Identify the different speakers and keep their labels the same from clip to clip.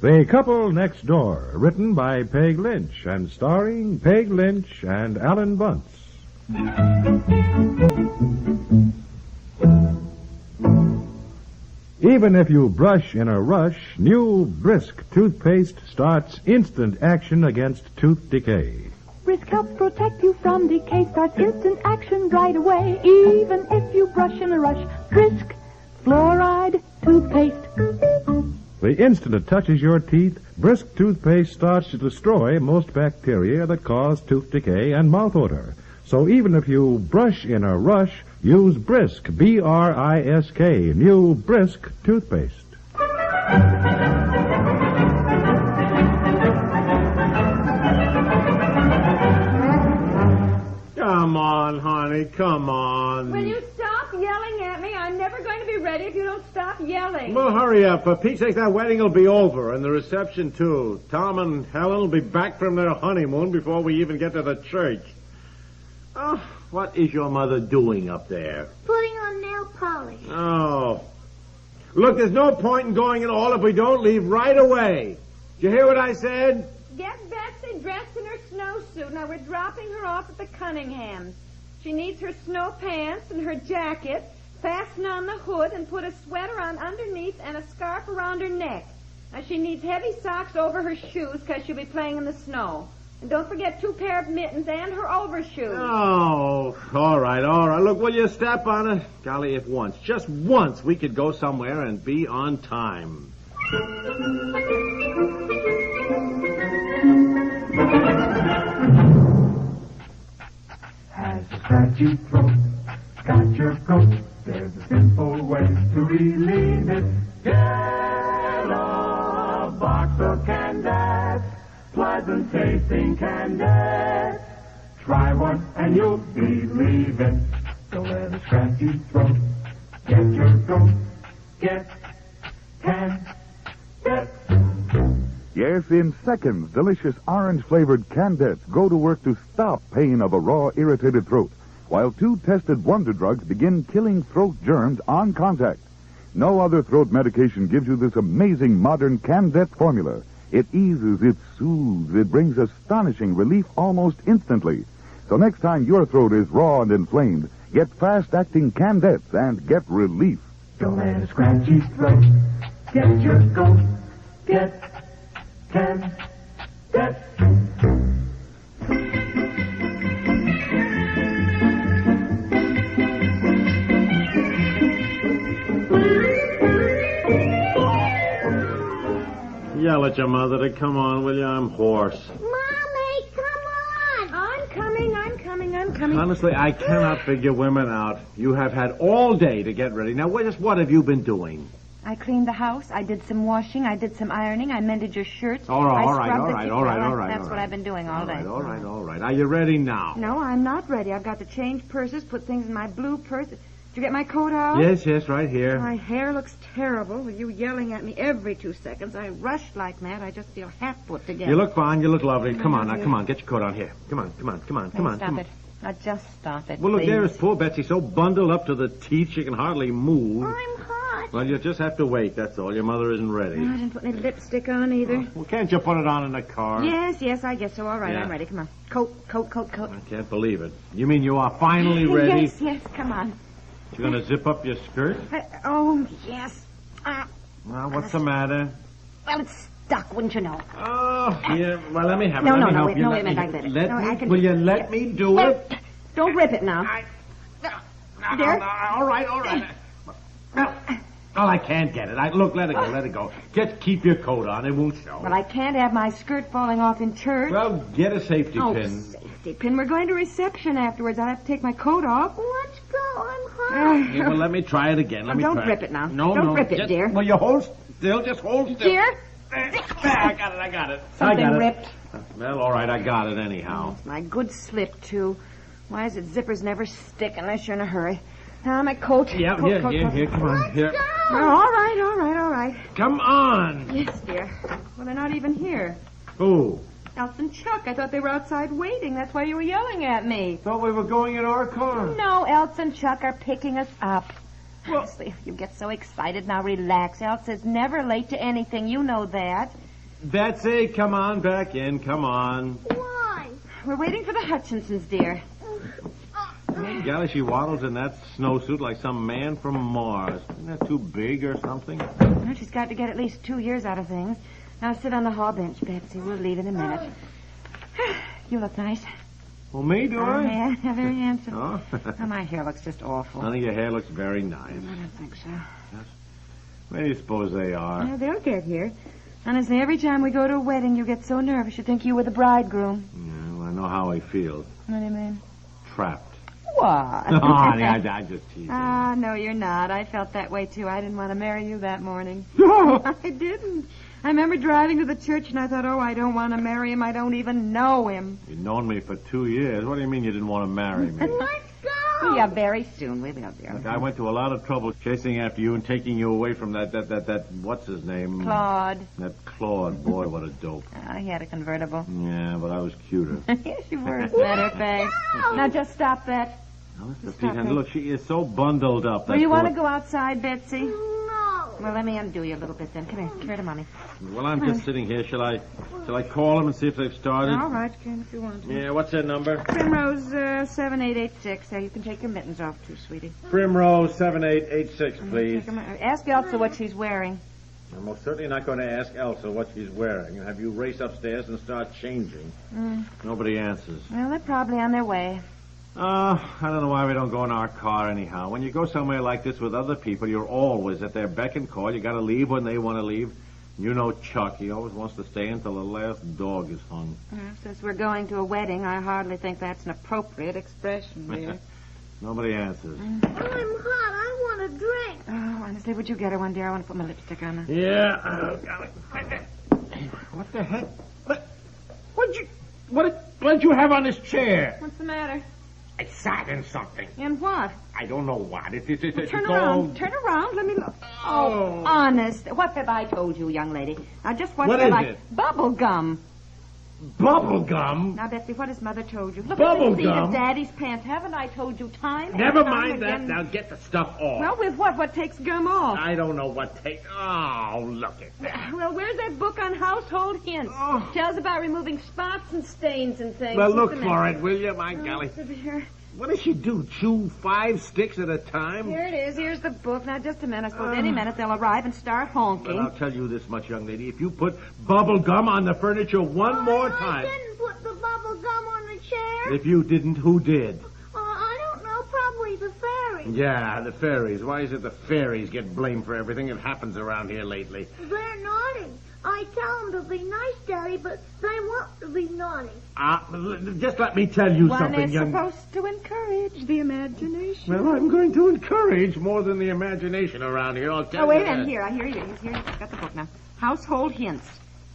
Speaker 1: The Couple Next Door, written by Peg Lynch and starring Peg Lynch and Alan Bunce. Even if you brush in a rush, new Brisk toothpaste starts instant action against tooth decay.
Speaker 2: Brisk helps protect you from decay, starts instant action right away. Even if you brush in a rush, Brisk fluoride toothpaste.
Speaker 1: The instant it touches your teeth, Brisk toothpaste starts to destroy most bacteria that cause tooth decay and mouth odor. So even if you brush in a rush, use Brisk, B-R-I-S-K, new Brisk toothpaste.
Speaker 3: Come on, honey, come on.
Speaker 4: Will you stop yelling at me? I'm never going to be ready if you don't stop yelling.
Speaker 3: Well, hurry up. For Pete's sake, that wedding will be over, and the reception, too. Tom and Helen will be back from their honeymoon before we even get to the church. Oh, what is your mother doing up there?
Speaker 5: Putting on nail polish.
Speaker 3: Oh. Look, there's no point in going at all if we don't leave right away. Did you hear what I said?
Speaker 4: Get Betsy dressed in her snowsuit. Now, we're dropping her off at the Cunninghams. She needs her snow pants and her jacket, fasten on the hood, and put a sweater on underneath and a scarf around her neck. Now, she needs heavy socks over her shoes because she'll be playing in the snow. And don't forget 2 pair of mittens and her overshoes.
Speaker 3: Oh, all right. Look, will you step on it? Golly, if once, just once, we could go somewhere and be on time.
Speaker 6: Has a scratchy throat, got your coat. There's a simple way to relieve it. Get a box of Candas, pleasant tasting Candas. Try one and you'll believe it. Don't let a scratchy throat get your coat. Get Candas.
Speaker 7: Yes, in seconds, delicious orange-flavored Candettes go to work to stop pain of a raw, irritated throat, while 2 tested wonder drugs begin killing throat germs on contact. No other throat medication gives you this amazing modern Candette formula. It eases, it soothes, it brings astonishing relief almost instantly. So next time your throat is raw and inflamed, get fast-acting Candettes and get relief.
Speaker 6: Don't let a scratchy throat get your coat. Get Candettes.
Speaker 3: Yell at your mother to come on, will you? I'm hoarse.
Speaker 5: Mommy, come on.
Speaker 4: I'm coming.
Speaker 3: Honestly, I cannot figure women out. You have had all day to get ready. Now, what have you been doing?
Speaker 4: I cleaned the house. I did some washing. I did some ironing. I mended your shirts.
Speaker 3: All right.
Speaker 4: That's what I've been doing all day.
Speaker 3: All right. Are you ready now?
Speaker 4: No, I'm not ready. I've got to change purses, put things in my blue purse. Did you get my coat out?
Speaker 3: Yes, right here.
Speaker 4: My hair looks terrible with you yelling at me every 2 seconds. I rush like mad. I just feel half put together.
Speaker 3: You look fine. You look lovely. Come on. Get your coat on here. Come on.
Speaker 4: Stop it. Now, just stop it,
Speaker 3: Well, look,
Speaker 4: please.
Speaker 3: there is poor Betsy, so bundled up to the teeth she can hardly move.
Speaker 5: I'm hot.
Speaker 3: Well, you just have to wait, that's all. Your mother isn't ready.
Speaker 4: I didn't put any lipstick on either.
Speaker 3: Well, can't you put it on in the car?
Speaker 4: Yes, I guess so. All right,
Speaker 3: Yeah.
Speaker 4: I'm ready. Come on. Coat.
Speaker 3: I can't believe it. You mean you are finally ready?
Speaker 4: Yes, come on.
Speaker 3: You're going to zip up your skirt?
Speaker 4: Oh, yes.
Speaker 3: Well, what's the matter?
Speaker 4: Well, it's stuck, wouldn't you know?
Speaker 3: Oh, yeah. Well, let me have it.
Speaker 4: No,
Speaker 3: let me help
Speaker 4: wait,
Speaker 3: you.
Speaker 4: no,
Speaker 3: Let
Speaker 4: wait a
Speaker 3: me-
Speaker 4: minute, I get it.
Speaker 3: Let
Speaker 4: No,
Speaker 3: me,
Speaker 4: I can-
Speaker 3: will you let me do it?
Speaker 4: Don't rip it now. There?
Speaker 3: All right. Well, I can't get it. Look, let it go. Just keep your coat on. It won't show.
Speaker 4: Well, I can't have my skirt falling off in church.
Speaker 3: Well, get a safety pin.
Speaker 4: Safety pin. We're going to reception afterwards. I'll have to take my coat off.
Speaker 5: Let's go. I'm hot.
Speaker 3: Yeah, well, let me try it again.
Speaker 4: Don't rip it now.
Speaker 3: No.
Speaker 4: Don't rip it,
Speaker 3: Just,
Speaker 4: dear.
Speaker 3: Well, you hold still. Just hold still.
Speaker 4: Dear?
Speaker 3: There, I got it.
Speaker 4: Something
Speaker 3: I got
Speaker 4: ripped.
Speaker 3: It. Well, all right, I got it anyhow.
Speaker 4: It's my good slip, too. Why is it zippers never stick unless you're in a hurry? Now, my coat.
Speaker 3: Here, come on. Here.
Speaker 4: Oh, all right.
Speaker 3: Come on.
Speaker 4: Yes, dear. Well, they're not even here.
Speaker 3: Who?
Speaker 4: Elf and Chuck. I thought they were outside waiting. That's why you were yelling at me.
Speaker 3: Thought we were going in our car.
Speaker 4: No, Elf and Chuck are picking us up.
Speaker 3: Well-
Speaker 4: Honestly, you get so excited. Now, relax. Elf is never late to anything. You know that.
Speaker 3: Betsy, come on back in. Come on.
Speaker 5: Why?
Speaker 4: We're waiting for the Hutchinsons, dear.
Speaker 3: Golly, she waddles in that snowsuit like some man from Mars. Isn't that too big or something?
Speaker 4: Well, she's got to get at least 2 years out of things. Now sit on the hall bench, Betsy. We'll leave in a minute. You look nice.
Speaker 3: Well, me, do I?
Speaker 4: Yeah, very handsome.
Speaker 3: Oh.
Speaker 4: Oh, my hair looks just awful.
Speaker 3: Honey, your hair looks very nice.
Speaker 4: I don't think so.
Speaker 3: Where do you suppose they are?
Speaker 4: No, they'll get here. Honestly, every time we go to a wedding, you get so nervous you think you were the bridegroom.
Speaker 3: Yeah, well, I know how he feels.
Speaker 4: What do you mean?
Speaker 3: Trapped.
Speaker 4: What?
Speaker 3: Oh, honey, I just teased you.
Speaker 4: Ah, no, you're not. I felt that way, too. I didn't want to marry you that morning. I didn't. I remember driving to the church, and I thought, oh, I don't want to marry him. I don't even know him.
Speaker 3: You've known me for 2 years. What do you mean you didn't want to marry me?
Speaker 5: Let's go.
Speaker 4: Yeah, very soon. We will, dear.
Speaker 3: Look, I went to a lot of trouble chasing after you and taking you away from that what's his name?
Speaker 4: Claude.
Speaker 3: That Claude. Boy, what a dope.
Speaker 4: He had a convertible.
Speaker 3: Yeah, but I was cuter.
Speaker 4: Yes, you were, as a matter of fact. Now, just stop that.
Speaker 3: And look, she is so bundled up.
Speaker 4: Well, you want to go outside, Betsy?
Speaker 5: No.
Speaker 4: Well, let me undo you a little bit then. Come here. Come here to Mommy.
Speaker 3: Well, I'm just sitting here. Shall I call them and see if they've started?
Speaker 4: All right, Ken, if you want to.
Speaker 3: Yeah, what's their number?
Speaker 4: Primrose 7886. There, you can take your mittens off, too, sweetie.
Speaker 3: Primrose 7886, please.
Speaker 4: Ask Elsa what she's wearing.
Speaker 3: I'm most certainly not going to ask Elsa what she's wearing and have you race upstairs and start changing. Nobody answers.
Speaker 4: Well, they're probably on their way.
Speaker 3: I don't know why we don't go in our car anyhow. When you go somewhere like this with other people, you're always at their beck and call. You got to leave when they want to leave. You know Chuck. He always wants to stay until the last dog is hung.
Speaker 4: Since we're going to a wedding, I hardly think that's an appropriate expression, dear.
Speaker 3: Nobody answers.
Speaker 5: I'm hot. I want a drink.
Speaker 4: Oh, honestly, would you get her one, dear? I want to put my lipstick on her.
Speaker 3: Yeah. What the heck? What did you have on this chair?
Speaker 4: What's the matter?
Speaker 3: I sat in something.
Speaker 4: In what?
Speaker 3: I don't know what.
Speaker 4: Turn around. Turn around. Let me look. Oh, honest. What have I told you, young lady? Now, just what
Speaker 3: is
Speaker 4: like
Speaker 3: it?
Speaker 4: Bubble gum.
Speaker 3: Bubble gum?
Speaker 4: Now, Betsy, what has Mother told you? Look
Speaker 3: Bubble
Speaker 4: at the seat
Speaker 3: gum?
Speaker 4: of Daddy's pants. Haven't I told you time
Speaker 3: Never
Speaker 4: and time
Speaker 3: mind that.
Speaker 4: again?
Speaker 3: Now get the stuff off.
Speaker 4: Well, with what? What takes gum off?
Speaker 3: I don't know what take. Oh, look at that.
Speaker 4: Well, where's that book on household hints?
Speaker 3: Oh.
Speaker 4: Tells about removing spots and stains and things.
Speaker 3: Well, look
Speaker 4: Just a
Speaker 3: for
Speaker 4: minute.
Speaker 3: it, will you? My golly.
Speaker 4: Here.
Speaker 3: What does she do? Chew 5 sticks at a time?
Speaker 4: Here it is. Here's the book. Now, just a minute. I suppose any minute they'll arrive and start honking.
Speaker 3: Well, I'll tell you this much, young lady. If you put bubble gum on the furniture one more time.
Speaker 5: I didn't put the bubble gum on the chair.
Speaker 3: If you didn't, who did?
Speaker 5: I don't know. Probably the fairy.
Speaker 3: Yeah, the fairies. Why is it the fairies get blamed for everything that happens around here lately?
Speaker 5: They're naughty. I tell them to be nice, Daddy, but they want to be naughty.
Speaker 3: Just let me tell you
Speaker 4: One
Speaker 3: something,
Speaker 4: is
Speaker 3: young...
Speaker 4: supposed to encourage the imagination.
Speaker 3: Well, I'm going to encourage more than the imagination around here. I'll tell
Speaker 4: Oh, wait
Speaker 3: you
Speaker 4: a minute.
Speaker 3: that.
Speaker 4: Here, I hear you. He's here. I've got the book now. Household hints.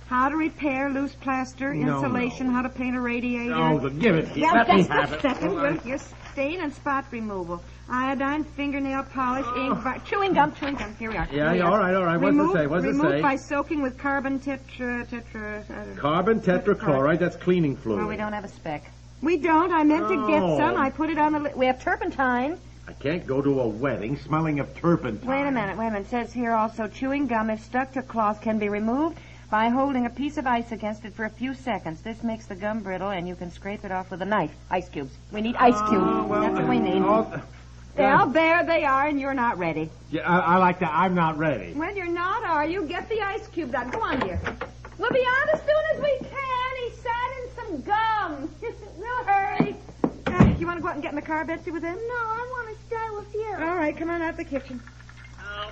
Speaker 4: How to repair loose plaster, insulation, how to paint a radiator.
Speaker 3: Oh, give it here.
Speaker 4: Yeah,
Speaker 3: Let me
Speaker 4: just
Speaker 3: have
Speaker 4: a
Speaker 3: it.
Speaker 4: second.
Speaker 3: Hold on.
Speaker 4: Your stain and spot removal. Iodine, fingernail polish, ink, chewing gum. Here we are.
Speaker 3: Yeah,
Speaker 4: Here we are.
Speaker 3: all right. What's it say?
Speaker 4: Remove by soaking with carbon
Speaker 3: Carbon tetrachloride, that's cleaning fluid.
Speaker 4: Oh, we don't have a speck. We don't. I meant to get some. I put it on the we have turpentine.
Speaker 3: I can't go to a wedding smelling of turpentine.
Speaker 4: Wait a minute. It says here also, chewing gum, if stuck to cloth, can be removed by holding a piece of ice against it for a few seconds. This makes the gum brittle, and you can scrape it off with a knife. Ice cubes. We need ice cubes. That's what we need. Well, there they are, and you're not ready.
Speaker 3: Yeah, I like that. I'm not ready.
Speaker 4: Well, you're not, are you? Get the ice cubes out. Go on, dear. We'll be out as soon as we can. He sat in some gum. No hurry. You want to go out and get in the car, Betsy, with him?
Speaker 5: No, I want to stay with you.
Speaker 4: All right, come on out the kitchen.
Speaker 3: No.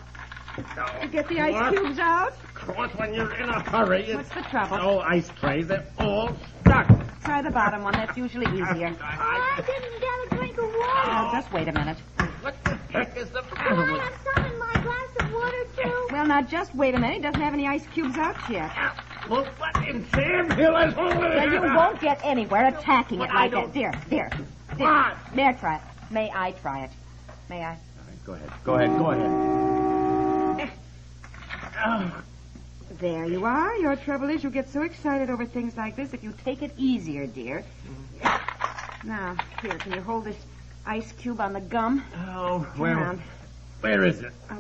Speaker 4: You get the ice cubes out?
Speaker 3: Of course, when you're in a hurry.
Speaker 4: What's the trouble?
Speaker 3: No ice trays. They're all stuck.
Speaker 4: Try the bottom one. That's usually easier.
Speaker 5: I didn't get a drink of water.
Speaker 4: Oh, just wait a minute.
Speaker 3: What the heck is the
Speaker 5: Can
Speaker 3: matter
Speaker 5: I
Speaker 3: with...
Speaker 5: have some in my glass of water, too?
Speaker 4: Well, now, just wait a minute. He doesn't have any ice cubes out yet.
Speaker 3: Well, what in Sam Hill is all
Speaker 4: Well, you won't get anywhere attacking it like that. Dear.
Speaker 3: What?
Speaker 4: May I try it? May I try it? May I?
Speaker 3: All right, go ahead.
Speaker 4: There you are. Your trouble is you get so excited over things like this. If you take it easier, dear. Now, here, can you hold this ice cube on the gum?
Speaker 3: Oh,
Speaker 4: Turn
Speaker 3: well...
Speaker 4: around.
Speaker 3: Where is it?
Speaker 4: Oh,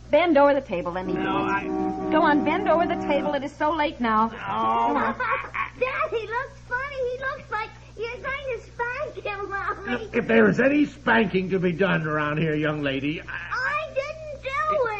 Speaker 4: bend over the table. Let me...
Speaker 3: No,
Speaker 4: Go on, bend over the table. It is so late now.
Speaker 3: Oh.
Speaker 5: Daddy looks funny. He looks like you're going to spank him, Mommy.
Speaker 3: If there is any spanking to be done around here, young lady...
Speaker 5: I didn't do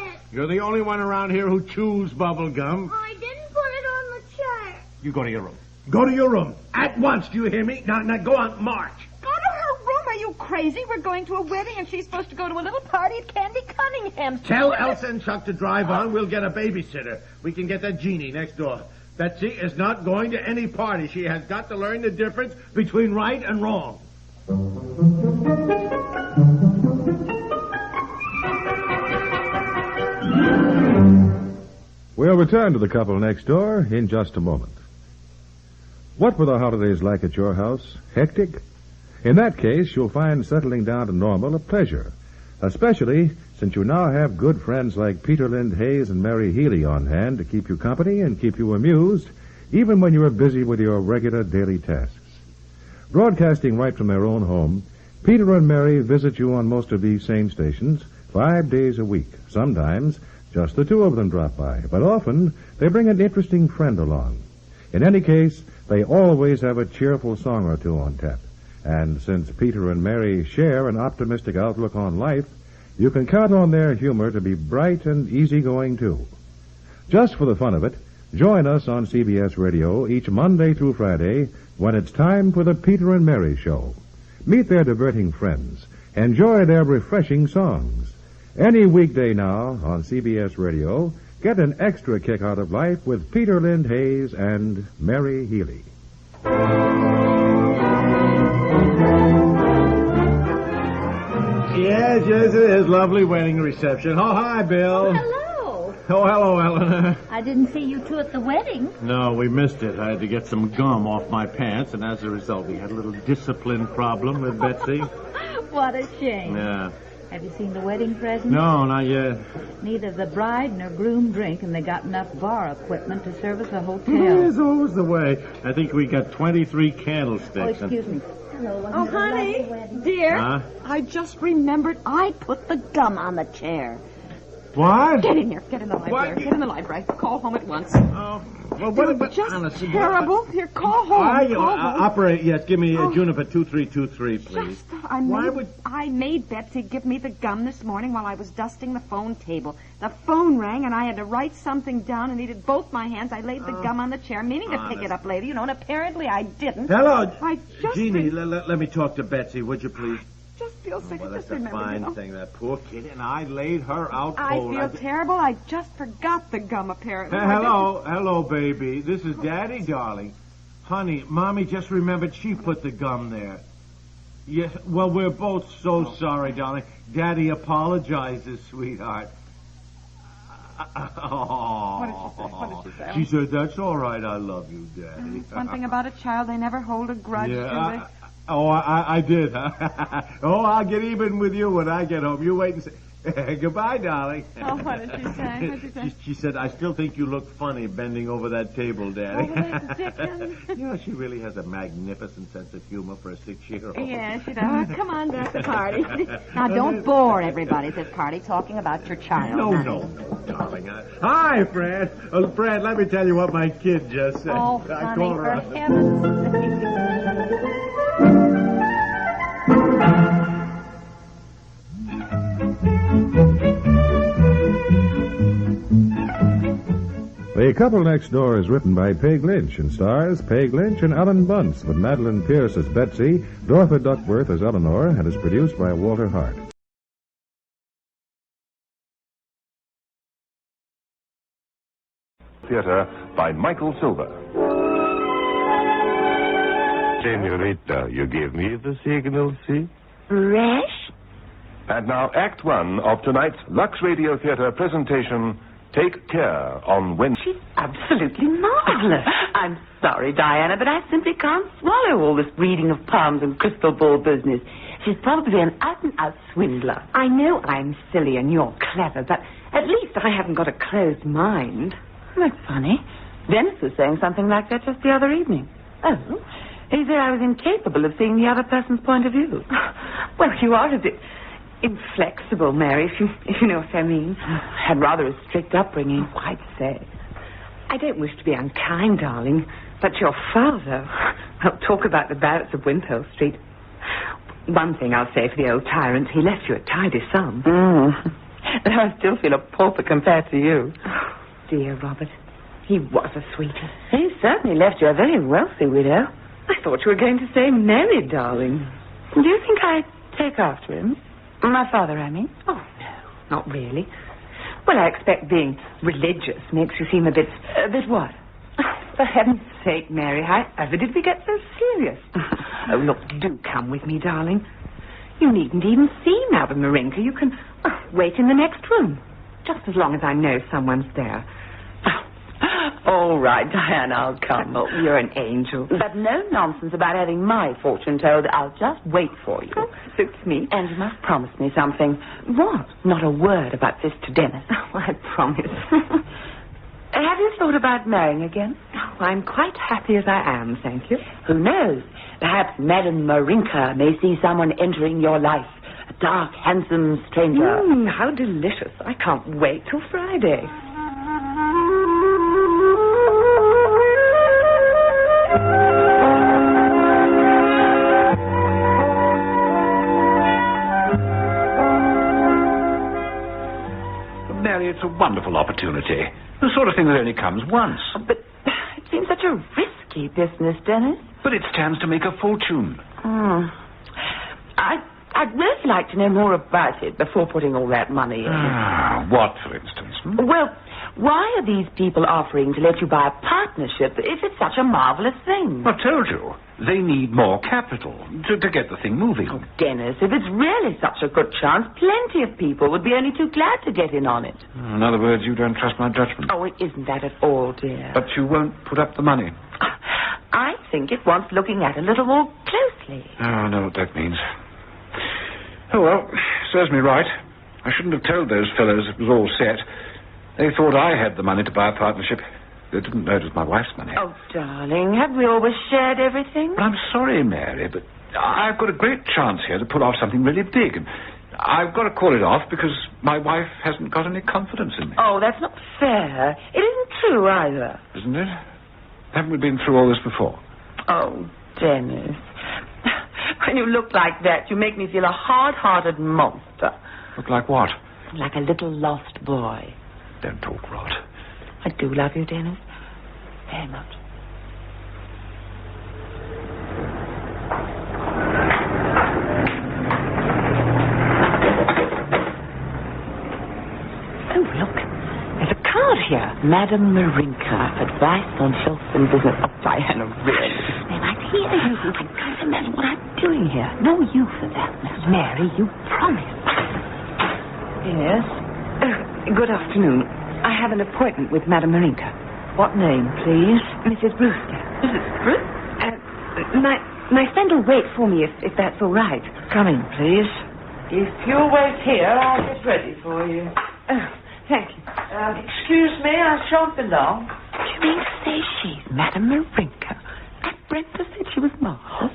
Speaker 5: it.
Speaker 3: You're the only one around here who chews bubble gum.
Speaker 5: I didn't put it on the chair.
Speaker 3: You go to your room. Go to your room. At once, do you hear me? Now, go on, march.
Speaker 4: Go to her room. Are you crazy? We're going to a wedding, and she's supposed to go to a little party at Candy Cunningham's.
Speaker 3: Tell Elsa and Chuck to drive on. We'll get a babysitter. We can get that Jeannie next door. Betsy is not going to any party. She has got to learn the difference between right and wrong.
Speaker 1: We'll return to the couple next door in just a moment. What were the holidays like at your house? Hectic? In that case, you'll find settling down to normal a pleasure, especially since you now have good friends like Peter Lind Hayes and Mary Healy on hand to keep you company and keep you amused, even when you are busy with your regular daily tasks. Broadcasting right from their own home, Peter and Mary visit you on most of these same stations 5 days a week. Sometimes just the two of them drop by, but often they bring an interesting friend along. In any case, they always have a cheerful song or two on tap. And since Peter and Mary share an optimistic outlook on life, you can count on their humor to be bright and easygoing, too. Just for the fun of it, join us on CBS Radio each Monday through Friday when it's time for the Peter and Mary Show. Meet their diverting friends. Enjoy their refreshing songs. Any weekday now on CBS Radio, get an extra kick out of life with Peter Lind Hayes and Mary Healy.
Speaker 3: Yes, it is. Lovely wedding reception. Oh, hi, Bill.
Speaker 5: Oh, hello.
Speaker 3: Oh, hello, Ellen.
Speaker 5: I didn't see you two at the wedding.
Speaker 3: No, we missed it. I had to get some gum off my pants, and as a result, we had a little discipline problem with Betsy.
Speaker 5: What a shame.
Speaker 3: Yeah.
Speaker 5: Have you seen the wedding present?
Speaker 3: No, not yet.
Speaker 5: Neither the bride nor groom drink, and they got enough bar equipment to service a hotel.
Speaker 3: It's always the way. I think we got 23 candlesticks.
Speaker 5: Oh, excuse me. Hello,
Speaker 4: Oh, honey, dear,
Speaker 3: Huh?
Speaker 4: I just remembered I put the gum on the chair.
Speaker 3: What?
Speaker 4: Get in here. Get in the library.
Speaker 3: What?
Speaker 4: Get in the library. Call home at once.
Speaker 3: Oh, well, what
Speaker 4: Just
Speaker 3: honestly,
Speaker 4: terrible. Here, call home. Call home.
Speaker 3: Operator, yes, give me Juniper 2323, please.
Speaker 4: I made Betsy give me the gum this morning while I was dusting the phone table. The phone rang, and I had to write something down and needed both my hands. I laid the gum on the chair, meaning to pick it up later, and apparently I didn't.
Speaker 3: Hello,
Speaker 4: I just
Speaker 3: Jeannie, let me talk to Betsy, would you please?
Speaker 4: just feel sick.
Speaker 3: Well,
Speaker 4: I
Speaker 3: that's
Speaker 4: just
Speaker 3: a
Speaker 4: remembered,
Speaker 3: fine thing. That poor kid, and I laid her out
Speaker 4: I
Speaker 3: cold.
Speaker 4: feel terrible. I just forgot the gum, apparently.
Speaker 3: Hello, baby. This is Daddy, darling. Honey, Mommy just remembered she put the gum there. Yes, well, we're both so sorry, darling. Daddy apologizes, sweetheart.
Speaker 4: What did she say?
Speaker 3: She said, that's all right. I love you, Daddy.
Speaker 4: One thing about a child, they never hold a grudge, do they?
Speaker 3: I did, huh? I'll get even with you when I get home. You wait and see. Goodbye, darling.
Speaker 4: Oh, what did she say? What did she say?
Speaker 3: She said, I still think you look funny bending over that table, Daddy.
Speaker 4: Over that dick,
Speaker 3: She really has a magnificent sense of humor for a 6-year-old.
Speaker 4: Yeah, she does. Come on back to the party. Now, don't bore everybody at this party talking about your child.
Speaker 3: No, darling. Hi, Fred. Fred, let me tell you what my kid just said.
Speaker 4: Oh,
Speaker 3: I
Speaker 4: honey,
Speaker 3: called her
Speaker 4: for heaven's sake.
Speaker 1: The Couple Next Door is written by Peg Lynch and stars Peg Lynch and Ellen Bunce, with Madeline Pierce as Betsy, Dorothy Duckworth as Eleanor, and is produced by Walter Hart.
Speaker 8: Theater by Michael Silver. Senorita, you give me the signal, see?
Speaker 9: Fresh?
Speaker 8: And now Act 1 of tonight's Lux Radio Theater presentation, Take Care on Wednesday.
Speaker 9: She's absolutely marvelous. I'm sorry, Diana, but I simply can't swallow all this reading of palms and crystal ball business. She's probably an out-and-out swindler. I know I'm silly and you're clever, but at least I haven't got a closed mind. That's funny. Dennis was saying something like that just the other evening. Oh? He said I was incapable of seeing the other person's point of view. Well, you are a bit... inflexible, Mary, if you know what I mean. Had rather a strict upbringing. I'd say. I don't wish to be unkind, darling, but your father... I'll talk about the barracks of Wimpole Street. One thing I'll say for the old tyrant, he left you a tidy sum. But I still feel a pauper compared to you. Oh, dear Robert. He was a sweetie. He certainly left you a very wealthy widow. I thought you were going to say married, darling. Do you think I'd take after him? My father, I mean? Oh, no, not really. Well, I expect being religious makes you seem a bit... A bit what? For heaven's sake, Mary, however did we get so serious? Oh, look, do come with me, darling. You needn't even see Madame Marinka. You can wait in the next room. Just as long as I know someone's there. All right, Diana, I'll come. Oh, you're an angel. But no nonsense about having my fortune told. I'll just wait for you. Oh, suits me. And you must promise me something. What? Not a word about this to Dennis. Oh, I promise. Have you thought about marrying again? Oh, I'm quite happy as I am, thank you. Who knows? Perhaps Madame Marinka may see someone entering your life. A dark, handsome stranger. How delicious. I can't wait till Friday.
Speaker 10: Mary, it's a wonderful opportunity. The sort of thing that only comes once.
Speaker 9: Oh, but it seems such a risky business, Dennis.
Speaker 10: But it stands to make a fortune.
Speaker 9: I'd really like to know more about it before putting all that money in.
Speaker 10: What, for instance?
Speaker 9: Well, why are these people offering to let you buy a partnership if it's such a marvelous thing?
Speaker 10: I told you. They need more capital to get the thing moving.
Speaker 9: Oh, Dennis, if it's really such a good chance, plenty of people would be only too glad to get in on it.
Speaker 10: In other words, you don't trust my judgment.
Speaker 9: Oh, it isn't that at all, dear.
Speaker 10: But you won't put up the money.
Speaker 9: I think it wants looking at a little more closely.
Speaker 10: Oh, I know what that means. Oh, well, serves me right. I shouldn't have told those fellows it was all set. They thought I had the money to buy a partnership. They didn't know it was my wife's money.
Speaker 9: Oh, darling, have we always shared everything?
Speaker 10: I'm sorry, Mary, but I've got a great chance here to pull off something really big. And I've got to call it off because my wife hasn't got any confidence in me.
Speaker 9: Oh, that's not fair. It isn't true either.
Speaker 10: Isn't it? Haven't we been through all this before?
Speaker 9: Oh, Dennis. When you look like that, you make me feel a hard-hearted monster.
Speaker 10: Look like what?
Speaker 9: Like a little lost boy.
Speaker 10: Don't talk rot.
Speaker 9: I do love you, Dennis. Very much. Oh, look. There's a card here. Madame Marinka, advice on health and business. Oh, Diana, really? They might hear you. I can't imagine what I'm doing here. No, you for that matter. Mary, you promised. Yes? Good afternoon. I have an appointment with Madame Marinka. What name, please? Mrs. Brewster. Mrs. Brewster? My friend will wait for me if that's all right.
Speaker 11: Come in, please. If you'll wait here, I'll get ready for you.
Speaker 9: Oh, thank you.
Speaker 11: Excuse me, I shan't be long.
Speaker 9: Do you mean to say she's Madame Marinka? And Brenda said she was marvelous?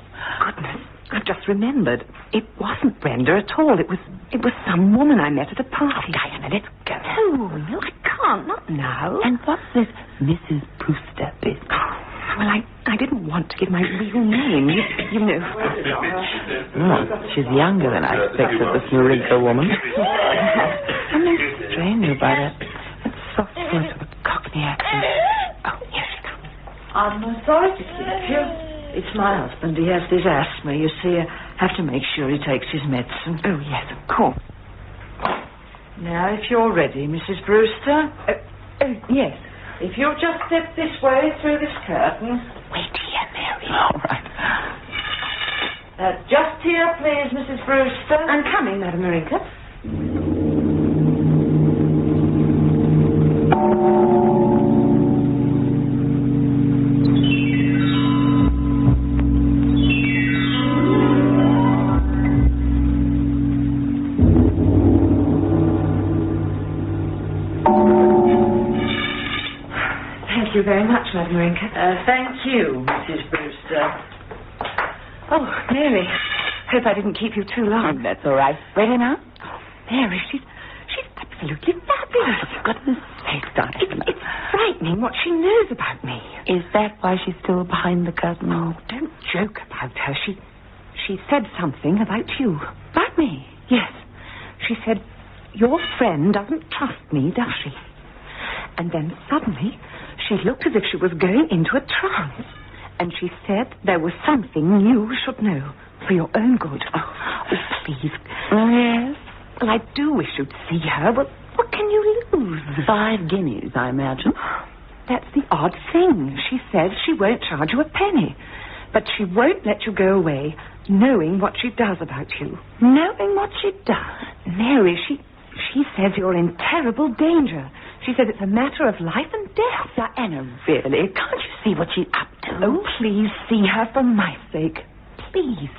Speaker 9: Goodness, I've just remembered. It wasn't Brenda at all. It was some woman I met at a party. Oh, Diana, let's go. No, I can't. Not now. And what's this Mrs. Brewster business? Well, I didn't want to give my real name. You know.
Speaker 11: She's younger than I expected, this Marinka woman.
Speaker 9: Something strange about her. That soft voice with a Cockney accent. Oh, here she comes.
Speaker 11: I'm sorry to keep you. It's my husband. He has this asthma. You see, I have to make sure he takes his medicine.
Speaker 9: Oh, yes, of course.
Speaker 11: Now, if you're ready, Mrs. Brewster.
Speaker 9: Yes.
Speaker 11: If you'll just step this way through this curtain.
Speaker 9: Wait here, Mary.
Speaker 11: All right. Just here, please, Mrs. Brewster.
Speaker 9: I'm coming, Madame Marinka. Thank you very much, Madame Marinka.
Speaker 11: Thank you, Mrs. Brewster.
Speaker 9: Oh, Mary, Hope I didn't keep you too long.
Speaker 12: Oh, that's all right.
Speaker 9: Ready now? Oh, Mary, she's absolutely fabulous.
Speaker 12: For goodness sake, Diana.
Speaker 9: It's frightening what she knows about me.
Speaker 12: Is that why she's still behind the curtain?
Speaker 9: Oh, don't joke about her. She said something about you. About me? Yes. She said, your friend doesn't trust me, does she? And then suddenly, she looked as if she was going into a trance. And she said there was something you should know for your own good. Oh, please.
Speaker 12: Yes?
Speaker 9: Well, I do wish you'd see her. Well, what can you lose?
Speaker 12: 5 guineas, I imagine.
Speaker 9: That's the odd thing. She says she won't charge you a penny. But she won't let you go away knowing what she does about you.
Speaker 12: Knowing what she does?
Speaker 9: Mary, she says you're in terrible danger. She says it's a matter of life and death.
Speaker 12: Diana, really? Can't you see what she's up to?
Speaker 9: Oh, please see her for my sake. Please.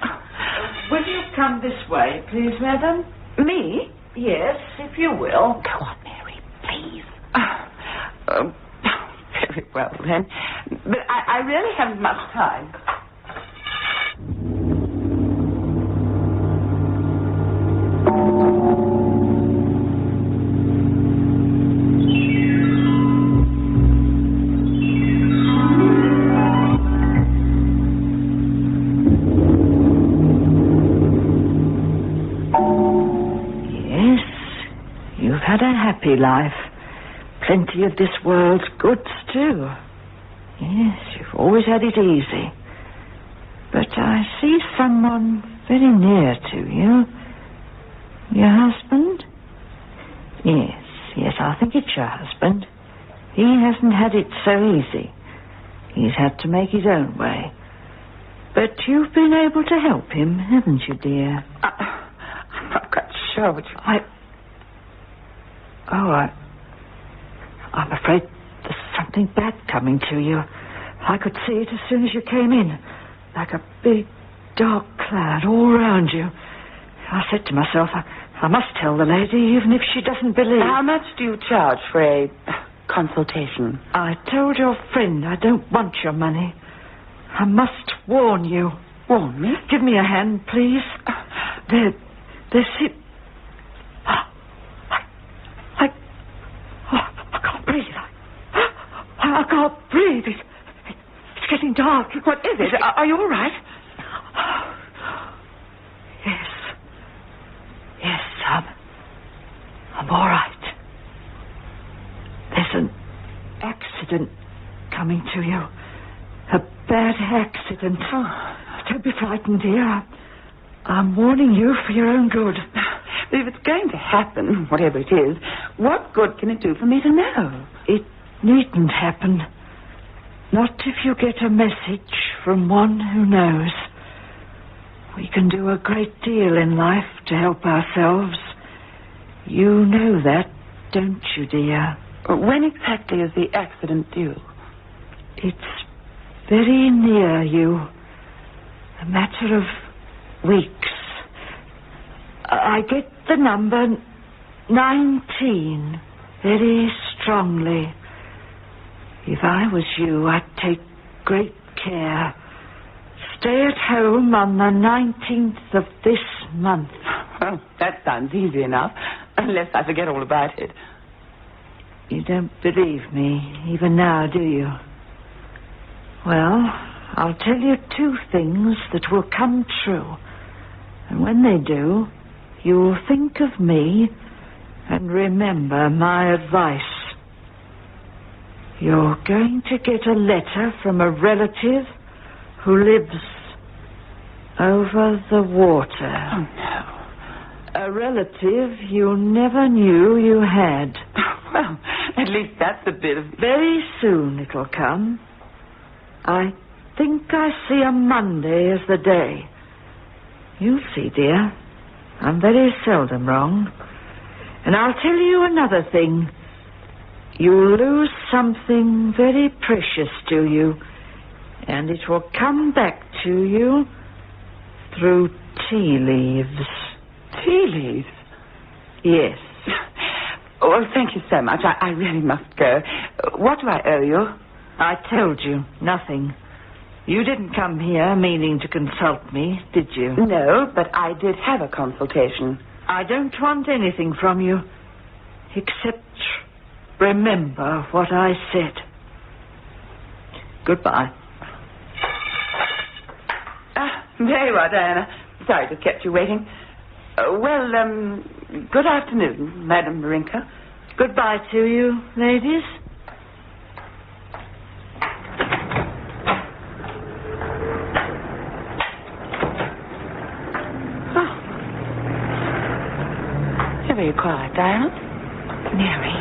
Speaker 11: Will you come this way, please, madam?
Speaker 9: Me?
Speaker 11: Yes, if you will.
Speaker 12: Go on, Mary, please.
Speaker 9: Very well, then. But I really haven't much time.
Speaker 11: Had a happy life. Plenty of this world's goods, too. Yes, you've always had it easy. But I see someone very near to you. Your husband? Yes, I think it's your husband. He hasn't had it so easy. He's had to make his own way. But you've been able to help him, haven't you, dear?
Speaker 9: I'm not quite sure what you...
Speaker 11: I'm afraid there's something bad coming to you. I could see it as soon as you came in. Like a big, dark cloud all around you. I said to myself, I must tell the lady, even if she doesn't believe.
Speaker 9: How much do you charge for a consultation?
Speaker 11: I told your friend I don't want your money. I must warn you.
Speaker 9: Warn me?
Speaker 11: Give me a hand, please. There's it. I can't breathe. It's getting dark.
Speaker 9: What is it? Are you all right?
Speaker 11: Yes, I'm all right. There's an accident coming to you. A bad accident. Don't be frightened, dear. I'm warning you for your own good.
Speaker 9: But if it's going to happen, whatever it is, what good can it do for me to know?
Speaker 11: It needn't happen. Not if you get a message from one who knows. We can do a great deal in life to help ourselves. You know that, don't you, dear?
Speaker 9: When exactly is the accident due?
Speaker 11: It's very near you. A matter of weeks. I get the number 19 very strongly. If I was you, I'd take great care. Stay at home on the 19th of this month.
Speaker 9: Well, that sounds easy enough, unless I forget all about it.
Speaker 11: You don't believe me, even now, do you? Well, I'll tell you 2 things that will come true. And when they do, you'll think of me and remember my advice. You're going to get a letter from a relative who lives over the water.
Speaker 9: Oh, no.
Speaker 11: A relative you never knew you had.
Speaker 9: Well, at least that's a bit of...
Speaker 11: Very soon it'll come. I think I see a Monday as the day. You'll see, dear. I'm very seldom wrong. And I'll tell you another thing. You'll lose something very precious to you, and it will come back to you through tea leaves.
Speaker 9: Tea leaves?
Speaker 11: Yes.
Speaker 9: Oh, thank you so much. I really must go. What do I owe you?
Speaker 11: I told you, nothing. You didn't come here meaning to consult me, did you?
Speaker 9: No, but I did have a consultation.
Speaker 11: I don't want anything from you, except remember what I said. Goodbye.
Speaker 9: Very well, Diana. Sorry to have kept you waiting. Good afternoon, Madame Marinka.
Speaker 11: Goodbye to you, ladies.
Speaker 9: You're very quiet, Diana. Mary,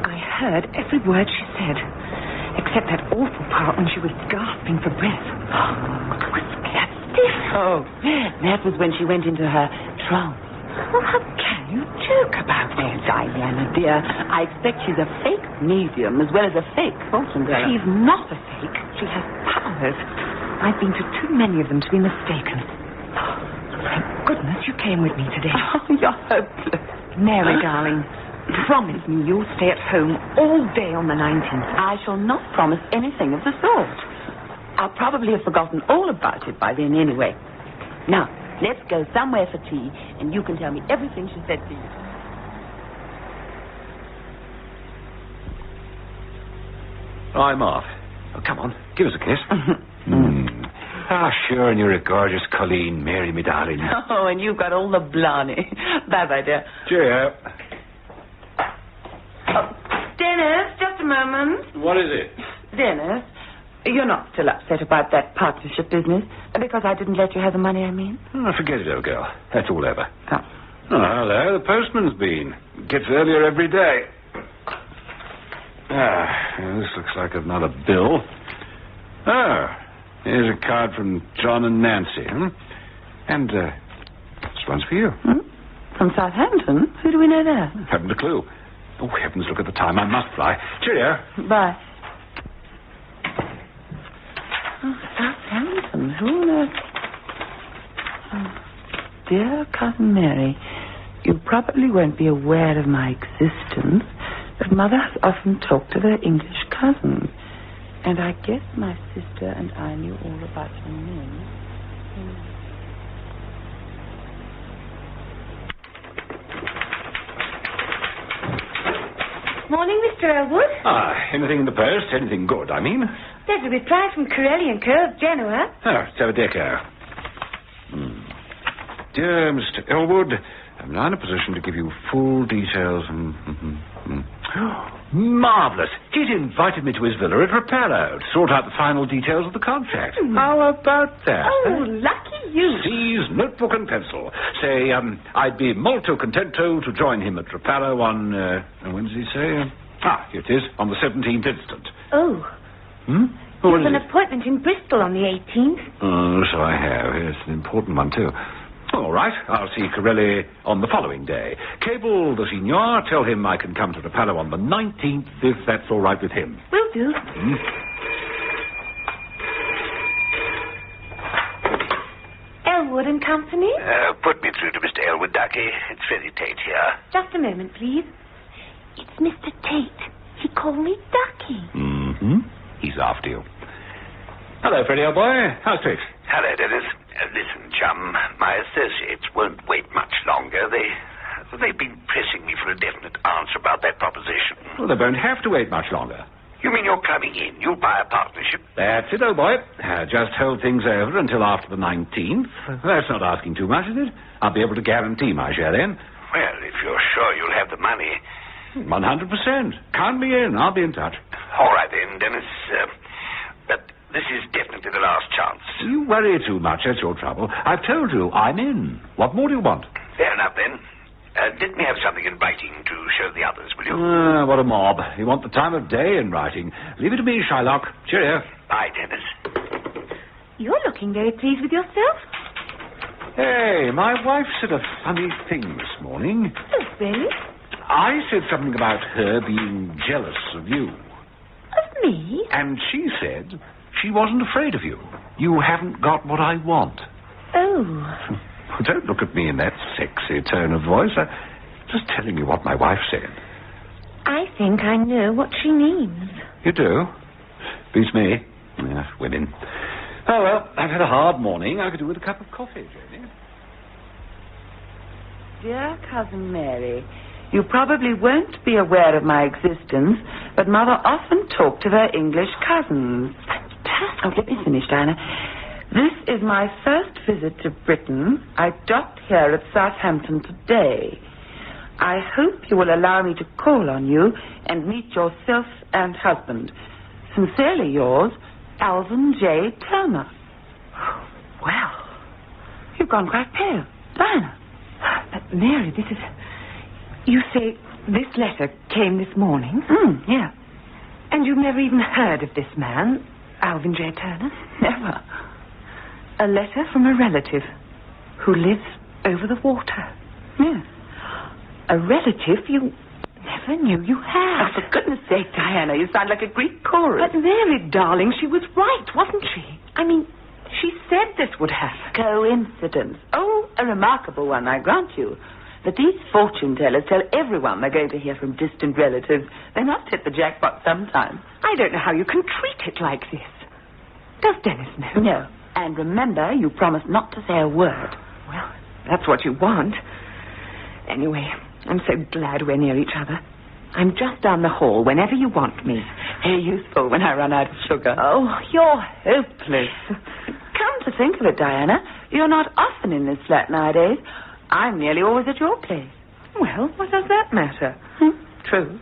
Speaker 9: I heard every word she said, except that awful part when she was gasping for breath. I was scared stiff. Oh, that was when she went into her trance. Well, how can you joke about that, Diana, dear? I expect she's a fake medium as well as a fake fortune teller. She's not a fake. She has powers. I've been to too many of them to be mistaken. Thank goodness you came with me today. Oh, you're hopeless. Mary, darling, promise me you'll stay at home all day on the 19th. I shall not promise anything of the sort. I'll probably have forgotten all about it by then anyway. Now, let's go somewhere for tea, and you can tell me everything she said to you.
Speaker 10: I'm off. Oh, come on, give us a kiss. Sure, and you're a gorgeous Colleen, Mary, me darling.
Speaker 9: Oh, and you've got all the blarney. Bye-bye, dear.
Speaker 10: Cheerio.
Speaker 9: Oh, Dennis, just a moment.
Speaker 10: What is it?
Speaker 9: Dennis, you're not still upset about that partnership business? Because I didn't let you have the money, I mean?
Speaker 10: Oh, forget it, old girl. That's all over.
Speaker 9: Oh.
Speaker 10: Oh, hello, the postman's been. Gets earlier every day. This looks like another bill. Oh, here's a card from John and Nancy. And, this one's for you.
Speaker 9: From Southampton? Who do we know there?
Speaker 10: Haven't a clue. Oh, heavens, look at the time. I must fly. Cheerio.
Speaker 9: Bye. Oh, Southampton. Who on earth? Oh, dear Cousin Mary, you probably won't be aware of my existence, but Mother has often talked to their English cousins. And I guess my sister and I knew all about your men.
Speaker 5: Morning, Mr. Elwood.
Speaker 10: Anything in the post? Anything good, I mean?
Speaker 5: There's a reply from Corelli and Co. of Genoa.
Speaker 10: Oh, it's over Deco. Dear Mr. Elwood, I'm now in a position to give you full details. Marvellous. He'd invited me to his villa at Reparo to sort out the final details of the contract. How about that?
Speaker 5: Oh, lucky you.
Speaker 10: Seize notebook and pencil. Say, I'd be molto contento to join him at Reparo on, when does he say? Here it is, on the 17th instant.
Speaker 5: Oh.
Speaker 10: What is
Speaker 5: an
Speaker 10: it?
Speaker 5: appointment in Bristol on the 18th.
Speaker 10: Oh, so I have. It's an important one, too. All right, I'll see Corelli on the following day. Cable the signor, tell him I can come to Reparo on the 19th, if that's all right with him.
Speaker 5: Will do. Elwood and Company?
Speaker 13: Put me through to Mr. Elwood, Ducky. It's Freddie Tate here.
Speaker 5: Just a moment, please. It's Mr. Tate. He called me Ducky.
Speaker 10: He's after you. Hello, Freddie, old boy. How's tricks?
Speaker 13: Hello, Dennis. Listen, chum, my associates won't wait much longer. They've been pressing me for a definite answer about that proposition.
Speaker 10: Well, they won't have to wait much longer.
Speaker 13: You mean you're coming in? You'll buy a partnership?
Speaker 10: That's it, old boy. Just hold things over until after the 19th. That's not asking too much, is it? I'll be able to guarantee my share then.
Speaker 13: Well, if you're sure you'll have the money.
Speaker 10: 100%. Count me in. I'll be in touch.
Speaker 13: All right, then, Dennis. But this is definitely the last chance.
Speaker 10: You worry too much. That's your trouble. I've told you, I'm in. What more do you want?
Speaker 13: Fair enough, then. Let me have something in writing to show the others, will you?
Speaker 10: What a mob. You want the time of day in writing. Leave it to me, Shylock. Cheerio.
Speaker 13: Bye, Dennis.
Speaker 5: You're looking very pleased with yourself.
Speaker 10: Hey, my wife said a funny thing this morning.
Speaker 5: Oh, really?
Speaker 10: I said something about her being jealous of you.
Speaker 5: Of me?
Speaker 10: And she said she wasn't afraid of you. You haven't got what I want.
Speaker 5: Oh.
Speaker 10: Don't look at me in that sexy tone of voice. I'm just telling you what my wife said.
Speaker 5: I think I know what she means.
Speaker 10: You do? Beats me. Yeah, women. Oh, well, I've had a hard morning. I could do with a cup of coffee, Janie.
Speaker 9: Dear Cousin Mary, you probably won't be aware of my existence, but Mother often talked to her English cousins. Fantastic. Oh, let me finish, Diana. This is my first visit to Britain. I docked here at Southampton today. I hope you will allow me to call on you and meet yourself and husband. Sincerely yours, Alvin J. Turner.
Speaker 12: Well,
Speaker 9: You've gone quite pale. Diana.
Speaker 12: But Mary, this is... You say this letter came this morning?
Speaker 9: Yeah.
Speaker 12: And you've never even heard of this man, Alvin J. Turner?
Speaker 9: Never.
Speaker 12: A letter from a relative who lives over the water.
Speaker 9: Yes.
Speaker 12: A relative you never knew you had.
Speaker 9: Oh, for goodness sake, Diana, you sound like a Greek chorus.
Speaker 12: But Mary, darling, she was right, wasn't she? I mean, she said this would happen.
Speaker 9: Coincidence. Oh, a remarkable one, I grant you. But these fortune tellers tell everyone they're going to hear from distant relatives. They must hit the jackpot sometime.
Speaker 12: I don't know how you can treat it like this. Does Dennis know?
Speaker 9: No. And remember, you promised not to say a word.
Speaker 12: Well, that's what you want. Anyway, I'm so glad we're near each other. I'm just down the hall whenever you want me.
Speaker 9: Very useful when I run out of sugar.
Speaker 12: Oh, you're hopeless.
Speaker 9: Come to think of it, Diana, you're not often in this flat nowadays. I'm nearly always at your place.
Speaker 12: Well, what does that matter?
Speaker 9: True.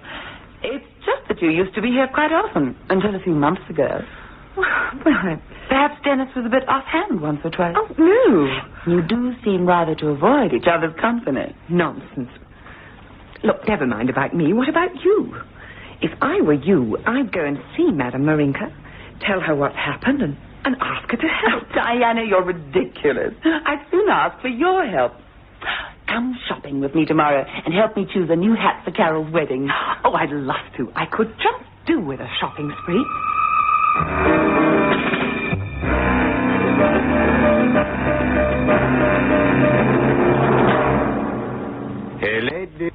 Speaker 9: It's just that you used to be here quite often, until a few months ago.
Speaker 12: Well,
Speaker 9: perhaps Dennis was a bit offhand once or twice.
Speaker 12: Oh, no.
Speaker 9: You do seem rather to avoid each other's company.
Speaker 12: Nonsense. Look, never mind about me. What about you? If I were you, I'd go and see Madame Marinka, tell her what's happened, and ask her to help.
Speaker 9: Oh, Diana, you're ridiculous. I'd soon ask for your help. Come shopping with me tomorrow and help me choose a new hat for Carol's wedding.
Speaker 12: Oh, I'd love to. I could just do with a shopping spree.
Speaker 14: Hey, lady.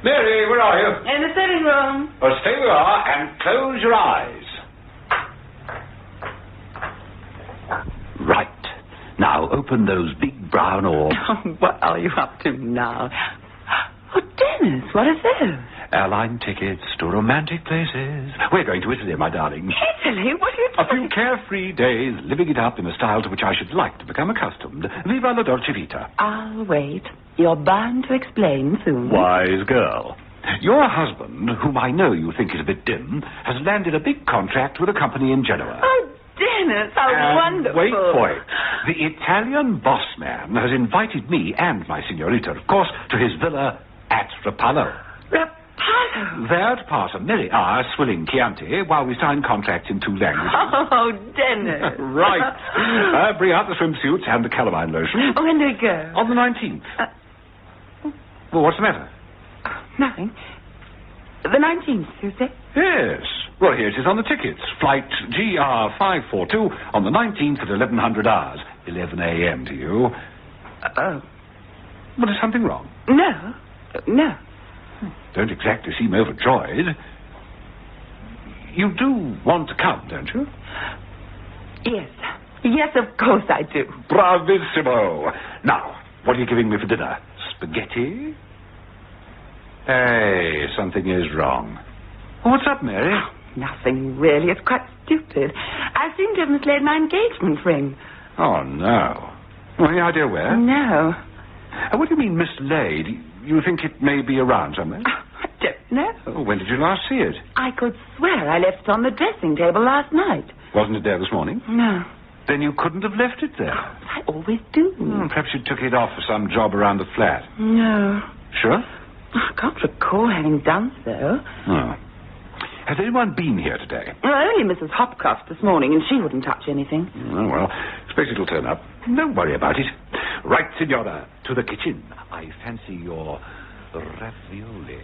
Speaker 10: Mary, where are you?
Speaker 9: In the sitting room.
Speaker 10: Well, stay where you are and close your eyes. Right. Now, open those big brown orbs.
Speaker 9: What are you up to now? Oh, Dennis, what is this?
Speaker 10: Airline tickets to romantic places. We're going to Italy, my darling.
Speaker 9: Italy? What are you
Speaker 10: A few carefree days, living it up in a style to which I should like to become accustomed. Viva la dolce vita.
Speaker 9: I'll wait. You're bound to explain soon.
Speaker 10: Wise girl. Your husband, whom I know you think is a bit dim, has landed a big contract with a company in Genoa.
Speaker 9: Oh, Dennis, how wonderful.
Speaker 10: Wait for it. The Italian boss man has invited me and my signorita, of course, to his villa at Rapallo.
Speaker 9: Rapallo?
Speaker 10: There to pass a merry hour swilling Chianti while we sign contracts in 2 languages.
Speaker 9: Oh, Dennis.
Speaker 10: Right. Bring out the swimsuits and the calamine lotion.
Speaker 9: When do we go?
Speaker 10: On the 19th. Well, what's the matter?
Speaker 9: Nothing. The 19th, you say?
Speaker 10: Yes. Well, here it is on the tickets. Flight GR542 on the 19th at 1100 hours. 11 a.m. to you.
Speaker 9: Oh.
Speaker 10: Well, is something wrong?
Speaker 9: No. No.
Speaker 10: Don't exactly seem overjoyed. You do want to come, don't you?
Speaker 9: Yes. Yes, of course I do.
Speaker 10: Bravissimo. Now, what are you giving me for dinner? Spaghetti? Hey, something is wrong. What's up, Mary?
Speaker 9: Oh, nothing, really. It's quite stupid. I seem to have mislaid my engagement ring.
Speaker 10: Oh, no. Well, any idea where?
Speaker 9: No.
Speaker 10: What do you mean, mislaid? You think it may be around somewhere?
Speaker 9: I don't know.
Speaker 10: Well, when did you last see it?
Speaker 9: I could swear I left it on the dressing table last night.
Speaker 10: Wasn't it there this morning?
Speaker 9: No.
Speaker 10: Then you couldn't have left it there.
Speaker 9: I always do.
Speaker 10: Perhaps you took it off for some job around the flat.
Speaker 9: No.
Speaker 10: Sure?
Speaker 9: I can't recall having done so.
Speaker 10: Oh. Has anyone been here today?
Speaker 9: Well, only Mrs. Hopcroft this morning, and she wouldn't touch anything.
Speaker 10: Oh, well, expect it'll turn up. Don't worry about it. Right, Signora, to the kitchen. I fancy your ravioli.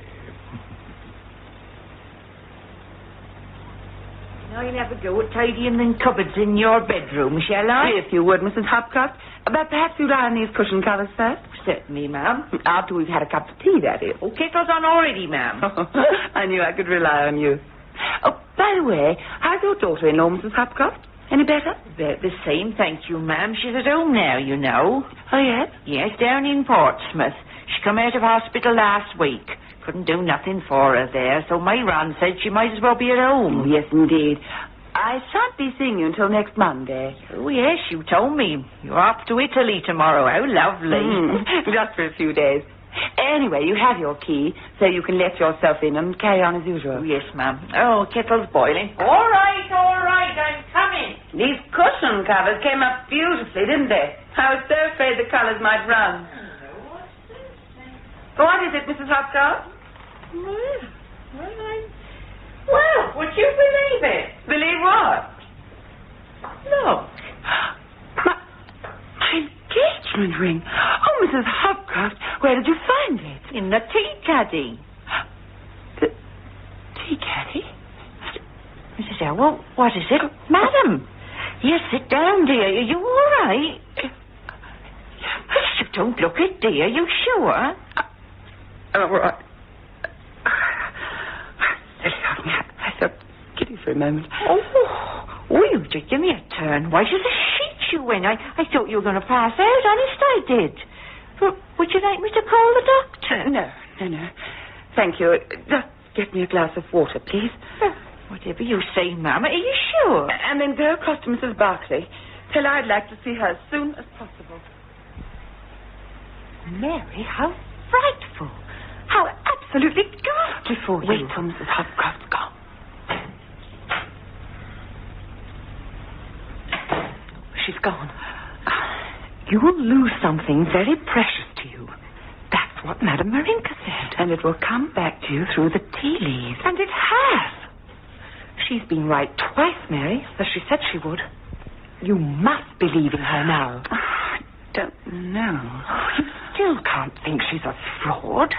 Speaker 11: I'll have a go at tidying the cupboards in your bedroom, shall I?
Speaker 9: If you would, Mrs. Hopcroft. But perhaps you'd iron these cushion covers first?
Speaker 11: Certainly, ma'am.
Speaker 9: After we've had a cup of tea, that is.
Speaker 11: Oh, kettle's on already, ma'am.
Speaker 9: I knew I could rely on you. Oh, by the way, how's your daughter-in-law, Mrs. Hopcroft? Any better?
Speaker 11: About the same, thank you, ma'am. She's at home now, you know.
Speaker 9: Oh, yes?
Speaker 11: Yes, down in Portsmouth. She come out of hospital last week. Couldn't do nothing for her there, so my Ron said she might as well be at home.
Speaker 9: Oh, yes, indeed. I shan't be seeing you until next Monday.
Speaker 11: Oh, yes, you told me. You're off to Italy tomorrow. How lovely.
Speaker 9: Just for a few days. Anyway, you have your key, so you can let yourself in and carry on as usual.
Speaker 11: Oh, yes, ma'am. Oh, kettle's boiling. All right, I'm coming.
Speaker 9: These cushion covers came up beautifully, didn't they? I was so afraid the colours might run. What is it, Mrs. Hopcroft?
Speaker 11: Well, would you believe it?
Speaker 9: Believe what?
Speaker 11: Look.
Speaker 9: My engagement ring. Oh, Mrs. Hopcroft, where did you find it?
Speaker 11: In the tea caddy.
Speaker 9: The tea caddy?
Speaker 11: Mrs. Elwood, what is it? Madam. Yes, sit down, dear. Are you all right? You don't look it, dear. You sure?
Speaker 9: All right. I felt giddy for a moment.
Speaker 11: Oh, you just give me a turn. Why should the sheet you in? I thought you were going to pass out. Honest, I did. But would you like me to call the doctor?
Speaker 9: No. Thank you. Just get me a glass of water, please.
Speaker 11: Whatever you say, ma'am. Are you sure?
Speaker 9: And then go across to Mrs. Barclay. Tell her I'd like to see her as soon as possible.
Speaker 11: Mary, how frightful. How absolutely ghastly for you.
Speaker 9: Wait till Mrs. Hopcroft's gone. She's gone.
Speaker 11: You will lose something very precious to you. That's what Madame Marinka said.
Speaker 9: And it will come back to you through the tea leaves.
Speaker 11: And it has.
Speaker 9: She's been right twice, Mary, as she said she would.
Speaker 11: You must believe in her now.
Speaker 9: I don't know.
Speaker 11: You still can't think she's a fraud.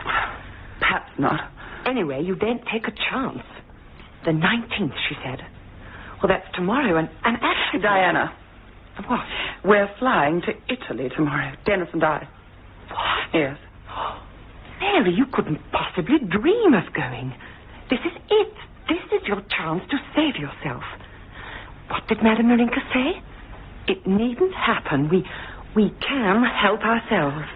Speaker 9: Perhaps not.
Speaker 11: Anyway, you daren't take a chance. The 19th, she said.
Speaker 9: Well, that's tomorrow, and actually...
Speaker 11: Diana.
Speaker 9: What? We're flying to Italy tomorrow, Dennis and I.
Speaker 11: What?
Speaker 9: Yes.
Speaker 11: Mary, you couldn't possibly dream of going. This is it. This is your chance to save yourself. What did Madame Marinka say? It needn't happen. We can help ourselves.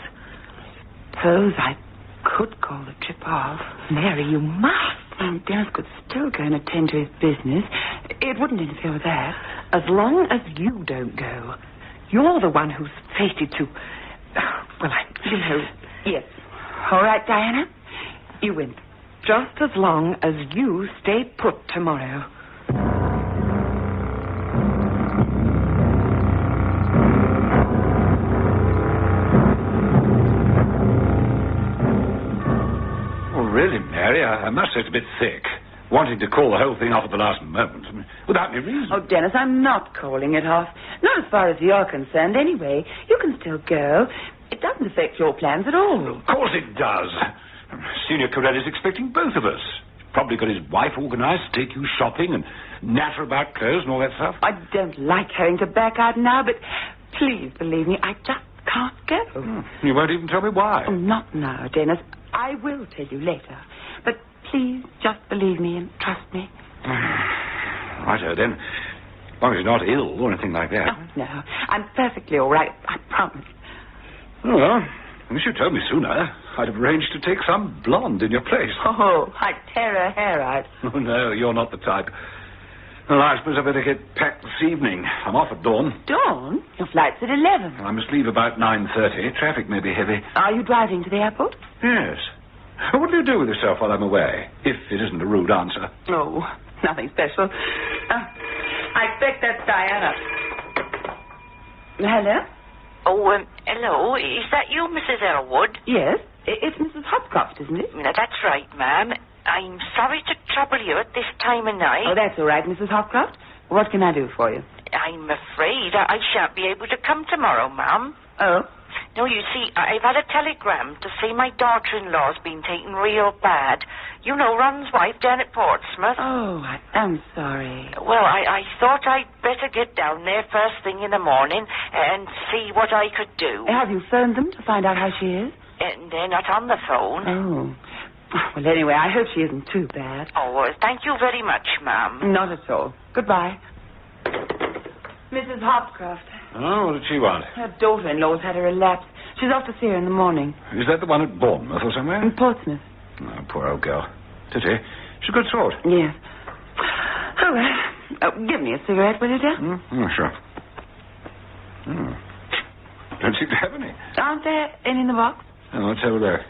Speaker 9: Suppose I could call the trip off.
Speaker 11: Mary, you must.
Speaker 9: Dennis could still go and attend to his business. It wouldn't interfere with that.
Speaker 11: As long as you don't go. You're the one who's fated to... Well, you know...
Speaker 9: Yes. All right, Diana. You win.
Speaker 11: Just as long as you stay put tomorrow.
Speaker 10: Well, really, Mary, I must say it's a bit thick. Wanting to call the whole thing off at the last moment. I mean, without any reason.
Speaker 9: Oh, Dennis, I'm not calling it off. Not as far as you're concerned, anyway. You can still go. It doesn't affect your plans at all.
Speaker 10: Of course it does. Senior Corelli's expecting both of us. He's probably got his wife organised to take you shopping and natter about clothes and all that stuff.
Speaker 9: I don't like having to back out now, but please believe me, I just can't go.
Speaker 10: You won't even tell me why.
Speaker 9: Oh, not now, Dennis. I will tell you later. But please just believe me and trust me.
Speaker 10: Righto, then. As long as you're not ill or anything like that.
Speaker 9: Oh, no. I'm perfectly all right. I promise.
Speaker 10: Oh, well, I wish you'd told me sooner. I'd have arranged to take some blonde in your place.
Speaker 9: Oh, I'd tear her hair out.
Speaker 10: Oh, no, you're not the type. Well, I suppose I better get packed this evening. I'm off at dawn.
Speaker 9: Dawn? Your flight's at 11.
Speaker 10: I must leave about 9:30. Traffic may be heavy.
Speaker 9: Are you driving to the airport?
Speaker 10: Yes. What do you do with yourself while I'm away? If it isn't a rude answer.
Speaker 9: Oh, nothing special. I expect that's Diana. Hello?
Speaker 15: Oh, hello. Is that you, Mrs. Elwood?
Speaker 9: Yes. It's Mrs. Hopcroft, isn't it?
Speaker 15: No, that's right, ma'am. I'm sorry to trouble you at this time of night.
Speaker 9: Oh, that's all right, Mrs. Hopcroft. What can I do for you?
Speaker 15: I'm afraid I shan't be able to come tomorrow, ma'am.
Speaker 9: Oh?
Speaker 15: No, you see, I've had a telegram to say my daughter-in-law's been taken real bad. You know, Ron's wife down at Portsmouth.
Speaker 9: Oh, I'm sorry.
Speaker 15: Well, I thought I'd better get down there first thing in the morning and see what I could do.
Speaker 9: Have you phoned them to find out how she is?
Speaker 15: And they're not on the phone.
Speaker 9: Oh. Well, anyway, I hope she isn't too bad.
Speaker 15: Oh, well, thank you very much, ma'am.
Speaker 9: Not at all. Goodbye. Mrs. Hopcroft.
Speaker 10: Oh, what did she want?
Speaker 9: Her daughter-in-law's had a relapse. She's off to see her in the morning.
Speaker 10: Is that the one at Bournemouth or somewhere?
Speaker 9: In Portsmouth.
Speaker 10: Oh, poor old girl. Pity. She's a good sort.
Speaker 9: Yes. Oh, well, give me a cigarette, will you, dear?
Speaker 10: Oh, sure. Don't seem to have any.
Speaker 9: Aren't there any in the box?
Speaker 10: Oh, let's have a look.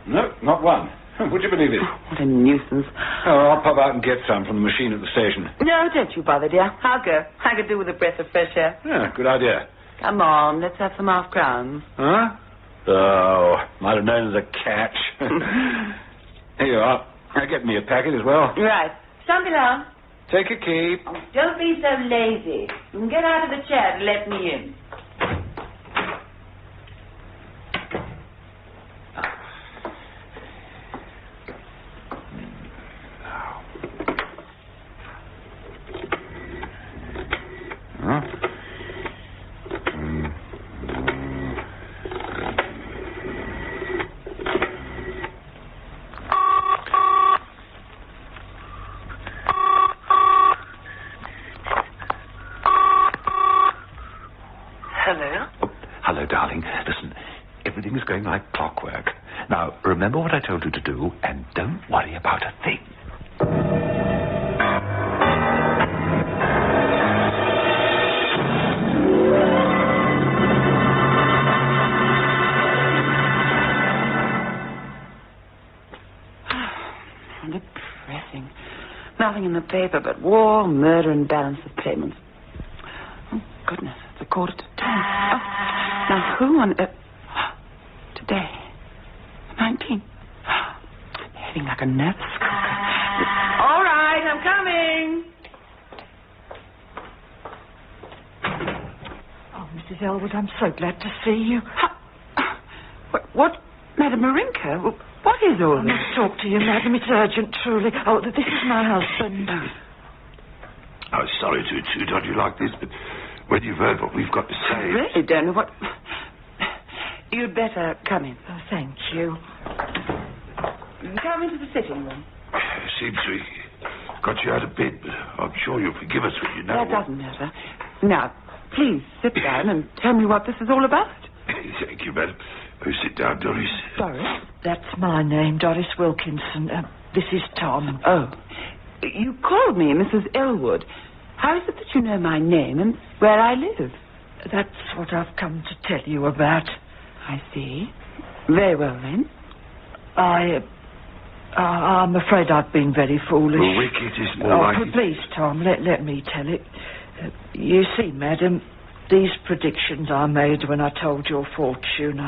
Speaker 10: No, not one. Would you believe it?
Speaker 9: Oh, what a nuisance.
Speaker 10: Oh, I'll pop out and get some from the machine at the station.
Speaker 9: No, don't you bother, dear. I'll go. I could do with a breath of fresh air.
Speaker 10: Yeah, good idea.
Speaker 9: Come on, let's have some half-crowns.
Speaker 10: Huh? Oh, might have known as a catch. Here you are. Get me a packet as well.
Speaker 9: Right. Shan't be long.
Speaker 10: Take a key.
Speaker 9: Oh, don't be so lazy. You can get out of the chair and let me in.
Speaker 13: Hello, darling. Listen, everything is going like clockwork. Now, remember what I told you to do, and don't worry about a thing.
Speaker 9: Depressing. Nothing in the paper but war, murder, and balance of payments. Oh, goodness, it's 1:45. Oh, now who on earth... Today, 19. Behaving like a nervous skulker. All right, I'm coming.
Speaker 11: Oh, Mrs. Elwood, I'm so glad to see you.
Speaker 9: What? Madam Marinka? What is all
Speaker 11: I
Speaker 9: this?
Speaker 11: must talk to you, madam. It's urgent, truly. Oh, this is my husband.
Speaker 13: Oh, sorry to intrude on you like this, but when you've heard what we've got to say...
Speaker 9: I really don't know what... You'd better come in.
Speaker 11: Oh, thank you.
Speaker 9: Come into the sitting room.
Speaker 13: Seems we got you out of bed, but I'm sure you'll forgive us when you know...
Speaker 9: That doesn't matter. Now, please sit down and tell me what this is all about.
Speaker 13: Thank you, madam. Oh, sit down, Doris.
Speaker 9: Doris?
Speaker 11: That's my name, Doris Wilkinson. This is Tom.
Speaker 9: Oh. You called me Mrs. Elwood. How is it that you know my name and where I live?
Speaker 11: That's what I've come to tell you about.
Speaker 9: I see. Very well, then.
Speaker 11: I'm afraid I've been very foolish.
Speaker 13: Well, wicked is more like it.
Speaker 11: Please, Tom, let me tell it. You see, madam, these predictions I made when I told your fortune,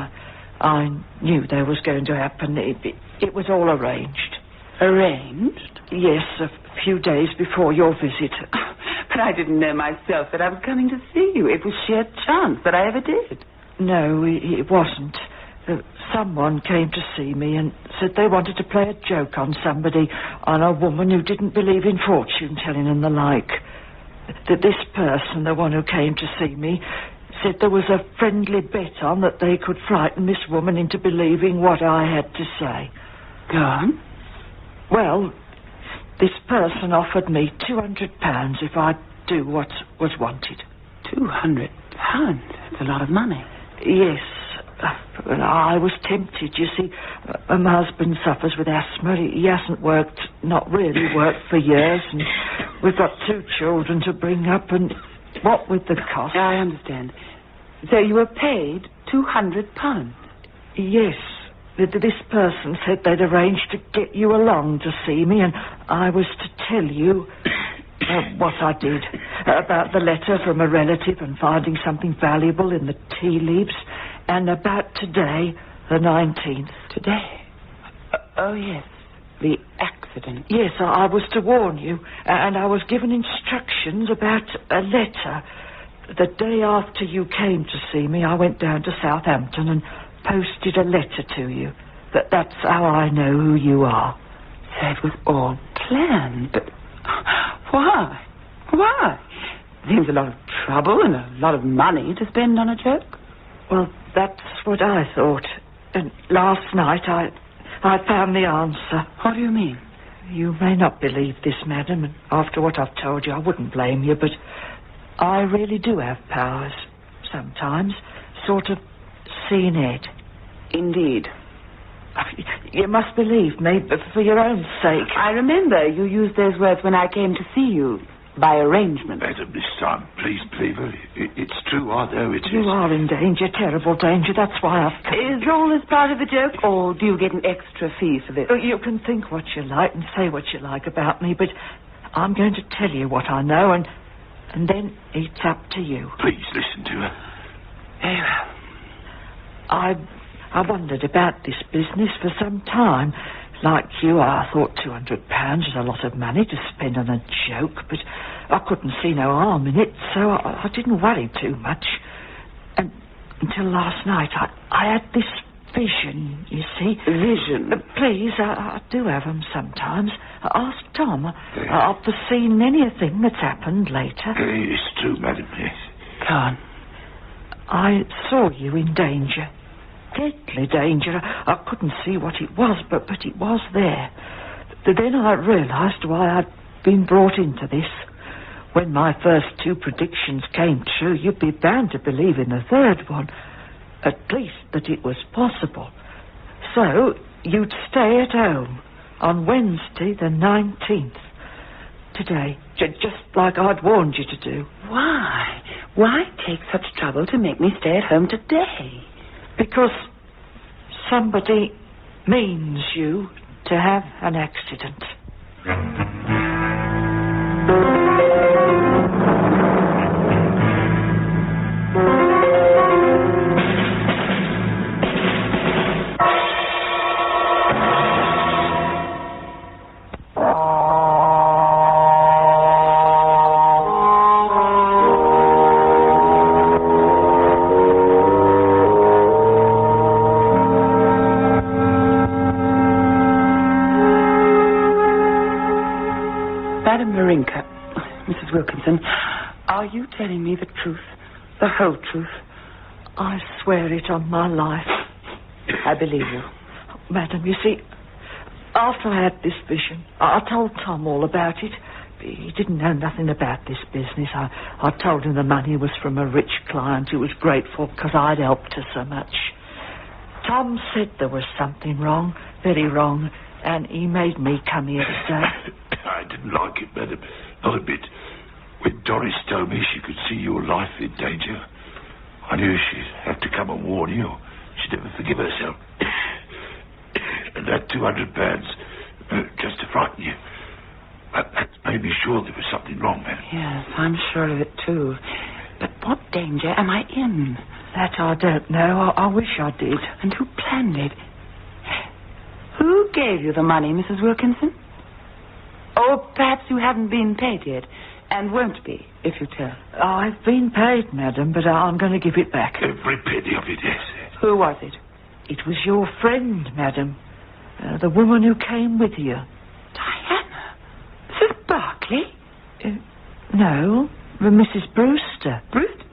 Speaker 11: I knew they was going to happen. It was all arranged.
Speaker 9: Arranged?
Speaker 11: Yes, a few days before your visit.
Speaker 9: But I didn't know myself that I was coming to see you. It was sheer chance that I ever did.
Speaker 11: No, it wasn't. Someone came to see me and said they wanted to play a joke on somebody, on a woman who didn't believe in fortune-telling and the like. That this person, the one who came to see me, said there was a friendly bet on that they could frighten this woman into believing what I had to say.
Speaker 9: Go on.
Speaker 11: Well, this person offered me £200 if I'd do what was wanted.
Speaker 9: £200? That's a lot of money.
Speaker 11: Yes. Well, I was tempted, you see. My husband suffers with asthma. He hasn't worked, not really worked for years, and we've got 2 children to bring up, and what with the cost...
Speaker 9: I understand. So you were paid £200?
Speaker 11: Yes. This person said they'd arranged to get you along to see me, and I was to tell you what I did about the letter from a relative and finding something valuable in the tea leaves, and about today, the 19th.
Speaker 9: Today? Oh, yes. The accident.
Speaker 11: Yes, I was to warn you, and I was given instructions about a letter. The day after you came to see me, I went down to Southampton and posted a letter to you. That's how I know who you are.
Speaker 12: So it was all planned, but why? Why? Seems a lot of trouble and a lot of money to spend on a joke.
Speaker 11: Well, that's what I thought. And last night I found the answer.
Speaker 12: What do you mean?
Speaker 11: You may not believe this, madam, and after what I've told you, I wouldn't blame you, but I really do have powers. Sometimes. Sort of seeing Ed.
Speaker 12: Indeed.
Speaker 11: You must believe me, but for your own sake.
Speaker 12: I remember you used those words when I came to see you. By arrangement.
Speaker 16: Madam, this time, please believe her. It's true, I know it is.
Speaker 11: You are in danger, terrible danger. That's why I've come.
Speaker 12: Is all this part of the joke, or do you get an extra fee for this?
Speaker 11: You can think what you like and say what you like about me, but I'm going to tell you what I know, and then it's up to you.
Speaker 16: Please listen to her.
Speaker 11: I wondered about this business for some time. Like you, I thought £200 was a lot of money to spend on a joke, but I couldn't see no harm in it, so I didn't worry too much. And until last night, I had this vision, you see.
Speaker 12: Vision?
Speaker 11: Please, I do have them sometimes. Ask Tom. I've foreseen anything that's happened later.
Speaker 16: It's true, madam, yes.
Speaker 12: Go on.
Speaker 11: I saw you in danger. Deadly danger. I couldn't see what it was, but it was there. Then I realised why I'd been brought into this. When my first two predictions came true, you'd be bound to believe in the third one. At least that it was possible. So, you'd stay at home on Wednesday the 19th. Today, just like I'd warned you to do.
Speaker 12: Why? Why take such trouble to make me stay at home today?
Speaker 11: Because somebody means you to have an accident.
Speaker 12: Mrs. Wilkinson, are you telling me the truth? The whole truth?
Speaker 11: I swear it on my life.
Speaker 12: I believe you.
Speaker 11: Madam, you see, after I had this vision, I told Tom all about it. He didn't know nothing about this business. I told him the money was from a rich client who was grateful because I'd helped her so much. Tom said there was something wrong, very wrong, and he made me come here today.
Speaker 16: I didn't like it, madam. Not a bit. When Doris told me she could see your life in danger, I knew she'd have to come and warn you. She'd never forgive herself. And that £200, just to frighten you, that made me sure there was something wrong, madam.
Speaker 12: Yes, I'm sure of it, too. But what danger am I in?
Speaker 11: That I don't know. I wish I did.
Speaker 12: And who planned it? Who gave you the money, Mrs. Wilkinson? Or perhaps you haven't been paid yet, and won't be, if you tell.
Speaker 11: I've been paid, madam, but I'm going to give it back.
Speaker 16: Every penny of it, yes.
Speaker 12: Who was it?
Speaker 11: It was your friend, madam. The woman who came with you.
Speaker 12: Diana? Mrs. Barclay?
Speaker 11: No, Mrs. Brewster.
Speaker 12: Brewster?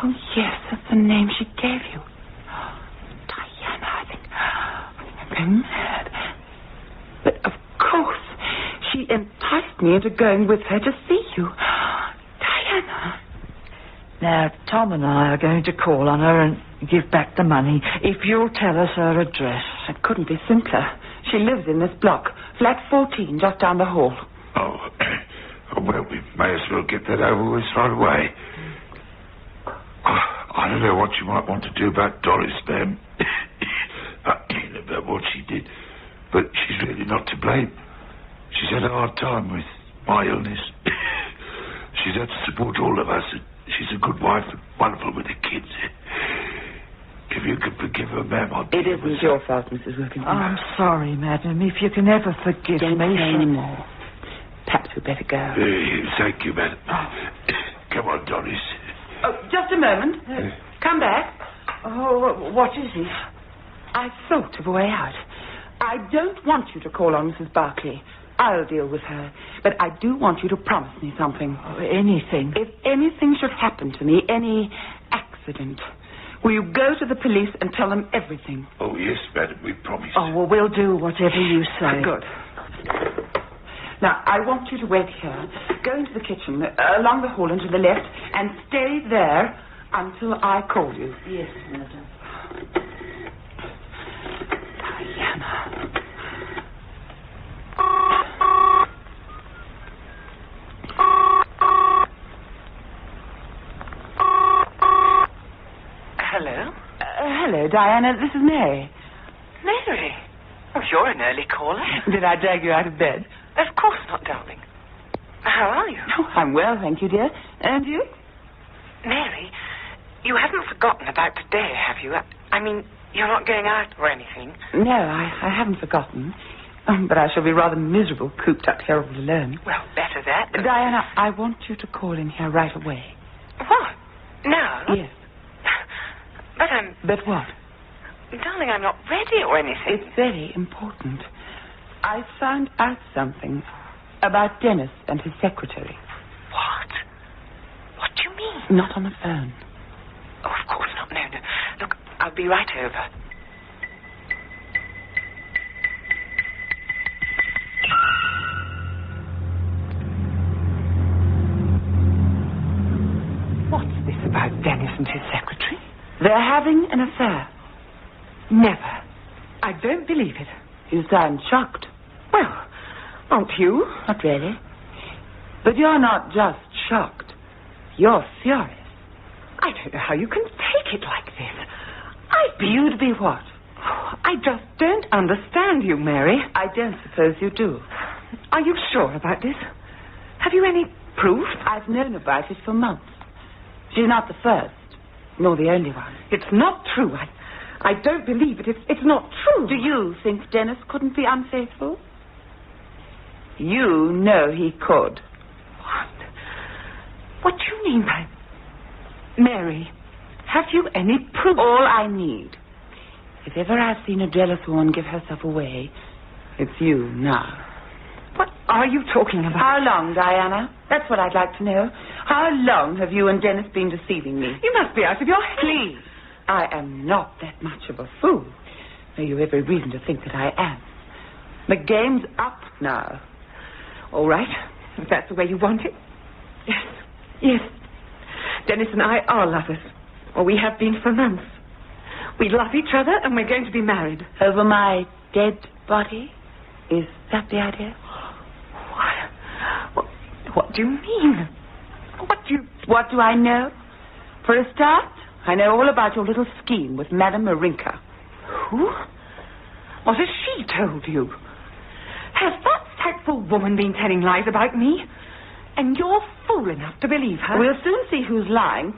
Speaker 12: Oh, yes, that's the name she gave you. Diana, I think I'm going mad. But of course, she enticed me into going with her to see you. Diana.
Speaker 11: Now, Tom and I are going to call on her and give back the money if you'll tell us her address.
Speaker 12: It couldn't be simpler. She lives in this block, flat 14, just down the hall.
Speaker 16: Oh, well, we may as well get that over with right away. I don't know what you might want to do about Doris, ma'am. About what she did, but she's really not to blame. She's had a hard time with my illness. She's had to support all of us, and she's a good wife and wonderful with the kids. If you could forgive her, ma'am, I'd...
Speaker 12: It isn't your fault, Mrs. Wilkinson.
Speaker 11: I'm sorry, madam. If you can ever forgive me...
Speaker 12: Don't say any more. Perhaps we'd better go.
Speaker 16: Thank you, madam. Come on, Doris.
Speaker 12: Oh, just a moment. Come back.
Speaker 11: Oh, what is it?
Speaker 12: I thought of a way out. I don't want you to call on Mrs. Barclay. I'll deal with her. But I do want you to promise me something.
Speaker 11: Anything?
Speaker 12: If anything should happen to me, any accident, will you go to the police and tell them everything?
Speaker 16: Oh, yes, madam, we promise.
Speaker 11: Oh, well, we'll do whatever you say.
Speaker 12: Good. Now, I want you to wait here. Go into the kitchen, along the hall and to the left, and stay there until I call you.
Speaker 11: Yes, madam.
Speaker 12: Diana.
Speaker 15: Hello?
Speaker 12: Hello, Diana. This is Mary.
Speaker 15: Mary? Oh, you're an early caller.
Speaker 12: Did I drag you out of bed?
Speaker 15: Of course not, darling. How are you?
Speaker 12: Oh, I'm well, thank you, dear. And you?
Speaker 15: Mary, you haven't forgotten about today, have you? I mean, you're not going out or anything?
Speaker 12: No, I haven't forgotten. But I shall be rather miserable cooped up here all alone.
Speaker 15: Well, better that.
Speaker 12: Diana, I want you to call in here right away.
Speaker 15: What? Now?
Speaker 12: Yes.
Speaker 15: But
Speaker 12: But what?
Speaker 15: Darling, I'm not ready or anything.
Speaker 12: It's very important. I found out something about Dennis and his secretary.
Speaker 15: What? What do you mean?
Speaker 12: Not on the phone.
Speaker 15: Oh, of course not. No. Look, I'll be right over.
Speaker 12: What's this about Dennis and his secretary? They're having an affair. Never. I don't believe it. You sound shocked.
Speaker 15: Well, aren't you?
Speaker 12: Not really. But you're not just shocked. You're furious.
Speaker 15: I don't know how you can take it like this.
Speaker 12: You'd be what?
Speaker 15: I just don't understand you, Mary.
Speaker 12: I don't suppose you do.
Speaker 15: Are you sure about this? Have you any proof?
Speaker 12: I've known about it for months. She's not the first, nor the only one.
Speaker 15: It's not true. I don't believe it. It's not true.
Speaker 12: Do you think Dennis couldn't be unfaithful? You know he could.
Speaker 15: What do you mean by... Mary, have you any proof?
Speaker 12: All I need. If ever I've seen a jealous woman give herself away, it's you now.
Speaker 15: What are you talking about?
Speaker 12: How long, Diana? That's what I'd like to know. How long have you and Dennis been deceiving me?
Speaker 15: You must be out of your head.
Speaker 12: Please. I am not that much of a fool. Though you have every reason to think that I am. The game's up now.
Speaker 15: All right. If that's the way you want it. Yes. Dennis and I are lovers. Or we have been for months. We love each other and we're going to be married.
Speaker 12: Over my dead body? Is that the idea?
Speaker 15: What do you mean?
Speaker 12: What do I know? For a start, I know all about your little scheme with Madame Marinka.
Speaker 15: Who? What has she told you? Has that frightful woman been telling lies about me? And you're fool enough to believe her?
Speaker 12: We'll soon see who's lying.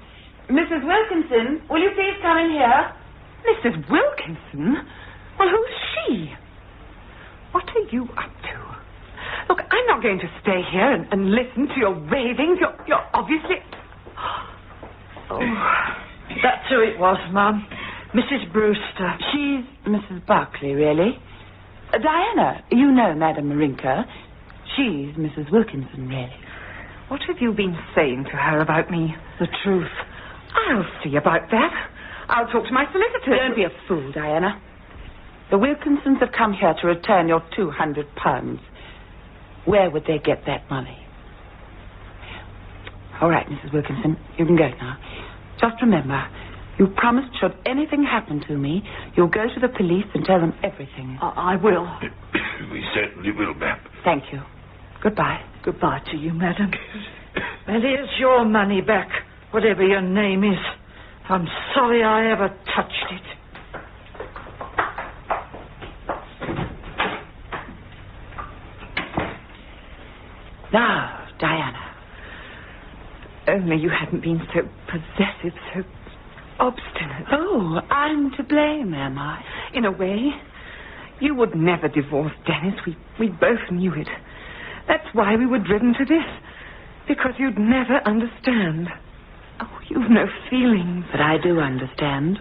Speaker 12: Mrs. Wilkinson, will you please come in here?
Speaker 15: Mrs. Wilkinson? Well, who's she? What are you up to? Look, I'm not going to stay here and listen to your ravings. You're obviously...
Speaker 11: Oh, that's who it was, Mum. Mrs. Brewster.
Speaker 12: She's Mrs. Barclay, really. Diana, you know Madame Marinka. She's Mrs. Wilkinson, really.
Speaker 15: What have you been saying to her about me?
Speaker 11: The truth.
Speaker 15: I'll see about that. I'll talk to my solicitor.
Speaker 12: Don't be a fool, Diana. The Wilkinsons have come here to return your £200. Where would they get that money? All right, Mrs. Wilkinson, you can go now. Just remember, you promised should anything happen to me, you'll go to the police and tell them everything.
Speaker 11: I will.
Speaker 16: We certainly will, ma'am.
Speaker 12: Thank you. Goodbye.
Speaker 11: Goodbye to you, madam. Well, here's your money back, whatever your name is. I'm sorry I ever touched it.
Speaker 12: Now, Diana.
Speaker 15: Only you hadn't been so possessive, so obstinate.
Speaker 12: Oh, I'm to blame, am I?
Speaker 15: In a way. You would never divorce Dennis. We both knew it. That's why we were driven to this. Because you'd never understand. Oh, you've no feelings.
Speaker 9: But I do understand.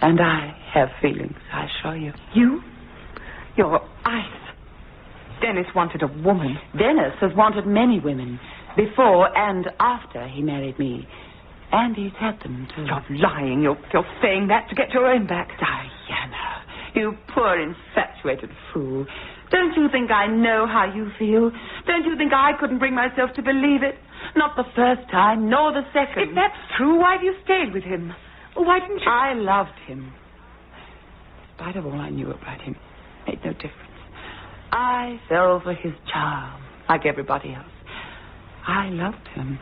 Speaker 9: And I have feelings, I assure you.
Speaker 15: You? You're ice. Dennis wanted a woman.
Speaker 9: Dennis has wanted many women, before and after he married me. And he's had them, too.
Speaker 15: You're lying. You're saying that to get your own back.
Speaker 9: Diana, you poor infatuated fool. Don't you think I know how you feel? Don't you think I couldn't bring myself to believe it? Not the first time, nor the second.
Speaker 15: If that's true, why have you stayed with him? Well, why didn't you...
Speaker 9: I loved him. In spite of all I knew about him, it made no difference. I fell for his charm, like everybody else. I loved him.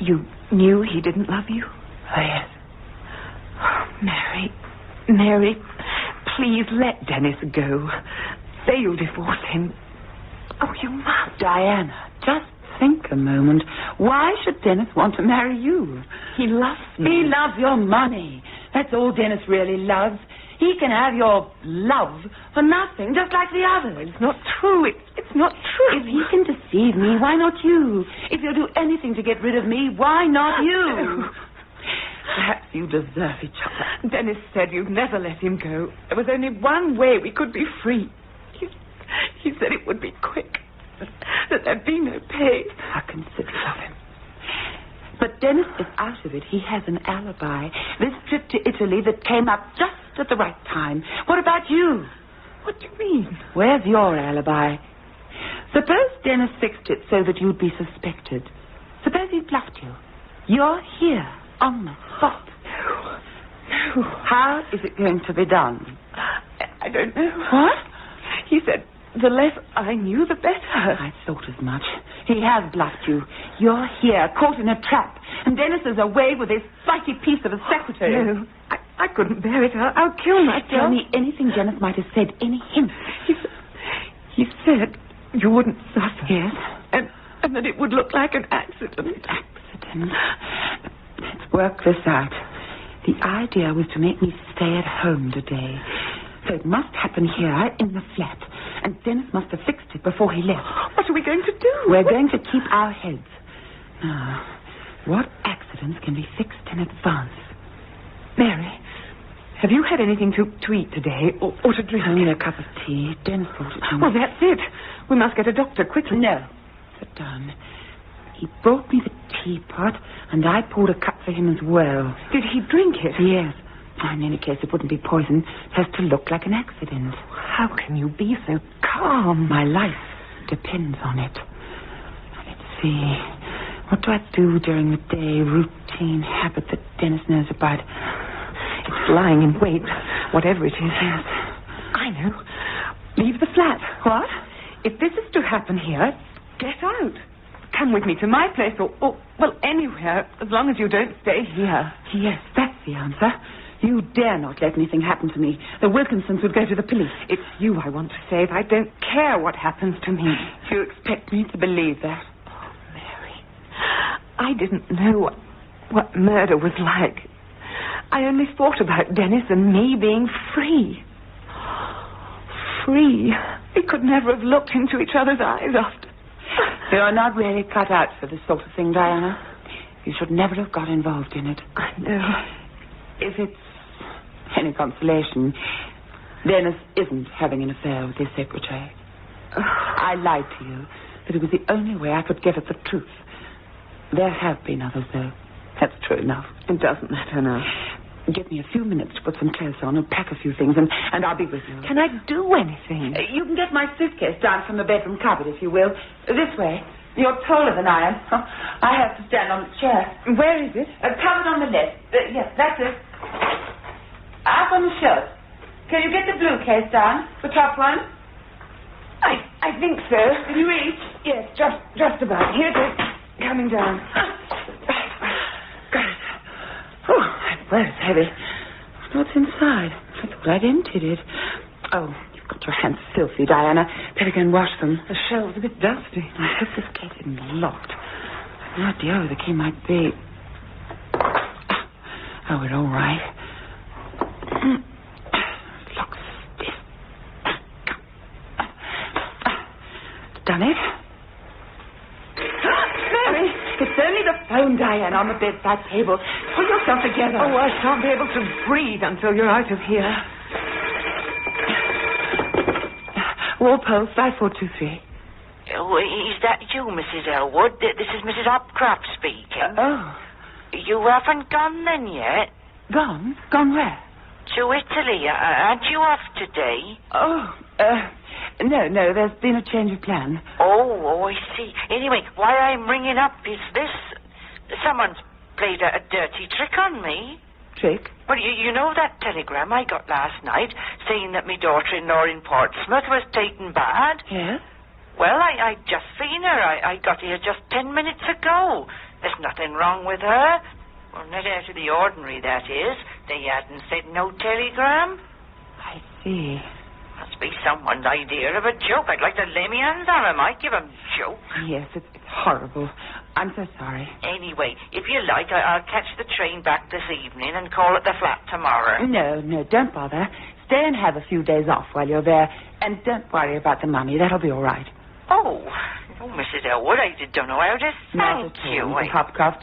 Speaker 15: You knew he didn't love you?
Speaker 9: Oh, yes.
Speaker 15: Oh, Mary, please let Dennis go. Say you'll divorce him. Oh, you must.
Speaker 9: Diana, just think a moment. Why should Dennis want to marry you?
Speaker 15: He loves me.
Speaker 9: He loves your money. That's all Dennis really loves. He can have your love for nothing, just like the others.
Speaker 15: It's not true. It's not true.
Speaker 9: If he can deceive me, why not you? If you'll do anything to get rid of me, why not you? Perhaps you deserve each other.
Speaker 15: Dennis said you'd never let him go. There was only one way we could be free. He said it would be quick. That there'd be no pain.
Speaker 9: How considerate of him. But Dennis is out of it. He has an alibi. This trip to Italy that came up just at the right time. What about you?
Speaker 15: What do you mean?
Speaker 9: Where's your alibi? Suppose Dennis fixed it so that you'd be suspected. Suppose he bluffed you. You're here on the spot.
Speaker 15: No.
Speaker 9: How is it going to be done?
Speaker 15: I don't know.
Speaker 9: What?
Speaker 15: He said the less I knew, the better.
Speaker 9: I thought as much. He has bluffed you. You're here, caught in a trap. And Dennis is away with his flighty piece of a secretary.
Speaker 15: No, I couldn't bear it. I'll kill myself.
Speaker 9: Tell me anything Dennis might have said, any hint.
Speaker 15: He said you wouldn't suffer.
Speaker 9: Yes.
Speaker 15: And that it would look like an accident.
Speaker 9: Accident? Let's work this out. The idea was to make me stay at home today. So it must happen here in the flat. And Dennis must have fixed it before he left.
Speaker 15: What are we going to do?
Speaker 9: We're going to keep our heads. Now, what accidents can be fixed in advance?
Speaker 15: Mary, have you had anything to eat today or to drink?
Speaker 9: Only a cup of tea. Dennis brought it home.
Speaker 15: Well, that's it. We must get a doctor quickly.
Speaker 9: No. Sit down. He brought me the teapot, and I poured a cup for him as well.
Speaker 15: Did he drink it?
Speaker 9: Yes. In any case, it wouldn't be poison. It has to look like an accident.
Speaker 15: How can you be so calm?
Speaker 9: My life depends on it. Let's see. What do I do during the day? Routine habit that Dennis knows about.
Speaker 15: It's lying in wait, whatever it is.
Speaker 9: Yes.
Speaker 15: I know. Leave the flat.
Speaker 9: What?
Speaker 15: If this is to happen here, get out. Come with me to my place or well, anywhere, as long as you don't stay here.
Speaker 9: Yes, that's the answer. You dare not let anything happen to me. The Wilkinsons would go to the police.
Speaker 15: It's you I want to save. I don't care what happens to me.
Speaker 9: You expect me to believe that?
Speaker 15: Oh, Mary, I didn't know what murder was like. I only thought about Dennis and me being free. Free. We could never have looked into each other's eyes after.
Speaker 9: You're not really cut out for this sort of thing, Diana. You should never have got involved in it.
Speaker 15: I know.
Speaker 9: If it's any consolation, Dennis isn't having an affair with his secretary. I lied to you, but it was the only way I could get at the truth. There have been others, though. That's true enough.
Speaker 15: It doesn't matter now.
Speaker 9: Give me a few minutes to put some clothes on and pack a few things, and I'll be with you.
Speaker 15: Can I do anything?
Speaker 9: You can get my suitcase down from the bedroom cupboard, if you will. This way. You're taller than I am. I have to stand on the chair.
Speaker 15: Where is it?
Speaker 9: Cupboard on the left. Yes, that's it. Up on the shelf. Can you get the blue case down? The top one?
Speaker 15: I think so.
Speaker 9: Can you reach?
Speaker 15: Yes, just about. Here it is. Coming down.
Speaker 9: Got it. Oh, that was heavy. What's inside? I thought I'd emptied it. Oh, you've got your hands filthy, Diana. Better go and wash them.
Speaker 15: The shelf's a bit dusty.
Speaker 9: I hope this gate isn't locked. I've no idea where the key might be. Oh, we're all right. Looks stiff. Done it?
Speaker 15: Mary,
Speaker 9: It's only the phone, Diana.
Speaker 15: Diana, on the bedside table. Pull yourself together.
Speaker 11: Oh, I shan't be able to breathe until you're out of here.
Speaker 15: Walpole, 5423.
Speaker 17: Oh, is that you, Mrs. Elwood? This is Mrs. Hopcroft speaking. You haven't gone then yet?
Speaker 15: Gone? Gone where?
Speaker 17: To Italy. Aren't you off today?
Speaker 15: No, there's been a change of plan.
Speaker 17: Oh, I see. Anyway, why I'm ringing up is this. Someone's played a dirty trick on me.
Speaker 15: Trick?
Speaker 17: Well, you know that telegram I got last night saying that my daughter-in-law in Portsmouth was taken bad?
Speaker 15: Yes?
Speaker 17: Well, I just seen her. I got here just 10 minutes ago. There's nothing wrong with her. Well, not out of the ordinary, that is. They hadn't said no telegram.
Speaker 15: I see.
Speaker 17: Must be someone's idea of a joke. I'd like to lay my hands on him. I'd give him joke.
Speaker 15: Yes, it's horrible. I'm so sorry.
Speaker 17: Anyway, if you like, I'll catch the train back this evening and call at the flat tomorrow.
Speaker 15: No, don't bother. Stay and have a few days off while you're there. And don't worry about the money. That'll be all right.
Speaker 17: Oh, Mrs. Elwood, I don't know how to thank you.
Speaker 15: Mrs. Hopcroft.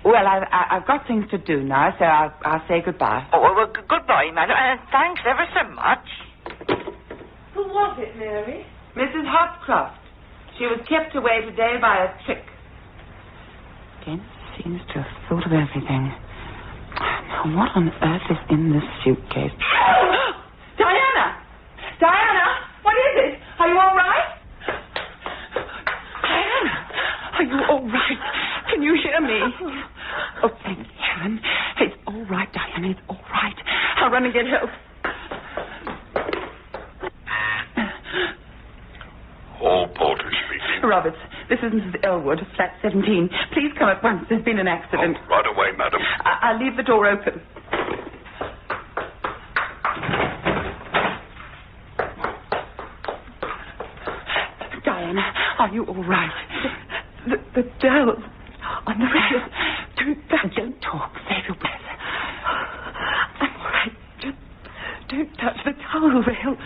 Speaker 15: Well, I've got things to do now, so I'll say goodbye.
Speaker 17: Oh, well, goodbye, madam, and thanks ever so much.
Speaker 15: Who was it, Mary? Mrs. Hopcroft. She was kept away today by a trick. Dennis seems to have thought of everything. Now, what on earth is in this suitcase? Diana! Diana! What is it? Are you all right? Diana! Are you all right? Can you hear me? Oh, thank heaven. It's all right, Diana. It's all right. I'll run and get help.
Speaker 16: Hall porter speaking.
Speaker 15: Roberts, this is Mrs. Elwood, flat 17. Please come at once. There's been an accident.
Speaker 16: Oh, right away, madam.
Speaker 15: I'll leave the door open. Diana, are you all right? The bell on the rail. Don't talk. Save your breath. I'm all right. Just don't touch the towel rail.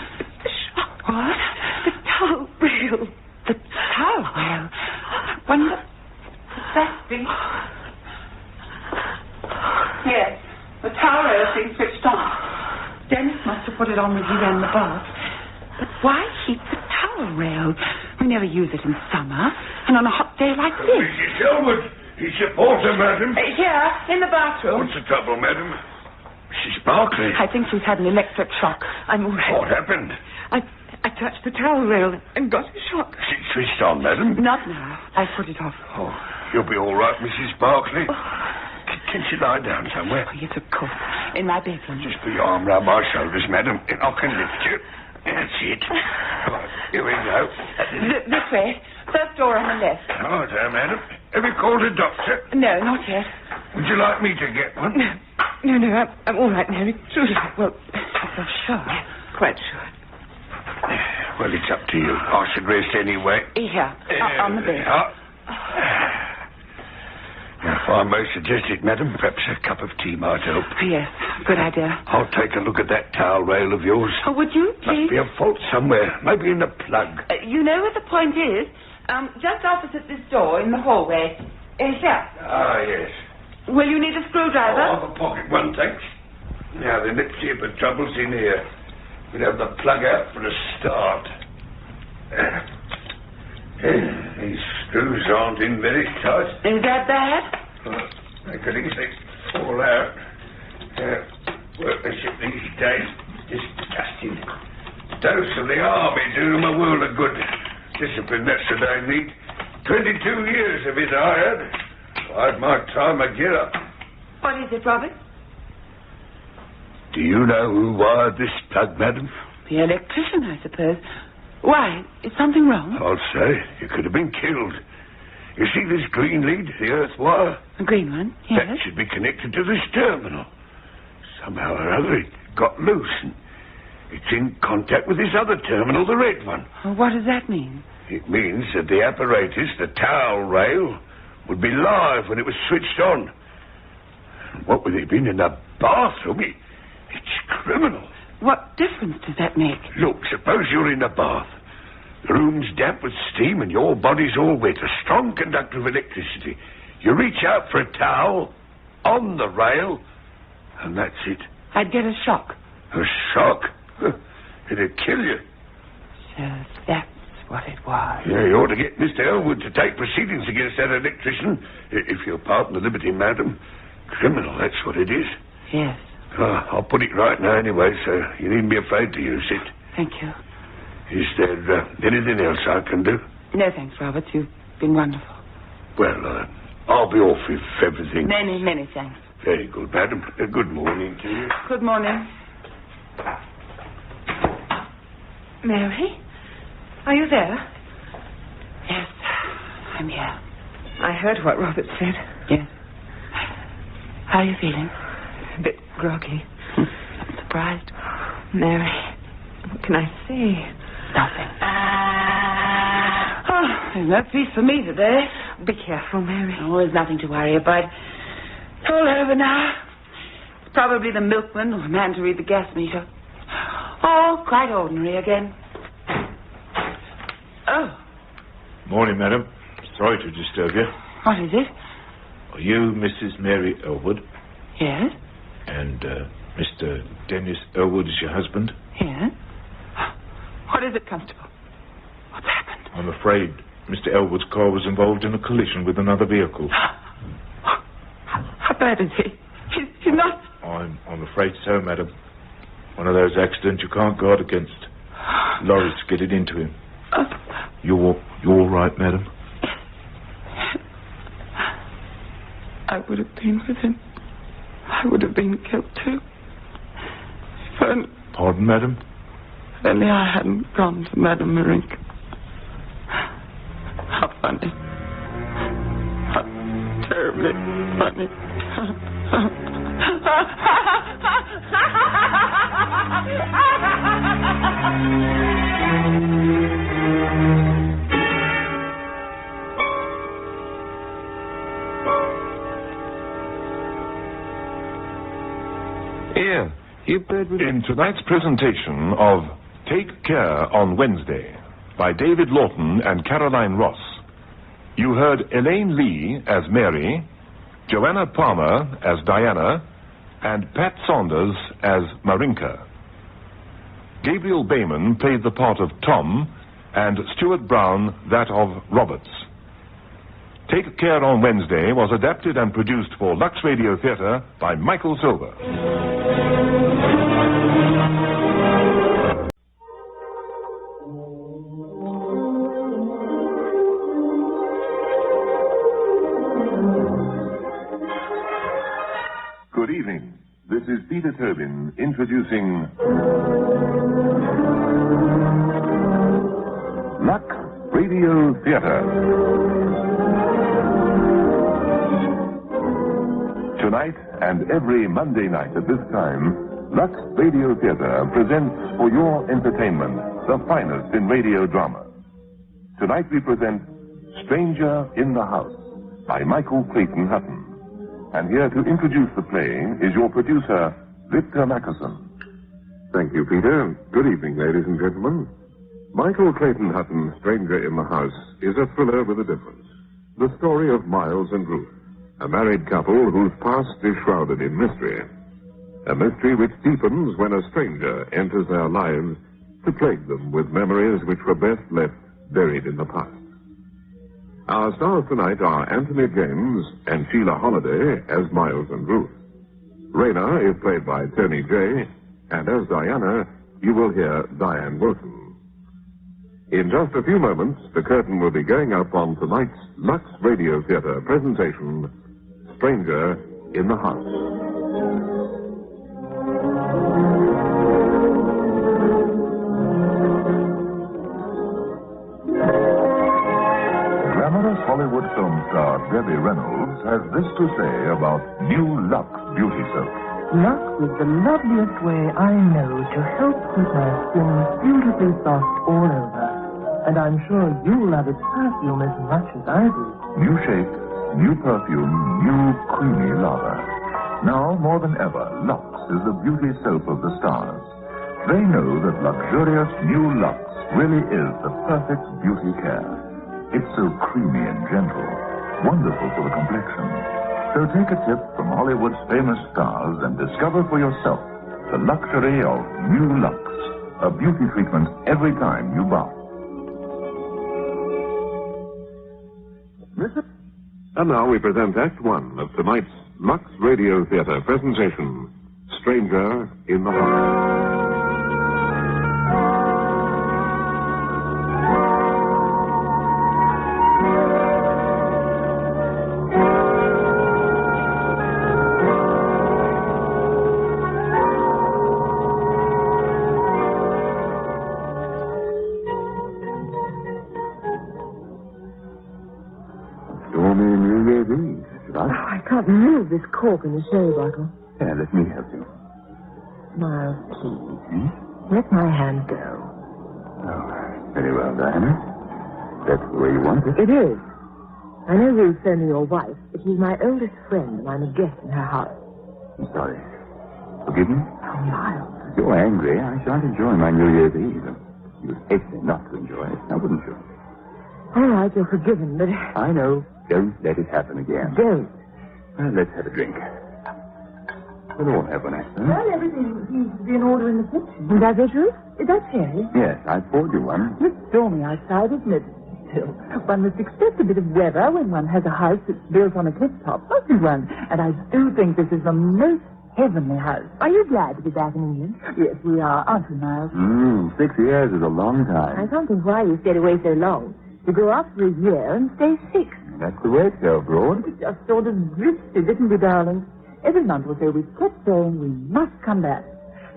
Speaker 15: What? The towel rail. The towel rail? I wonder... That thing... Yes. The towel rail's being switched on. Dennis must have put it on when he ran the bath. But why heat the towel rail? We never use it in summer. And on a hot day like this.
Speaker 16: Mrs. Elwood, it's your porter, madam.
Speaker 15: Here, in the bathroom.
Speaker 16: What's the trouble, madam? Mrs. Barclay.
Speaker 15: I think she's had an electric shock. I'm all right.
Speaker 16: What happened?
Speaker 15: I touched the towel rail and got a shock.
Speaker 16: Is it switched on, madam?
Speaker 15: Not now. I put it off.
Speaker 16: Oh, you'll be all right, Mrs. Barclay. Can she lie down somewhere?
Speaker 15: Oh, yes, of course. In my bedroom.
Speaker 16: Just put your arm round my shoulders, madam, and I can lift you. That's it. Right, here we go.
Speaker 15: This way. First door on the left.
Speaker 16: Oh, there, madam. Have you called a doctor?
Speaker 15: No, not yet.
Speaker 16: Would you like me to get one?
Speaker 15: No, I'm all right, Mary. Truly. Well, I'm sure. Quite sure.
Speaker 16: Well, it's up to you. I should rest anyway.
Speaker 15: Here, on the bed.
Speaker 16: If I may suggest it, madam, perhaps a cup of tea might help.
Speaker 15: Yes, good idea.
Speaker 16: I'll take a look at that towel rail of yours.
Speaker 15: Oh, would you, please?
Speaker 16: Must be a fault somewhere. Maybe in the plug.
Speaker 15: You know where the point is? Just opposite this door in the hallway. Here.
Speaker 16: Ah, yes.
Speaker 15: Will you need a screwdriver?
Speaker 16: Oh, the pocket one, thanks. Now then, let's see if the trouble's in here. We'd have the plug out for a start. These screws aren't in very tight.
Speaker 15: Is that bad?
Speaker 16: They could easily fall out. Workmanship these days is disgusting. Dose of the army do them a world of good. Discipline, that's what I need. 22 years of it I had. I had my time of get up.
Speaker 15: What is it, Robert?
Speaker 16: Do you know who wired this plug, madam?
Speaker 15: The electrician, I suppose. Why? Is something wrong?
Speaker 16: I'll say. You could have been killed. You see this green lead, the earth wire?
Speaker 15: The green one, yes.
Speaker 16: That should be connected to this terminal. Somehow or other it got loose and it's in contact with this other terminal, the red one.
Speaker 15: Well, what does that mean?
Speaker 16: It means that the apparatus, the towel rail, would be live when it was switched on. And what with it being in the bathroom, it's criminal.
Speaker 15: What difference does that make?
Speaker 16: Look, suppose you're in a bath. The room's damp with steam and your body's all wet, a strong conductor of electricity. You reach out for a towel, on the rail, and that's it.
Speaker 12: I'd get a shock.
Speaker 16: A shock? It'd kill you.
Speaker 12: So that's what it was.
Speaker 16: Yeah, you ought to get Mr. Elwood to take proceedings against that electrician, if you'll pardon the liberty, madam. Criminal, that's what it is.
Speaker 12: Yes.
Speaker 16: I'll put it right now anyway, so you needn't be afraid to use it.
Speaker 12: Thank you.
Speaker 16: Is there anything else I can do?
Speaker 12: No, thanks, Robert. You've been wonderful.
Speaker 16: Well, I'll be off if everything...
Speaker 12: Many, many thanks.
Speaker 16: Very good, madam. Good morning to you.
Speaker 12: Good morning.
Speaker 15: Mary? Are you there?
Speaker 12: Yes, I'm here.
Speaker 15: I heard what Robert said.
Speaker 12: Yes. How are you feeling?
Speaker 15: A bit groggy.
Speaker 12: I'm surprised.
Speaker 15: Mary, what can I say?
Speaker 12: Nothing. Oh, there's no peace for me today.
Speaker 15: Be careful, Mary.
Speaker 12: Oh, there's nothing to worry about. It's all over now. It's probably the milkman or the man to read the gas meter. Oh, quite ordinary again. Oh.
Speaker 18: Morning, madam. Sorry to disturb you.
Speaker 12: What is it?
Speaker 18: Are you Mrs. Mary Elwood?
Speaker 12: Yes.
Speaker 18: And Mr. Dennis Elwood is your husband?
Speaker 12: Yes. What is it, Constable? What's happened?
Speaker 18: I'm afraid Mr. Elwood's car was involved in a collision with another vehicle.
Speaker 12: How bad is he? He's not...
Speaker 18: I'm afraid so, madam. One of those accidents you can't guard against. Lorries get it into him. You're all right, madam?
Speaker 12: I would have been with him. I would have been killed too. If only...
Speaker 18: Pardon, madam?
Speaker 12: If only I hadn't gone to Madame Marink. How funny. How terribly funny.
Speaker 8: Here, in tonight's presentation of Take Care on Wednesday by David Lawton and Caroline Ross, you heard Elaine Lee as Mary, Joanna Palmer as Diana, and Pat Saunders as Marinka. Gabriel Bayman played the part of Tom, and Stuart Brown that of Roberts. Take Care on Wednesday was adapted and produced for Lux Radio Theatre by Michael Silver.
Speaker 19: Good evening. This is Peter Tobin introducing Lux Radio Theatre. Tonight and every Monday night at this time, Lux Radio Theatre presents for your entertainment the finest in radio drama. Tonight we present Stranger in the House by Michael Clayton Hutton. And here to introduce the play is your producer, Victor Mackerson.
Speaker 20: Thank you, Peter. Good evening, ladies and gentlemen. Michael Clayton Hutton's Stranger in the House is a thriller with a difference. The story of Miles and Ruth, a married couple whose past is shrouded in mystery. A mystery which deepens when a stranger enters their lives to plague them with memories which were best left buried in the past. Our stars tonight are Anthony James and Sheila Holliday as Miles and Ruth. Raina is played by Tony Jay, and as Diana, you will hear Diane Wilson. In just a few moments, the curtain will be going up on tonight's Lux Radio Theatre presentation, Stranger in the House.
Speaker 19: Hollywood film star Debbie Reynolds has this to say about new Lux Beauty Soap.
Speaker 21: Lux is the loveliest way I know to help keep my skin beautifully soft all over. And I'm sure you love its perfume as much as I do.
Speaker 19: New shape, new perfume, new creamy lather. Now, more than ever, Lux is the beauty soap of the stars. They know that luxurious new Lux really is the perfect beauty care. It's so creamy and gentle,
Speaker 7: wonderful for the complexion. So take a tip from Hollywood's famous stars and discover for yourself the luxury of New Lux, a beauty treatment every time you bath.
Speaker 20: And now we present Act One of tonight's Lux Radio Theater presentation, Stranger in the House.
Speaker 11: I can't move this cork in the sherry bottle.
Speaker 14: Yeah, let me help you.
Speaker 11: Miles, please. Let my hand go.
Speaker 14: Oh, very well, Diana. That's the way you want it.
Speaker 11: It is. I know you're only your wife, but she's my oldest friend, and I'm a guest in her house.
Speaker 14: I'm sorry. Forgive me?
Speaker 11: Oh, Miles.
Speaker 14: If you're angry, I shan't enjoy my New Year's Eve. You'd hate me not to enjoy it, now wouldn't you?
Speaker 11: All right, you're forgiven, but...
Speaker 14: I know. Don't let it happen again.
Speaker 11: Don't.
Speaker 14: Well, let's have a drink. We'll all have one, I suppose.
Speaker 11: Well, everything seems to be in order in the kitchen. Is that it, Ruth? Is that sherry?
Speaker 14: Yes, I poured you one.
Speaker 11: It's stormy outside, isn't it? Still, one must expect a bit of weather when one has a house that's built on a cliff top, mustn't one? And I do think this is the most heavenly house. Are you glad to be back in England? Yes, we are, aren't we, Miles?
Speaker 14: 6 years is a long time.
Speaker 11: I can't think why you stayed away so long. You go off for a year and stay 6.
Speaker 14: That's the way it goes, Broad.
Speaker 11: We just sort of drifted, didn't we, darling? Every month or so we kept saying we must come back.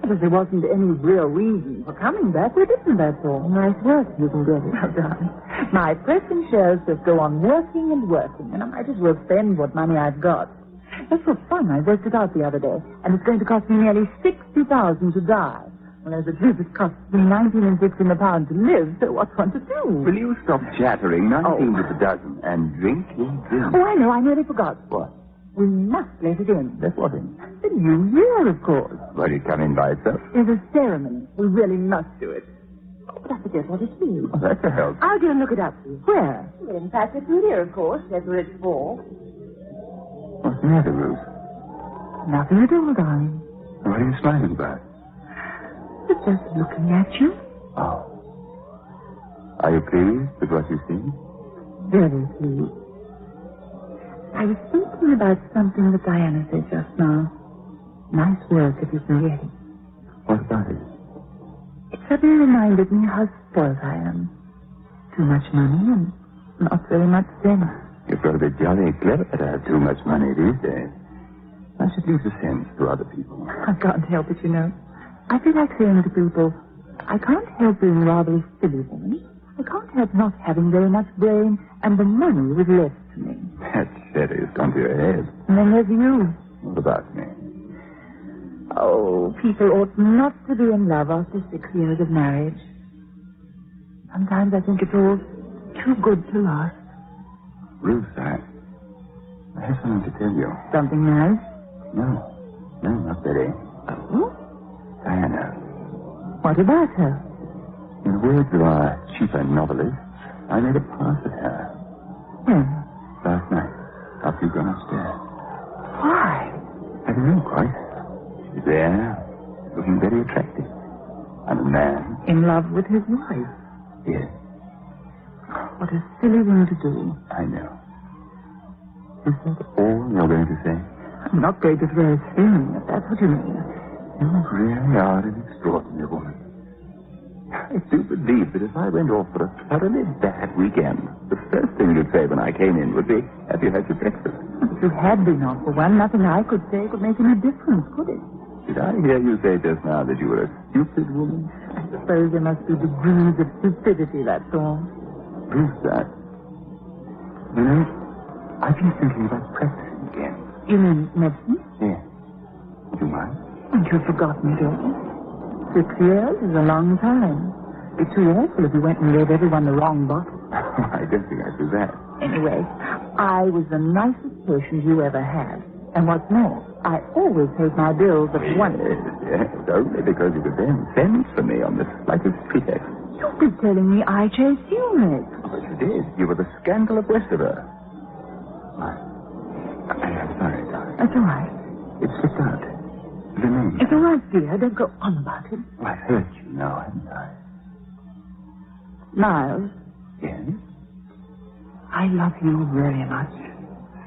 Speaker 11: Because there wasn't any real reason for coming back, we didn't, that's all. Nice work, you can get it. Well, darling, my press and shares just go on working and working, and I might as well spend what money I've got. That's for fun. I worked it out the other day, and it's going to cost me nearly $60,000 to die. Well, as the truth, it costs me 19 and 6 in the pound to live, so what's one to do?
Speaker 14: Will you stop chattering? 19 to the dozen, and drink your drink.
Speaker 11: Oh, I nearly forgot.
Speaker 14: What?
Speaker 11: We must let it in.
Speaker 14: Let what in?
Speaker 11: The New Year, of course.
Speaker 14: Will it come in by itself?
Speaker 11: There's a ceremony. We really must do it. Oh, but I forget what it is.
Speaker 14: Oh, that's a help.
Speaker 11: I'll go and look it up for you. Where? Well, in fact, it's here, of course. That's what it's for.
Speaker 14: What's the matter, Ruth?
Speaker 11: Nothing at all, darling.
Speaker 14: What are you smiling about?
Speaker 11: It's just looking at you.
Speaker 14: Oh. Are you pleased with what you see?
Speaker 11: Very pleased. I was thinking about something that Diana said just now. Nice work if you can get it.
Speaker 14: What about it?
Speaker 11: It suddenly reminded me how spoiled I am. Too much money and not very much sense.
Speaker 14: You've got to be jolly clever to have too much money these days. I should leave the sense to other people.
Speaker 11: I can't help it, you know. I feel like saying to people, I can't help being rather a silly woman. I can't help not having very much brain, and the money was left to me.
Speaker 14: That sherry's gone to your head.
Speaker 11: And then there's you.
Speaker 14: What about me?
Speaker 11: Oh, people ought not to be in love after 6 years of marriage. Sometimes I think it's all too good to last.
Speaker 14: Ruth, I have something to tell you.
Speaker 11: Something nice?
Speaker 14: No, not very.
Speaker 11: Oh?
Speaker 14: Diana.
Speaker 11: What about her?
Speaker 14: In the words of our cheaper novelist, I made a pass at her.
Speaker 11: When?
Speaker 14: Last night, after you'd gone upstairs.
Speaker 11: Why?
Speaker 14: I don't know quite. She was there, looking very attractive. I'm a man.
Speaker 11: In love with his wife?
Speaker 14: Yes.
Speaker 11: What a silly thing to do.
Speaker 14: I know. Is that all you're going to say?
Speaker 11: I'm not going to throw a stone, if that's what you mean.
Speaker 14: You really are an extraordinary woman. I do believe that if I went off for a thoroughly bad weekend, the first thing you'd say when I came in would be, have you had your breakfast?
Speaker 11: If you had been off for one, nothing I could say could make any difference, could it?
Speaker 14: Did I hear you say just now that you were a stupid woman?
Speaker 11: I suppose there must be degrees of stupidity, that's all.
Speaker 14: Proof that. You know, I've been thinking about practicing again.
Speaker 11: You mean medicine?
Speaker 14: Yes. Would you mind?
Speaker 11: And you've forgotten, don't you? 6 years is a long time. It'd be too awful if you went and gave everyone the wrong bottle.
Speaker 14: I don't think I'd do that.
Speaker 11: Anyway, I was the nicest patient you ever had. And what's more, I always paid my bills at once.
Speaker 14: Yes, only because you could then send for me on the slightest pretext.
Speaker 11: You've been telling me I chased you, Nick.
Speaker 14: Oh, but you did. You were the scandal of Westover.
Speaker 11: That's all right.
Speaker 14: It's slipped out. The name.
Speaker 11: It's all right, dear. Don't go on about it.
Speaker 14: Oh, I've hurt you now, haven't I?
Speaker 11: Miles,
Speaker 14: Yes?
Speaker 11: I love you very much.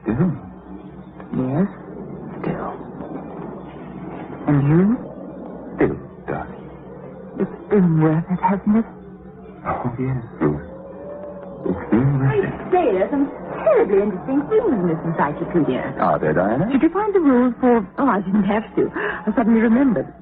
Speaker 14: Still?
Speaker 11: Yes, still. And you?
Speaker 14: Still, darling.
Speaker 11: It's been worth it, hasn't it?
Speaker 14: Oh, yes, Ruth. It's been worth it.
Speaker 11: Say, there's some terribly interesting things in this encyclopedia.
Speaker 14: Are there, Diana?
Speaker 11: Did you find the rules for... Oh, I didn't have to. I suddenly remembered.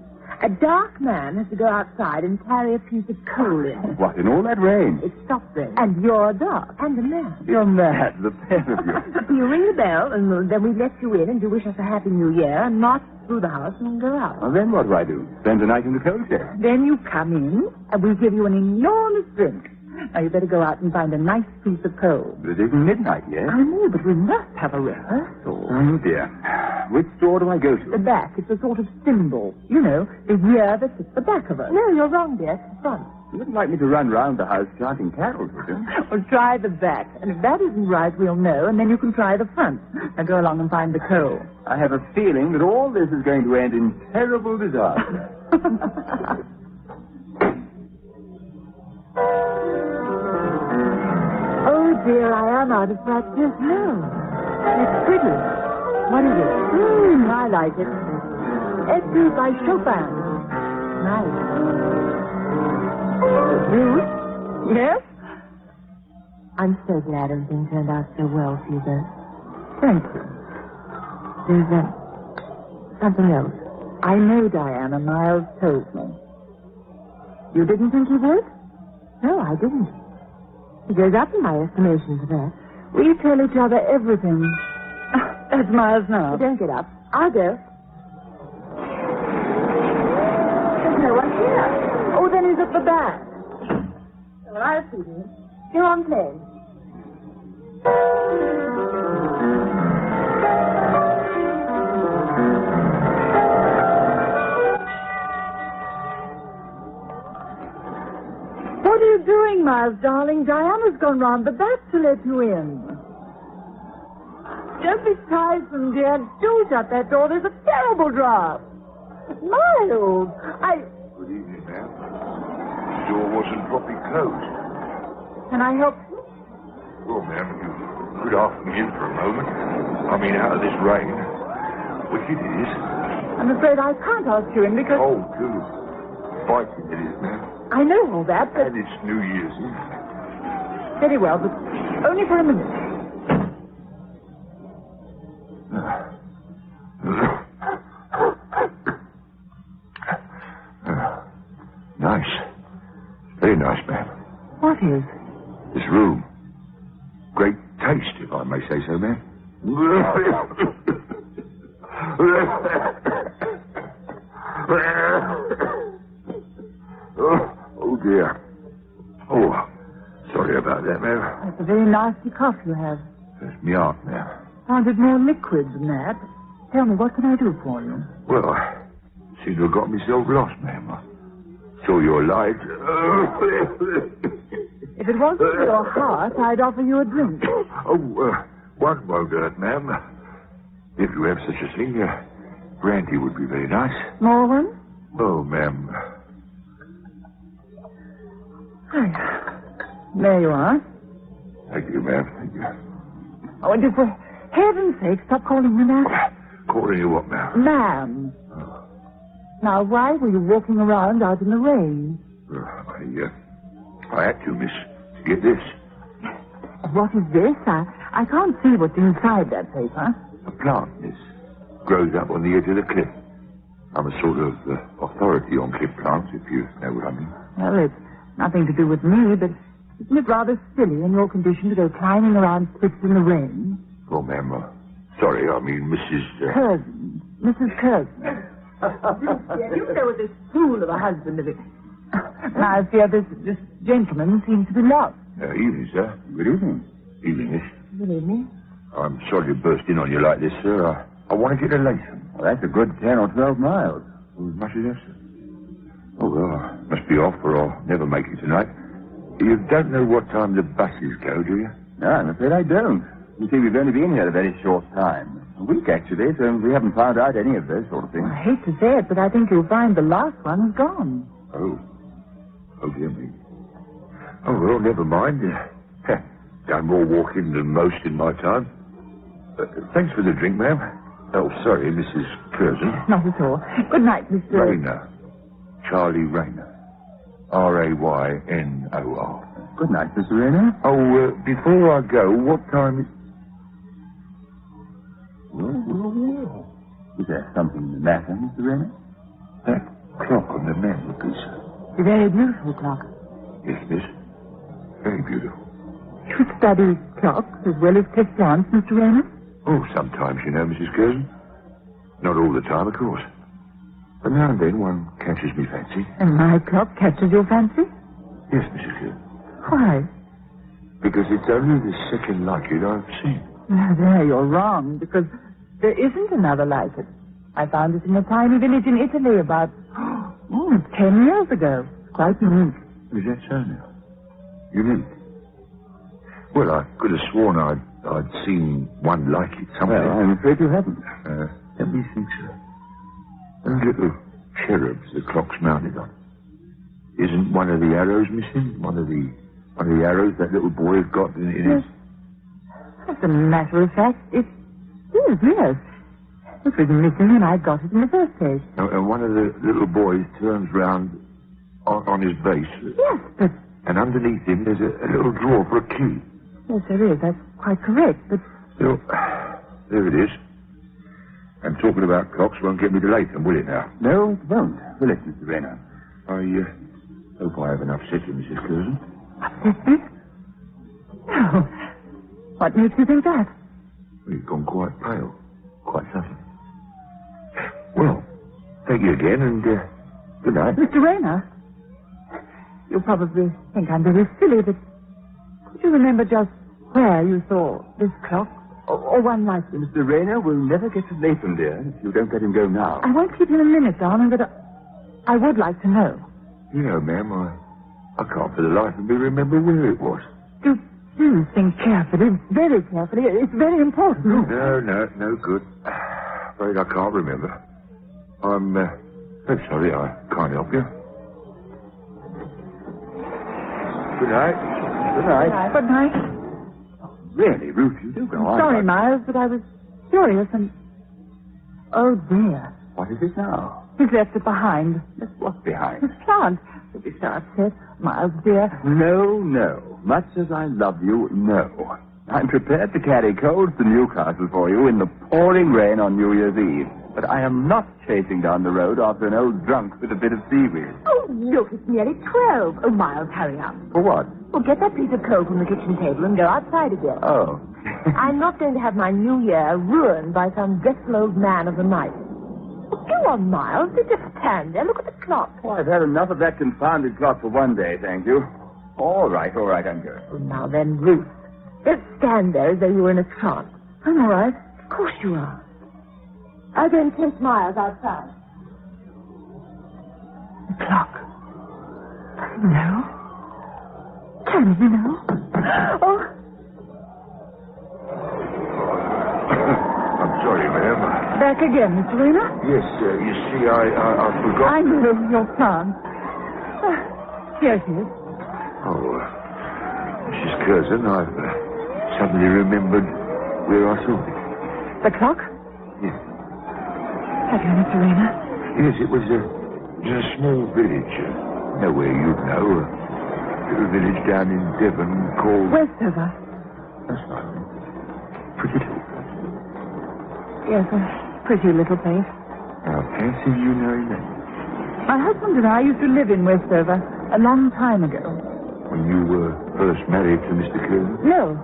Speaker 11: A dark man has to go outside and carry a piece of coal in.
Speaker 14: What, in all that rain?
Speaker 11: It stopped raining. And you're dark. And a man.
Speaker 14: You're mad, the pair of you.
Speaker 11: You ring the bell, and then we let you in, and you wish us a happy new year, and march through the house and go out.
Speaker 14: Well, then what do I do? Spend the night in the coal shed?
Speaker 11: Then you come in, and we give you an enormous drink. Now, you better go out and find a nice piece of coal.
Speaker 14: But it isn't midnight yet.
Speaker 11: I know, but we must have a rehearsal.
Speaker 14: Oh, dear. Which door do I go to?
Speaker 11: The back. It's a sort of symbol. You know, the year that's at the back of us. No, you're wrong, dear. It's the front.
Speaker 14: You wouldn't like me to run round the house chanting carols, would you?
Speaker 11: Well, try the back. And if that isn't right, we'll know, and then you can try the front. Now go along and find the coal.
Speaker 14: I have a feeling that all this is going to end in terrible disaster.
Speaker 11: Oh, dear, I am out of practice. No. It's pretty. What is it? I like it. Etude by Chopin. Nice. Ruth? Yes? I'm so glad everything turned out so well for you both. Thank you. There's something else. I know Diana. Miles told me. You didn't think he would? No, I didn't. He goes up in my estimation for that. We tell each other everything. That's Miles now. Don't get up. I'll go. There's no one here. Oh, then he's at the back. Well, I'll see him. Go on playing. What are you doing, Miles, darling? Diana's gone round the back to let you in. Don't be tiresome, dear. Do shut that door. There's a terrible draught. Miles,
Speaker 16: Good evening, ma'am. The door wasn't properly closed.
Speaker 11: Can I help you?
Speaker 16: Well, ma'am, you could ask me in for a moment. I mean, out of this rain. Which it is.
Speaker 11: I'm afraid I can't ask you in because...
Speaker 16: Oh, good. Fighting it is, ma'am.
Speaker 11: I know all that, but...
Speaker 16: And it's New Year's Eve.
Speaker 11: Very well, but only for a minute.
Speaker 16: Nice. Very nice, ma'am.
Speaker 11: What is?
Speaker 16: This room. Great taste, if I may say so, ma'am. Oh, dear. Oh, sorry about that, ma'am.
Speaker 11: That's a very nasty cough you have.
Speaker 16: That's me heart, ma'am.
Speaker 11: Sounded more liquid than that. Tell me, what can I do for you?
Speaker 16: Well, I seem to have got myself lost, ma'am. I saw your light.
Speaker 11: If it wasn't for your heart, I'd offer you a drink.
Speaker 16: One won't hurt, ma'am. If you have such a thing, brandy would be very nice.
Speaker 11: More one?
Speaker 16: Oh, ma'am.
Speaker 11: There you are.
Speaker 16: Thank you, ma'am. Thank you.
Speaker 11: Oh, and for heaven's sake, stop calling me ma'am.
Speaker 16: Calling you what, ma'am?
Speaker 11: Ma'am. Now, why were you walking around out in the rain?
Speaker 16: I had to, miss, to get this.
Speaker 11: What is this? I can't see what's inside that paper.
Speaker 16: A plant, miss. Grows up on the edge of the cliff. I'm a sort of authority on cliff plants, if you know what I mean.
Speaker 11: Well, it's nothing to do with me, but isn't it rather silly in your condition to go climbing around cliffs in the rain?
Speaker 16: Oh, ma'am, sorry, I mean Mrs.
Speaker 11: Curzon. Mrs. Curzon. You know this fool of a husband of it. I fear this gentleman seems to be lost.
Speaker 16: Evening, sir. Good evening. Evening, miss.
Speaker 11: Good evening.
Speaker 16: I'm sorry to burst in on you like this, sir. I want to get a lesson.
Speaker 14: Well, that's a good 10 or 12 miles.
Speaker 16: As much as that, sir. Oh, well, I must be off or I'll never make it tonight. You don't know what time the buses go, do you?
Speaker 14: No, I'm afraid I don't. You see, we've only been here a very short time. A week, actually, so we haven't found out any of those sort of things.
Speaker 11: I hate to say it, but I think you'll find the last one is gone.
Speaker 16: Oh. Oh, dear me. Oh, well, never mind. Done more walking than most in my time. Thanks for the drink, ma'am. Oh, sorry, Mrs. Curzon.
Speaker 11: Not at all. Good night, Mr.
Speaker 16: Rayner. Charlie Rayner. Raynor.
Speaker 14: Good night, Mr. Rayner.
Speaker 16: Oh, before I go, what time is... Well.
Speaker 14: Is there something the matter, Mr. Rayner?
Speaker 16: That clock on the mantelpiece.
Speaker 11: A very beautiful clock.
Speaker 16: Yes, miss. Very beautiful.
Speaker 11: You study clocks as well as Christians, Mr. Rayner?
Speaker 16: Oh, sometimes, you know, Mrs. Curzon. Not all the time, of course. But now and then one catches me fancy.
Speaker 11: And my clock catches your fancy?
Speaker 16: Yes, Mrs. Curzon.
Speaker 11: Why?
Speaker 16: Because it's only the second like it I've seen.
Speaker 11: Now, there you're wrong, because there isn't another like it. I found it in a tiny village in Italy about 10 years ago. Quite unique.
Speaker 16: Is that so now? Unique? Well, I could have sworn I'd seen one like it somewhere.
Speaker 14: Well, I'm afraid you haven't.
Speaker 16: Let me think, sir. Those little cherubs the clock's mounted on. Isn't one of the arrows missing? One of the arrows that little boy's got in his...
Speaker 11: As a matter of fact, it is, yes. It was missing and I got it in the first place.
Speaker 16: And one of the little boys turns round on his base.
Speaker 11: Yes, but...
Speaker 16: And underneath him there's a little drawer for a key.
Speaker 11: Yes, there is. That's quite correct, but...
Speaker 16: Still, there it is. And talking about clocks won't get me to Latham, will it now?
Speaker 14: No, it won't. Will it, Mr. Rayner?
Speaker 16: I hope I haven't upset you, Mrs. Curzon.
Speaker 11: Upset me? No. What makes you think that?
Speaker 16: Well, you've gone quite pale. Quite sudden. Well, thank you again, and good night.
Speaker 11: Mr. Rayner, you'll probably think I'm very silly, but could you remember just where you saw this clock? Or one like it?
Speaker 14: Mr. Rayner will never get to Latham, dear, if you don't let him go now.
Speaker 11: I won't keep him a minute, darling, but I would like to know.
Speaker 16: You know, ma'am, I can't for the life of me remember where it was.
Speaker 11: Do think carefully, very carefully. It's very important.
Speaker 16: No good. Afraid I can't remember. I'm sorry, I can't help you. Good night.
Speaker 14: Good night.
Speaker 11: Good night.
Speaker 14: Really, Ruth, you do go on.
Speaker 11: Sorry, Miles, but I was curious and... Oh, dear.
Speaker 14: What is it now?
Speaker 11: He's left it behind.
Speaker 14: Left what behind?
Speaker 11: His plant. You'll be so upset. Miles, dear.
Speaker 14: No. Much as I love you, no. I'm prepared to carry coals to Newcastle for you in the pouring rain on New Year's Eve. But I am not chasing down the road after an old drunk with a bit of seaweed.
Speaker 5: Oh, look, it's nearly 12. Oh, Miles, hurry up.
Speaker 14: For what?
Speaker 5: Well, get that piece of coal from the kitchen table and go outside again.
Speaker 14: Oh.
Speaker 5: I'm not going to have my New Year ruined by some dreadful old man of the night. Well, go on, Miles. You just stand there. Look at the clock.
Speaker 14: Oh, I've had enough of that confounded clock for one day, thank you. All right, I'm good.
Speaker 5: Oh, now then, Ruth. Don't stand there as though you were in a trance.
Speaker 11: I'm all right.
Speaker 5: Of course you are. I'll go and take Miles outside.
Speaker 11: The clock. No. Can you know? Oh.
Speaker 16: I'm sorry, ma'am.
Speaker 11: Back again, Mr. Rayner?
Speaker 16: Yes, you see, I forgot...
Speaker 11: I know your plant. Here it is.
Speaker 16: Oh, Mrs. Curzon, I've suddenly remembered where I saw it.
Speaker 11: The clock?
Speaker 16: Yes.
Speaker 11: Have you, Mr. Rayner?
Speaker 16: Yes, it was a small village. Nowhere you'd know. A little village down in Devon called...
Speaker 11: Westover.
Speaker 16: That's right. Pretty little.
Speaker 11: Yes, a pretty little place.
Speaker 16: I fancy you knowing that.
Speaker 11: My husband and I used to live in Westover a long time ago.
Speaker 16: When you were first married to Mr. Curzon?
Speaker 11: No.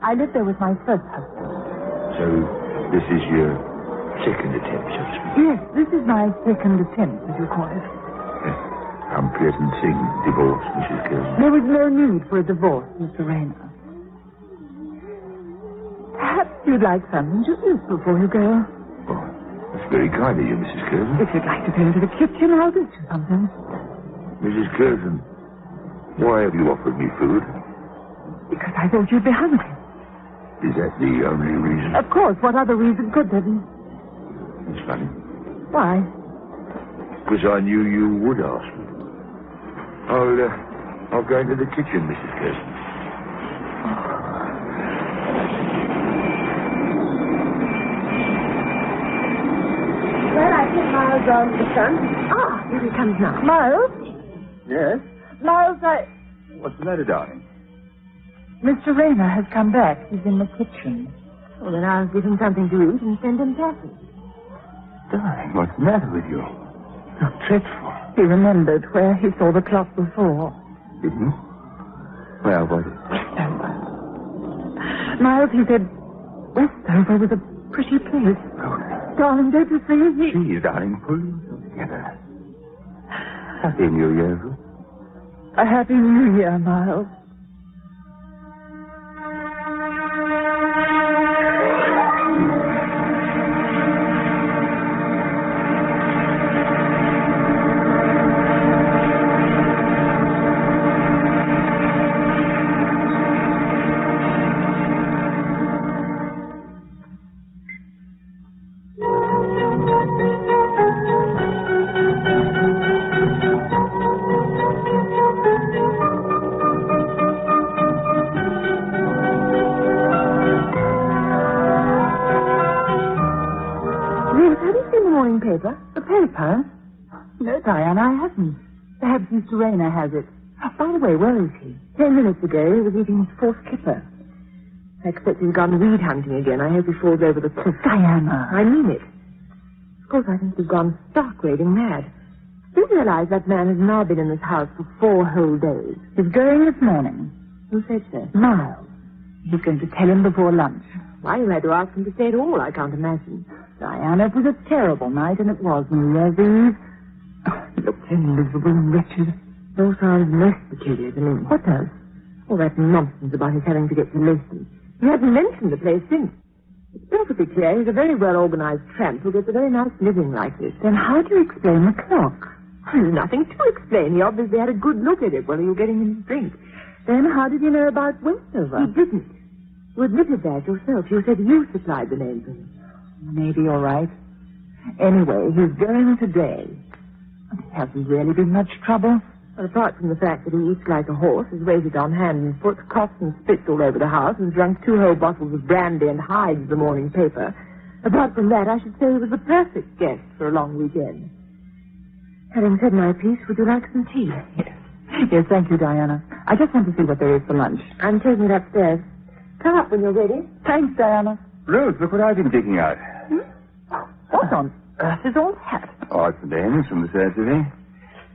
Speaker 11: I lived there with my first husband.
Speaker 16: So, this is your second attempt, so to speak?
Speaker 11: Yes, this is my second attempt, as you call it.
Speaker 16: Unpleasant thing, divorce, Mrs. Curzon.
Speaker 11: There was no need for a divorce, Mr. Rayner. Perhaps you'd like something to eat before you go.
Speaker 16: Oh, that's very kind of you, Mrs. Curzon.
Speaker 11: If you'd like to go into the kitchen, I'll get you something.
Speaker 16: Mrs. Curzon, why have you offered me food?
Speaker 11: Because I thought you'd be hungry.
Speaker 16: Is that the only reason?
Speaker 21: Of course. What other reason could there be?
Speaker 16: That's funny.
Speaker 21: Why?
Speaker 16: Because I knew you would ask me. I'll go into the kitchen, Mrs. Kirsten.
Speaker 5: Well, I think Miles round to the front.
Speaker 21: Ah, here he comes now. Miles?
Speaker 14: Yes?
Speaker 21: Miles,
Speaker 14: What's the matter, darling?
Speaker 21: Mr. Rayner has come back. He's in the kitchen.
Speaker 5: Oh, then I'll give him something to eat and send him packing.
Speaker 14: Darling, what's the matter with you? You're dreadful.
Speaker 21: He remembered where he saw the clock before.
Speaker 14: Did he? Well, what is it?
Speaker 21: Miles, he said Westover was a pretty place. Darling, don't you see?
Speaker 14: Please, darling, pull yourself together. Happy New Year, Ruth.
Speaker 21: A Happy New Year, Miles. The paper? No, Diana, I haven't. Perhaps Mr. Rayner has it. By the way, where is he?
Speaker 5: 10 minutes ago, he was eating his fourth kipper. I expect he's gone weed hunting again. I hope he falls over the cliff.
Speaker 21: Diana.
Speaker 5: I mean it. Of course, I think he's gone stark raving mad. Do you realize that man has now been in this house for 4 whole days?
Speaker 21: He's going this morning.
Speaker 5: Who said so?
Speaker 21: Miles. He's going to tell him before lunch.
Speaker 5: Why, you had to ask him to stay at all, I can't imagine.
Speaker 21: Diana, it was a terrible night, and it was New Year's Eve. Oh, he looked so miserable and wretched.
Speaker 5: It all sounds most peculiar to me.
Speaker 21: What does?
Speaker 5: All that nonsense about his having to get to Mason. He hasn't mentioned the place since. It's perfectly clear he's a very well-organized tramp who gets a very nice living like this.
Speaker 21: Then how do you explain the clock?
Speaker 5: There's nothing to explain. He obviously had a good look at it while you were getting him to drink.
Speaker 21: Then how did you know about Westover?
Speaker 5: He didn't. You admitted that yourself. You said you supplied the name for him.
Speaker 21: Maybe you're right. Anyway, he's going today. It hasn't really been much trouble.
Speaker 5: Well, apart from the fact that he eats like a horse, has waited on hand and foot, coughs and spits all over the house, and drunk 2 whole bottles of brandy and hides the morning paper. Apart from that, I should say he was the perfect guest for a long weekend. Having said my piece, would you like some tea?
Speaker 21: Yes, thank you, Diana. I just want to see what there is for lunch.
Speaker 5: I'm taking it upstairs. Come up when you're ready.
Speaker 21: Thanks, Diana.
Speaker 14: Ruth, look what I've been digging out.
Speaker 21: What on earth is all that?
Speaker 14: Oh, it's the names from the surgery.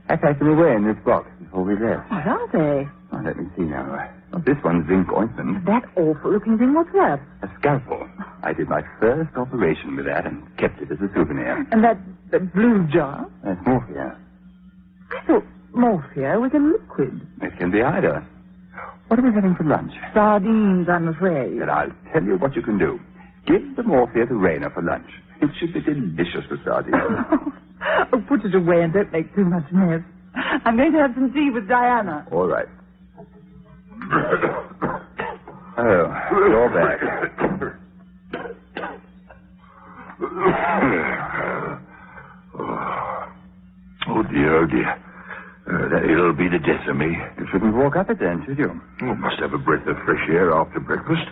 Speaker 14: I packed them away in this box before we left.
Speaker 21: What are they?
Speaker 14: Oh, let me see now. This one's zinc ointment.
Speaker 21: That awful-looking thing, what's that?
Speaker 14: A scalpel. I did my first operation with that and kept it as a souvenir.
Speaker 21: And that blue jar?
Speaker 14: That's morphia.
Speaker 21: I thought morphia was a liquid.
Speaker 14: It can be either. What are we having for lunch?
Speaker 21: Sardines, I'm afraid.
Speaker 14: Then I'll tell you what you can do. Give the morphia to Rayner for lunch. It should be delicious with sardines.
Speaker 21: Oh, put it away and don't make too much mess. I'm going to have some tea with Diana.
Speaker 14: All right. Oh, you're back.
Speaker 16: Oh, dear. It'll be the death of me.
Speaker 14: You shouldn't walk up it then, should you?
Speaker 16: Oh, must have a breath of fresh air after breakfast.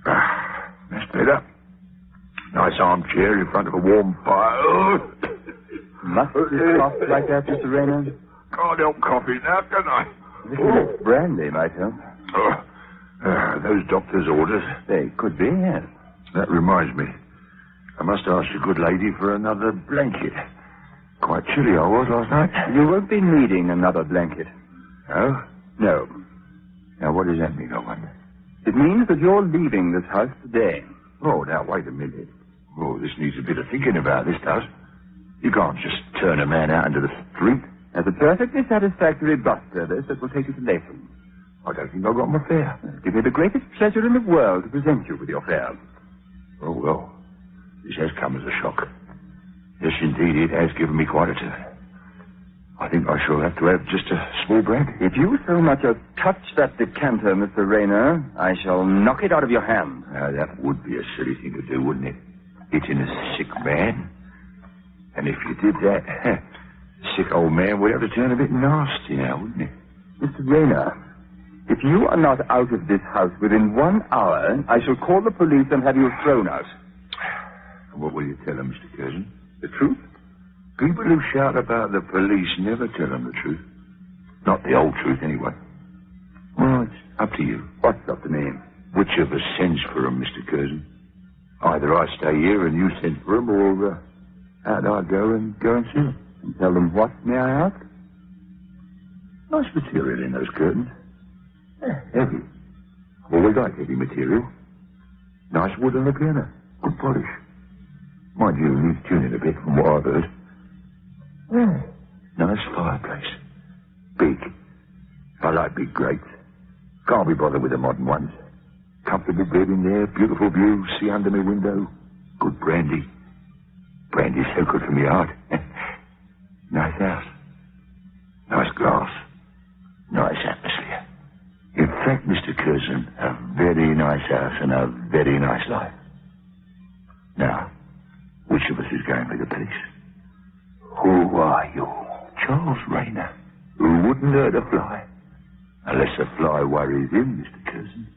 Speaker 16: That's better. Nice armchair in front of a warm fire.
Speaker 14: Must you cough like that, Mr. Rayner?
Speaker 16: Can't help coughing now, can I?
Speaker 14: A little brandy might help.
Speaker 16: Those doctor's orders.
Speaker 14: They could be, yes.
Speaker 16: That reminds me. I must ask the good lady for another blanket. Quite chilly I was last night.
Speaker 14: You won't be needing another blanket.
Speaker 16: Oh?
Speaker 14: No.
Speaker 16: Now, what does that mean, I wonder?
Speaker 14: It means that you're leaving this house today.
Speaker 16: Oh, now, wait a minute. Oh, this needs a bit of thinking about, this does. You can't just turn a man out into the street.
Speaker 14: There's a perfectly satisfactory bus service that will take you to Latham.
Speaker 16: I don't think I've got my fare.
Speaker 14: It'll give me the greatest pleasure in the world to present you with your fare.
Speaker 16: Oh, well, this has come as a shock. Yes, indeed, it has given me quite a turn. I
Speaker 2: think I shall have to have just a small brand.
Speaker 14: If you so much as touch that decanter, Mr. Rayner, I shall knock it out of your hand.
Speaker 2: Now, that would be a silly thing to do, wouldn't it? Hitting a sick man. And if you did that, the sick old man would have to turn a bit nasty now, wouldn't he?
Speaker 14: Mr. Rayner, if you are not out of this house within 1 hour, I shall call the police and have you thrown out.
Speaker 2: And what will you tell them, Mr. Curzon? The truth? People who shout about the police never tell them the truth. Not the old truth, anyway. Well, it's up to you.
Speaker 14: What's up to me?
Speaker 2: Which of us sends for them, Mr. Curzon? Either I stay here and you send for them, or out I go and see them.
Speaker 14: And tell them what, may I ask?
Speaker 2: Nice material in those curtains. Heavy. Always like heavy material. Nice wood on the piano. Good polish. Mind you, needs tuning a bit from what I've heard. Nice fireplace. Big. I like big grates. Can't be bothered with the modern ones. Comfortable bed in there, beautiful view, see under my window. Good brandy. Brandy's so good for me heart. Nice house. Nice glass. Nice atmosphere. In fact, Mr. Curzon, a very nice house and a very nice life. Now, which of us is going with the police? Who are you? Charles Rayner, who wouldn't hurt a fly. Unless a fly worries him, Mr. Curzon.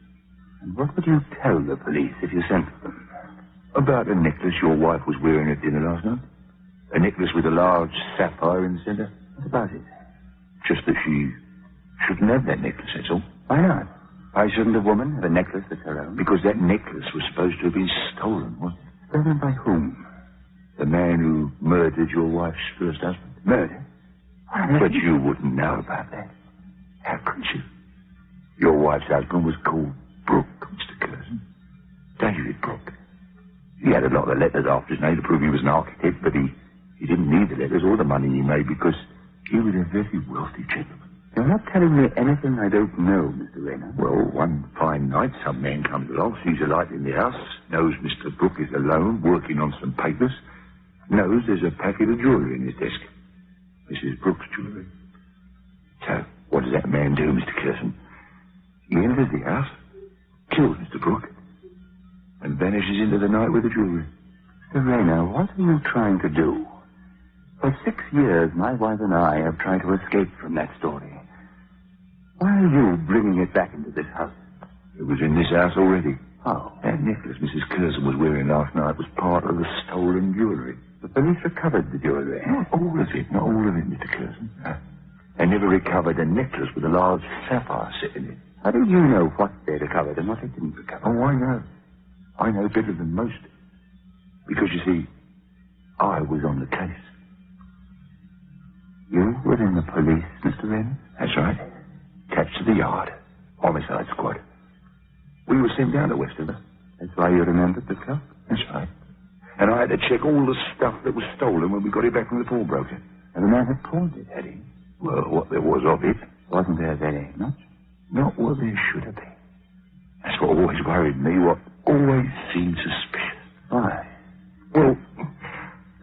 Speaker 14: And what would you tell the police if you sent for them?
Speaker 2: About a necklace your wife was wearing at dinner last night. A necklace with a large sapphire in the centre.
Speaker 14: What about it?
Speaker 2: Just that she shouldn't have that necklace, that's all.
Speaker 14: Why not? Why shouldn't a woman have a necklace that's her own?
Speaker 2: Because that necklace was supposed to have been stolen, wasn't it?
Speaker 14: Stolen by whom?
Speaker 2: The man who murdered your wife's first husband.
Speaker 14: Murder?
Speaker 2: But you wouldn't know about that. How could you? Your wife's husband was called Brooke, Mr. Curzon. David Brooke. He had a lot of letters after his name to prove he was an architect, but he didn't need the letters or the money he made because he was a very wealthy gentleman.
Speaker 14: You're not telling me anything I don't know, Mr. Rayner.
Speaker 2: Well, one fine night, some man comes along, sees a light in the house, knows Mr. Brooke is alone, working on some papers, knows there's a packet of jewellery in his desk. Mrs. Brooke's jewellery. So, what does that man do, Mr. Curzon? He enters the house, kills Mr. Brooke, and vanishes into the night with the jewellery.
Speaker 14: Mr. Rayner, what are you trying to do? For 6 years, my wife and I have tried to escape from that story. Why are you bringing it back into this house?
Speaker 2: It was in this house already.
Speaker 14: How?
Speaker 2: That necklace Mrs. Curzon was wearing last night was part of the stolen jewellery.
Speaker 14: The police recovered the jewellery.
Speaker 2: Not all of it, Mr. Curzon. They never recovered a necklace with a large sapphire set in it.
Speaker 14: How do you know what they recovered and what they didn't recover?
Speaker 2: Oh, I know. I know better than most. Because, you see, I was on the case.
Speaker 14: You were in the police, Mr. Rayner?
Speaker 2: That's right. Attached to the yard. Homicide squad. We were sent down to Westover.
Speaker 14: That's why you remembered the clock?
Speaker 2: That's right. And I had to check all the stuff that was stolen when we got it back from the pawnbroker.
Speaker 14: And the man had pawned it, had he?
Speaker 2: Well, what there was of it.
Speaker 14: Wasn't there very much?
Speaker 2: Not what there should have been. That's what always worried me, what always seemed suspicious.
Speaker 14: Why?
Speaker 2: Well,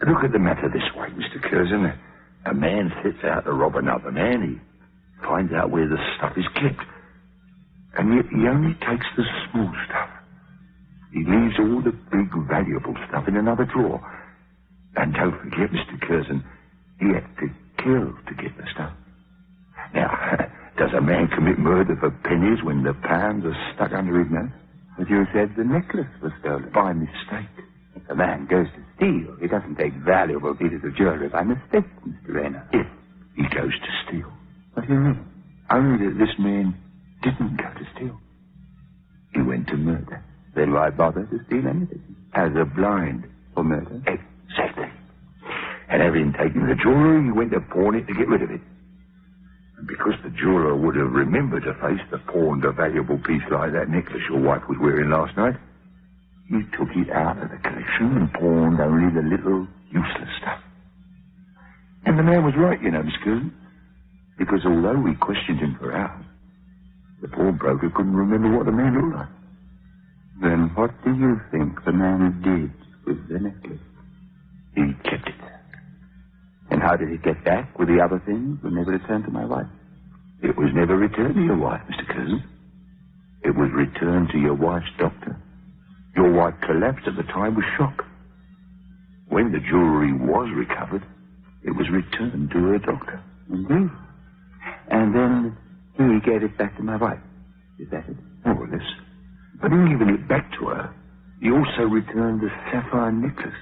Speaker 2: look at the matter this way, Mr. Curzon. A man sets out to rob another man. He finds out where the stuff is kept. And yet he only takes the small stuff. He leaves all the big, valuable stuff in another drawer. And don't forget, Mr. Curzon, he had to kill to get the stuff. Now, does a man commit murder for pennies when the pounds are stuck under his nose?
Speaker 14: But you said the necklace was stolen.
Speaker 2: By mistake.
Speaker 14: If a man goes to steal, he doesn't take valuable pieces of jewelry by mistake, Mr. Rayner.
Speaker 2: If he goes to steal.
Speaker 14: What do you mean?
Speaker 2: Only that this man didn't go to steal. He went to murder.
Speaker 14: Then why bother to steal anything?
Speaker 2: As a blind.
Speaker 14: For murder?
Speaker 2: Exactly. And having taken the jewelry, he went to pawn it to get rid of it. And because the jeweler would have remembered to face the pawned a valuable piece like that necklace your wife was wearing last night, he took it out of the collection and pawned only the little useless stuff. And the man was right, you know, Miss Curzon. Because although we questioned him for hours, the pawnbroker couldn't remember what the man looked like.
Speaker 14: Then what do you think the man did with the necklace?
Speaker 2: He kept it.
Speaker 14: And how How did it get back with the other things when they were returned to my wife?
Speaker 2: It was never returned to your wife, Mr. Curzon. It was returned to your wife's doctor. Your wife collapsed at the time with shock. When the jewelry was recovered, it was returned to her doctor.
Speaker 14: Indeed. And then he gave it back to my wife. Is that it?
Speaker 2: More or less. But in giving it back to her, he also returned the sapphire necklace,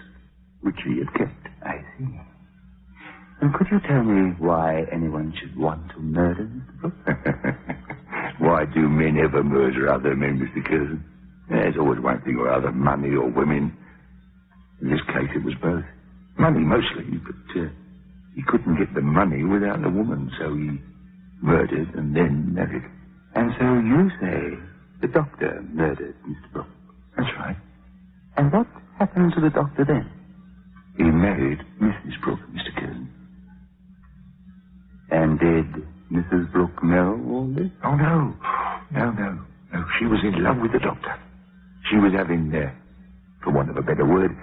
Speaker 2: which he had kept.
Speaker 14: I see. And could you tell me why anyone should want to murder Mr. Brooks?
Speaker 2: Why do men ever murder other men, Mr. Curzon? There's always one thing or other, money or women. In this case, it was both. Money mostly, but he couldn't get the money without the woman, so he murdered and then married.
Speaker 14: And so you say the doctor murdered Mr. Brooks?
Speaker 2: That's right.
Speaker 14: And what happened to the doctor then?
Speaker 2: He married Mrs. Brooke, Mr. Curzon.
Speaker 14: And did Mrs. Brooke know all this?
Speaker 2: Oh, no. No. She was in love with the doctor. She was having, for want of a better word,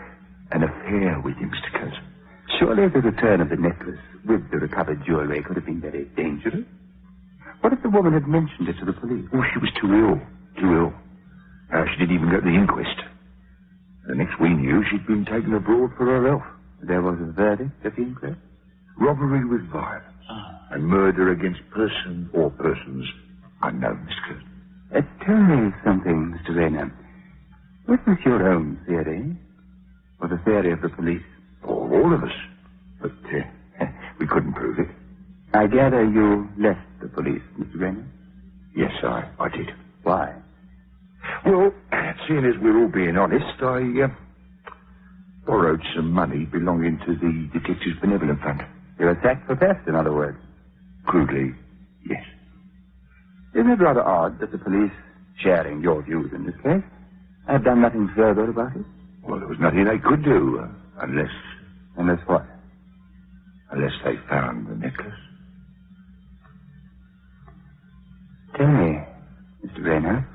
Speaker 2: an affair with him, Mr. Curzon.
Speaker 14: Surely the return of the necklace with the recovered jewelry could have been very dangerous. What if the woman had mentioned it to the police?
Speaker 2: Oh, she was too ill. She didn't even go to the inquest. The next we knew, she'd been taken abroad for her health.
Speaker 14: There was a verdict at the inquest?
Speaker 2: Robbery with violence. And murder against person or persons unknown, Mr. Curzon.
Speaker 14: Tell me something, Mr. Rayner. What was your own theory? Or the theory of the police?
Speaker 2: Oh, all of us. But we couldn't prove it.
Speaker 14: I gather you left the police, Mr. Rayner?
Speaker 2: Yes, I did.
Speaker 14: Why?
Speaker 2: Well, seeing as we're all being honest, I borrowed some money belonging to the Detectives Benevolent Fund.
Speaker 14: You were sacked for theft, in other words?
Speaker 2: Crudely, yes.
Speaker 14: Isn't it rather odd that the police, sharing your views in this case, have done nothing further about it?
Speaker 2: Well, there was nothing they could do, unless...
Speaker 14: Unless what?
Speaker 2: Unless they found the necklace.
Speaker 14: Tell me, Mr. Rayner,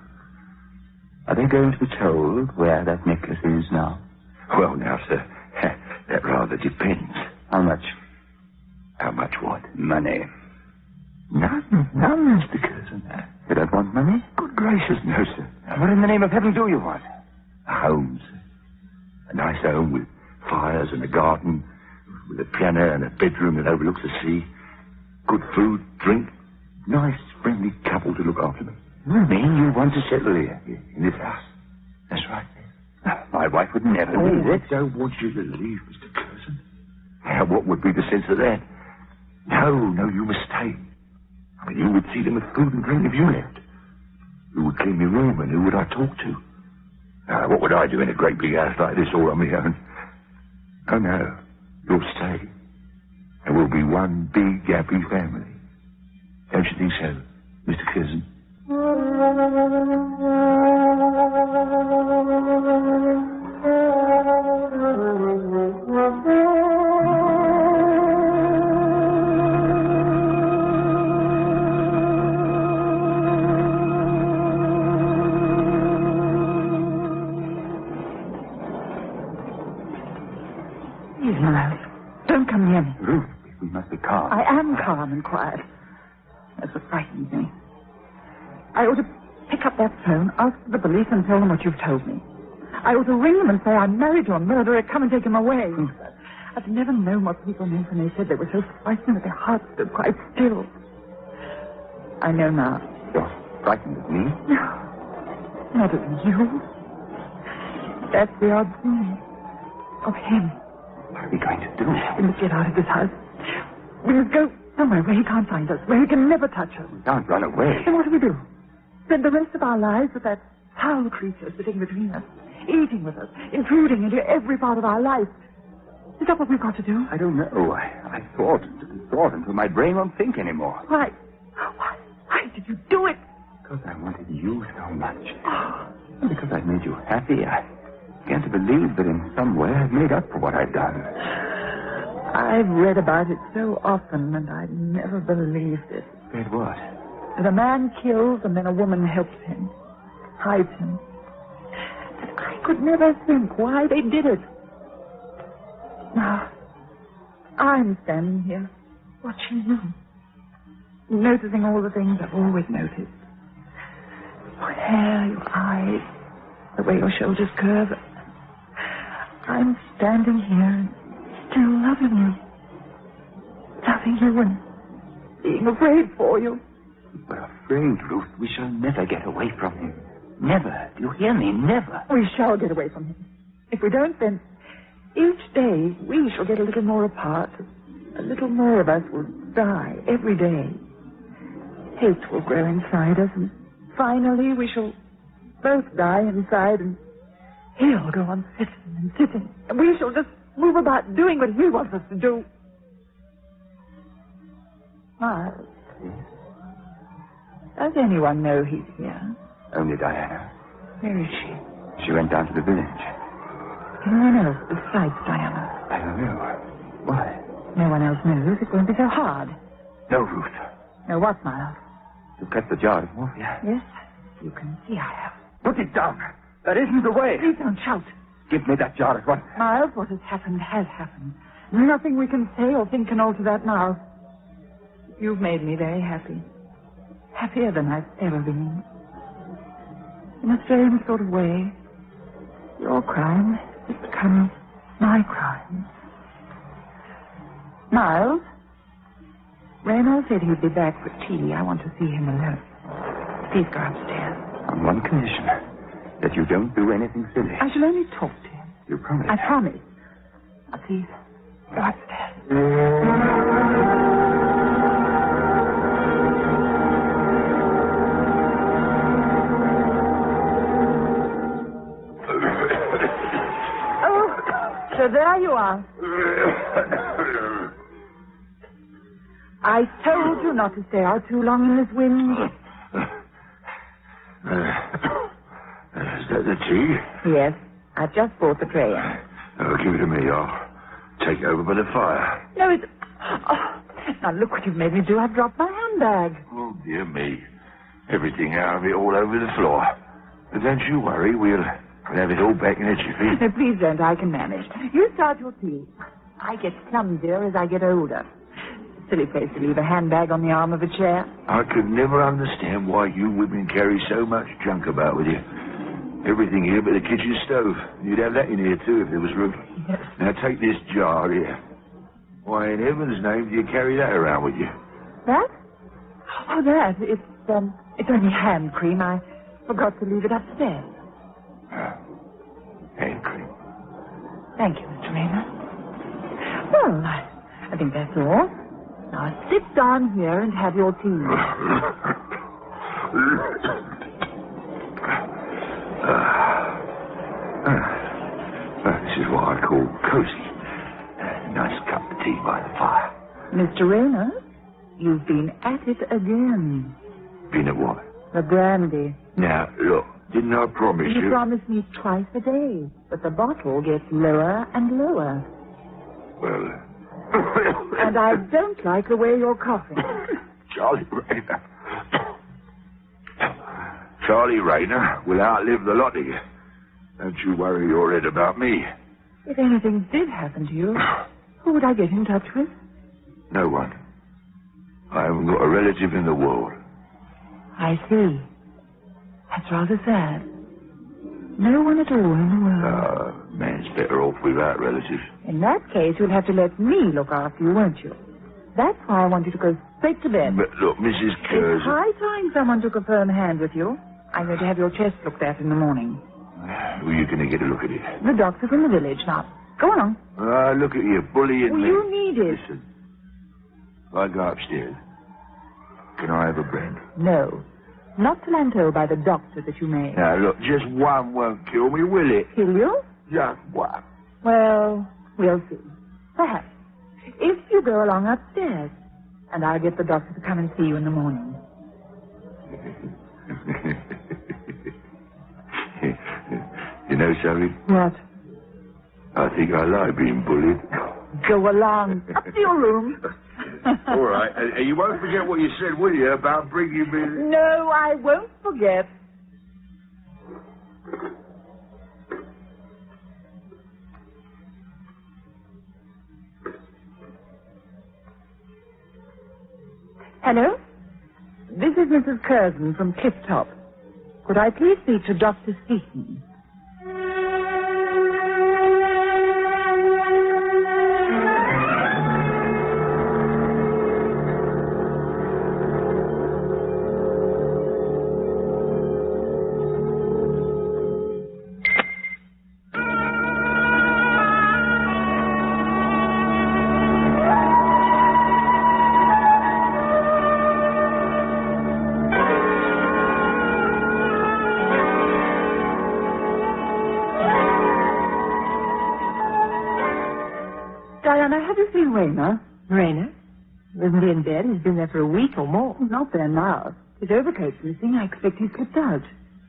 Speaker 14: are they going to be told where that necklace is now?
Speaker 2: Well, now, sir, that rather depends.
Speaker 14: How much?
Speaker 2: How much what?
Speaker 14: Money.
Speaker 2: None, Mr. Curzon.
Speaker 14: You don't want money?
Speaker 2: Good gracious, no, sir.
Speaker 14: What in the name of heaven do you want?
Speaker 2: A home, sir. A nice home with fires and a garden, with a piano and a bedroom that overlooks the sea. Good food, drink. Nice, friendly couple to look after me.
Speaker 14: You mean you want to settle here?
Speaker 2: In this house. That's right.
Speaker 14: My wife would never leave it.
Speaker 2: I don't want you to leave, Mr. Curzon. Now, what would be the sense of that? No, you must stay. I mean, who would see them with food and drink if you left? Who would clean my room and who would I talk to? What would I do in a great big house like this all on my own? Oh, no. You'll stay. And we'll be one big, happy family. Don't you think so, Mr. Curzon?
Speaker 11: Please, Miles, don't come near me.
Speaker 14: Ruth, we must be calm.
Speaker 11: I am calm and quiet. That's what frightens me. I ought to pick up that phone, ask the police, and tell them what you've told me. I ought to ring them and say I'm married to a murderer. Come and take him away. I've never known what people meant when they said they were so frightened that their hearts stood quite still. I know now.
Speaker 14: You're frightened of me?
Speaker 11: No, not of you. That's the odd thing. Of him.
Speaker 14: What are we going to do?
Speaker 11: We must get out of this house. We must go somewhere where he can't find us, where he can never touch us.
Speaker 14: We can't run away.
Speaker 11: Then what do we do? Spend the rest of our lives with that foul creature sitting between us, eating with us, intruding into every part of our life. Is that what we've got to do?
Speaker 14: I don't know. I thought until my brain won't think anymore.
Speaker 11: Why did you do it?
Speaker 14: Because I wanted you so much. And because I made you happy, I began to believe that in some way I've made up for what I've done.
Speaker 11: I've read about it so often, and I never believed it.
Speaker 14: Read what?
Speaker 11: That a man kills and then a woman helps him, hides him. I could never think why they did it. Now I'm standing here, watching you, noticing all the things I've always noticed. Your hair, your eyes, the way your shoulders curve. I'm standing here, still loving you. Loving you and being afraid for you.
Speaker 14: We're afraid, Ruth. We shall never get away from him. Never. Do you hear me? Never.
Speaker 11: We shall get away from him. If we don't, then each day we shall get a little more apart. A little more of us will die every day. Hate will grow inside us, and finally we shall both die inside, and he'll go on sitting and sitting, and we shall just move about doing what he wants us to do. Miles, does anyone know he's here?
Speaker 14: Only Diana.
Speaker 11: Where is she?
Speaker 14: She went down to the village.
Speaker 11: Anyone else besides Diana?
Speaker 14: I don't know. Why?
Speaker 11: No one else knows. It won't be so hard.
Speaker 14: No, Ruth.
Speaker 11: No, what, Miles?
Speaker 14: You kept the jar of morphia.
Speaker 11: Yes, you can see I have.
Speaker 14: Put it down. That isn't the way.
Speaker 11: Please don't shout.
Speaker 14: Give me that jar at once.
Speaker 11: Miles, what has happened has happened. Nothing we can say or think can alter that now. You've made me very happy. Happier than I've ever been. In a strange sort of way, your crime has become my crime. Miles, Raynor said he'd be back for tea. I want to see him alone. Please go upstairs.
Speaker 14: On one condition, that you don't do anything silly.
Speaker 11: I shall only talk to him.
Speaker 14: You promise?
Speaker 11: I promise. Now, please, go upstairs. So there you are. I told you not to stay out too long in this wind.
Speaker 2: Is that the tea?
Speaker 11: Yes, I've just brought the tray in.
Speaker 2: Oh, give it to me. I'll take it over by the fire.
Speaker 11: No, it's... Oh, now look what you've made me do. I've dropped my handbag.
Speaker 2: Oh, dear me. Everything out of it all over the floor. But don't you worry. We'll have it all back in a jiffy.
Speaker 11: No, please don't. I can manage. You start your tea. I get clumsier as I get older. Silly place to leave a handbag on the arm of a chair.
Speaker 2: I could never understand why you women carry so much junk about with you. Everything here but the kitchen stove. You'd have that in here, too, if there was room.
Speaker 11: Yes.
Speaker 2: Now, take this jar here. Why, in heaven's name, do you carry that around with you?
Speaker 11: That? Oh, that. It's only hand cream. I forgot to leave it upstairs.
Speaker 2: Hand cream.
Speaker 11: Thank you, Mr. Raynor. Well, I think that's all. Now, sit down here and have your tea.
Speaker 2: This is what I call cozy. A nice cup of tea by the fire.
Speaker 11: Mr. Raynor, you've been at it again.
Speaker 2: Been at what?
Speaker 11: The brandy.
Speaker 2: Now, look, didn't I promise you?
Speaker 11: You promised me twice a day, but the bottle gets lower and lower.
Speaker 2: Well...
Speaker 11: And I don't like the way you're coughing.
Speaker 2: Charlie Raynor. Charlie Raynor will outlive the lot of you. Don't you worry your head about me.
Speaker 11: If anything did happen to you, who would I get in touch with?
Speaker 2: No one. I haven't got a relative in the world.
Speaker 11: I see. That's rather sad. No one at all in the world.
Speaker 2: Man's better off without relatives.
Speaker 11: In that case, you'll have to let me look after you, won't you? That's why I want you to go straight to bed.
Speaker 2: But look, Mrs. Curzon...
Speaker 11: It's high time someone took a firm hand with you. I'm going to have your chest looked at in the morning.
Speaker 2: Who are you going to get a look at it?
Speaker 11: The doctor from the village. Now, go along.
Speaker 2: Look at you, bullying me.
Speaker 11: You need it.
Speaker 2: Listen, if I go upstairs, can I have a brand?
Speaker 11: No. Not till I'm told by the doctor that you may.
Speaker 2: Now, look, just one won't kill me, will it?
Speaker 11: Kill you?
Speaker 2: Just one.
Speaker 11: Well, we'll see. Perhaps. If you go along upstairs, and I'll get the doctor to come and see you in the morning.
Speaker 2: You know something?
Speaker 11: What?
Speaker 2: I think I like being bullied.
Speaker 11: Go along. Up to your room.
Speaker 2: All right. And you won't forget what you said, will you, about bringing me...
Speaker 11: No, I won't forget. Hello? This is Mrs. Curzon from Clifftop. Could I please speak to Dr. Seaton? Diana, have you seen Rayner? Rayner? Isn't he in bed? He's been there for a week or more. He's not there now. His overcoat's missing. I expect he's slipped out.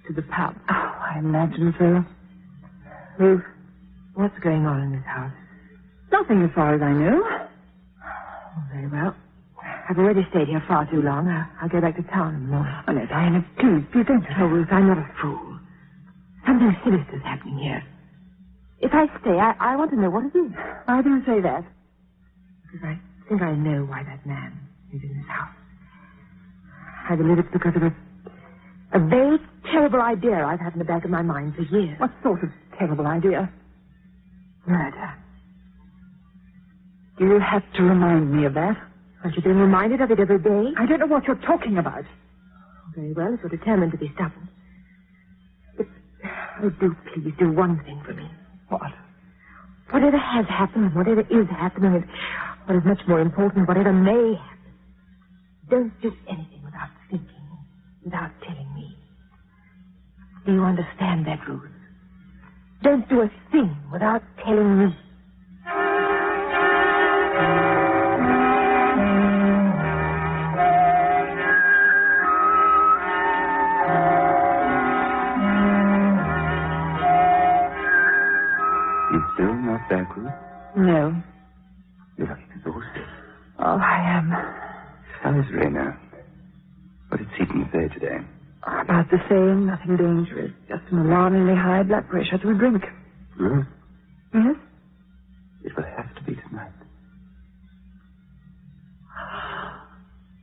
Speaker 11: To the pub. Oh, I imagine so. Ruth, what's going on in this house? Nothing as far as I know. Oh, very well. I've already stayed here far too long. I'll go back to town in the morning. Oh, no, Diana, please don't. Oh, Ruth, I'm not a fool. Something sinister's happening here. If I stay, I want to know what it is. Why do you say that? Because I think I know why that man is in this house. I believe it's because of a very terrible idea I've had in the back of my mind for years. What sort of terrible idea? Murder. Do you have to remind me of that? Aren't you being reminded of it every day? I don't know what you're talking about. Very well, if you're determined to be stubborn. But, oh, do please do one thing for me. What? Whatever has happened, whatever is happening, and what is much more important, whatever may happen, don't do anything without thinking, without telling me. Do you understand that, Ruth? Don't do a thing without telling me.
Speaker 14: Back, Ruth?
Speaker 11: No.
Speaker 14: You look exhausted.
Speaker 11: Oh, I am.
Speaker 14: How is Rayner? What did Seaton say today?
Speaker 11: About the same, nothing dangerous. Just an alarmingly high blood pressure to a drink.
Speaker 14: Ruth?
Speaker 11: Yes?
Speaker 14: It will have to be tonight.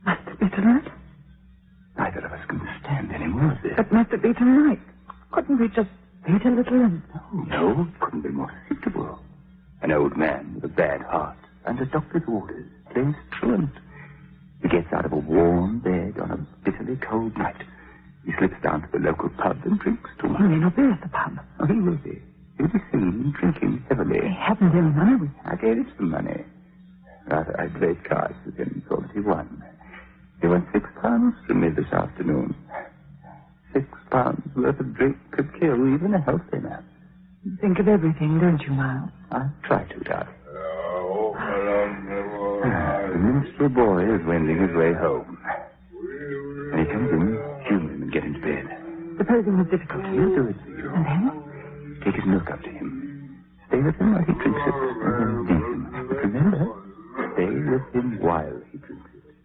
Speaker 11: Must it be tonight?
Speaker 14: Neither of us can stand any more of this.
Speaker 11: But must it be tonight? Couldn't we just wait a little and...
Speaker 14: No, it couldn't be more suitable. An old man with a bad heart, under doctor's orders, plays truant. He gets out of a warm bed on a bitterly cold night. He slips down to the local pub and drinks too much.
Speaker 11: He may not be at the pub.
Speaker 14: Oh, he will be. He'll be seen drinking heavily.
Speaker 11: He hasn't any money.
Speaker 14: I gave him some money. Rather, I played cards with him so that he won. He won £6 from me this afternoon. £6 worth of drink could kill even a healthy man.
Speaker 11: You think of everything, don't you, Miles?
Speaker 14: I try to, darling. The minstrel boy is wending his way home. When he comes in, tune him and get him to bed.
Speaker 11: Supposing it's difficult.
Speaker 14: He'll do it for you.
Speaker 11: And then?
Speaker 14: Take his milk up to him. Stay with him while he drinks it, and then leave him. But remember, stay with him while he drinks it.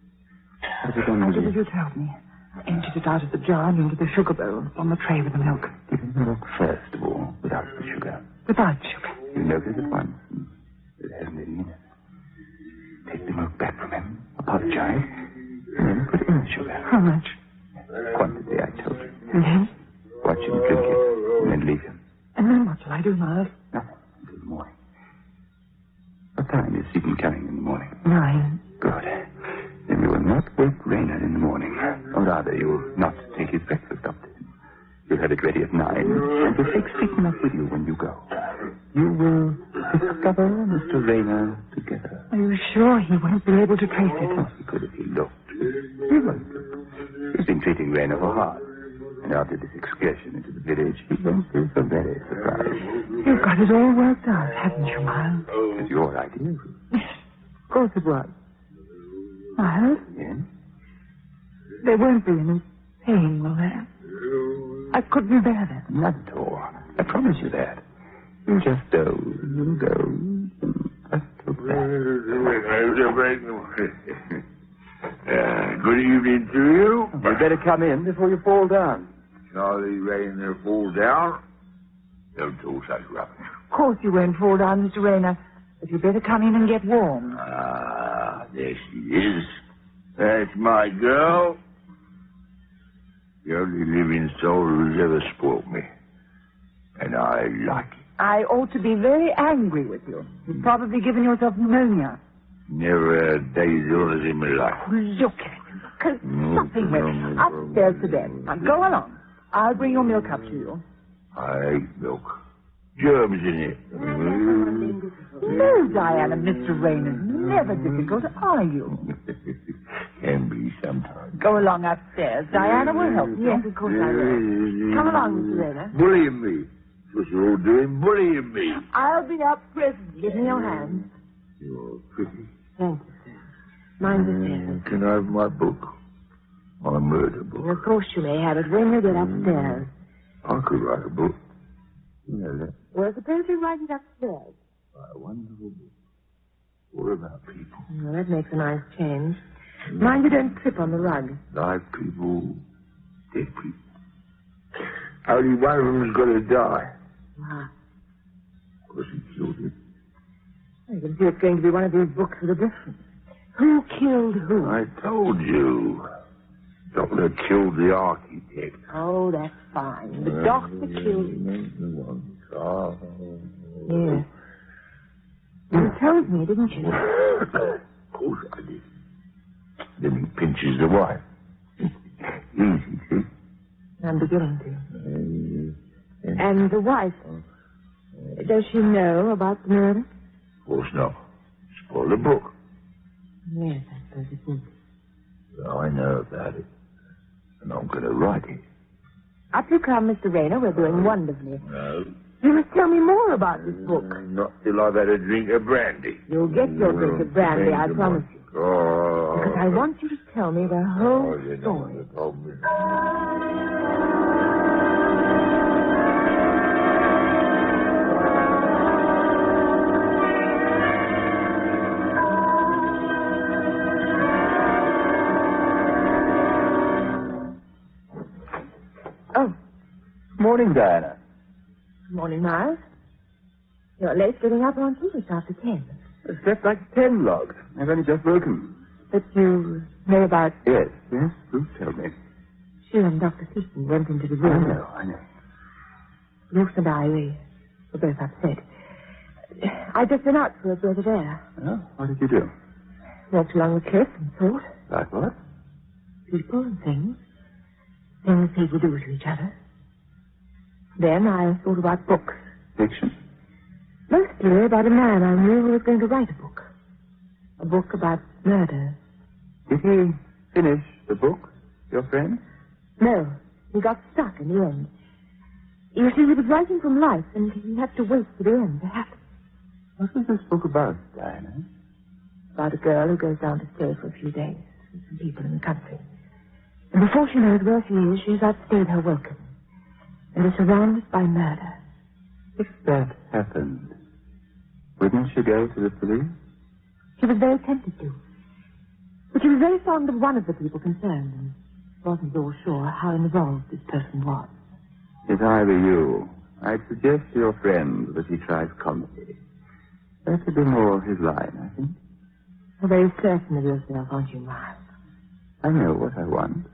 Speaker 11: What did you tell me? I emptied it out of the jar and into the sugar bowl on the tray with the milk.
Speaker 14: Give him the milk first of all, without the sugar.
Speaker 11: Without sugar?
Speaker 14: You notice at once it hasn't any in it. Take the milk back from him, apologize, and then put in the sugar.
Speaker 11: How much?
Speaker 14: Quantity, I told you.
Speaker 11: And then?
Speaker 14: Watch him drink it, and then leave him.
Speaker 11: And then what shall I do, Miles?
Speaker 14: Nothing until the morning. What time is Seaton coming in the morning?
Speaker 11: 9.
Speaker 14: Good. Then you will not wake Rayner in the morning. Or rather, you will not take his breakfast up to him. You'll have it ready at 9, and you'll take Seaton up with you when you go. You will discover Mr. Rayner together.
Speaker 11: Are you sure he won't be able to trace it?
Speaker 14: Oh, he could if he looked. He won't. He's been treating Rayner for hard. And after this excursion into the village, he won't be so very surprised.
Speaker 11: You've got it all worked out, haven't you, Miles?
Speaker 14: It's your idea.
Speaker 11: Yes, of course it was. Miles?
Speaker 14: Yes?
Speaker 11: There won't be any pain, will there? I couldn't bear that.
Speaker 14: Not at all. I promise you that. You just doze and doze and just look back.
Speaker 2: Good evening to you.
Speaker 14: You'd better come in before you fall down.
Speaker 2: Charlie Rayner fall down? Don't talk such rubbish.
Speaker 11: Of course you won't fall down, Mr. Rayner. But you'd better come in and get warm.
Speaker 2: Ah, there she is. That's my girl. The only living soul who's ever spoilt me. And I like it.
Speaker 6: I ought to be very angry with you. You've probably given yourself pneumonia.
Speaker 2: Never a day's illness in my life.
Speaker 6: Look at him. Something with upstairs to bed. Now go along. I'll bring your milk up to you.
Speaker 2: I hate milk. Germs in it.
Speaker 6: No, Diana, Mr. Raynor's never difficult, are you?
Speaker 2: Can be sometimes.
Speaker 6: Go along upstairs. Diana will help you. Yes, of course I will. Come along, Mr. Raynor.
Speaker 2: Bullying me. That's what you're all doing, bullying me.
Speaker 6: I'll be up presently. Give me your hand.
Speaker 2: You're pretty.
Speaker 6: Thank you, sir. Mind the stairs.
Speaker 2: Can I have my book? My murder book.
Speaker 6: Of course you may have it when you get upstairs.
Speaker 2: I could write a book. You know that.
Speaker 6: Well, suppose you write it upstairs.
Speaker 2: A wonderful book. What about people?
Speaker 6: Well, that makes a nice change. Mind you don't trip on the rug.
Speaker 2: Live people, dead people. Only one of them's got to die.
Speaker 6: Ah.
Speaker 2: Because he killed him.
Speaker 6: I can see it's going to be one of these books with a difference. Who killed who?
Speaker 2: I told you. Doctor killed the architect.
Speaker 6: Oh, that's fine. The doctor killed him. Yes. You told me, didn't you?
Speaker 2: Of course I did. Then he pinches the wife. Easy, see?
Speaker 6: I'm beginning to. And the wife, does she know about the murder?
Speaker 2: Of course not. Spoil the book.
Speaker 6: Yes, I suppose it would.
Speaker 2: Well, I know about it. And I'm going to write it.
Speaker 6: Up you come, Mr. Rayner. We're doing wonderfully.
Speaker 2: No.
Speaker 6: You must tell me more about this book.
Speaker 2: Not till I've had a drink of brandy.
Speaker 6: You'll get your drink of brandy, I promise you.
Speaker 2: Oh.
Speaker 6: Because I want you to tell me the whole story. Oh.
Speaker 14: Morning, Diana.
Speaker 6: Morning, Miles. You're late getting up, aren't you? It's after 10.
Speaker 14: It's just like 10 logs. I've only just woken.
Speaker 6: But you know about...
Speaker 14: Yes. Please tell me.
Speaker 6: She and Dr. Chesterton went into the room.
Speaker 14: I know.
Speaker 6: Ruth and I, we were both upset. I just went out for a breath of air.
Speaker 14: Oh, what did you do?
Speaker 6: Walked along the cliff and thought.
Speaker 14: Like what?
Speaker 6: People and things. Things people do to each other. Then I thought about books.
Speaker 14: Fiction?
Speaker 6: Mostly about a man I knew who was going to write a book. A book about murder.
Speaker 14: Did he finish the book, your friend?
Speaker 6: No. He got stuck in the end. You see, he was writing from life, and he had to wait for the end to happen.
Speaker 14: What is this book about, Diana?
Speaker 6: About a girl who goes down to stay for a few days with some people in the country. And before she knows where she is, she's outstayed her welcome. And is surrounded by murder.
Speaker 14: If that happened, wouldn't she go to the police?
Speaker 6: She was very tempted to. But she was very fond of one of the people concerned and wasn't at all sure how involved this person was.
Speaker 14: If I were you, I'd suggest to your friend that he tries comedy. That would be more his line, I think.
Speaker 6: You're very certain of yourself, aren't you, Miles?
Speaker 14: I know what I want.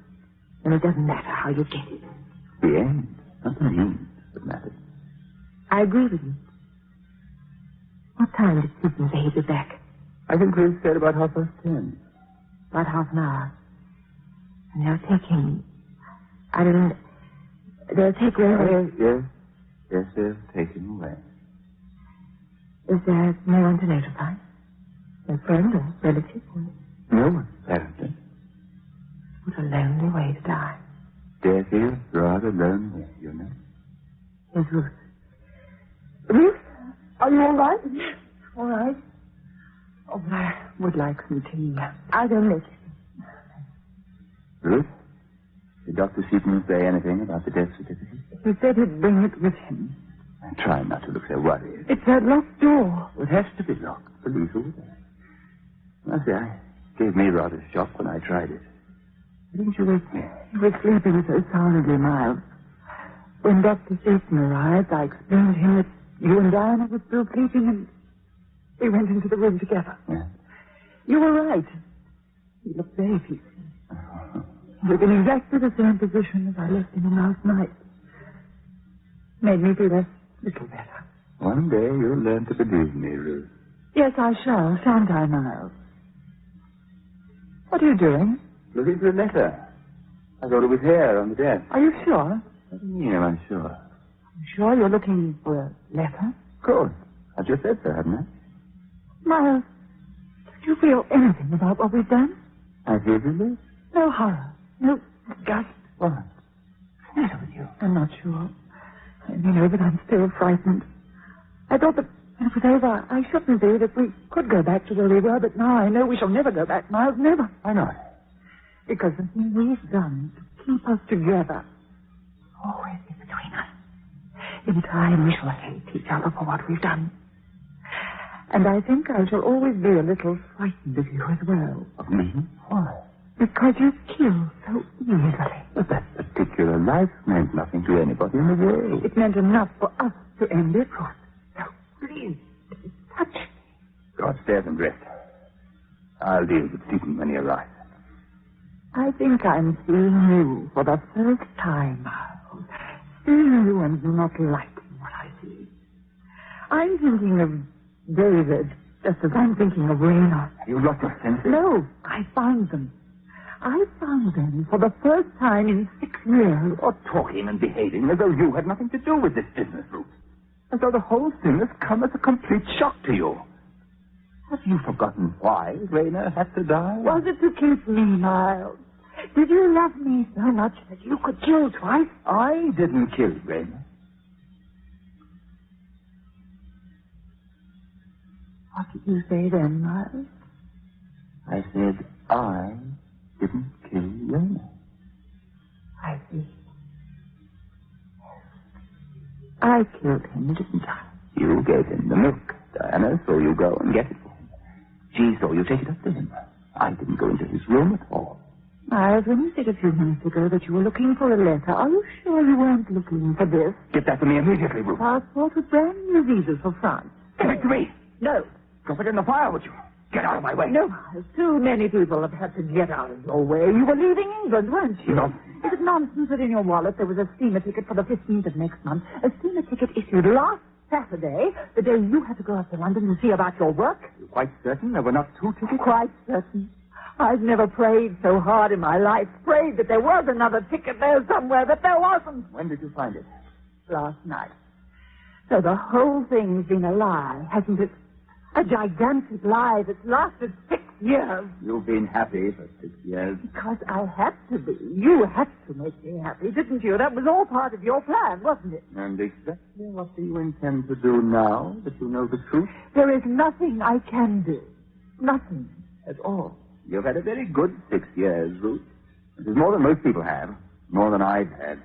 Speaker 6: And it doesn't matter how you get it.
Speaker 14: The end, not the means, that matters.
Speaker 6: I agree with you. What time did Susan say he'd be back?
Speaker 14: I think we said about 10:30.
Speaker 6: About half an hour. And they'll take him... they'll take Ray...
Speaker 14: Yes, they'll take him away.
Speaker 6: Is there no one to notify? No friend or relative?
Speaker 14: No one, apparently.
Speaker 6: What a lonely way to die.
Speaker 14: Death is rather lonely, you know.
Speaker 6: Here's Ruth. Ruth, are you all right? All right. Oh, but I would like some tea. I'll go make it.
Speaker 14: Ruth, did Dr. Chesterton say anything about the death certificate?
Speaker 6: He said he'd bring it with him.
Speaker 14: I'm trying not to look so worried.
Speaker 6: It's that locked door.
Speaker 14: Well, it has to be locked. Police over there. I see, it gave me rather a shock when I tried it. Why didn't you wake me?
Speaker 6: You were sleeping so soundly, Miles. When Dr. Chesterton arrived, I explained to him that you and Diana were still sleeping, and we went into the room together.
Speaker 14: Yeah.
Speaker 6: You were right. He looked very peaceful. He was in exactly the same position as I left him in last night. Made me feel a little better.
Speaker 14: One day you'll learn to believe me, Ruth.
Speaker 6: Yes, I shall, shan't I, Miles? What are you doing?
Speaker 14: Looking for a letter. I thought it was here on the desk.
Speaker 6: Are you sure?
Speaker 14: What do you mean, I'm sure?
Speaker 6: I'm sure you're looking for a letter?
Speaker 14: Of course. I just said so, haven't I?
Speaker 6: Miles, do you feel anything about what we've done?
Speaker 14: I feel relief.
Speaker 6: No horror. No disgust.
Speaker 14: What? What's the matter with you?
Speaker 6: I'm not sure. You know, but I'm still frightened. I thought that when it was over, I shouldn't be, that we could go back to where we were, but now I know we shall never go back, Miles, never.
Speaker 14: Why not?
Speaker 6: Because the thing we've done to keep us together always is between us. In time, we shall hate each other for what we've done. And I think I shall always be a little frightened of you as well.
Speaker 14: Of me? Why?
Speaker 6: Because you kill so easily.
Speaker 14: But that particular life meant nothing to anybody in the world.
Speaker 6: It meant enough for us to end it. So please, touch me.
Speaker 14: Go upstairs and rest. I'll deal with Stephen when he arrives.
Speaker 6: I think I'm seeing you for the first time, Miles. Seeing you and not liking what I see. I'm thinking of David, just as I'm thinking of Raina.
Speaker 14: You lost your senses?
Speaker 6: No, I found them. I found them for the first time in 6 years.
Speaker 14: You're talking and behaving as though you had nothing to do with this business, Ruth. As though the whole thing has come as a complete shock to you. Have you forgotten why Raina had to die?
Speaker 6: Was it to keep me, Miles? Did you love me so much that you could kill twice?
Speaker 14: I didn't kill Raina.
Speaker 6: What did you say then, Miles?
Speaker 14: I said I didn't kill Raina.
Speaker 6: I see. I killed him, didn't I?
Speaker 14: You gave him the milk, Diana, so you go and get it for him. She saw you take it up to him. I didn't go into his room at all.
Speaker 6: Miles, when you said a few minutes ago that you were looking for a letter, are you sure you weren't looking for this?
Speaker 14: Get that to me immediately, Ruth.
Speaker 6: Passport with brand new visas for France.
Speaker 14: Give it to me.
Speaker 6: No.
Speaker 14: Drop it in the fire, would you? Get out of my way.
Speaker 6: No, Miles. Too many people have had to get out of your way. You were leaving England, weren't you?
Speaker 14: No.
Speaker 6: Is it nonsense that in your wallet there was a steamer ticket for the 15th of next month? A steamer ticket issued last Saturday, the day you had to go up to London to see about your work?
Speaker 14: You're quite certain there were not 2 tickets?
Speaker 6: Quite certain. I've never prayed so hard in my life. Prayed that there was another ticket there somewhere, that there wasn't.
Speaker 14: When did you find it?
Speaker 6: Last night. So the whole thing's been a lie, hasn't it? A gigantic lie that's lasted 6 years.
Speaker 14: You've been happy for 6 years.
Speaker 6: Because I had to be. You had to make me happy, didn't you? That was all part of your plan, wasn't it?
Speaker 14: And exactly what do you intend to do now that you know the truth?
Speaker 6: There is nothing I can do. Nothing at all.
Speaker 14: You've had a very good 6 years, Ruth. It is more than most people have. More than I've had.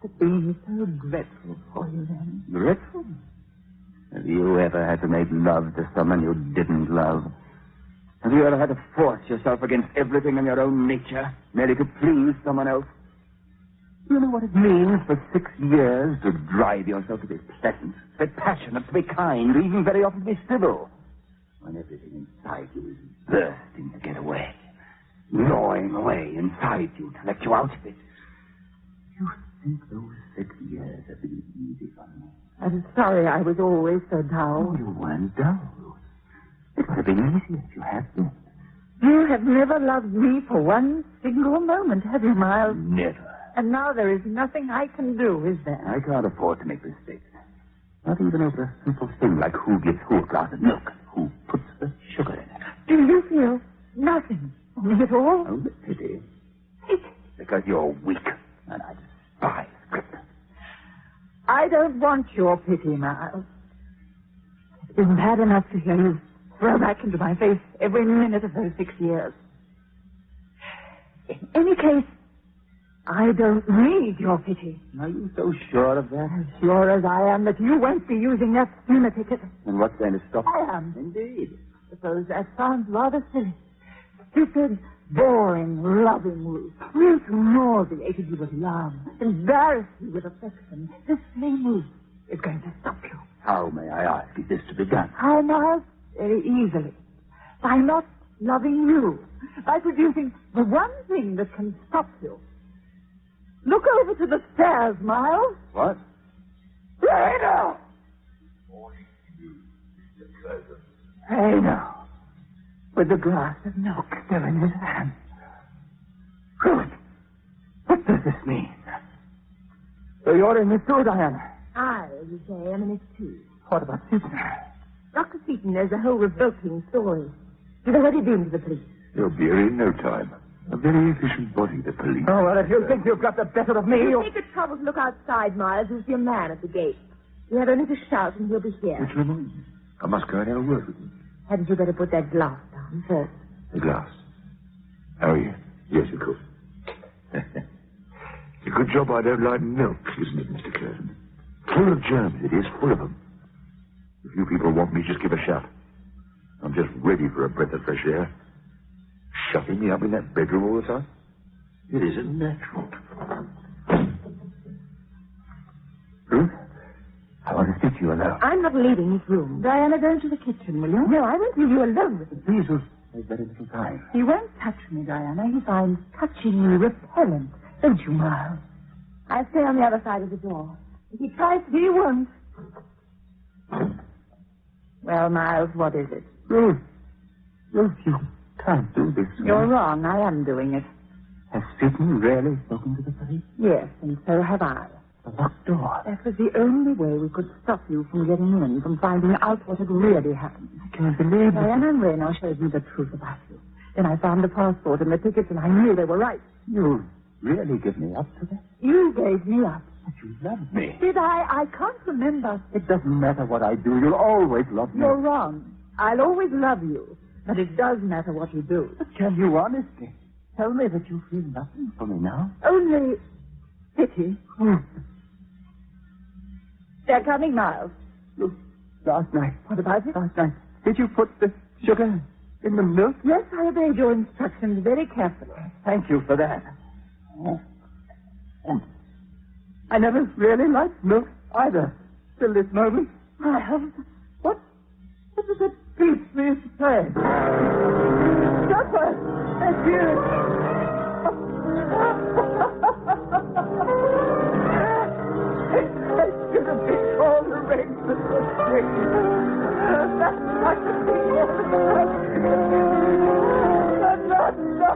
Speaker 6: It's been so dreadful for you then.
Speaker 14: Dreadful? Have you ever had to make love to someone you didn't love? Have you ever had to force yourself against everything in your own nature, merely to please someone else? Do you know what it means for 6 years to drive yourself to be pleasant, to be passionate, to be kind, even very often to be civil, when everything inside you is bursting to get away, gnawing away inside you to let you out of it? You think those 6 years have been easy for me?
Speaker 6: I'm sorry I was always so dull.
Speaker 14: Oh, you weren't dull. It would have been easy if you had been.
Speaker 6: You have never loved me for one single moment, have you, Miles?
Speaker 14: Never.
Speaker 6: And now there is nothing I can do, is there?
Speaker 14: I can't afford to make mistakes. Not even over a simple thing like who gives who a glass of milk, who puts the sugar in it.
Speaker 6: Do you feel nothing for me at all?
Speaker 14: Oh, pity. Because you're weak, and I despise grit.
Speaker 6: I don't want your pity, Miles. It's been bad enough to hear you throw back into my face every minute of those 6 years. In any case, I don't need your pity.
Speaker 14: Are you so sure of that?
Speaker 6: As sure as I am that you won't be using that steamer ticket.
Speaker 14: And what's going to stop you?
Speaker 6: I am.
Speaker 14: Indeed.
Speaker 6: Suppose that sounds rather silly. Stupid, boring, loving Ruth. Ruth who nauseated you with love, embarrassed you with affection. This same Ruth is going to stop you.
Speaker 14: How, may I ask, is this to be done?
Speaker 6: How, Miles? Very easily. By not loving you, by producing the one thing that can stop you. Look over to the stairs, Miles.
Speaker 14: What?
Speaker 6: Raina! Raina, with the glass of milk still in his hand. Good. What does this mean? So you're in this too, Diana?
Speaker 5: I, as you say, am in it too.
Speaker 6: What about Seaton?
Speaker 5: Dr. Seaton knows a whole revolting story. You've already been to the police.
Speaker 2: You'll be here in no time. A very efficient body, the police.
Speaker 6: Oh, well, if you think you've got the better of me,
Speaker 5: If you
Speaker 6: you'll...
Speaker 5: take the trouble to look outside, Miles, you'll see a man at the gate. You have only to shout and he'll be here.
Speaker 2: Which reminds me, I must go and have a word with him.
Speaker 5: Hadn't you better put that glass down first?
Speaker 2: The glass. How are you? Yes, of course. It's a good job I don't like milk, isn't it, Mr. Curtin? Full of germs, it is, full of them. If you people want me, just give a shout. I'm just ready for a breath of fresh air. Shutting me up in that bedroom all the time? It isn't natural. Ruth, I want to speak to you alone.
Speaker 5: I'm not leaving this room.
Speaker 6: Diana, go into the kitchen, will you?
Speaker 5: No, I won't leave you alone with him.
Speaker 2: Please, Ruth, there's very little time.
Speaker 6: He won't touch me, Diana. He finds touching me repellent. Don't you, Miles?
Speaker 5: I'll stay on the other side of the door.
Speaker 6: If he tries to, he won't. Well, Miles, what is it?
Speaker 2: Ruth, you can't do this.
Speaker 6: You're wrong. I am doing it.
Speaker 2: Has Seaton really spoken to the police?
Speaker 6: Yes, and so have I.
Speaker 2: The locked door.
Speaker 6: That was the only way we could stop you from getting in, from finding out what had really happened.
Speaker 2: I can't believe it.
Speaker 6: Diana and Reno showed me the truth about you. Then I found the passport and the tickets, and I knew they were right.
Speaker 2: You really give me up to that?
Speaker 6: You gave me up.
Speaker 2: But you loved me.
Speaker 6: Did I? I can't remember.
Speaker 2: It doesn't matter what I do. You'll always love me.
Speaker 6: You're wrong. I'll always love you. But it does matter what you do.
Speaker 2: But tell you honestly. Tell me that you feel nothing for me now.
Speaker 6: Only pity. They're coming, Miles.
Speaker 2: Look, last night.
Speaker 6: What about it?
Speaker 2: Last night. Did you put the sugar in the milk?
Speaker 6: Yes, I obeyed your instructions very carefully.
Speaker 2: Thank you for that. I never really liked milk either, till this moment.
Speaker 6: Miles, what does that piece mean to say? Supper! That's you! I should have been all arrangements for spring. That's not the thing all the time. Not now.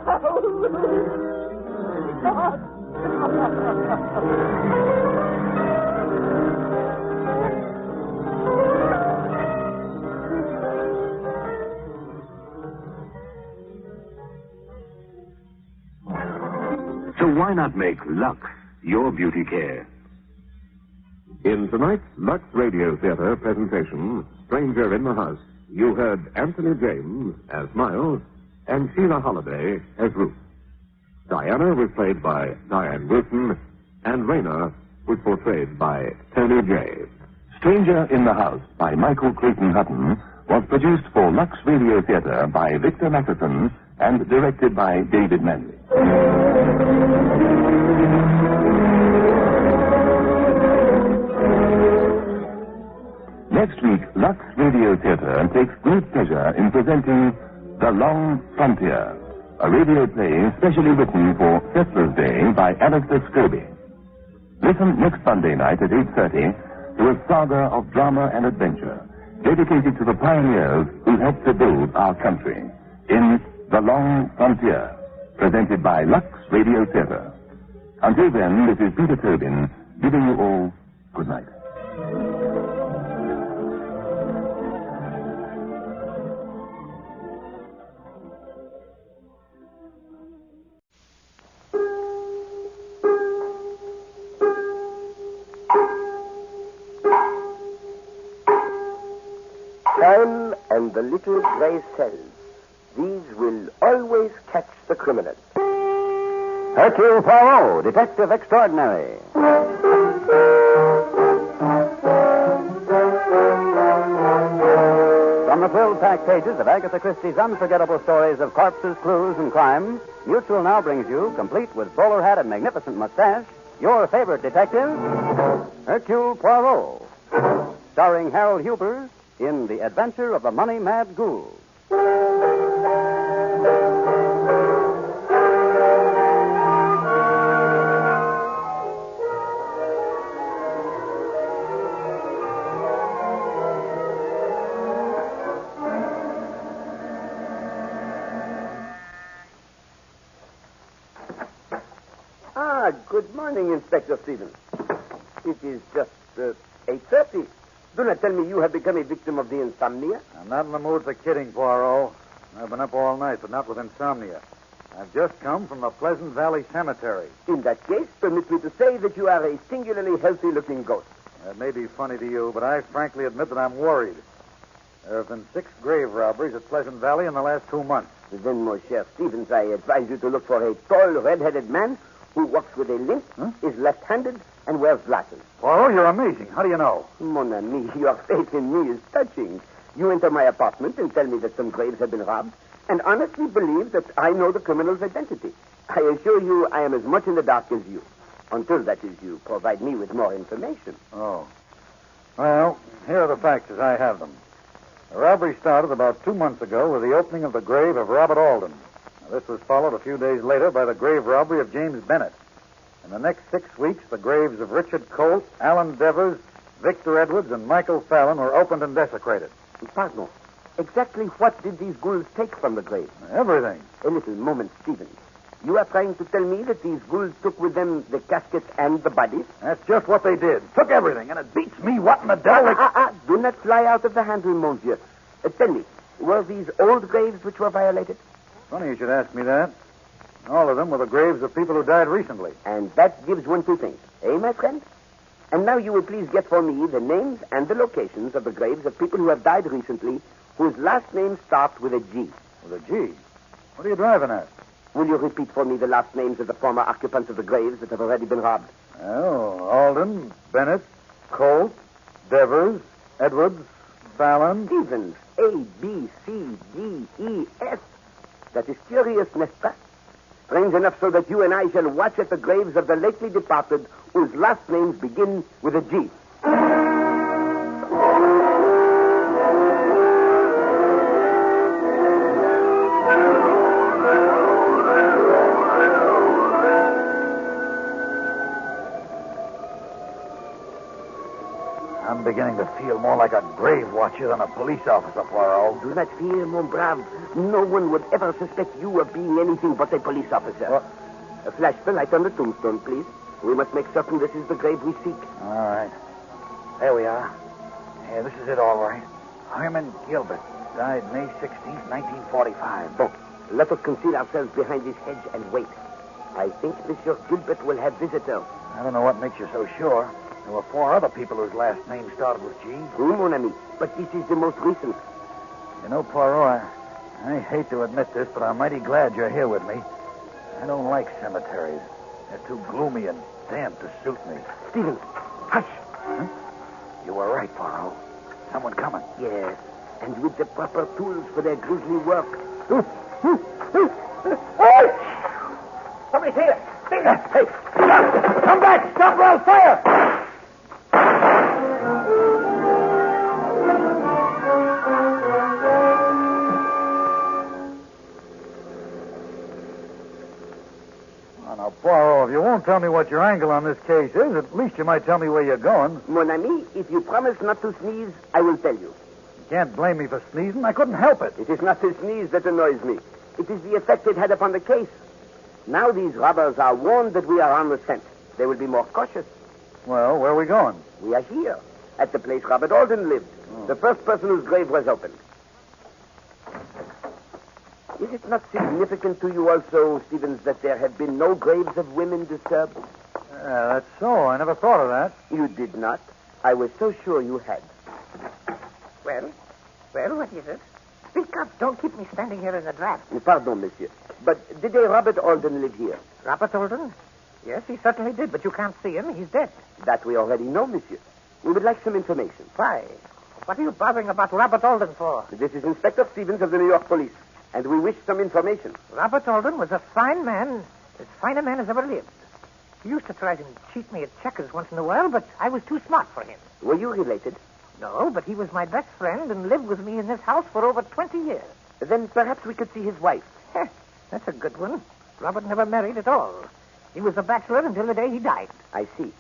Speaker 3: So why not make Lux your beauty care?
Speaker 20: In tonight's Lux Radio Theater presentation, Stranger in the House, you heard Anthony James as Miles and Sheila Holliday as Ruth. Diana was played by Diane Wilson, and Raina was portrayed by Tony Jay.
Speaker 3: Stranger in the House by Michael Clayton Hutton was produced for Lux Radio Theater by Victor Matheson and directed by David Manley. Next week, Lux Radio Theater takes great pleasure in presenting The Long Frontier, a radio play specially written for Settlers' Day by Alistair Scobie. Listen next Sunday night at 8:30 to a saga of drama and adventure dedicated to the pioneers who helped to build our country in The Long Frontier, presented by Lux Radio Theater. Until then, this is Peter Tobin bidding you all good night.
Speaker 22: Crime and the little grey cells. These will always catch the criminal.
Speaker 23: Hercule Poirot, Detective Extraordinary. From the thrill-packed pages of Agatha Christie's unforgettable stories of corpses, clues, and crime, Mutual now brings you, complete with bowler hat and magnificent mustache, your favorite detective, Hercule Poirot. Starring Harold Hubers in The Adventure of the Money-Mad Ghoul.
Speaker 22: Good morning, Inspector Stevens. It is just 8:30. Do not tell me you have become a victim of the insomnia.
Speaker 1: I'm not in the mood for kidding, Poirot. I've been up all night, but not with insomnia. I've just come from the Pleasant Valley Cemetery.
Speaker 22: In that case, permit me to say that you are a singularly healthy-looking ghost.
Speaker 1: That may be funny to you, but I frankly admit that I'm worried. There have been 6 grave robberies at Pleasant Valley in the last 2 months.
Speaker 22: Then, mon cher Stevens, I advise you to look for a tall, red-headed man who walks with a limp, is left-handed, and wears glasses.
Speaker 1: Poirot, you're amazing. How do you know?
Speaker 22: Mon ami, your faith in me is touching. You enter my apartment and tell me that some graves have been robbed, and honestly believe that I know the criminal's identity. I assure you I am as much in the dark as you. Until, that is, you provide me with more information.
Speaker 1: Oh. Well, here are the facts as I have them. The robbery started about 2 months ago with the opening of the grave of Robert Alden. Now, this was followed a few days later by the grave robbery of James Bennett. In the next 6 weeks, the graves of Richard Colt, Alan Devers, Victor Edwards, and Michael Fallon were opened and desecrated.
Speaker 22: Pardon. Exactly what did these ghouls take from the grave?
Speaker 1: Everything.
Speaker 22: A little moment, Stevens. You are trying to tell me that these ghouls took with them the caskets and the bodies?
Speaker 1: That's just what they did. Took everything, and it beats me what in the devil...
Speaker 22: Do not fly out of the handle, monsieur. Tell me, were these old graves which were violated?
Speaker 1: Funny you should ask me that. All of them were the graves of people who died recently.
Speaker 22: And that gives one 2 things. Eh, my friend? And now you will please get for me the names and the locations of the graves of people who have died recently whose last names start with a G.
Speaker 1: With a G? What are you driving at?
Speaker 22: Will you repeat for me the last names of the former occupants of the graves that have already been robbed?
Speaker 1: Oh, Alden, Bennett, Colt, Devers, Edwards, Fallon.
Speaker 22: Stevens. A, B, C, D, E, F. That is curious, n'est-ce pas? Strange enough so that you and I shall watch at the graves of the lately departed whose last names begin with a G.
Speaker 1: I'm beginning to feel more like a grave watcher than a police officer, Poirot.
Speaker 22: Do not fear, mon brave. No one would ever suspect you of being anything but a police officer.
Speaker 1: What?
Speaker 22: Flash the light on the tombstone, please. We must make certain this is the grave we seek.
Speaker 1: All right. There we are. Yeah, this is it, all right. Herman Gilbert died May 16th, 1945.
Speaker 22: Bon, let us conceal ourselves behind this hedge and wait. I think Monsieur Gilbert will have visitors.
Speaker 1: I don't know what makes you so sure. There were 4 other people whose last names started with G.
Speaker 22: Oui, mon ami, but this is the most recent.
Speaker 1: You know, Poirot, I hate to admit this, but I'm mighty glad you're here with me. I don't like cemeteries. They're too gloomy and damp to suit me.
Speaker 22: Stevens, hush.
Speaker 1: Huh? You were right, Poirot. Someone coming.
Speaker 22: Yes, and with the proper tools for their grisly work.
Speaker 1: Hey! Somebody's here. Stevens! Hey! Stop! Come back! Stop or I'll fire! Now, Poirot, if you won't tell me what your angle on this case is, at least you might tell me where you're going.
Speaker 22: Mon ami, if you promise not to sneeze, I will tell you.
Speaker 1: You can't blame me for sneezing. I couldn't help it.
Speaker 22: It is not the sneeze that annoys me. It is the effect it had upon the case. Now these robbers are warned that we are on the scent. They will be more cautious.
Speaker 1: Well, where are we going?
Speaker 22: We are here, at the place Robert Alden lived. The first person whose grave was opened. Is it not significant to you also, Stevens, that there have been no graves of women disturbed?
Speaker 1: That's so. I never thought of that.
Speaker 22: You did not? I was so sure you had.
Speaker 4: Well, what is it? Speak up. Don't keep me standing here in the draught.
Speaker 22: Pardon, monsieur. But did a Robert Alden live here?
Speaker 4: Robert Alden? Yes, he certainly did, but you can't see him. He's dead.
Speaker 22: That we already know, monsieur. We would like some information.
Speaker 4: Why? What are you bothering about Robert Alden for?
Speaker 22: This is Inspector Stevens of the New York Police, and we wish some information.
Speaker 4: Robert Alden was a fine man, as fine a man as ever lived. He used to try to cheat me at checkers once in a while, but I was too smart for him.
Speaker 22: Were you related?
Speaker 4: No, but he was my best friend and lived with me in this house for over 20 years.
Speaker 22: Then perhaps we could see his wife.
Speaker 4: That's a good one. Robert never married at all. He was a bachelor until the day he died.
Speaker 22: I see.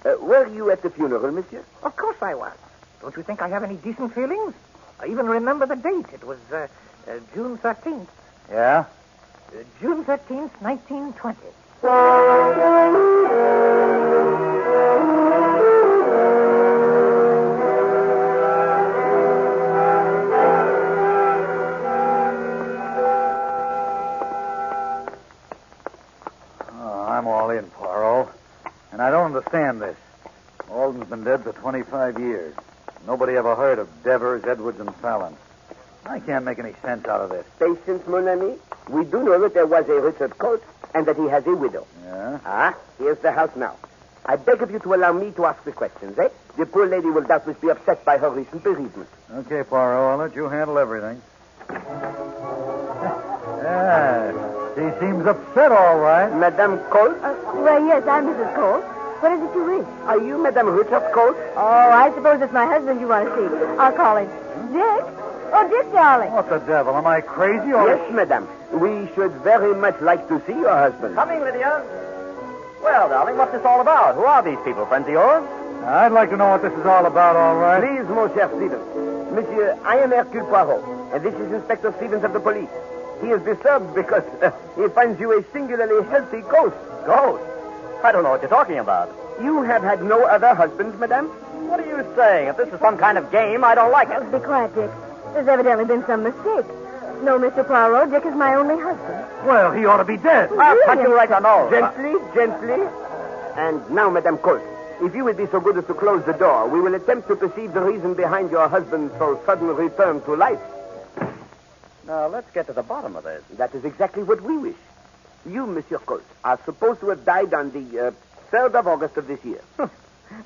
Speaker 22: Were you at the funeral, monsieur?
Speaker 4: Of course I was. Don't you think I have any decent feelings? I even remember the date. It was June 13th.
Speaker 1: Yeah?
Speaker 4: June 13th, 1920.
Speaker 1: I'm all in, Poirot. And I don't understand this. Alden's been dead for 25 years. Nobody ever heard of Devers, Edwards, and Fallon. I can't make any sense out of this.
Speaker 22: Patience, mon ami. We do know that there was a Richard Colt and that he has a widow.
Speaker 1: Yeah?
Speaker 22: Ah, here's the house now. I beg of you to allow me to ask the questions, eh? The poor lady will doubtless be upset by her recent bereavement.
Speaker 1: Okay, Poirot, I'll let you handle everything. Yeah, she seems upset, all right.
Speaker 22: Madame Colt?
Speaker 9: Well, yes, I'm Mrs. Colt. What is it you wish?
Speaker 22: Are you Madame Richard Colt?
Speaker 9: Oh, I suppose it's my husband you want to see. I'll call him. Dick? Oh, Dick, darling.
Speaker 1: What the devil? Am I crazy or...
Speaker 22: Yes, madame. We should very much like to see your husband.
Speaker 23: Coming, Lydia. Well, darling, what's this all about? Who are these people, friends of yours?
Speaker 1: I'd like to know what this is all about, all right.
Speaker 22: Please, mon cher Stevens. Monsieur, I am Hercule Poirot, and this is Inspector Stevens of the police. He is disturbed because he finds you a singularly healthy ghost.
Speaker 23: Ghost? I don't know what you're talking about.
Speaker 22: You have had no other husbands, madame?
Speaker 23: What are you saying? If this is some kind of game, I don't like it.
Speaker 9: Be quiet, Dick. There's evidently been some mistake. No, Mr. Poirot, Dick is my only husband.
Speaker 1: Well, he ought to be dead.
Speaker 23: I'll punch you right on the nose.
Speaker 22: Gently. And now, Madame Colt, if you would be so good as to close the door, we will attempt to perceive the reason behind your husband's so sudden return to life.
Speaker 23: Now, let's get to the bottom of this.
Speaker 22: That is exactly what we wish. You, Monsieur Colt, are supposed to have died on the 3rd of August of this year.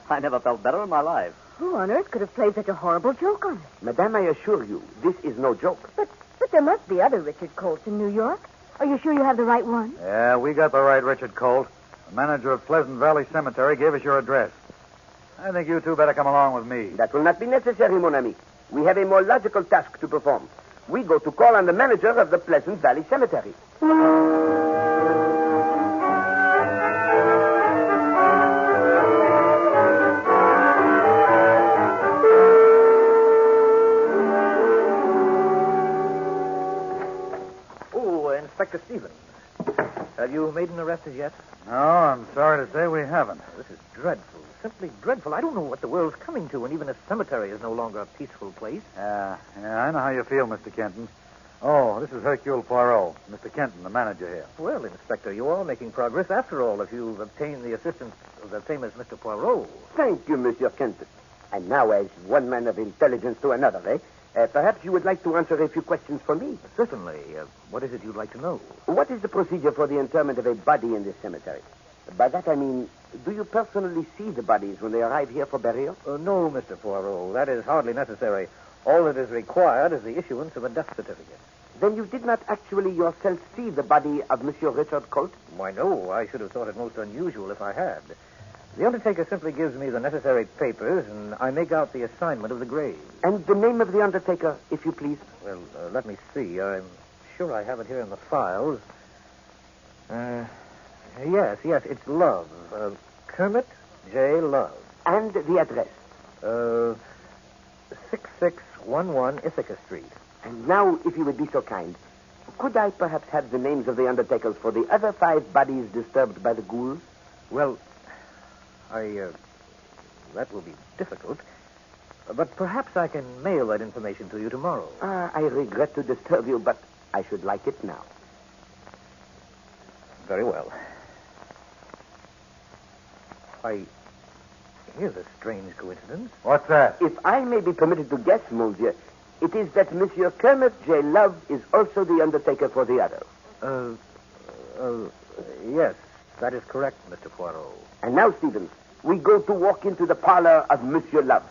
Speaker 23: I never felt better in my life.
Speaker 9: Who on earth could have played such a horrible joke on us?
Speaker 22: Madame, I assure you, this is no joke.
Speaker 9: But there must be other Richard Colts in New York. Are you sure you have the right one?
Speaker 1: Yeah, we got the right Richard Colt. The manager of Pleasant Valley Cemetery gave us your address. I think you two better come along with me.
Speaker 22: That will not be necessary, mon ami. We have a more logical task to perform. We go to call on the manager of the Pleasant Valley Cemetery.
Speaker 23: Inspector Stevens, have you made an arrest as yet?
Speaker 1: No, I'm sorry to say we haven't.
Speaker 23: This is dreadful, simply dreadful. I don't know what the world's coming to, and even a cemetery is no longer a peaceful place.
Speaker 1: Yeah, I know how you feel, Mr. Kenton. Oh, this is Hercule Poirot, Mr. Kenton, the manager here.
Speaker 23: Well, Inspector, you are making progress after all if you've obtained the assistance of the famous Mr. Poirot.
Speaker 22: Thank you, Monsieur Kenton. And now, as one man of intelligence to another, perhaps you would like to answer a few questions for me.
Speaker 23: Certainly. What is it you'd like to know?
Speaker 22: What is the procedure for the interment of a body in this cemetery? By that I mean, do you personally see the bodies when they arrive here for burial?
Speaker 23: No, Mr. Poirot. That is hardly necessary. All that is required is the issuance of a death certificate.
Speaker 22: Then you did not actually yourself see the body of Monsieur Richard Colt?
Speaker 23: Why, no. I should have thought it most unusual if I had. The undertaker simply gives me the necessary papers, and I make out the assignment of the grave.
Speaker 22: And the name of the undertaker, if you please?
Speaker 23: Well, let me see. I'm sure I have it here in the files. Yes, it's Love. Kermit J. Love.
Speaker 22: And the address?
Speaker 23: 6611 Ithaca Street.
Speaker 22: And now, if you would be so kind, could I perhaps have the names of the undertakers for the other 5 bodies disturbed by the ghouls?
Speaker 23: Well, that will be difficult. But perhaps I can mail that information to you tomorrow.
Speaker 22: I regret to disturb you, but I should like it now.
Speaker 23: Very well. Here's a strange coincidence.
Speaker 1: What's that?
Speaker 22: If I may be permitted to guess, Monsieur, it is that Monsieur Kermit J. Love is also the undertaker for the others.
Speaker 23: Yes, that is correct, Mr. Poirot.
Speaker 22: And now, Stevens, we go to walk into the parlor of Monsieur Love.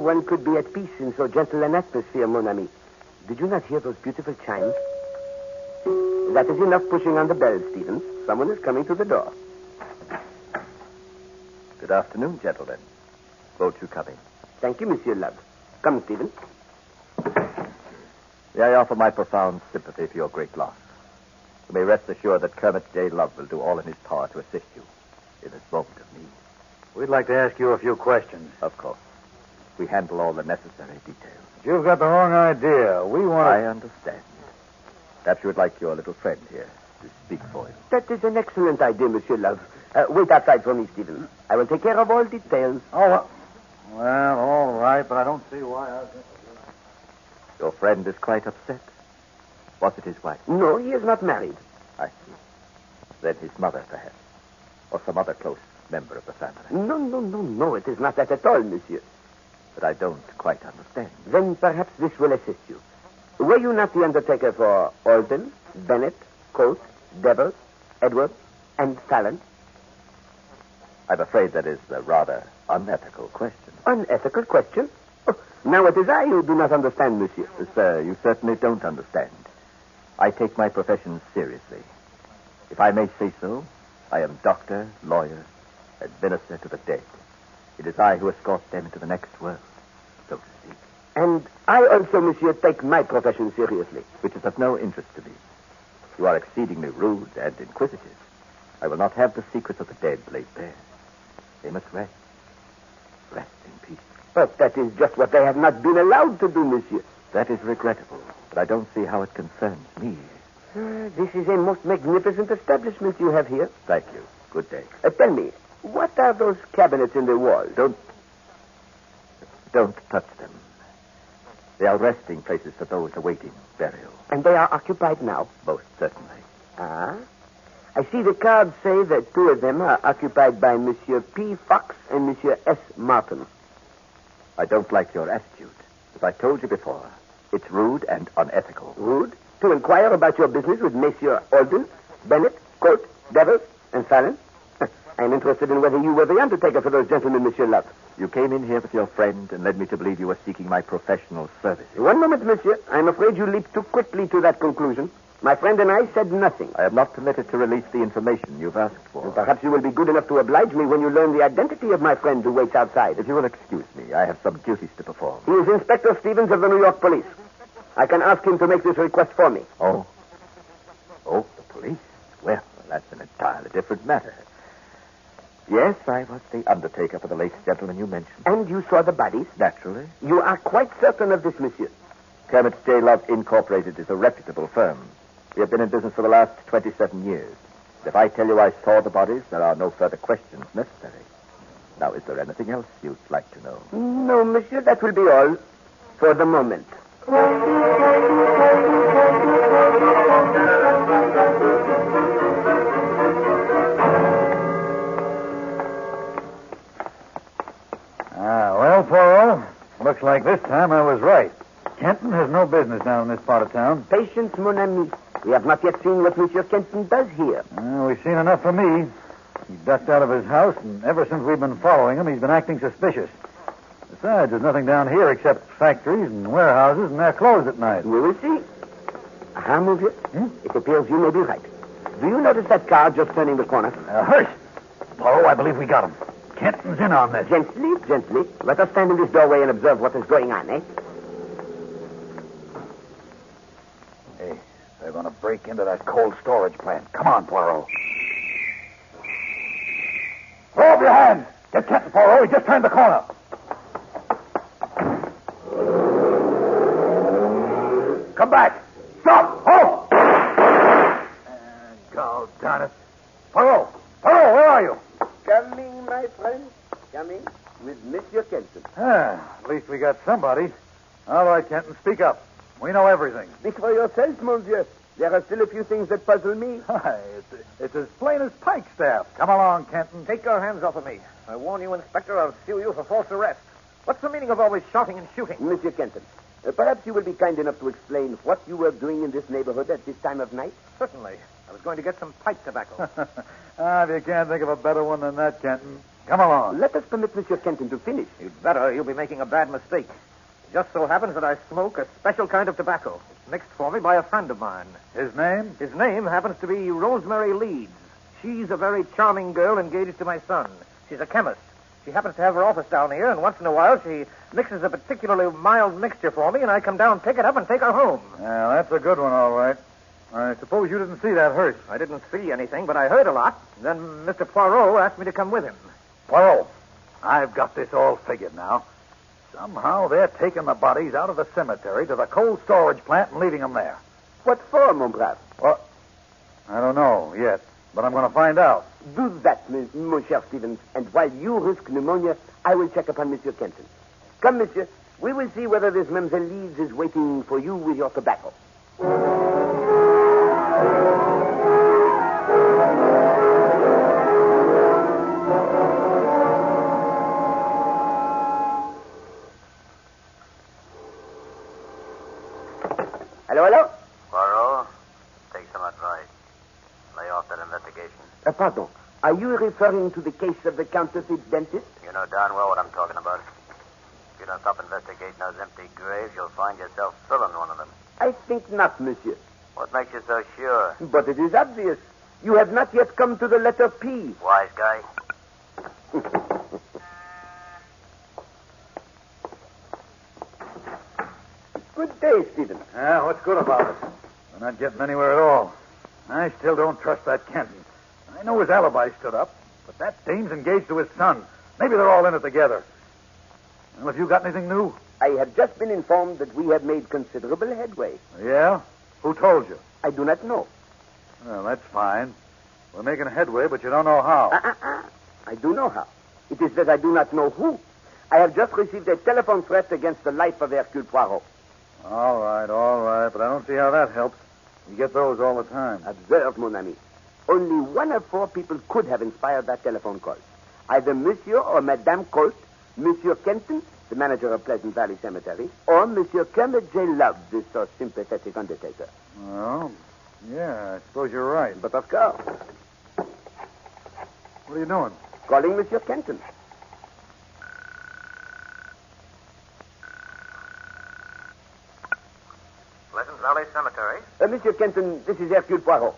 Speaker 22: One could be at peace in so gentle an atmosphere, mon ami. Did you not hear those beautiful chimes? That is enough pushing on the bell, Stevens. Someone is coming to the door.
Speaker 23: Good afternoon, gentlemen. Won't you come in?
Speaker 22: Thank you, Monsieur Love. Come, Stevens.
Speaker 23: May I offer my profound sympathy for your great loss.
Speaker 10: You may rest assured that Kermit J. Love will do all in his power to assist you in this moment of need.
Speaker 1: We'd like to ask you a few questions.
Speaker 10: Of course. We handle all the necessary details.
Speaker 1: You've got the wrong idea. We want to...
Speaker 10: I understand. Perhaps you would like your little friend here to speak for you.
Speaker 22: That is an excellent idea, Monsieur Love. Wait outside for me, Stephen. I will take care of all details.
Speaker 1: Oh, well, all right, but I don't see why I...
Speaker 10: Your friend is quite upset. Was it his wife?
Speaker 22: No, he is not married.
Speaker 10: I see. Then his mother, perhaps. Or some other close member of the family.
Speaker 22: No. It is not that at all, monsieur.
Speaker 10: But I don't quite understand.
Speaker 22: Then perhaps this will assist you. Were you not the undertaker for Alden, Bennett, Coate, Devers, Edwards, and Fallon?
Speaker 10: I'm afraid that is a rather unethical question.
Speaker 22: Unethical question? Oh, now it is I who do not understand, monsieur.
Speaker 10: Sir, you certainly don't understand. I take my profession seriously. If I may say so, I am doctor, lawyer, and minister to the dead. It is I who escort them into the next world, so to speak.
Speaker 22: And I also, monsieur, take my profession seriously.
Speaker 10: Which is of no interest to me. You are exceedingly rude and inquisitive. I will not have the secrets of the dead laid bare. They must rest. Rest in peace.
Speaker 22: But that is just what they have not been allowed to do, monsieur.
Speaker 10: That is regrettable, but I don't see how it concerns me.
Speaker 22: This is a most magnificent establishment you have here.
Speaker 10: Thank you. Good day.
Speaker 22: Tell me, what are those cabinets in the wall?
Speaker 10: Don't touch them. They are resting places for those awaiting burial.
Speaker 22: And they are occupied now?
Speaker 10: Most certainly.
Speaker 22: Ah? I see the cards say that two of them are occupied by Monsieur P. Fox and Monsieur S. Martin.
Speaker 10: I don't like your attitude. As I told you before, it's rude and unethical.
Speaker 22: Rude? To inquire about your business with Messieurs Alden, Bennett, Coate, Devers, and Fallon? I am interested in whether you were the undertaker for those gentlemen, Monsieur Love.
Speaker 10: You came in here with your friend and led me to believe you were seeking my professional services.
Speaker 22: One moment, monsieur. I'm afraid you leaped too quickly to that conclusion. My friend and I said nothing.
Speaker 10: I am not permitted to release the information you've asked for.
Speaker 22: And perhaps you will be good enough to oblige me when you learn the identity of my friend who waits outside.
Speaker 10: If you will excuse me, I have some duties to perform.
Speaker 22: He is Inspector Stevens of the New York Police. I can ask him to make this request for me.
Speaker 10: Oh, the police? Well, that's an entirely different matter. Yes, I was the undertaker for the late gentleman you mentioned.
Speaker 22: And you saw the bodies?
Speaker 10: Naturally.
Speaker 22: You are quite certain of this, monsieur?
Speaker 10: Kermit J. Love Incorporated is a reputable firm. We have been in business for the last 27 years. If I tell you I saw the bodies, there are no further questions necessary. Now, is there anything else you'd like to know?
Speaker 22: No, monsieur, that will be all for the moment.
Speaker 1: Well, Poirot, looks like this time I was right. Kenton has no business down in this part of town.
Speaker 22: Patience, mon ami. We have not yet seen what Monsieur Kenton does here.
Speaker 1: We've seen enough for me. He ducked out of his house, and ever since we've been following him, he's been acting suspicious. Besides, there's nothing down here except factories and warehouses, and they're closed at night.
Speaker 22: We will see. Aha, monsieur. It appears you may be right. Do you notice that car just turning the corner?
Speaker 1: Hurst! Poirot, I believe we got him. Kenton's in on this.
Speaker 22: Gently. Let us stand in this doorway and observe what is going on, eh?
Speaker 1: Hey, they're going to break into that cold storage plant. Come on, Poirot. Throw up your hands. Get Kenton, Poirot. He just turned the corner. Come back. Stop. Halt. God darn it. Poirot, where are you?
Speaker 22: Coming, my friend. Coming with Monsieur Kenton.
Speaker 1: At least we got somebody. All right, Kenton, speak up. We know everything.
Speaker 22: Speak for yourself, monsieur. There are still a few things that puzzle me.
Speaker 1: It's as plain as pikestaff. Come along, Kenton.
Speaker 4: Take your hands off of me. I warn you, Inspector, I'll sue you for false arrest. What's the meaning of always shouting and shooting?
Speaker 22: Monsieur Kenton, perhaps you will be kind enough to explain what you were doing in this neighborhood at this time of night?
Speaker 4: Certainly. I was going to get some pipe tobacco.
Speaker 1: If you can't think of a better one than that, Kenton, come along.
Speaker 22: Let us permit Monsieur Kenton to finish.
Speaker 4: You'd better. You'll be making a bad mistake. It just so happens that I smoke a special kind of tobacco. It's mixed for me by a friend of mine.
Speaker 1: His name?
Speaker 4: His name happens to be Rosemary Leeds. She's a very charming girl engaged to my son. She's a chemist. She happens to have her office down here, and once in a while she mixes a particularly mild mixture for me, and I come down, pick it up, and take her home.
Speaker 1: Yeah, that's a good one, all right. I suppose you didn't see that hearse.
Speaker 4: I didn't see anything, but I heard a lot. Then Mr. Poirot asked me to come with him.
Speaker 1: Poirot, I've got this all figured now. Somehow they're taking the bodies out of the cemetery to the cold storage plant and leaving them there.
Speaker 22: What for, mon brave?
Speaker 1: Well, I don't know yet, but I'm going to find out.
Speaker 22: Do that, mon cher Stevens, and while you risk pneumonia, I will check upon Monsieur Kenton. Come, monsieur, we will see whether this Mademoiselle Leeds is waiting for you with your tobacco. Hello?
Speaker 13: Poirot, take some advice. Lay off that investigation.
Speaker 22: Pardon. Are you referring to the case of the counterfeit dentist?
Speaker 13: You know darn well what I'm talking about. If you don't stop investigating those empty graves, you'll find yourself filling one of them.
Speaker 22: I think not, monsieur.
Speaker 13: What makes you so sure?
Speaker 22: But it is obvious. You have not yet come to the letter P.
Speaker 13: Wise guy.
Speaker 22: Good day, Stephen.
Speaker 1: What's good about it? We're not getting anywhere at all. I still don't trust that Kenton. I know his alibi stood up, but that dame's engaged to his son. Maybe they're all in it together. Well, have you got anything new?
Speaker 22: I have just been informed that we have made considerable headway.
Speaker 1: Yeah? Who told you?
Speaker 22: I do not know.
Speaker 1: Well, that's fine. We're making headway, but you don't know how.
Speaker 22: I do know how. It is that I do not know who. I have just received a telephone threat against the life of Hercule Poirot.
Speaker 1: All right, but I don't see how that helps. You get those all the time.
Speaker 22: Observe, mon ami. Only one of 4 people could have inspired that telephone call. Either Monsieur or Madame Colt, Monsieur Kenton, the manager of Pleasant Valley Cemetery, or Monsieur Kermit J. Love, this so sympathetic undertaker.
Speaker 1: Well, yeah, I suppose you're right.
Speaker 22: But of course.
Speaker 1: What are you doing?
Speaker 22: Calling Monsieur Kenton.
Speaker 13: Pleasant Valley Cemetery.
Speaker 22: Monsieur Kenton, this is Hercule Poirot.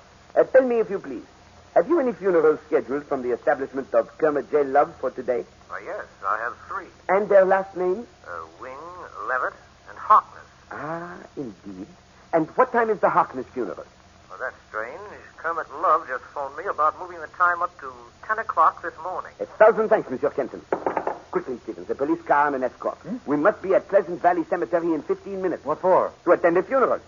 Speaker 22: Tell me, if you please, have you any funerals scheduled from the establishment of Kermit J. Love for today?
Speaker 13: Yes, I have 3.
Speaker 22: And their last names?
Speaker 13: Wing, Levitt, and Harkness.
Speaker 22: Ah, indeed. And what time is the Harkness funeral?
Speaker 13: Well, that's strange. Kermit Love just phoned me about moving the time up to 10 o'clock this morning.
Speaker 22: 1,000 thanks, Monsieur Kenton. Quickly, Stevens, a police car and an escort. We must be at Pleasant Valley Cemetery in 15 minutes.
Speaker 1: What for?
Speaker 22: To attend a funeral.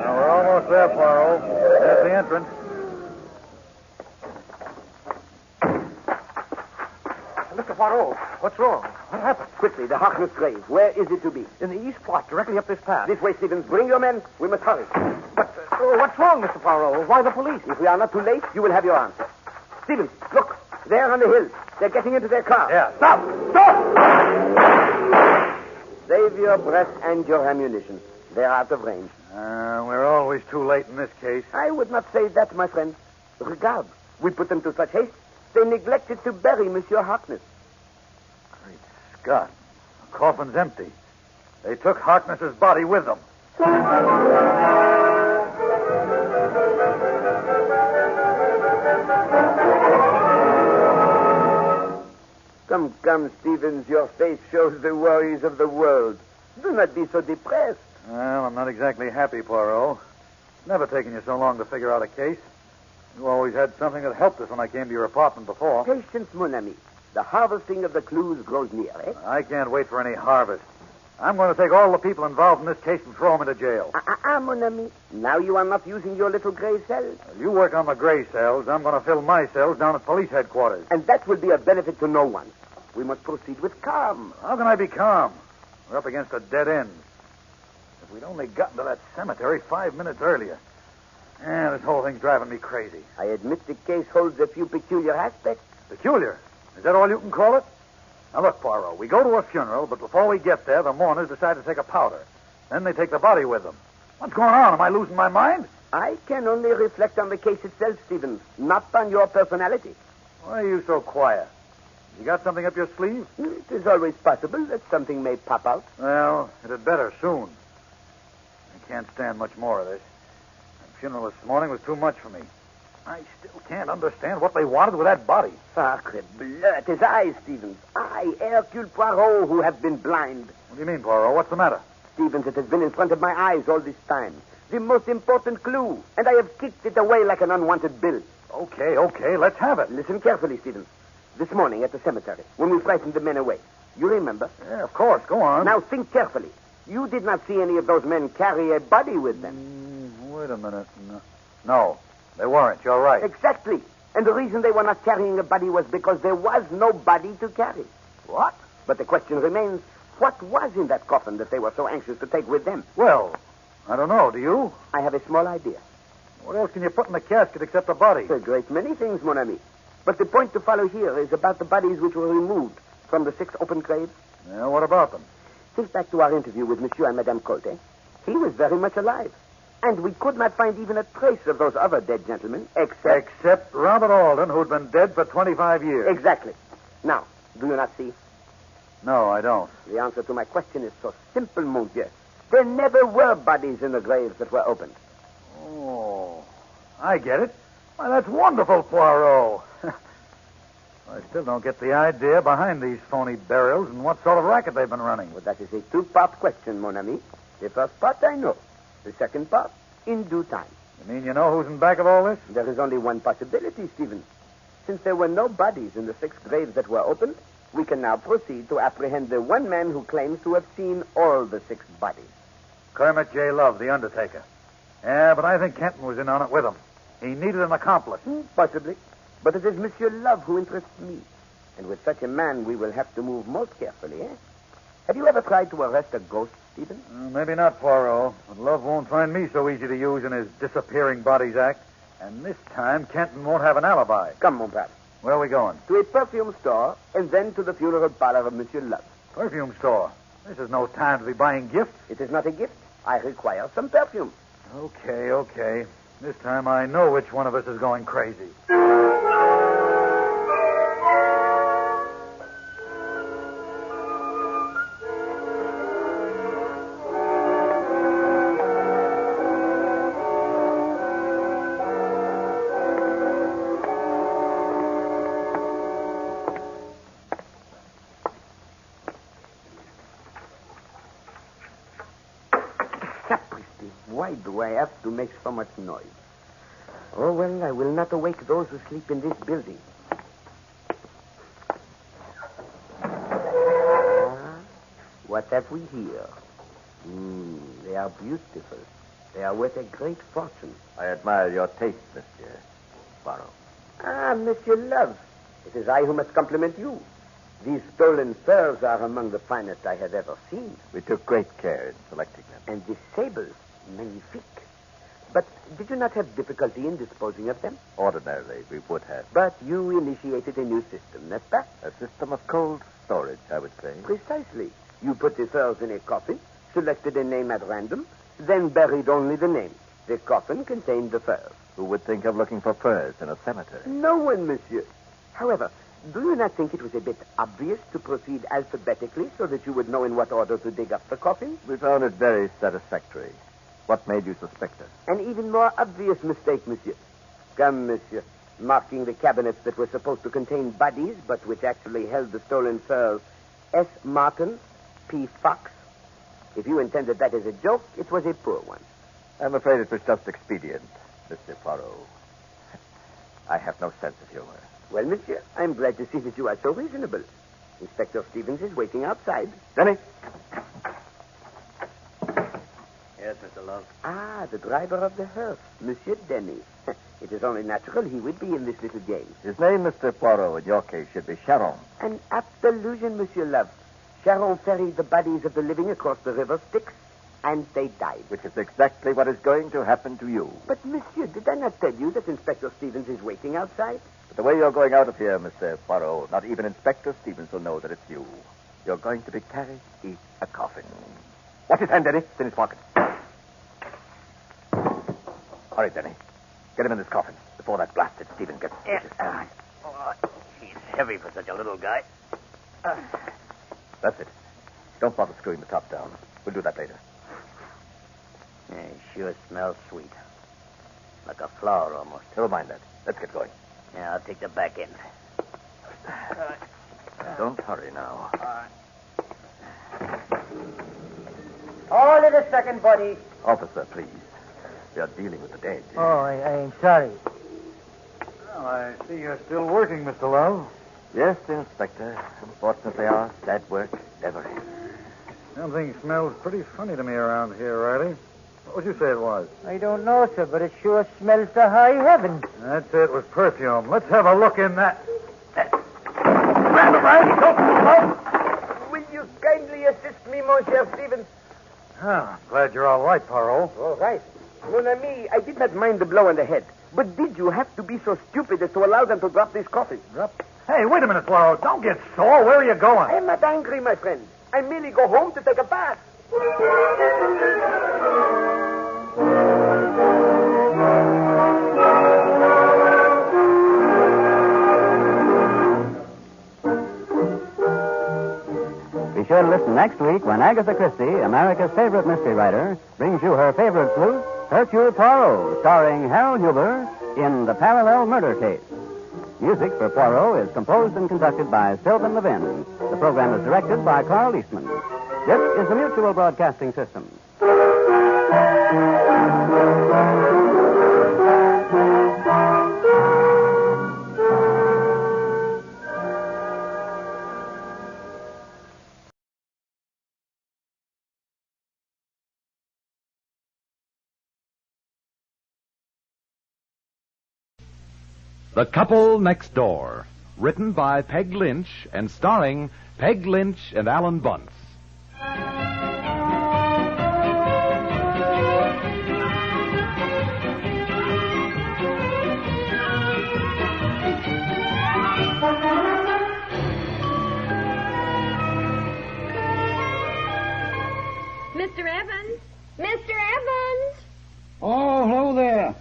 Speaker 1: We're almost there, Poirot. There's the entrance.
Speaker 4: Mr. Poirot, what's wrong? What happened?
Speaker 22: Quickly, the Harkness grave. Where is it to be?
Speaker 4: In the east plot, directly up this path.
Speaker 22: This way, Stevens. Bring your men. We must hurry.
Speaker 4: But what's wrong, Mr. Poirot? Why the police?
Speaker 22: If we are not too late, you will have your answer. Stevens, look. There on the hill. They're getting into their car.
Speaker 1: Yeah.
Speaker 22: Stop! Stop! Save your breath and your ammunition. They're out of range.
Speaker 1: We're always too late in this case.
Speaker 22: I would not say that, my friend. Regard. We put them to such haste, they neglected to bury Monsieur Harkness.
Speaker 1: Great Scott. The coffin's empty. They took Harkness's body with them.
Speaker 22: Come, Stevens. Your face shows the worries of the world. Do not be so depressed.
Speaker 1: Well, I'm not exactly happy, Poirot. It's never taken you so long to figure out a case. You always had something that helped us when I came to your apartment before.
Speaker 22: Patience, mon ami. The harvesting of the clues grows near, eh?
Speaker 1: I can't wait for any harvest. I'm going to take all the people involved in this case and throw them into jail.
Speaker 22: Mon ami. Now you are not using your little gray cells.
Speaker 1: You work on the gray cells. I'm going to fill my cells down at police headquarters.
Speaker 22: And that will be a benefit to no one. We must proceed with calm.
Speaker 1: How can I be calm? We're up against a dead end. If we'd only gotten to that cemetery 5 minutes earlier. This whole thing's driving me crazy.
Speaker 22: I admit the case holds a few peculiar aspects.
Speaker 1: Peculiar? Is that all you can call it? Now, look, Poirot, we go to a funeral, but before we get there, the mourners decide to take a powder. Then they take the body with them. What's going on? Am I losing my mind?
Speaker 22: I can only reflect on the case itself, Stevens, not on your personality.
Speaker 1: Why are you so quiet? You got something up your sleeve?
Speaker 22: It is always possible that something may pop out.
Speaker 1: Well, it had better soon. I can't stand much more of this. funeral this morning was too much for me. I still can't understand what they wanted with that body.
Speaker 22: Sacre bleu, it is I, Stevens. I, Hercule Poirot, who have been blind.
Speaker 1: What do you mean, Poirot? What's the matter?
Speaker 22: Stevens, it has been in front of my eyes all this time. The most important clue, and I have kicked it away like an unwanted bill.
Speaker 1: Okay, let's have it.
Speaker 22: Listen carefully, Stevens. This morning at the cemetery, when we frightened the men away. You remember?
Speaker 1: Yeah, of course. Go on.
Speaker 22: Now think carefully. You did not see any of those men carry a body with them.
Speaker 1: Wait a minute. No, they weren't. You're right.
Speaker 22: Exactly. And the reason they were not carrying a body was because there was no body to carry.
Speaker 1: What?
Speaker 22: But the question remains, what was in that coffin that they were so anxious to take with them?
Speaker 1: Well, I don't know. Do you?
Speaker 22: I have a small idea.
Speaker 1: What else can you put in the casket except the body?
Speaker 22: A great many things, mon ami. But the point to follow here is about the bodies which were removed from the 6 open graves.
Speaker 1: Yeah, what about them?
Speaker 22: Think back to our interview with Monsieur and Madame Colte. He was very much alive. And we could not find even a trace of those other dead gentlemen,
Speaker 1: Except Robert Alden, who'd been dead for 25 years.
Speaker 22: Exactly. Now, do you not see?
Speaker 1: No, I don't.
Speaker 22: The answer to my question is so simple, mon Dieu. There never were bodies in the graves that were opened.
Speaker 1: Oh, I get it. Why, that's wonderful, Poirot. I still don't get the idea behind these phony burials and what sort of racket they've been running.
Speaker 22: Well, that is a 2-part question, mon ami. The first part I know. The second part, in due time.
Speaker 1: You mean you know who's in back of all this?
Speaker 22: There is only one possibility, Stevens. Since there were no bodies in the 6 graves that were opened, we can now proceed to apprehend the one man who claims to have seen all the 6 bodies.
Speaker 1: Kermit J. Love, the undertaker. Yeah, but I think Kenton was in on it with him. He needed an accomplice.
Speaker 22: Possibly. But it is Monsieur Love who interests me. And with such a man, we will have to move most carefully, eh? Have you ever tried to arrest a ghost, Stephen?
Speaker 1: Maybe not, Poirot. But Love won't find me so easy to use in his disappearing bodies act. And this time, Kenton won't have an alibi.
Speaker 22: Come, mon père.
Speaker 1: Where are we going?
Speaker 22: To a perfume store, and then to the funeral parlor of Monsieur Love.
Speaker 1: Perfume store? This is no time to be buying gifts.
Speaker 22: It is not a gift. I require some perfume.
Speaker 1: Okay. This time I know which one of us is going crazy.
Speaker 22: Why do I have to make so much noise? Oh, well, I will not awake those who sleep in this building. What have we here? They are beautiful. They are worth a great fortune.
Speaker 10: I admire your taste, Monsieur Poirot.
Speaker 22: Ah, Monsieur Love. It is I who must compliment you. These stolen furs are among the finest I have ever seen.
Speaker 10: We took great care in selecting them.
Speaker 22: And the sables, magnifique. But did you not have difficulty in disposing of them?
Speaker 10: Ordinarily, we would have.
Speaker 22: But you initiated a new system, n'est-ce pas?
Speaker 10: A system of cold storage, I would say.
Speaker 22: Precisely. You put the furs in a coffin, selected a name at random, then buried only the name. The coffin contained the furs.
Speaker 10: Who would think of looking for furs in a cemetery?
Speaker 22: No one, monsieur. However, do you not think it was a bit obvious to proceed alphabetically so that you would know in what order to dig up the coffin?
Speaker 10: We found it very satisfactory. What made you suspect us?
Speaker 22: An even more obvious mistake, monsieur. Come, monsieur. Marking the cabinets that were supposed to contain bodies, but which actually held the stolen furs. S. Martin, P. Fox. If you intended that as a joke, it was a poor one.
Speaker 10: I'm afraid it was just expedient, Mr. Poirot. I have no sense of humor.
Speaker 22: Well, monsieur, I'm glad to see that you are so reasonable. Inspector Stevens is waiting outside.
Speaker 10: Denny.
Speaker 13: Yes, Mr. Love.
Speaker 22: Ah, the driver of the hearse, Monsieur Denny. It is only natural he would be in this little game.
Speaker 10: His name, Mr. Poirot, in your case, should be Charon.
Speaker 22: An apt allusion, Monsieur Love. Charon ferried the bodies of the living across the river Styx, and they died.
Speaker 10: Which is exactly what is going to happen to you.
Speaker 22: But, monsieur, did I not tell you that Inspector Stevens is waiting outside?
Speaker 10: But the way you're going out of here, Mr. Poirot, not even Inspector Stevens will know that it's you. You're going to be carried in a coffin. Watch his hand, Denny. It's in his pocket. Hurry, Denny. Get him in this coffin before that blasted Stevens gets...
Speaker 13: He's heavy for such a little guy.
Speaker 10: That's it. Don't bother screwing the top down. We'll do that later.
Speaker 13: It sure smells sweet. Like a flower, almost.
Speaker 10: Never mind that. Let's get going.
Speaker 13: Yeah, I'll take the back end.
Speaker 10: Don't hurry now.
Speaker 4: Hold it a second, buddy.
Speaker 10: Officer, please. We are dealing with the dead.
Speaker 4: Oh, I'm sorry.
Speaker 1: Well, I see you're still working, Mr. Love.
Speaker 10: Yes, Inspector. Unfortunately, our sad work never ends.
Speaker 1: Something smells pretty funny to me around here, Riley. What would you say it was?
Speaker 4: I don't know, sir, but it sure smells to high heaven.
Speaker 1: I'd say it was perfume. Let's have a look in that.
Speaker 4: Will you kindly assist me, Monsieur Stevens?
Speaker 1: Ah, glad you're all right, Poirot.
Speaker 22: All right. Mon ami, I did not mind the blow on the head. But did you have to be so stupid as to allow them to drop this coffin?
Speaker 1: Drop? Hey, wait a minute, Poirot. Don't get sore. Where are you going?
Speaker 22: I am not angry, my friend. I merely go home to take a bath.
Speaker 23: Be sure to listen next week when Agatha Christie, America's favorite mystery writer, brings you her favorite sleuth, Hercule Poirot, starring Harold Huber in The Parallel Murder Case. Music for Poirot is composed and conducted by Sylvan Levin. The program is directed by Carl Eastman. This is the Mutual Broadcasting System.
Speaker 15: The Couple Next Door, written by Peg Lynch and starring Peg Lynch and Alan Bunce.
Speaker 9: Mr. Evans? Mr. Evans?
Speaker 17: Oh, hello there.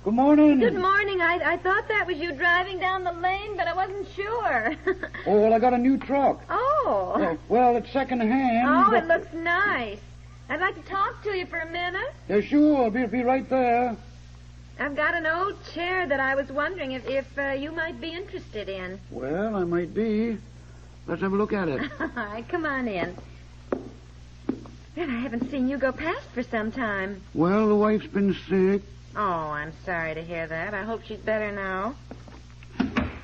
Speaker 17: Good morning.
Speaker 9: Good morning. I thought that was you driving down the lane, but I wasn't sure.
Speaker 17: Oh, well, I got a new truck.
Speaker 9: Oh.
Speaker 17: Well, it's second-hand.
Speaker 9: Oh,
Speaker 17: but...
Speaker 9: it looks nice. I'd like to talk to you for a minute.
Speaker 17: Yeah, sure. I'll be right there.
Speaker 9: I've got an old chair that I was wondering if you might be interested in.
Speaker 17: Well, I might be. Let's have a look at it.
Speaker 9: All right, come on in. Well, I haven't seen you go past for some time.
Speaker 17: Well, the wife's been sick.
Speaker 9: Oh, I'm sorry to hear that. I hope she's better now.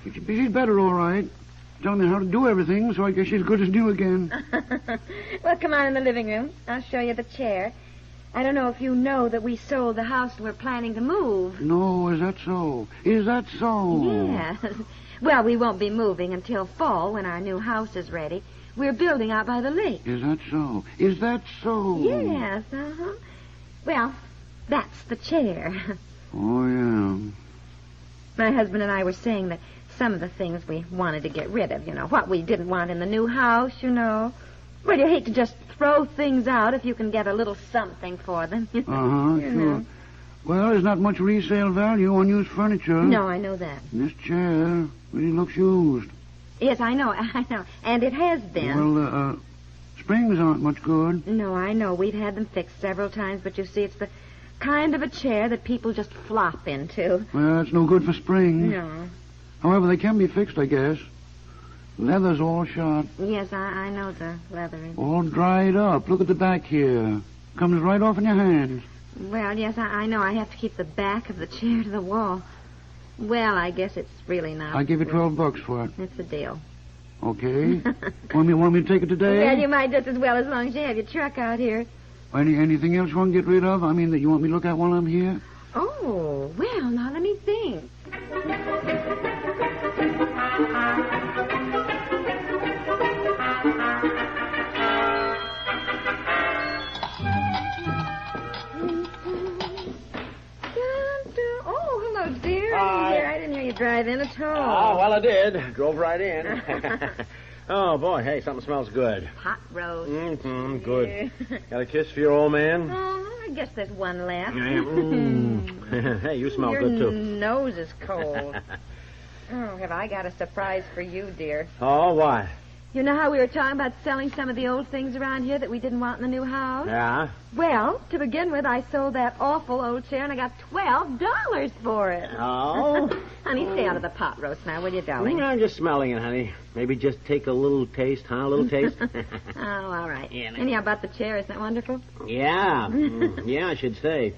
Speaker 17: She's better, all right. Telling me how to do everything, so I guess she's good as new again.
Speaker 9: Well, come on in the living room. I'll show you the chair. I don't know if you know that we sold the house and we're planning to move.
Speaker 17: No, is that so? Is that so?
Speaker 9: Yes. Well, we won't be moving until fall when our new house is ready. We're building out by the lake.
Speaker 17: Is that so? Is that so?
Speaker 9: Yes, uh-huh. Well, that's the chair.
Speaker 17: Oh, yeah.
Speaker 9: My husband and I were saying that some of the things we wanted to get rid of, what we didn't want in the new house, Well, you hate to just throw things out if you can get a little something for them.
Speaker 17: Uh-huh, sure. Well, there's not much resale value on used furniture.
Speaker 9: No, I know that.
Speaker 17: This chair really looks used.
Speaker 9: Yes, I know. And it has been.
Speaker 17: Well, springs aren't much good.
Speaker 9: No, I know. We've had them fixed several times, but you see, it's the kind of a chair that people just flop into.
Speaker 17: Well, it's no good for springs.
Speaker 9: No.
Speaker 17: However, they can be fixed, I guess. Leather's all shot.
Speaker 9: Yes, I know the leather.
Speaker 17: All dried up. Look at the back here. Comes right off in your hands.
Speaker 9: Well, yes, I know. I have to keep the back of the chair to the wall. Well, I guess it's really not.
Speaker 17: I give you $12 for it.
Speaker 9: It's a deal.
Speaker 17: Okay. want me to take it today?
Speaker 9: Well, you might just as well as long as you have your truck out here.
Speaker 17: Anything else you want to get rid of? I mean, that you want me to look at while I'm here?
Speaker 9: Oh, well, now let me think. Oh, hello, dear.
Speaker 18: Hi.
Speaker 9: Dear, I didn't hear you drive in at all.
Speaker 18: Oh, well, I did. Drove right in. Oh, boy, hey, something smells good.
Speaker 9: Hot roast.
Speaker 18: Mm-hmm, good. Got a kiss for your old man?
Speaker 9: Oh, I guess there's one left.
Speaker 18: Hey, you smell
Speaker 9: your
Speaker 18: good, too.
Speaker 9: Your nose is cold. Oh, have I got a surprise for you, dear.
Speaker 18: Oh, why?
Speaker 9: You know how we were talking about selling some of the old things around here that we didn't want in the new house?
Speaker 18: Yeah?
Speaker 9: Well, to begin with, I sold that awful old chair, and I got $12 for it.
Speaker 18: Oh?
Speaker 9: Honey, stay out of the pot roast now, will you, darling?
Speaker 18: I'm just smelling it, honey. Maybe just take a little taste, huh? A little tast?
Speaker 9: Oh, all right.
Speaker 18: Yeah,
Speaker 9: Anyhow, about the chair, isn't that wonderful?
Speaker 18: Yeah. Yeah, I should say.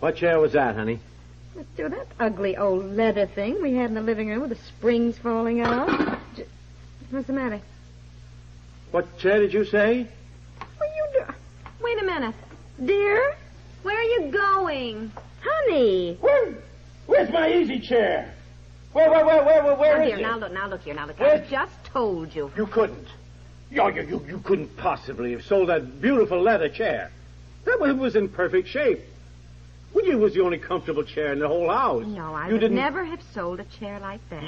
Speaker 18: What chair was that, honey?
Speaker 9: Let's do that ugly old leather thing we had in the living room with the springs falling out. What's the matter?
Speaker 18: What chair did you say?
Speaker 9: What are you doing? Wait a minute. Dear, where are you going? Honey.
Speaker 18: Where's my easy chair? Where is
Speaker 9: it? Now look here.
Speaker 18: Where?
Speaker 9: I just told you.
Speaker 18: You couldn't. You couldn't possibly have sold that beautiful leather chair. That was in perfect shape. It was the only comfortable chair in the whole house.
Speaker 9: No, I would never have sold a chair like that.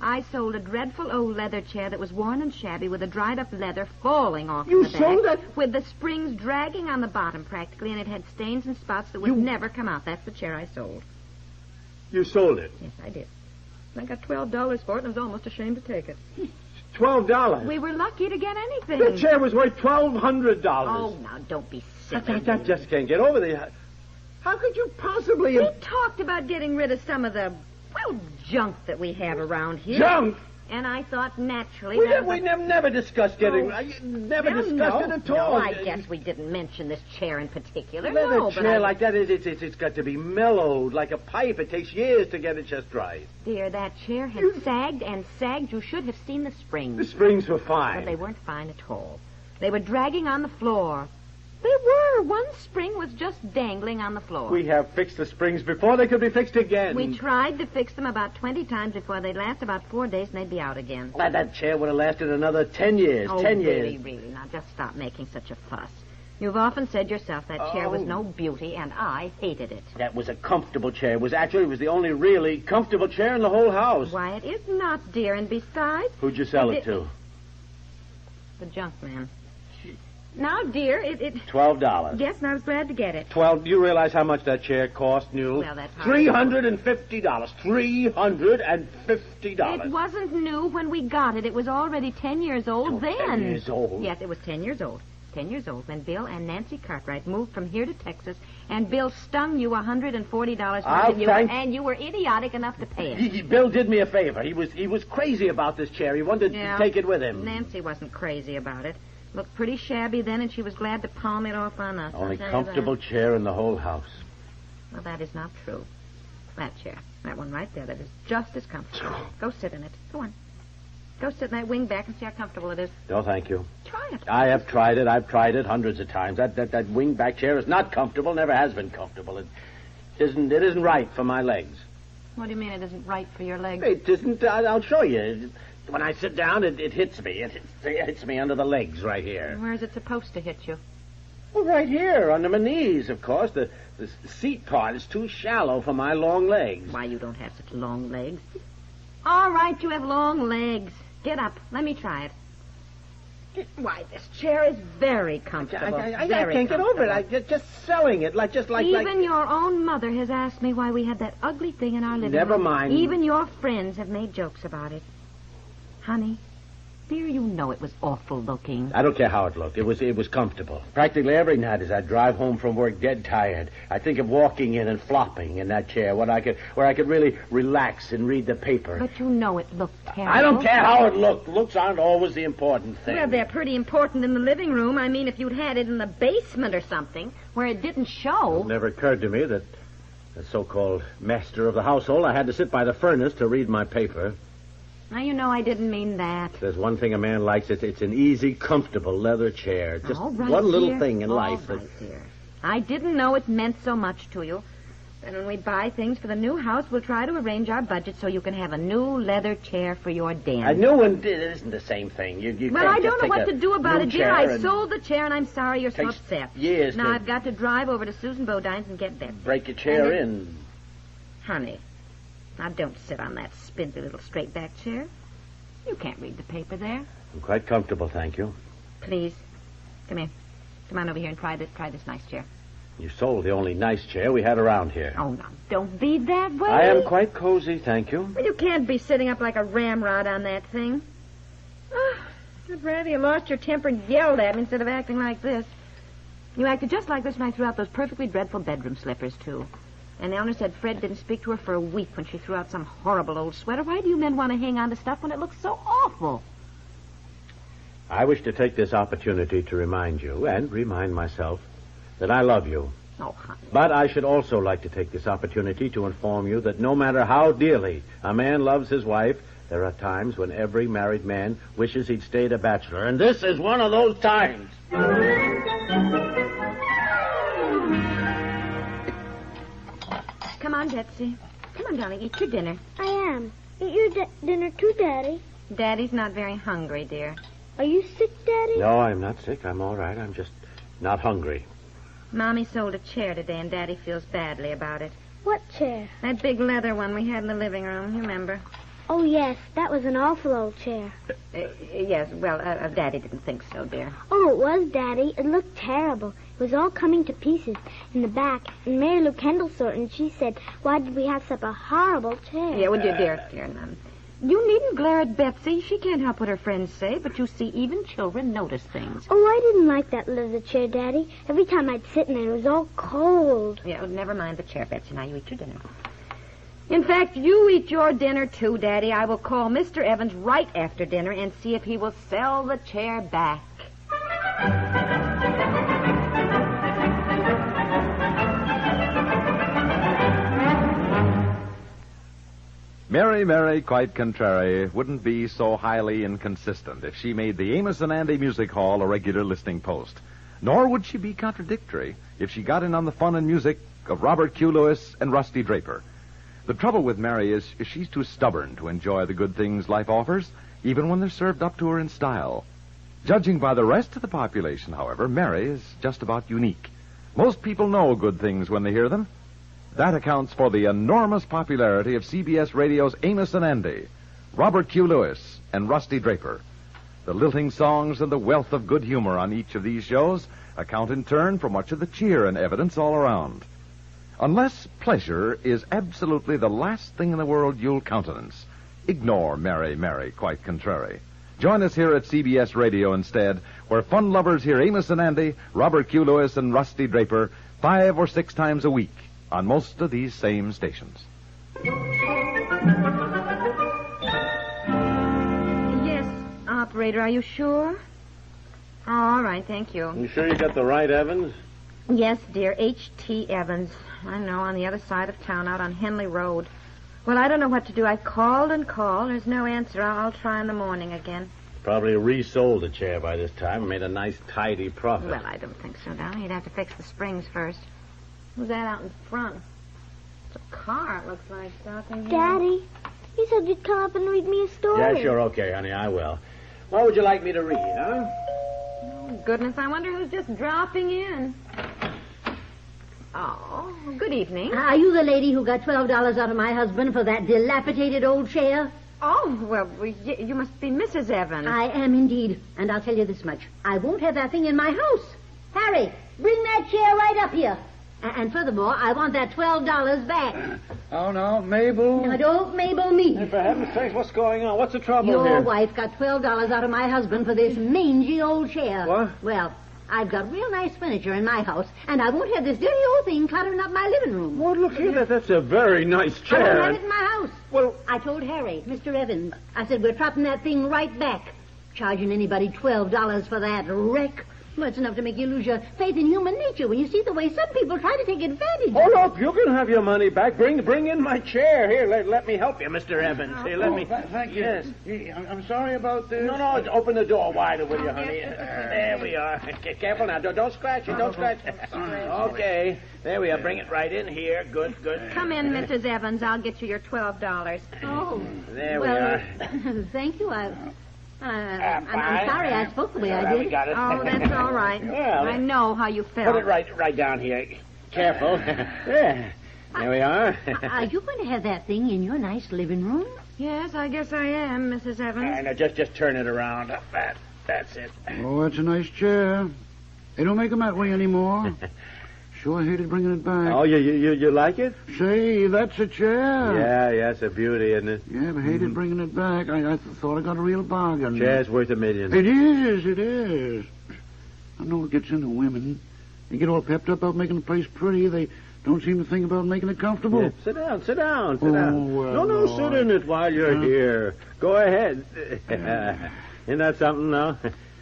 Speaker 9: I sold a dreadful old leather chair that was worn and shabby with the dried-up leather falling off the back.
Speaker 18: You sold that?
Speaker 9: With the springs dragging on the bottom practically, and it had stains and spots that would never come out. That's the chair I sold.
Speaker 18: You sold it?
Speaker 9: Yes, I did. I got $12 for it, and I was almost ashamed to take it.
Speaker 18: $12?
Speaker 9: We were lucky to get anything.
Speaker 18: The chair was worth $1,200.
Speaker 9: Oh, now, don't be silly.
Speaker 18: I just can't get over the... How could you possibly...
Speaker 9: We talked about getting rid of some of the, junk that we have around here.
Speaker 18: Junk?
Speaker 9: And I thought naturally...
Speaker 18: We never discussed getting... Never discussed it at all.
Speaker 9: No, I guess we didn't mention this chair in particular.
Speaker 18: A leather chair like that, it's got to be mellowed like a pipe. It takes years to get it just right.
Speaker 9: Dear, that chair had sagged and sagged. You should have seen the springs.
Speaker 18: The springs were fine.
Speaker 9: But they weren't fine at all. They were dragging on the floor. They were. One spring was just dangling on the floor.
Speaker 18: We have fixed the springs before they could be fixed again.
Speaker 9: We tried to fix them about 20 times before they'd last about 4 days, and they'd be out again.
Speaker 18: That chair would have lasted another 10 years.
Speaker 9: Oh,
Speaker 18: 10 years.
Speaker 9: Really. Now, just stop making such a fuss. You've often said yourself that chair was no beauty, and I hated it.
Speaker 18: That was a comfortable chair. It was the only really comfortable chair in the whole house.
Speaker 9: Why, it is not, dear, and besides...
Speaker 18: Who'd you sell it to?
Speaker 9: The junk man. Now, dear, it...
Speaker 18: $12.
Speaker 9: Yes, and I was glad to get it.
Speaker 18: Do you realize how much that chair cost new?
Speaker 9: Well, that's
Speaker 18: $350. $350.
Speaker 9: It wasn't new when we got it. It was already 10 years old then.
Speaker 18: 10 years old?
Speaker 9: Yes, it was 10 years old. 10 years old when Bill and Nancy Cartwright moved from here to Texas, and Bill stung you $140 and you were idiotic enough to pay it.
Speaker 18: Bill did me a favor. He was crazy about this chair. He wanted to take it with him.
Speaker 9: Nancy wasn't crazy about it. Looked pretty shabby then, and she was glad to palm it off on us.
Speaker 18: Only comfortable chair in the whole house.
Speaker 9: Well, that is not true. That chair, that one right there, that is just as comfortable. Go sit in it. Go on. Go sit in that wing back and see how comfortable it is.
Speaker 18: No, thank you.
Speaker 9: Try it.
Speaker 18: I have tried it. I've tried it hundreds of times. That wing back chair is not comfortable. Never has been comfortable. It isn't right for my legs.
Speaker 9: What do you mean it isn't right for your legs?
Speaker 18: It isn't. I'll show you. When I sit down, it hits me. It hits me under the legs right here.
Speaker 9: Where is it supposed to hit you?
Speaker 18: Well, right here, under my knees, of course. The seat part is too shallow for my long legs.
Speaker 9: Why, you don't have such long legs. All right, you have long legs. Get up. Let me try it. Why, this chair is very comfortable.
Speaker 18: I can't get over it. I'm just selling it like.
Speaker 9: Even your own mother has asked me why we had that ugly thing in our living room.
Speaker 18: Never mind.
Speaker 9: Even your friends have made jokes about it. Honey, dear, you know it was awful looking.
Speaker 18: I don't care how it looked. It was comfortable. Practically every night as I drive home from work dead tired, I think of walking in and flopping in that chair where I could really relax and read the paper.
Speaker 9: But you know it looked terrible.
Speaker 18: I don't care how it looked. Looks aren't always the important thing.
Speaker 9: Well, they're pretty important in the living room. I mean, if you'd had it in the basement or something where it didn't show.
Speaker 18: It never occurred to me that the so-called master of the household, I had to sit by the furnace to read my paper.
Speaker 9: Now, you know I didn't mean that.
Speaker 18: If there's one thing a man likes, it's an easy, comfortable leather chair. Just
Speaker 9: right,
Speaker 18: one little
Speaker 9: dear.
Speaker 18: thing in life.
Speaker 9: Right, dear. I didn't know it meant so much to you. And when we buy things for the new house, we'll try to arrange our budget so you can have a new leather chair for your den.
Speaker 18: A new one isn't the same thing.
Speaker 9: Well, I don't know what to do about it, dear. I sold the chair, and I'm sorry you're so upset.
Speaker 18: Years
Speaker 9: now, I've got to drive over to Susan Bodine's and get that.
Speaker 18: Break your chair in.
Speaker 9: Honey, now don't sit on that spindly little straight-back chair. You can't read the paper there.
Speaker 18: I'm quite comfortable, thank you.
Speaker 9: Please, come here. Come on over here and try this nice chair.
Speaker 18: You sold the only nice chair we had around here.
Speaker 9: Oh, now, don't be that way.
Speaker 18: I am quite cozy, thank you.
Speaker 9: Well, you can't be sitting up like a ramrod on that thing. I'd rather you lost your temper and yelled at me instead of acting like this. You acted just like this when I threw out those perfectly dreadful bedroom slippers, too. And Eleanor said Fred didn't speak to her for a week when she threw out some horrible old sweater. Why do you men want to hang on to stuff when it looks so awful?
Speaker 18: I wish to take this opportunity to remind you, and remind myself, that I love you.
Speaker 9: Oh, honey.
Speaker 18: But I should also like to take this opportunity to inform you that no matter how dearly a man loves his wife, there are times when every married man wishes he'd stayed a bachelor, and this is one of those times.
Speaker 9: Come on, Betsy. Come on, darling, eat your dinner.
Speaker 8: I am. Eat your dinner too, Daddy.
Speaker 9: Daddy's not very hungry, dear.
Speaker 8: Are you sick, Daddy?
Speaker 18: No, I'm not sick. I'm all right. I'm just not hungry.
Speaker 9: Mommy sold a chair today, and Daddy feels badly about it.
Speaker 8: What chair?
Speaker 9: That big leather one we had in the living room, you remember?
Speaker 8: Oh, yes. That was an awful old chair.
Speaker 9: Yes, well, Daddy didn't think so, dear.
Speaker 8: Oh, it was, Daddy. It looked terrible. It was all coming to pieces in the back. And Mary Lou Kendall saw it, and she said, why did we have such a horrible chair?
Speaker 9: Yeah, well, dear, none. You needn't glare at Betsy. She can't help what her friends say, but you see, even children notice things.
Speaker 8: Oh, I didn't like that leather chair, Daddy. Every time I'd sit in there, it was all cold.
Speaker 9: Yeah, well, never mind the chair, Betsy. Now you eat your dinner. In fact, you eat your dinner too, Daddy. I will call Mr. Evans right after dinner and see if he will sell the chair back.
Speaker 15: Mary, Mary, quite contrary, wouldn't be so highly inconsistent if she made the Amos and Andy Music Hall a regular listening post. Nor would she be contradictory if she got in on the fun and music of Robert Q. Lewis and Rusty Draper. The trouble with Mary is she's too stubborn to enjoy the good things life offers, even when they're served up to her in style. Judging by the rest of the population, however, Mary is just about unique. Most people know good things when they hear them. That accounts for the enormous popularity of CBS Radio's Amos and Andy, Robert Q. Lewis, and Rusty Draper. The lilting songs and the wealth of good humor on each of these shows account in turn for much of the cheer and evidence all around. Unless pleasure is absolutely the last thing in the world you'll countenance, ignore Mary, Mary, quite contrary. Join us here at CBS Radio instead, where fun lovers hear Amos and Andy, Robert Q. Lewis, and Rusty Draper 5 or 6 times a week on most of these same stations.
Speaker 9: Yes, operator, are you sure? Oh, all right, thank you.
Speaker 18: You sure you got the right Evans?
Speaker 9: Yes, dear, H.T. Evans. I know, on the other side of town, out on Henley Road. Well, I don't know what to do. I called and called. There's no answer. I'll try in the morning again.
Speaker 18: Probably resold the chair by this time and made a nice, tidy profit.
Speaker 9: Well, I don't think so, darling. You'd have to fix the springs first. Who's that out in front? It's a car, it looks like, stopping here.
Speaker 8: Daddy, you said you'd come up and read me a story.
Speaker 18: Yeah, sure, okay, honey, I will. What would you like me to read, huh?
Speaker 9: Oh, goodness, I wonder who's just dropping in. Oh, good evening.
Speaker 12: Are you the lady who got $12 out of my husband for that dilapidated old chair?
Speaker 9: Oh, well, you must be Mrs. Evans.
Speaker 12: I am indeed, and I'll tell you this much. I won't have that thing in my house. Harry, bring that chair right up here. And furthermore, I want that $12 back.
Speaker 17: Oh, no, Mabel.
Speaker 12: Now, don't Mabel me.
Speaker 18: Hey, for heaven's sakes, what's going on? What's the trouble here?
Speaker 12: Your wife got $12 out of my husband for this mangy old chair.
Speaker 18: What?
Speaker 12: Well, I've got real nice furniture in my house, and I won't have this dirty old thing cluttering up my living room.
Speaker 18: Well, look here, that's a very nice chair.
Speaker 12: I won't have it in my house.
Speaker 18: Well,
Speaker 12: I told Harry, Mr. Evans, I said, we're dropping that thing right back. Charging anybody $12 for that wreck. Well, it's enough to make you lose your faith in human nature when you see the way some people try to take advantage
Speaker 18: hold
Speaker 12: of
Speaker 18: up, you can have your money back. Bring in my chair. Here, let me help you, Mr. Evans. Here, let me...
Speaker 17: Thank you.
Speaker 18: Yes.
Speaker 17: I'm sorry about this.
Speaker 18: No, open the door wider, will you, honey? There we are. Careful now. Don't scratch it. Don't scratch it. Okay. There we are. Bring it right in here. Good.
Speaker 9: Come in, Mrs. Evans. I'll get you your $12.
Speaker 12: Oh.
Speaker 18: There we are.
Speaker 12: Thank you. I'm sorry I spoke the way I did.
Speaker 18: We got it.
Speaker 9: Oh, that's all right.
Speaker 18: Well,
Speaker 9: I know how you felt.
Speaker 18: Put it right down here. Careful. There we are.
Speaker 12: Are you going to have that thing in your nice living room?
Speaker 9: Yes, I guess I am, Mrs. Evans.
Speaker 18: Now, just turn it around. That's it.
Speaker 17: Oh, that's a nice chair. They don't make them that way anymore. sure hated bringing it back.
Speaker 18: Oh, you like it?
Speaker 17: Say, that's a chair.
Speaker 18: Yeah, it's a beauty, isn't it?
Speaker 17: Yeah, but hated bringing it back. I thought I got a real bargain.
Speaker 18: Chair's worth $1 million.
Speaker 17: It is. I know it gets into women. They get all pepped up about making the place pretty. They don't seem to think about making it comfortable.
Speaker 18: Yeah, sit down.
Speaker 17: Well,
Speaker 18: No, sit in it while you're here. Go ahead. Isn't that something now?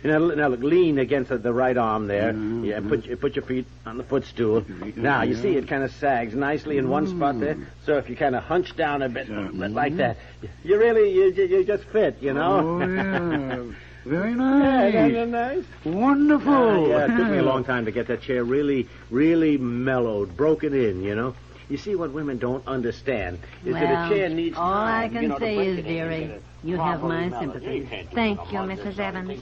Speaker 18: Now look, lean against the right arm there. Yeah, and put your feet on the footstool. Now, you see it kind of sags nicely in one spot there. So if you kind of hunch down a bit like that, you just fit, you know?
Speaker 17: Oh, yeah. Very nice.
Speaker 18: Yeah, isn't that nice?
Speaker 17: Wonderful.
Speaker 18: Yeah, it took me a long time to get that chair really, really mellowed, broken in, you know? You see, what women don't understand is that a chair needs
Speaker 12: all
Speaker 18: time,
Speaker 12: I can say is, dearie, you have my sympathy.
Speaker 9: Thank you, Mrs. Evans.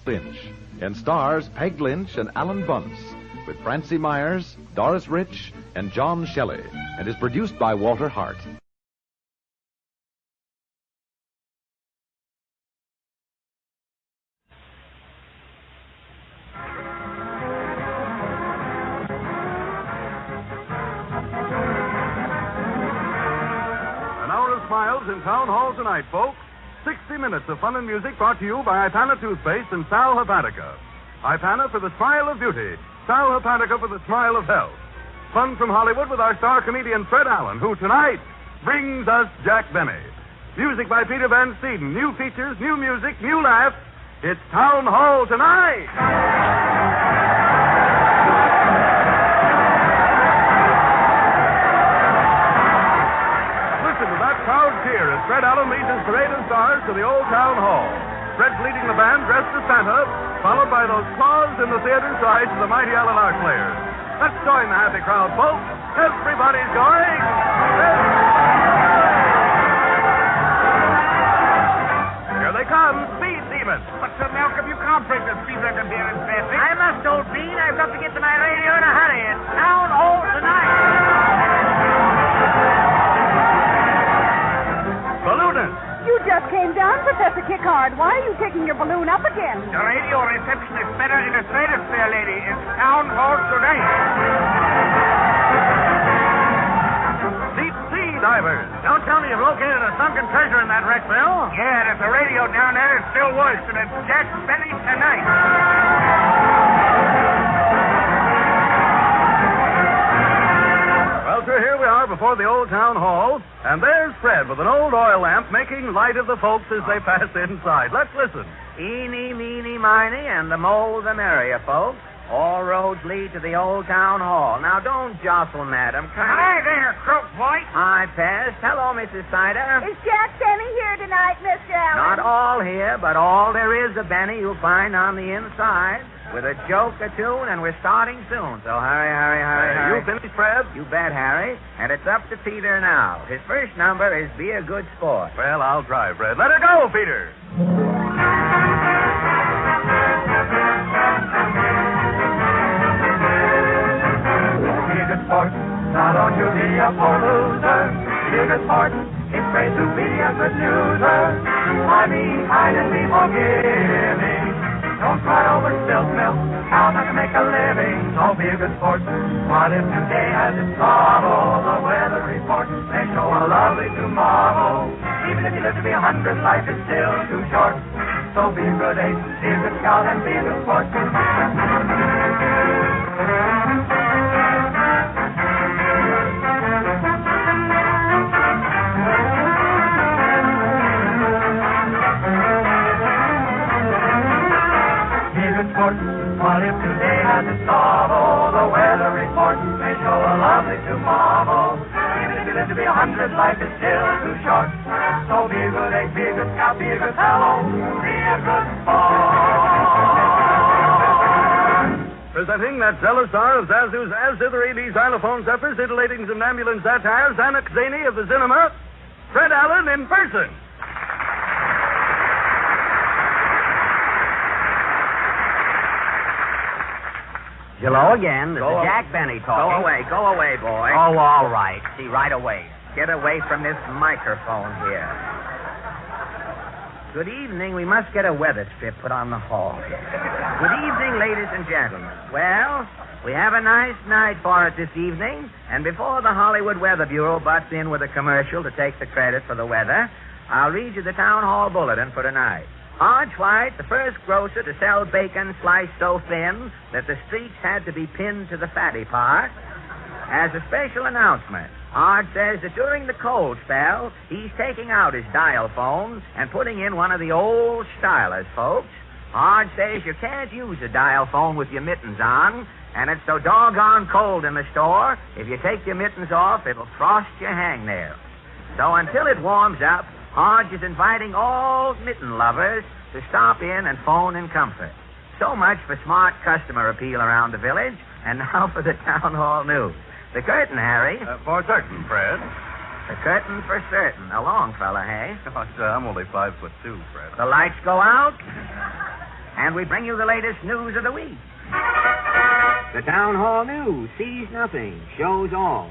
Speaker 15: Lynch, and stars Peg Lynch and Alan Bunce, with Francie Myers, Doris Rich, and John Shelley, and is produced by Walter Hart.
Speaker 7: Smiles in Town Hall tonight, folks. 60 minutes of fun and music brought to you by Ipana Toothpaste and Sal Hepatica. Ipana for the smile of beauty. Sal Hepatica for the smile of health. Fun from Hollywood with our star comedian Fred Allen, who tonight brings us Jack Benny. Music by Peter Van Steeden. New features, new music, new laughs. It's Town Hall tonight. Crowd cheer as Fred Allen leads his parade of stars to the old town hall. Fred's leading the band dressed as Santa, followed by those claws in the theater sides of the mighty Allen Arc players. Let's join the happy crowd, folks. Everybody's going. Here they come, Speed Demons.
Speaker 19: What's the milk of you conference that speeds like a deer and fancy? I must, old bean. I've got to get to my radio in a hurry. It's Town Hall tonight.
Speaker 7: Balloonist.
Speaker 21: You just came down, Professor Kickard. Why are you taking your balloon up again?
Speaker 19: The radio reception is better in the stratosphere, lady. It's Town Hall tonight.
Speaker 7: Deep sea divers.
Speaker 19: Don't tell me you've located a sunken treasure in that wreck, Bill. Yeah, there's a radio down there. It's still worse, and it's Jack Benny tonight.
Speaker 7: Well, sir, here we are before the old town hall, and there's Fred with an old oil lamp making light of the folks as they pass inside. Let's listen.
Speaker 19: Eeny, meeny, miny, and the more the merrier, folks. All roads lead to the old town hall. Now, don't jostle, madam. Hi there, crook boy. Hi, Pez. Hello, Mrs. Sider.
Speaker 21: Is Jack Benny here tonight, Mr. Allen?
Speaker 19: Not all here, but all there is of Benny you'll find on the inside. With a joke, a tune, and we're starting soon. So hurry.
Speaker 7: You finished, Fred?
Speaker 19: You bet, Harry. And it's up to Peter now. His first number is Be a Good Sport.
Speaker 7: Well, I'll try, Fred. Let her go, Peter.
Speaker 24: Be a good sport. Now don't you be a poor loser. Be a good sport. It's great to be a good loser. I mean, kind and be forgiving. Don't cry over spilt milk, how not to make a living. So be a good sport. What if today has its trouble? The weather report may show a lovely tomorrow. Even if you live to be 100, life is still too short. So be a good ace, be a good scout, and be a good sport. What if today has its trouble? The weather report may show a lovely tomorrow. Even if you live to be 100, life is still too short. So be a good egg, be a good scout, be a good fellow, be a good sport.
Speaker 7: Presenting that zealous star of Zazu's Azitherene xylophone zephyrs, titillating somnambulant satire, Zanuck Zany of the cinema, Fred Allen in person.
Speaker 19: Hello again. This is Jack Benny talking. Go away, boy. Oh, all right. See, right away. Get away from this microphone here. Good evening. We must get a weather strip put on the hall. Good evening, ladies and gentlemen. Well, we have a nice night for it this evening, and before the Hollywood Weather Bureau butts in with a commercial to take the credit for the weather, I'll read you the town hall bulletin for tonight. Nightflight, the first grocer to sell bacon sliced so thin that the streets had to be pinned to the fatty part, has a special announcement. Ard says that during the cold spell, he's taking out his dial phone and putting in one of the old stylers, folks. Ard says you can't use a dial phone with your mittens on, and it's so doggone cold in the store, if you take your mittens off, it'll frost your hangnail. So until it warms up, Ard is inviting all mitten lovers to stop in and phone in comfort. So much for smart customer appeal around the village, and now for the town hall news. The curtain, Harry.
Speaker 7: For certain, Fred.
Speaker 19: The curtain for certain. A long fella, hey?
Speaker 7: Oh, I'm only 5'2", Fred.
Speaker 19: The lights go out, and we bring you the latest news of the week. The town hall news sees nothing, shows all.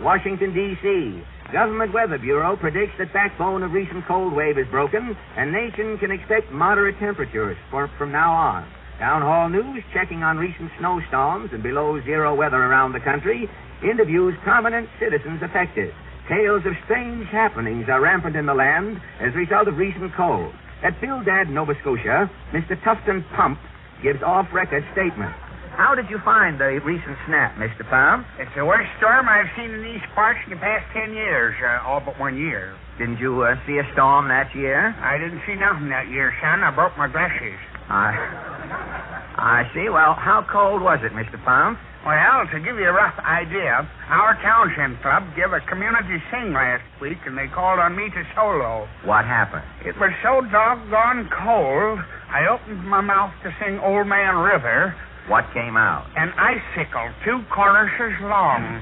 Speaker 19: Washington, D.C. Government Weather Bureau predicts that backbone of recent cold wave is broken, and nation can expect moderate temperatures from now on. Town hall news, checking on recent snowstorms and below zero weather around the country, interviews prominent citizens affected. Tales of strange happenings are rampant in the land as a result of recent cold. At Bildad, Nova Scotia, Mr. Tufton Pump gives off-record statement. How did you find the recent snap, Mr. Pump?
Speaker 5: It's the worst storm I've seen in these parts in the past 10 years, all but 1 year.
Speaker 19: Didn't you see a storm that year?
Speaker 5: I didn't see nothing that year, son. I broke my glasses.
Speaker 19: I see. Well, how cold was it, Mr. Pump?
Speaker 5: Well, to give you a rough idea, our Townshend Club gave a community sing last week, and they called on me to solo.
Speaker 19: What happened?
Speaker 5: It was so doggone cold, I opened my mouth to sing Old Man River.
Speaker 19: What came out?
Speaker 5: An icicle 2 cornices long.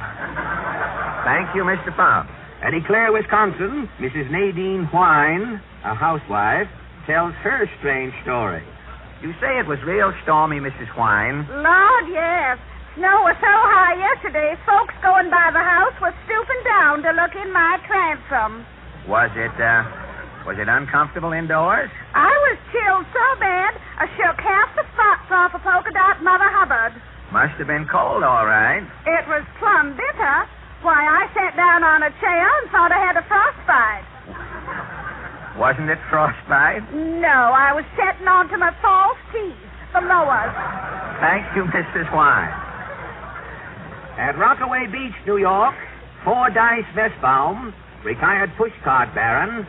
Speaker 19: Thank you, Mr. Pump. At Eclair, Wisconsin, Mrs. Nadine Whine, a housewife, tells her strange story. You say it was real stormy, Mrs. Whine.
Speaker 21: Lord, yes. Snow was so high yesterday, folks going by the house were stooping down to look in my transom.
Speaker 19: Was it uncomfortable indoors?
Speaker 21: I was chilled so bad, I shook half the spots off a polka dot Mother Hubbard.
Speaker 19: Must have been cold, all right.
Speaker 21: It was plumb bitter. Why, I sat down on a chair and thought I had a frostbite.
Speaker 19: Wasn't it frostbite?
Speaker 21: No, I was setting onto my false teeth, the mowers.
Speaker 19: Thank you, Mrs. Whine. At Rockaway Beach, New York, 4 Dice Westbaum, retired pushcart baron,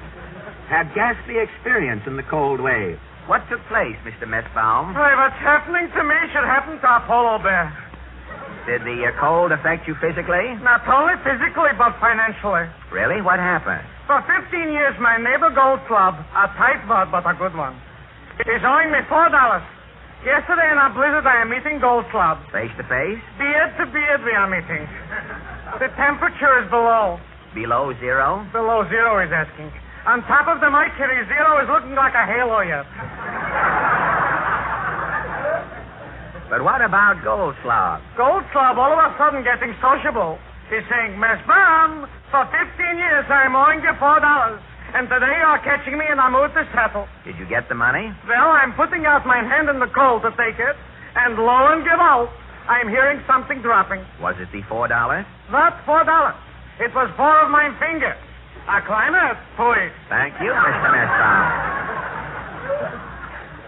Speaker 19: had ghastly experience in the cold wave. What took place, Mr. Messbaum?
Speaker 11: Why, what's happening to me should happen to a polar bear.
Speaker 19: Did the cold affect you physically?
Speaker 11: Not only physically, but financially.
Speaker 19: Really? What happened?
Speaker 11: For 15 years, my neighbor Gold Club, a tight wad, but a good one, is owing me $4. Yesterday in a blizzard, I am meeting Gold Club.
Speaker 19: Face to face?
Speaker 11: Beard to beard, we are meeting. The temperature is below.
Speaker 19: Below zero?
Speaker 11: Below zero, he's asking. On top of the mercury, zero is looking like a halo yet.
Speaker 19: But what about Gold Club?
Speaker 11: Gold Club all of a sudden getting sociable. He's saying, Miss Brown, for 15 years I'm owing you $4. And today you're catching me in a mood to settle.
Speaker 19: Did you get the money?
Speaker 11: Well, I'm putting out my hand in the cold to take it. And lo and give out, I'm hearing something dropping.
Speaker 19: Was it the $4?
Speaker 11: Not $4. It was 4 of my fingers. A climate, please.
Speaker 19: Thank you, Mr. Messbaum.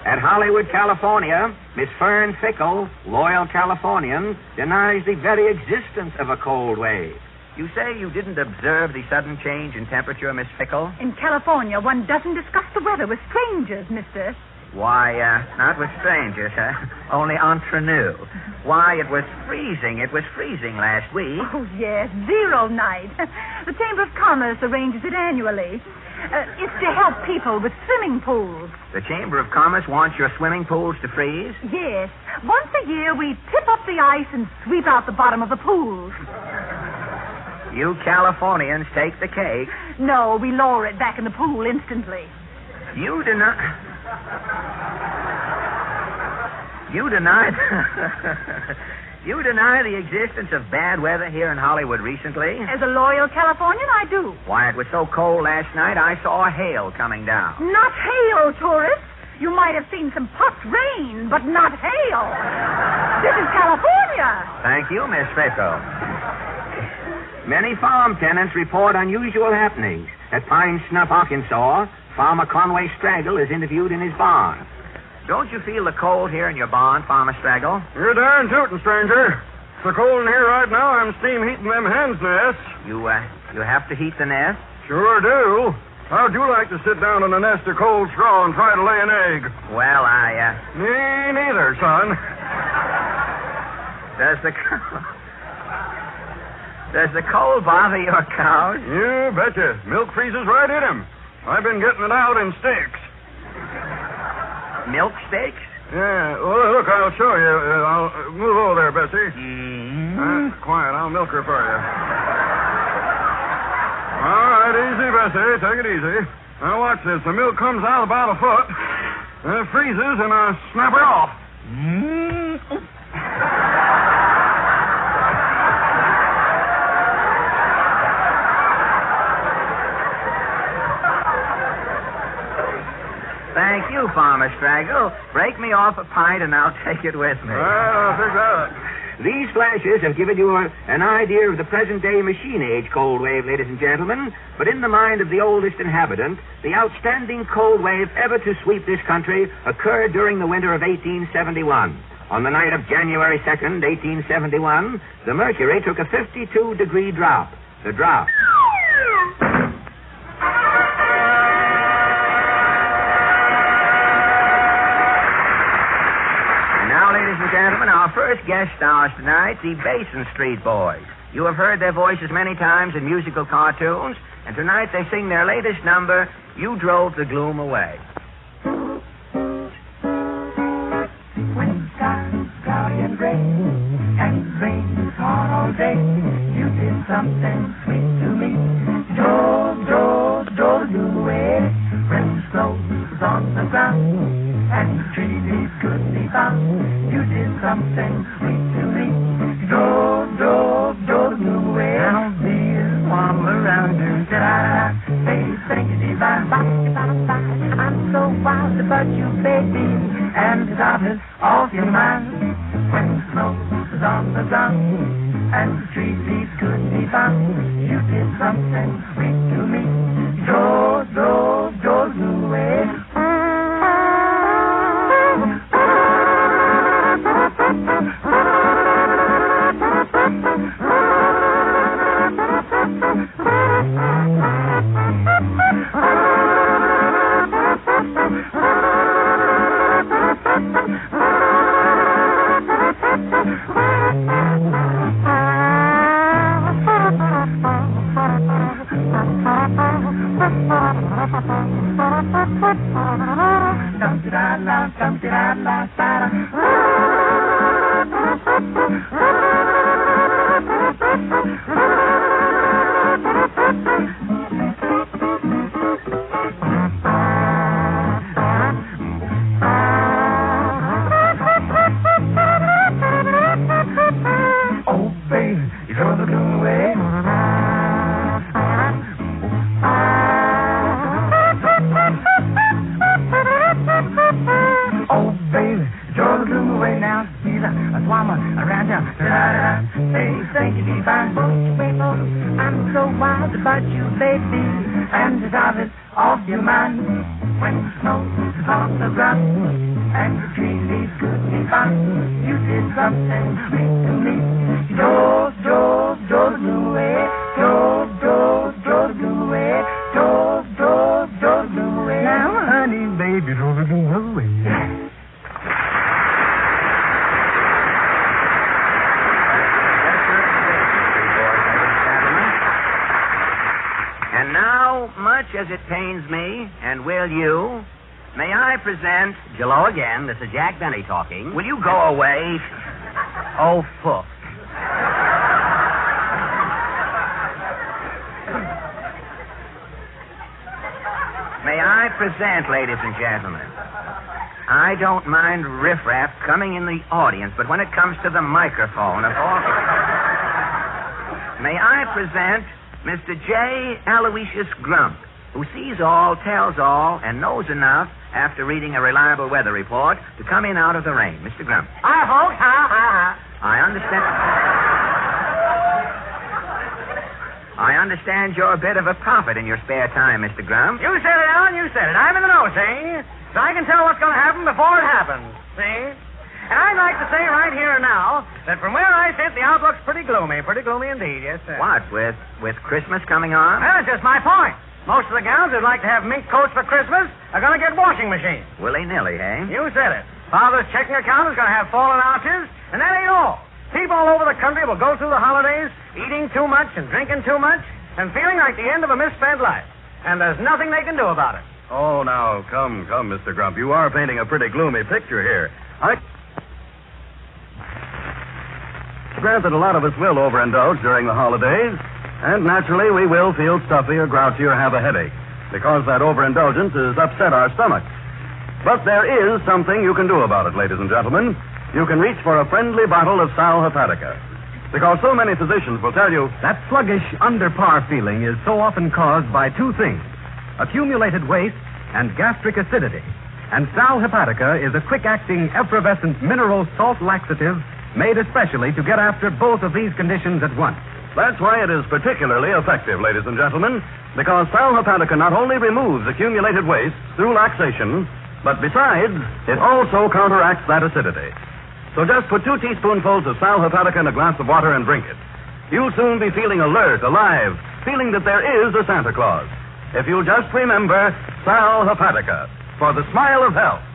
Speaker 19: At Hollywood, California, Miss Fern Fickle, loyal Californian, denies the very existence of a cold wave. You say you didn't observe the sudden change in temperature, Miss Fickle?
Speaker 21: In California, one doesn't discuss the weather with strangers, mister.
Speaker 19: Why, not with strangers, huh? Only entre nous. Why, it was freezing. It was freezing last week.
Speaker 21: Oh, yes, zero night. The Chamber of Commerce arranges it annually. It's to help people with swimming pools.
Speaker 19: The Chamber of Commerce wants your swimming pools to freeze?
Speaker 21: Yes. Once a year, we tip up the ice and sweep out the bottom of the pools.
Speaker 19: You Californians take the cake.
Speaker 21: No, we lower it back in the pool instantly.
Speaker 19: You deny... You deny the existence of bad weather here in Hollywood recently?
Speaker 21: As a loyal Californian, I do.
Speaker 19: Why, it was so cold last night, I saw hail coming down.
Speaker 21: Not hail, tourists. You might have seen some puffed rain, but not hail. This is California.
Speaker 19: Thank you, Miss Fickle. Many farm tenants report unusual happenings. At Pine Snuff, Arkansas, Farmer Conway Straggle is interviewed in his barn. Don't you feel the cold here in your barn, Farmer Straggle?
Speaker 7: You're darn tootin', stranger. It's so cold in here right now, I'm steam heating them hens' nests.
Speaker 19: You have to heat the nest?
Speaker 7: Sure do. How'd you like to sit down in a nest of cold straw and try to lay an egg?
Speaker 19: Well,
Speaker 7: Me neither, son.
Speaker 19: Does the cold bother your cows?
Speaker 7: You betcha. Milk freezes right in them. I've been getting it out in sticks.
Speaker 19: Milk steaks?
Speaker 7: Yeah. Well, look, I'll show you. I'll move over there, Bessie. Quiet. I'll milk her for you. All right, easy, Bessie. Take it easy. Now, watch this. The milk comes out about a foot, and it freezes, and I snap her off.
Speaker 19: Thank you, Farmer Straggle. Break me off a pint, and I'll take it with me.
Speaker 7: I'll figure that.
Speaker 19: These flashes have given you an idea of the present-day machine-age cold wave, ladies and gentlemen. But in the mind of the oldest inhabitant, the outstanding cold wave ever to sweep this country occurred during the winter of 1871. On the night of January 2nd, 1871, the mercury took a 52-degree drop. The drop. Ladies and gentlemen, our first guest stars tonight, the Basin Street Boys. You have heard their voices many times in musical cartoons, and tonight they sing their latest number, You Drove the Gloom Away.
Speaker 24: When skies cloudy and gray, and rain is hard all day, you did something sweet to me. Drove the gloom away. When snow was on the ground, and tree leaves couldn't be found, you did something sweet to me. Drove the gloom away. Now beers warm around you. Da-da-da. Baby, thank you, divine. I'm so wild about you, baby, and it's obvious off your mind. When snow was on the ground, and tree leaves couldn't be found, you did something sweet to me. Drove the gloom away.
Speaker 19: As it pains me, and will you, may I present... Hello again, this is Jack Benny talking. Will you go away? Oh, fuck. May I present, ladies and gentlemen, I don't mind riffraff coming in the audience, but when it comes to the microphone, of all... May I present Mr. J. Aloysius Grump, who sees all, tells all, and knows enough after reading a reliable weather report to come in out of the rain. Mr. Grump.
Speaker 11: Hi, folks.
Speaker 19: I understand you're a bit of a prophet in your spare time, Mr. Grump.
Speaker 11: You said it, Alan, you said it. I'm in the know, see? So I can tell what's going to happen before it happens, see? And I'd like to say right here and now that from where I sit, the outlook's pretty gloomy indeed, yes, sir.
Speaker 19: What, with Christmas coming on?
Speaker 11: Well, that's just my point. Most of the gals who'd like to have mink coats for Christmas are going to get washing machines.
Speaker 19: Willy-nilly, eh?
Speaker 11: You said it. Father's checking account is going to have fallen arches, and that ain't all. People all over the country will go through the holidays eating too much and drinking too much and feeling like the end of a misspent life. And there's nothing they can do about it.
Speaker 7: Oh, now, come, Mr. Grump. You are painting a pretty gloomy picture here. I grant that a lot of us will overindulge during the holidays, and naturally we will feel stuffy or grouchy or have a headache, because that overindulgence has upset our stomachs. But there is something you can do about it, ladies and gentlemen. You can reach for a friendly bottle of Sal Hepatica, because so many physicians will tell you
Speaker 2: that sluggish, under-par feeling is so often caused by two things: accumulated waste and gastric acidity. And Sal Hepatica is a quick-acting, effervescent mineral salt laxative made especially to get after both of these conditions at once.
Speaker 7: That's why it is particularly effective, ladies and gentlemen, because Sal Hepatica not only removes accumulated waste through laxation, but besides, it also counteracts that acidity. So just put 2 teaspoonfuls of Sal Hepatica in a glass of water and drink it. You'll soon be feeling alert, alive, feeling that there is a Santa Claus. If you'll just remember Sal Hepatica for the smile of health.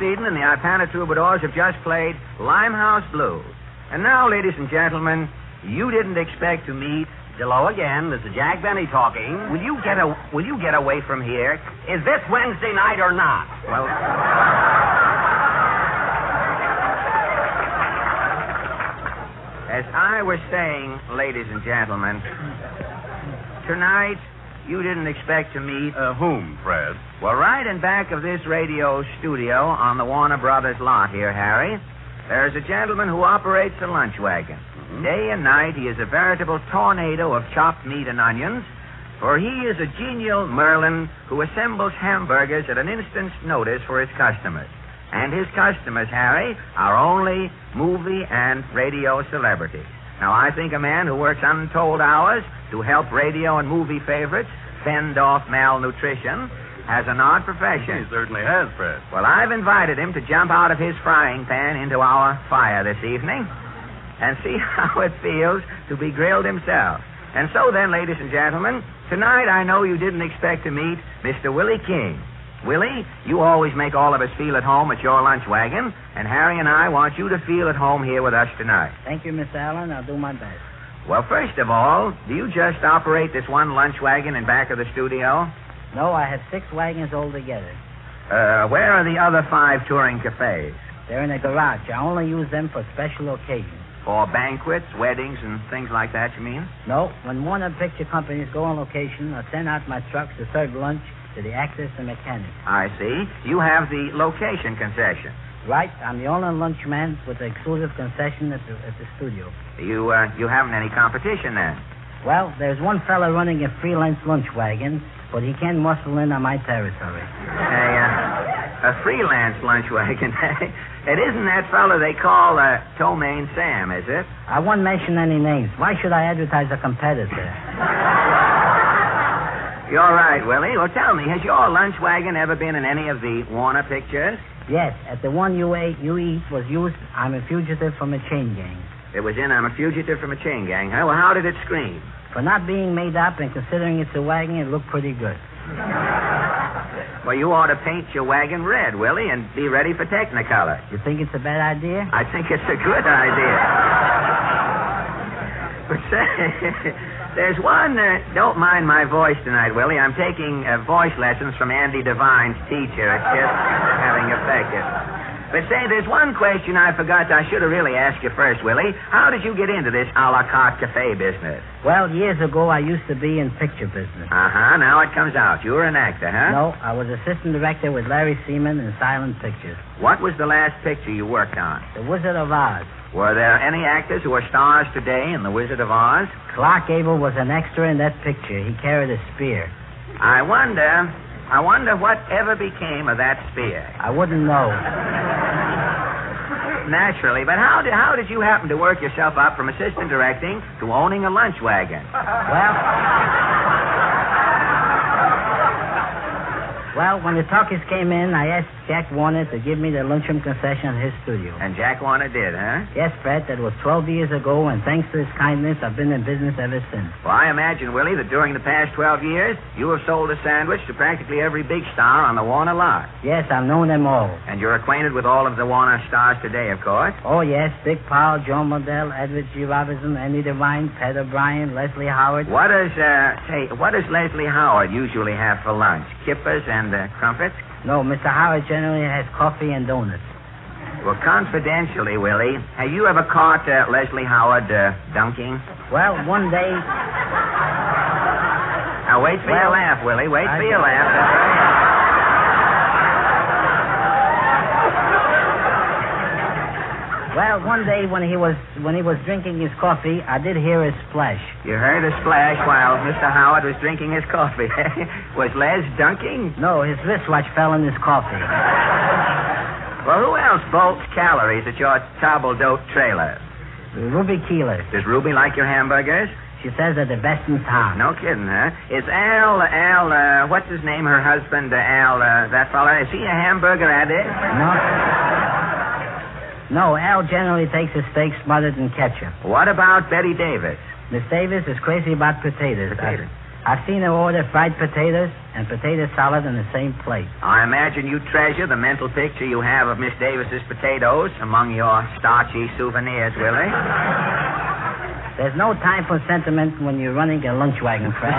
Speaker 19: And the Ipana Troubadours have just played Limehouse Blues. And now, ladies and gentlemen, you didn't expect to meet...
Speaker 18: Hello again. This is Jack Benny talking.
Speaker 19: Will you get away from here?
Speaker 18: Is this Wednesday night or not?
Speaker 19: Well... As I was saying, ladies and gentlemen, tonight... You didn't expect to meet...
Speaker 7: Whom, Fred?
Speaker 19: Well, right in back of this radio studio on the Warner Brothers lot here, Harry, there's a gentleman who operates a lunch wagon. Mm-hmm. Day and night, he is a veritable tornado of chopped meat and onions, for he is a genial Merlin who assembles hamburgers at an instant's notice for his customers. And his customers, Harry, are only movie and radio celebrities. Now, I think a man who works untold hours to help radio and movie favorites fend off malnutrition Has an odd profession.
Speaker 7: He certainly has, Fred.
Speaker 19: Well, I've invited him to jump out of his frying pan into our fire this evening and see how it feels to be grilled himself. And so then, ladies and gentlemen, tonight I know you didn't expect to meet Mr. Willie King. Willie, you always make all of us feel at home at your lunch wagon, and Harry and I want you to feel at home here with us tonight.
Speaker 6: Thank you, Mr. Allen. I'll do my best.
Speaker 19: Well, first of all, do you just operate this one lunch wagon in back of the studio?
Speaker 6: No, I have 6 wagons altogether.
Speaker 19: Where are the other 5 touring cafes?
Speaker 6: They're in a garage. I only use them for special occasions.
Speaker 19: For banquets, weddings, and things like that, you mean?
Speaker 6: No, when Warner Picture companies go on location, I send out my trucks to serve lunch to the actors and mechanics.
Speaker 19: I see. You have the location concession.
Speaker 6: Right. I'm the only lunchman with the exclusive concession at the studio.
Speaker 19: You haven't any competition then?
Speaker 6: Well, there's one fella running a freelance lunch wagon, but he can't muscle in on my territory.
Speaker 19: A freelance lunch wagon. It isn't that fella they call Tomaine Sam, is it?
Speaker 6: I won't mention any names. Why should I advertise a competitor?
Speaker 19: You're right, Willie. Well, tell me, has your lunch wagon ever been in any of the Warner pictures?
Speaker 6: Yes, at the one you eat was used, I'm a fugitive from a chain gang.
Speaker 19: It was in I'm a fugitive from a chain gang, huh? Well, how did it scream?
Speaker 6: For not being made up and considering it's a wagon, it looked pretty good.
Speaker 19: Well, you ought to paint your wagon red, Willie, and be ready for Technicolor.
Speaker 6: You think it's a bad idea?
Speaker 19: I think it's a good idea. But say, there's one, don't mind my voice tonight, Willie. I'm taking voice lessons from Andy Devine's teacher. It's just having effect. But say, there's one question I forgot I should have really asked you first, Willie. How did you get into this a la carte cafe business?
Speaker 6: Well, years ago, I used to be in picture business.
Speaker 19: Uh-huh. Now it comes out. You were an actor, huh?
Speaker 6: No, I was assistant director with Larry Seaman in silent pictures.
Speaker 19: What was the last picture you worked on?
Speaker 6: The Wizard of Oz.
Speaker 19: Were there any actors who are stars today in The Wizard of Oz?
Speaker 6: Clark Gable was an extra in that picture. He carried a spear.
Speaker 19: I wonder what ever became of that spear.
Speaker 6: I wouldn't know.
Speaker 19: Naturally, but how did you happen to work yourself up from assistant directing to owning a lunch wagon?
Speaker 6: Well, when the talkies came in, I asked Jack Warner to give me the lunchroom concession at his studio.
Speaker 19: And Jack Warner did, huh?
Speaker 6: Yes, Fred, that was 12 years ago, and thanks to his kindness, I've been in business ever since.
Speaker 19: Well, I imagine, Willie, that during the past 12 years, you have sold a sandwich to practically every big star on the Warner lot.
Speaker 6: Yes, I've known them all.
Speaker 19: And you're acquainted with all of the Warner stars today, of course?
Speaker 6: Oh, yes, Dick Powell, Joan Modell, Edward G. Robinson, Andy Devine, Pat O'Brien, Leslie Howard.
Speaker 19: What does Leslie Howard usually have for lunch? Kippers and crumpets?
Speaker 6: No, Mr. Howard generally has coffee and donuts.
Speaker 19: Well, confidentially, Willie, have you ever caught Leslie Howard dunking?
Speaker 6: Well, one day...
Speaker 19: Now, wait for your laugh, Willie. Wait for your laugh.
Speaker 6: Well, one day when he was drinking his coffee, I did hear a splash.
Speaker 19: You heard a splash while Mr. Howard was drinking his coffee. Was Les dunking?
Speaker 6: No, his wristwatch fell in his coffee.
Speaker 19: Well, who else bolts calories at your table-d'hote trailer?
Speaker 6: Ruby Keeler.
Speaker 19: Does Ruby like your hamburgers?
Speaker 6: She says they're the best in town.
Speaker 19: No kidding, huh? Is Al, what's his name, her husband, Al, that fella, is he a hamburger addict?
Speaker 6: No, Al generally takes his steak smothered in ketchup.
Speaker 19: What about Betty Davis?
Speaker 6: Miss Davis is crazy about potatoes. I've seen her order fried potatoes and potato salad in the same plate.
Speaker 19: I imagine you treasure the mental picture you have of Miss Davis's potatoes among your starchy souvenirs, Willie.
Speaker 6: There's no time for sentiment when you're running a lunch wagon, Fred.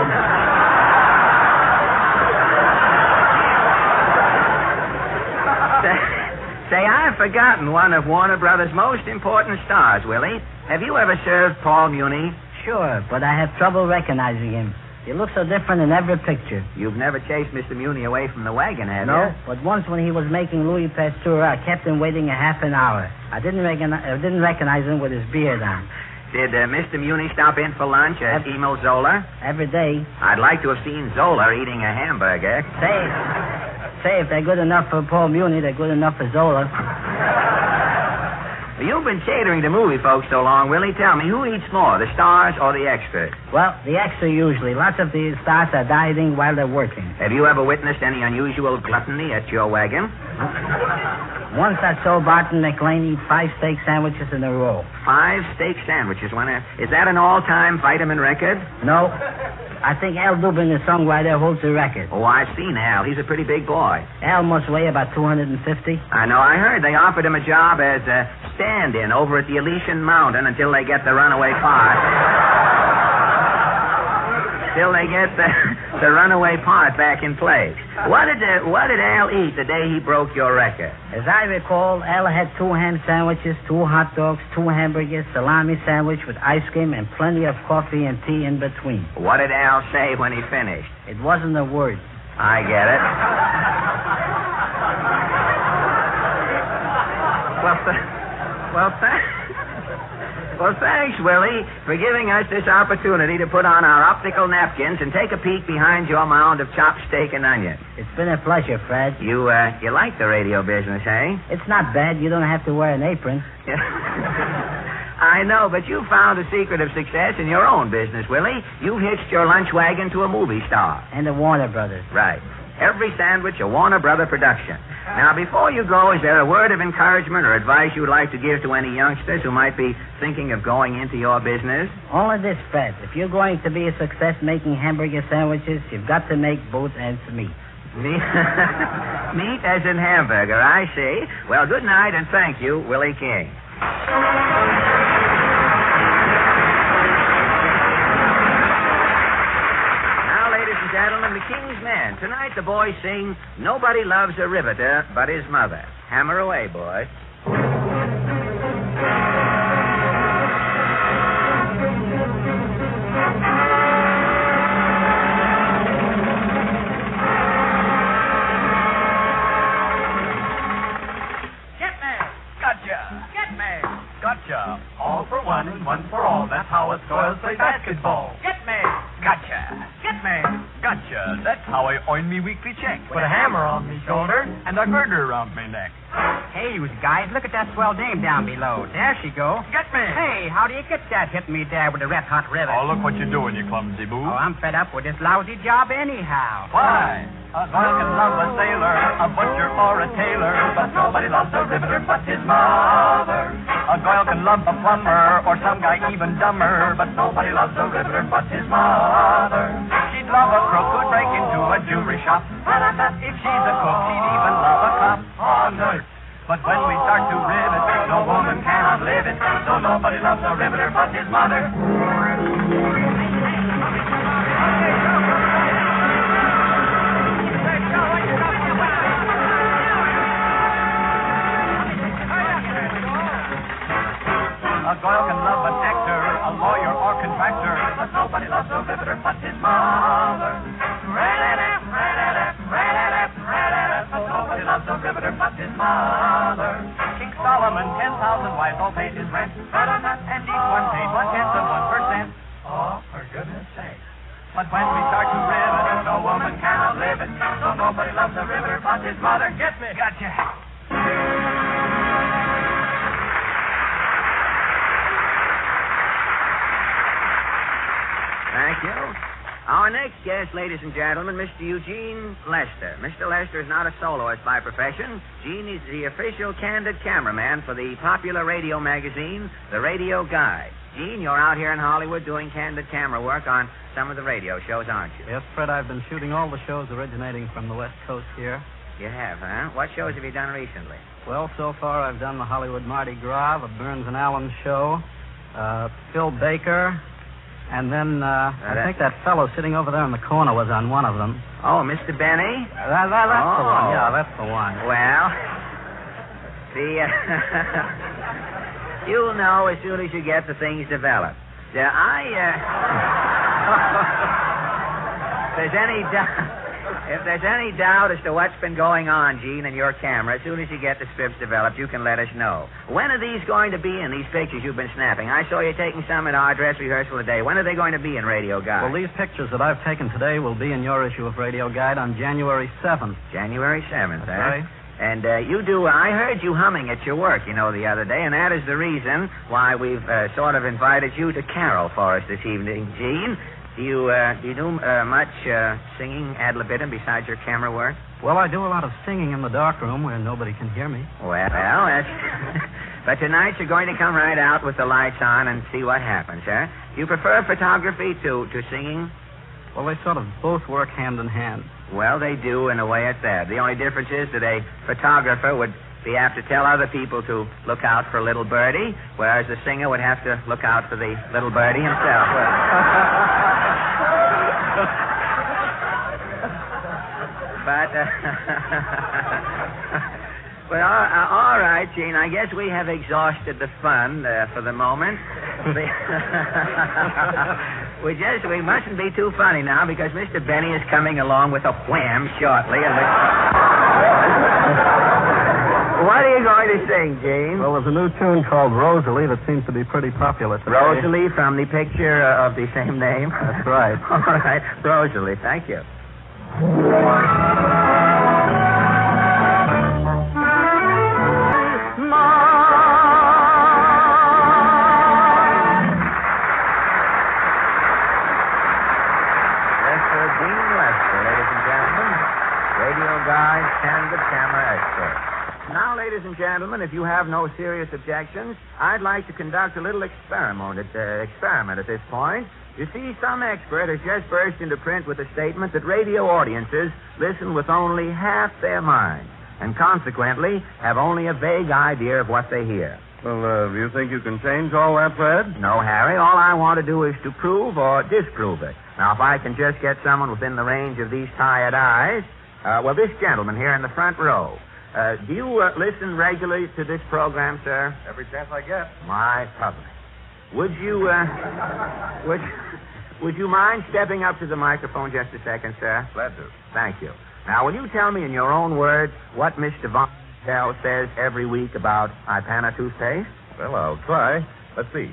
Speaker 19: Say, I've forgotten one of Warner Brothers' most important stars, Willie. Have you ever served Paul Muni?
Speaker 6: Sure, but I have trouble recognizing him. He looks so different in every picture.
Speaker 19: You've never chased Mr. Muni away from the wagon, have you?
Speaker 6: No, but once when he was making Louis Pasteur, I kept him waiting a half an hour. I didn't recognize him with his beard on.
Speaker 19: Did Mr. Muni stop in for lunch at Emil Zola?
Speaker 6: Every day.
Speaker 19: I'd like to have seen Zola eating a hamburger.
Speaker 6: Say, if they're good enough for Paul Muni, they're good enough for Zola.
Speaker 19: You've been catering to movie folks so long, Willie. Tell me, who eats more, the stars or the extras?
Speaker 6: Well, the extra usually. Lots of the stars are dieting while they're working.
Speaker 19: Have you ever witnessed any unusual gluttony at your wagon?
Speaker 6: Once I saw Barton McLean eat 5 steak sandwiches in a row.
Speaker 19: 5 steak sandwiches. Is that an all-time vitamin record?
Speaker 6: No. I think Al Dubin, the songwriter, holds the record.
Speaker 19: Oh, I've seen Al. He's a pretty big boy.
Speaker 6: Al must weigh about 250.
Speaker 19: I know. I heard they offered him a job as a stand-in over at the Elysian Mountain until they get the runaway part. Till they get the runaway part back in place. What did Al eat the day he broke your record?
Speaker 6: As I recall, Al had 2 ham sandwiches, 2 hot dogs, 2 hamburgers, salami sandwich with ice cream, and plenty of coffee and tea in between.
Speaker 19: What did Al say when he finished?
Speaker 6: It wasn't a word.
Speaker 19: I get it. Well, thanks, Willie, for giving us this opportunity to put on our optical napkins and take a peek behind your mound of chopped steak and onion.
Speaker 6: It's been a pleasure, Fred.
Speaker 19: You like the radio business, eh?
Speaker 6: It's not bad. You don't have to wear an apron.
Speaker 19: I know, but you found the secret of success in your own business, Willie. You hitched your lunch wagon to a movie star.
Speaker 6: And the Warner Brothers.
Speaker 19: Right. Every sandwich a Warner Brother production. Now, before you go, is there a word of encouragement or advice you'd like to give to any youngsters who might be thinking of going into your business?
Speaker 6: Only this, Fred. If you're going to be a success making hamburger sandwiches, you've got to make both ends meet.
Speaker 19: Meat as in hamburger, I see. Well, good night and thank you, Willie King. Gentlemen, the King's Men. Tonight the boys sing Nobody Loves a Riveter But His Mother. Hammer away, boys.
Speaker 24: Get me! Gotcha! Get me! Gotcha! All for one and one for all. That's how us girls play basketball. Get me! Gotcha! Get me! Gotcha! That's how I earn me weekly check. With a hammer on me shoulder and a girder around me neck.
Speaker 3: Hey, you guys, look at that swell dame down below. There she go.
Speaker 24: Get me!
Speaker 3: Hey, how do you get that hitting me there with a red-hot rivet?
Speaker 24: Oh, look what you're doing, you clumsy boo.
Speaker 3: Oh, I'm fed up with this lousy job anyhow.
Speaker 24: Why? A girl can love a sailor, a butcher or a tailor, but nobody loves a riveter but his mother. A girl can love a plumber or some guy even dumber, but nobody loves a riveter but his mother. She'd love a crook who'd break into a jewelry shop. If she's a cook, she'd even love a cop or nurse. But when we start to rivet, no woman cannot live it, so nobody loves a riveter but his mother. A girl can love an actor, a lawyer or contractor, but nobody loves a riveter but his mother. But nobody loves a riveter but his mother. King Solomon, 10,000 wives, all paid his rent, and each one paid 0.1%. Oh, for goodness sake. But when we start to rivet, no woman cannot live it, so nobody loves a riveter but his mother. Get me! Gotcha.
Speaker 19: Thank you. Our next guest, ladies and gentlemen, Mr. Eugene Lester. Mr. Lester is not a soloist by profession. Gene is the official candid cameraman for the popular radio magazine, The Radio Guide. Gene, you're out here in Hollywood doing candid camera work on some of the radio shows, aren't you?
Speaker 14: Yes, Fred, I've been shooting all the shows originating from the West Coast here.
Speaker 19: You have, huh? What shows have you done recently?
Speaker 14: Well, so far I've done the Hollywood Mardi Gras, the Burns and Allen show, Phil Baker, and then I think that fellow sitting over there in the corner was on one of them.
Speaker 19: Oh, Mr. Benny?
Speaker 14: That's the one. Yeah, that's the one.
Speaker 19: Well, you'll know as soon as you get the things developed. If there's any doubt as to what's been going on, Gene, in your camera, as soon as you get the scripts developed, you can let us know. When are these going to be in, these pictures you've been snapping? I saw you taking some at our dress rehearsal today. When are they going to be in Radio Guide?
Speaker 14: Well, these pictures that I've taken today will be in your issue of Radio Guide on January 7th.
Speaker 19: January 7th,
Speaker 14: That's right.
Speaker 19: And I heard you humming at your work, the other day, and that is the reason why we've sort of invited you to carol for us this evening, Gene. Do you do much singing ad libitum besides your camera work?
Speaker 14: Well, I do a lot of singing in the darkroom where nobody can hear me.
Speaker 19: Well, that's... But tonight you're going to come right out with the lights on and see what happens, huh? Do you prefer photography to singing?
Speaker 14: Well, they sort of both work hand in hand.
Speaker 19: Well, they do in a way at that. The only difference is that a photographer would be apt to tell other people to look out for little birdie, whereas the singer would have to look out for the little birdie himself. But, well, all right, Gene. I guess we have exhausted the fun for the moment. We mustn't be too funny now because Mr. Benny is coming along with a wham shortly. What are you going to sing, Gene?
Speaker 14: Well, there's a new tune called Rosalie that seems to be pretty popular today.
Speaker 19: Rosalie from the picture of the same name?
Speaker 14: That's right.
Speaker 19: All right. Rosalie, thank you. Now, ladies and gentlemen, if you have no serious objections, I'd like to conduct a little experiment at this point. You see, some expert has just burst into print with a statement that radio audiences listen with only half their mind, and consequently have only a vague idea of what they hear.
Speaker 7: Well, do you think you can change all that, Fred?
Speaker 19: No, Harry. All I want to do is to prove or disprove it. Now, if I can just get someone within the range of these tired eyes... well, this gentleman here in the front row. Do you listen regularly to this program, sir?
Speaker 7: Every chance I get.
Speaker 19: My public. Would you mind stepping up to the microphone just a second, sir?
Speaker 7: Glad to.
Speaker 19: Thank you. Now, will you tell me in your own words what Mr. Von Tell says every week about Ipana toothpaste?
Speaker 7: Well, I'll try. Let's see.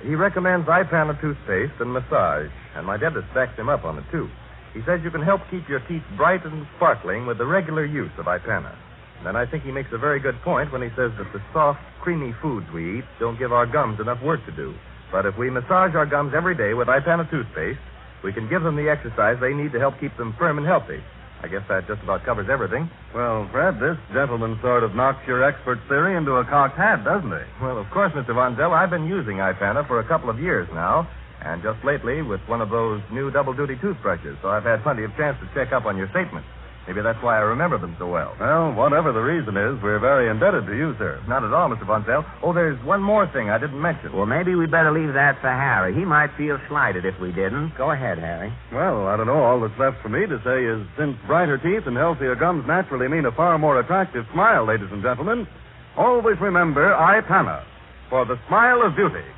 Speaker 7: He recommends Ipana toothpaste and massage, and my dentist backs him up on it, too. He says you can help keep your teeth bright and sparkling with the regular use of Ipana. And then I think he makes a very good point when he says that the soft, creamy foods we eat don't give our gums enough work to do. But if we massage our gums every day with Ipana toothpaste, we can give them the exercise they need to help keep them firm and healthy. I guess that just about covers everything.
Speaker 10: Well, Fred, this gentleman sort of knocks your expert theory into a cocked hat, doesn't he?
Speaker 7: Well, of course, Mr. Von Zell, I've been using Ipana for a couple of years now, and just lately with one of those new double-duty toothbrushes, so I've had plenty of chance to check up on your statements. Maybe that's why I remember them so well.
Speaker 10: Well, whatever the reason is, we're very indebted to you, sir.
Speaker 7: Not at all, Mr. Von Zell. Oh, there's one more thing I didn't mention.
Speaker 19: Well, maybe we better leave that for Harry. He might feel slighted if we didn't. Go ahead, Harry.
Speaker 10: Well, I don't know. All that's left for me to say is since brighter teeth and healthier gums naturally mean a far more attractive smile, ladies and gentlemen, always remember Ipana for the smile of beauty.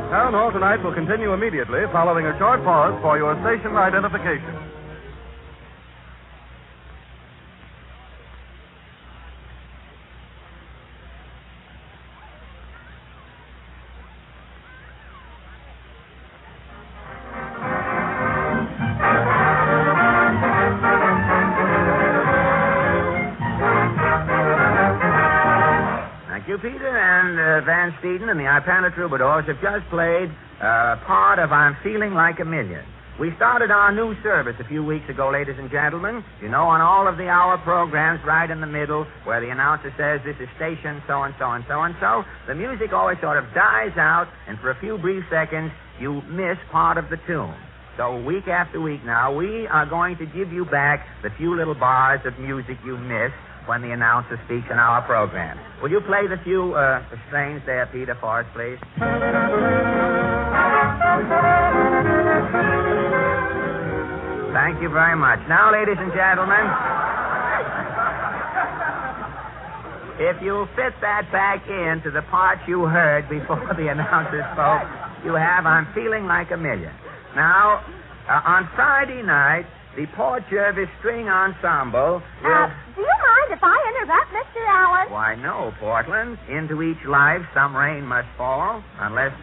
Speaker 10: Town Hall tonight will continue immediately following a short pause for your station identification.
Speaker 19: Peter and Van Steeden and the Ipana Troubadours have just played part of I'm Feeling Like a Million. We started our new service a few weeks ago, ladies and gentlemen. You know, on all of the hour programs right in the middle where the announcer says this is station so-and-so and so-and-so, the music always sort of dies out, and for a few brief seconds, you miss part of the tune. So week after week now, we are going to give you back the few little bars of music you missed when the announcer speaks in our program. Will you play the few strains there, Peter, for us, please? Thank you very much. Now, ladies and gentlemen, if you fit that back into the part you heard before the announcer spoke, you have I'm Feeling Like a Million. Now, on Friday night, the Port Jervis String Ensemble will...
Speaker 13: Do you mind if I interrupt, Mr. Allen?
Speaker 19: Why, no, Portland. Into each life, some rain must fall, unless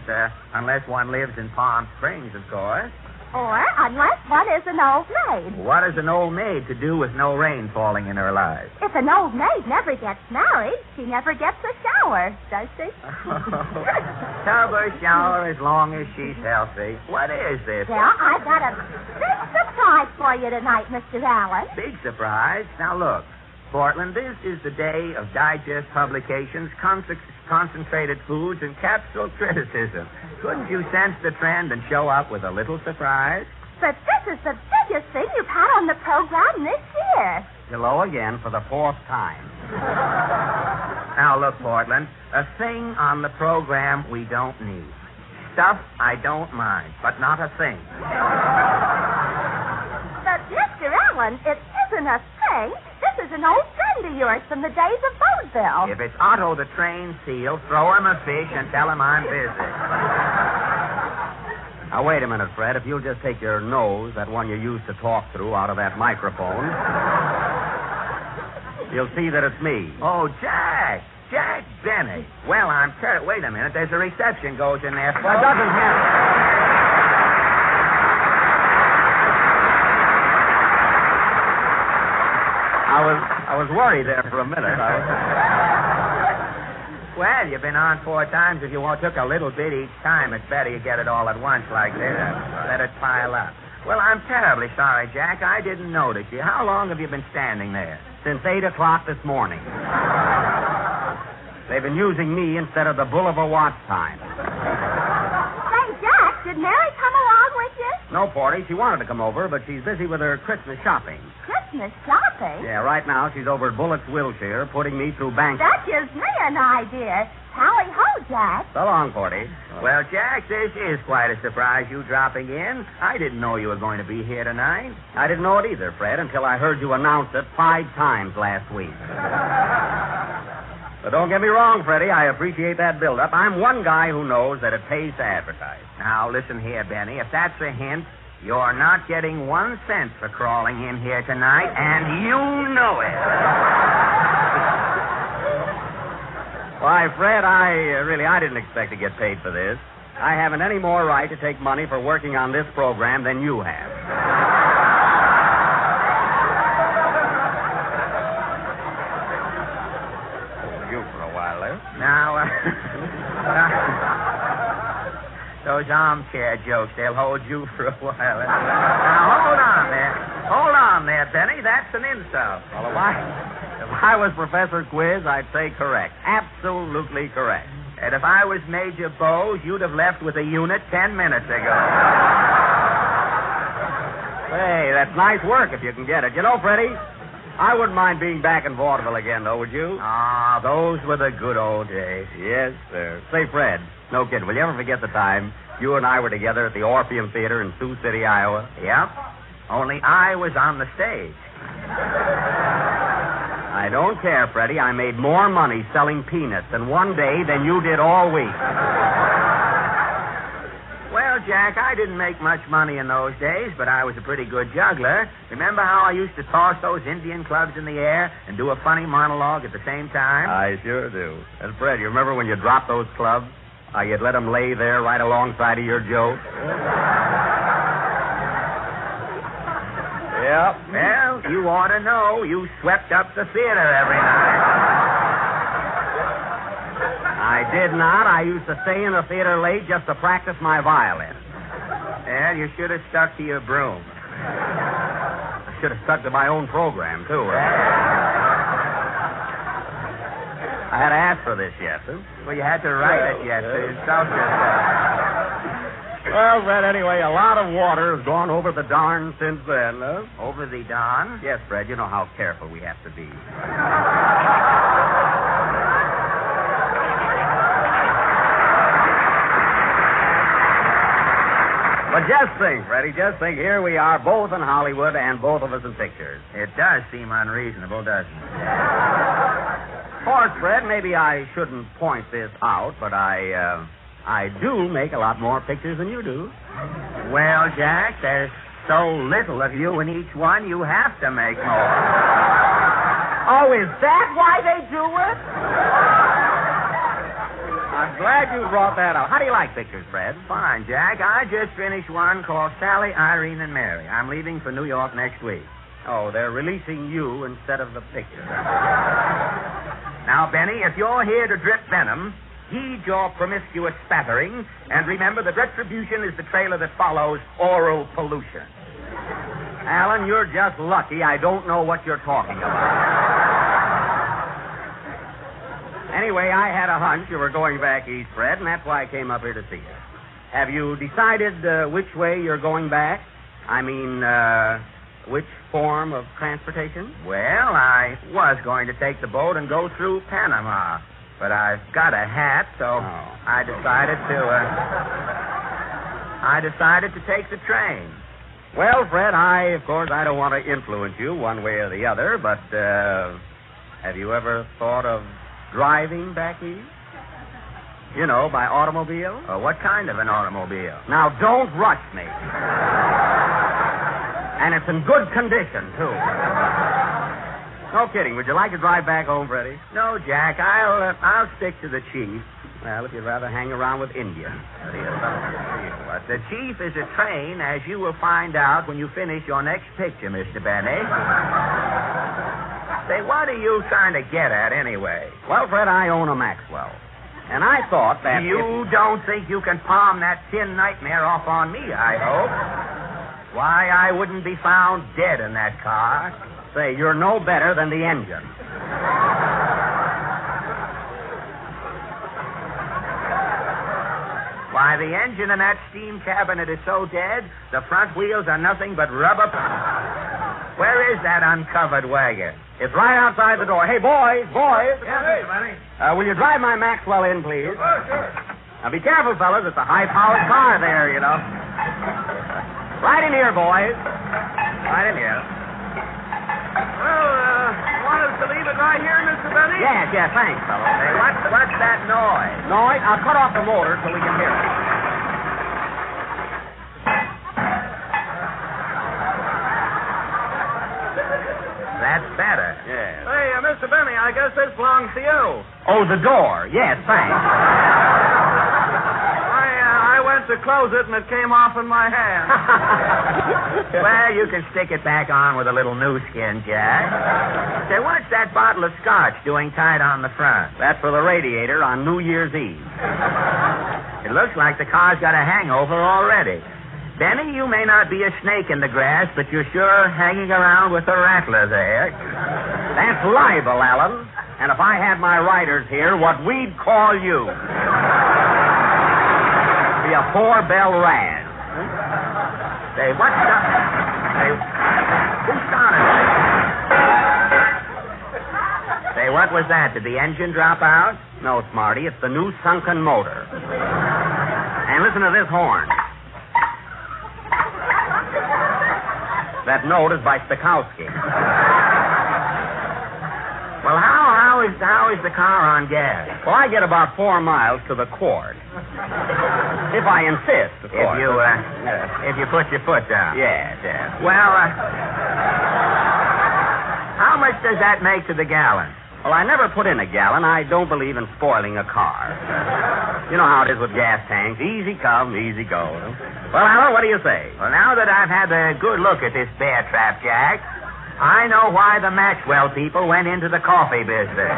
Speaker 19: one lives in Palm Springs, of course.
Speaker 13: Or unless one is an old maid.
Speaker 19: What has an old maid to do with no rain falling in her life?
Speaker 13: If an old maid never gets married, she never gets a shower, does she?
Speaker 19: Tub her shower as long as she's healthy. What is this?
Speaker 13: Well, I've got a big surprise for you tonight, Mr. Allen.
Speaker 19: Big surprise. Now, look. Portland, this is the day of digest publications, concentrated foods, and capsule criticism. Couldn't you sense the trend and show up with a little surprise?
Speaker 13: But this is the biggest thing you've had on the program this year.
Speaker 14: Hello again for the fourth time.
Speaker 19: Now, look, Portland, a thing on the program we don't need. Stuff I don't mind, but not a thing.
Speaker 13: But, Mr. Allen, it isn't a thing. This is an old friend of yours from the days of vaudeville.
Speaker 19: If it's Otto the trained seal, throw him a fish and tell him I'm busy.
Speaker 14: Now, wait a minute, Fred. If you'll just take your nose, that one you used to talk through, out of that microphone, you'll see that it's me.
Speaker 19: Oh, Jack. Jack Benny. Well, wait a minute. There's a reception goes in there.
Speaker 14: Well, it doesn't matter. I was worried there for a minute.
Speaker 19: Well, you've been on 4 times. If you took a little bit each time, it's better you get it all at once like this. Let it pile up. Well, I'm terribly sorry, Jack. I didn't notice you. How long have you been standing there?
Speaker 14: Since 8 o'clock this morning. They've been using me instead of the Boulevard watch time.
Speaker 13: Say, Jack, did Mary come along with you?
Speaker 14: No, Porty. She wanted to come over, but she's busy with her Christmas shopping.
Speaker 13: Christmas shopping?
Speaker 14: Yeah, right now she's over at Bullock's Wilshire putting me through bank.
Speaker 13: That gives me an idea. Tally ho, Jack.
Speaker 14: So long, Porty.
Speaker 19: Well, Jack, this is quite a surprise, you dropping in. I didn't know you were going to be here tonight.
Speaker 14: I didn't know it either, Fred, until I heard you announce it 5 times last week. But don't get me wrong, Freddie. I appreciate that build-up. I'm one guy who knows that it pays to advertise.
Speaker 19: Now, listen here, Benny. If that's a hint, you're not getting 1 cent for crawling in here tonight, and you know it.
Speaker 14: Why, Fred, I didn't expect to get paid for this. I haven't any more right to take money for working on this program than you have. You for a while there.
Speaker 19: Now, those armchair jokes, they'll hold you for a while. Now, hold on there. Hold on there, Benny. That's an insult.
Speaker 14: Well, if I was Professor Quiz, I'd say correct. Absolutely correct.
Speaker 19: And if I was Major Bowes, you'd have left with a unit 10 minutes ago.
Speaker 14: Hey, that's nice work if you can get it. You know, Freddie, I wouldn't mind being back in vaudeville again, though, would you?
Speaker 19: Ah, those were the good old days.
Speaker 14: Yes, sir. Say, Fred, no kidding, will you ever forget the time you and I were together at the Orpheum Theater in Sioux City, Iowa?
Speaker 19: Yep. Only I was on the stage.
Speaker 14: I don't care, Freddie. I made more money selling peanuts in one day than you did all week.
Speaker 19: Well, Jack, I didn't make much money in those days, but I was a pretty good juggler. Remember how I used to toss those Indian clubs in the air and do a funny monologue at the same time?
Speaker 14: I sure do. And, Fred, you remember when you dropped those clubs? How you'd let them lay there right alongside of your joke?
Speaker 19: Yep. Well, you ought to know. You swept up the theater every night.
Speaker 14: I did not. I used to stay in the theater late just to practice my violin.
Speaker 19: Well, you should have stuck to your broom.
Speaker 14: I should have stuck to my own program, too. I had to ask for this, yes, sir.
Speaker 19: Well, you had to write it, yes, sir. Insult yourself.
Speaker 14: Well, Fred, anyway, a lot of water has gone over the Darn since then, huh?
Speaker 19: Over the Don?
Speaker 14: Yes, Fred, you know how careful we have to be. But just think, Freddie, just think, here we are, both in Hollywood and both of us in pictures.
Speaker 19: It does seem unreasonable, doesn't it?
Speaker 14: Of course, Fred, maybe I shouldn't point this out, but I do make a lot more pictures than you do.
Speaker 19: Well, Jack, there's so little of you in each one, you have to make more.
Speaker 14: Oh, is that why they do it?
Speaker 19: glad you brought that up. How do you like pictures, Fred?
Speaker 3: Fine, Jack. I just finished one called Sally, Irene, and Mary. I'm leaving for New York next week.
Speaker 19: Oh, they're releasing you instead of the picture.
Speaker 3: Now, Benny, if you're here to drip venom, heed your promiscuous spattering, and remember that retribution is the trailer that follows oral pollution.
Speaker 19: Alan, you're just lucky I don't know what you're talking about. Anyway, I had a hunch you were going back east, Fred, and that's why I came up here to see you. Have you decided which way you're going back? I mean, which form of transportation?
Speaker 3: Well, I was going to take the boat and go through Panama, but I've got a hat, so I decided to take the train.
Speaker 19: Well, Fred, of course, I don't want to influence you one way or the other, but have you ever thought of driving back east? You know, by automobile?
Speaker 3: What kind of an automobile?
Speaker 19: Now, don't rush me. And it's in good condition, too. No kidding. Would you like to drive back home, Freddie?
Speaker 3: No, Jack. I'll stick to the chief.
Speaker 19: Well, if you'd rather hang around with Indians.
Speaker 3: But the chief is a train, as you will find out when you finish your next picture, Mr. Benny. Say, what are you trying to get at, anyway?
Speaker 19: Well, Fred, I own a Maxwell. And I thought that
Speaker 3: You don't think you can palm that tin nightmare off on me, I hope. Why, I wouldn't be found dead in that car.
Speaker 19: Say, you're no better than the engine.
Speaker 3: Why, the engine in that steam cabinet is so dead, the front wheels are nothing but rubber. Where is that uncovered wagon?
Speaker 19: It's right outside the door. Hey, boys.
Speaker 3: Yes, Mr. Benny.
Speaker 19: Will you drive my Maxwell in, please?
Speaker 3: Oh, sure.
Speaker 19: Now, be careful, fellas. It's a high-powered car there, you know. Right in here, boys. Right in here.
Speaker 3: Well, want us to leave it right here, Mr. Benny?
Speaker 19: Yes, thanks, fellas.
Speaker 3: Hey, what's that noise?
Speaker 19: Noise? I'll cut off the motor so we can hear it.
Speaker 3: That's better.
Speaker 19: Yes.
Speaker 3: Hey, Mr. Benny, I guess this belongs to you.
Speaker 19: Oh, the door. Yes, thanks.
Speaker 3: I went to close it and it came off in my hand. Well, you can stick it back on with a little new skin, Jack. Say, what's that bottle of scotch doing tied on the front?
Speaker 19: That's for the radiator on New Year's Eve.
Speaker 3: It looks like the car's got a hangover already. Benny, you may not be a snake in the grass, but you're sure hanging around with the rattler there.
Speaker 19: That's libel, Alan. And if I had my writers here, what we'd call you be a four-bell raz.
Speaker 3: Say, what's the... Say, who started it? Say, what was that? Did the engine drop out?
Speaker 19: No, Smarty, it's the new sunken motor. And listen to this horn. That note is by Stokowski.
Speaker 3: Well, how is the car on gas?
Speaker 19: Well, I get about 4 miles to the quart. If I insist, of course.
Speaker 3: If you put your foot down.
Speaker 19: Yes.
Speaker 3: Well, how much does that make to the gallon?
Speaker 19: Well, I never put in a gallon. I don't believe in spoiling a car. You know how it is with gas tanks. Easy come, easy go. Well, Alan, what do you say?
Speaker 3: Well, now that I've had a good look at this bear trap, Jack, I know why the Maxwell people went into the coffee business.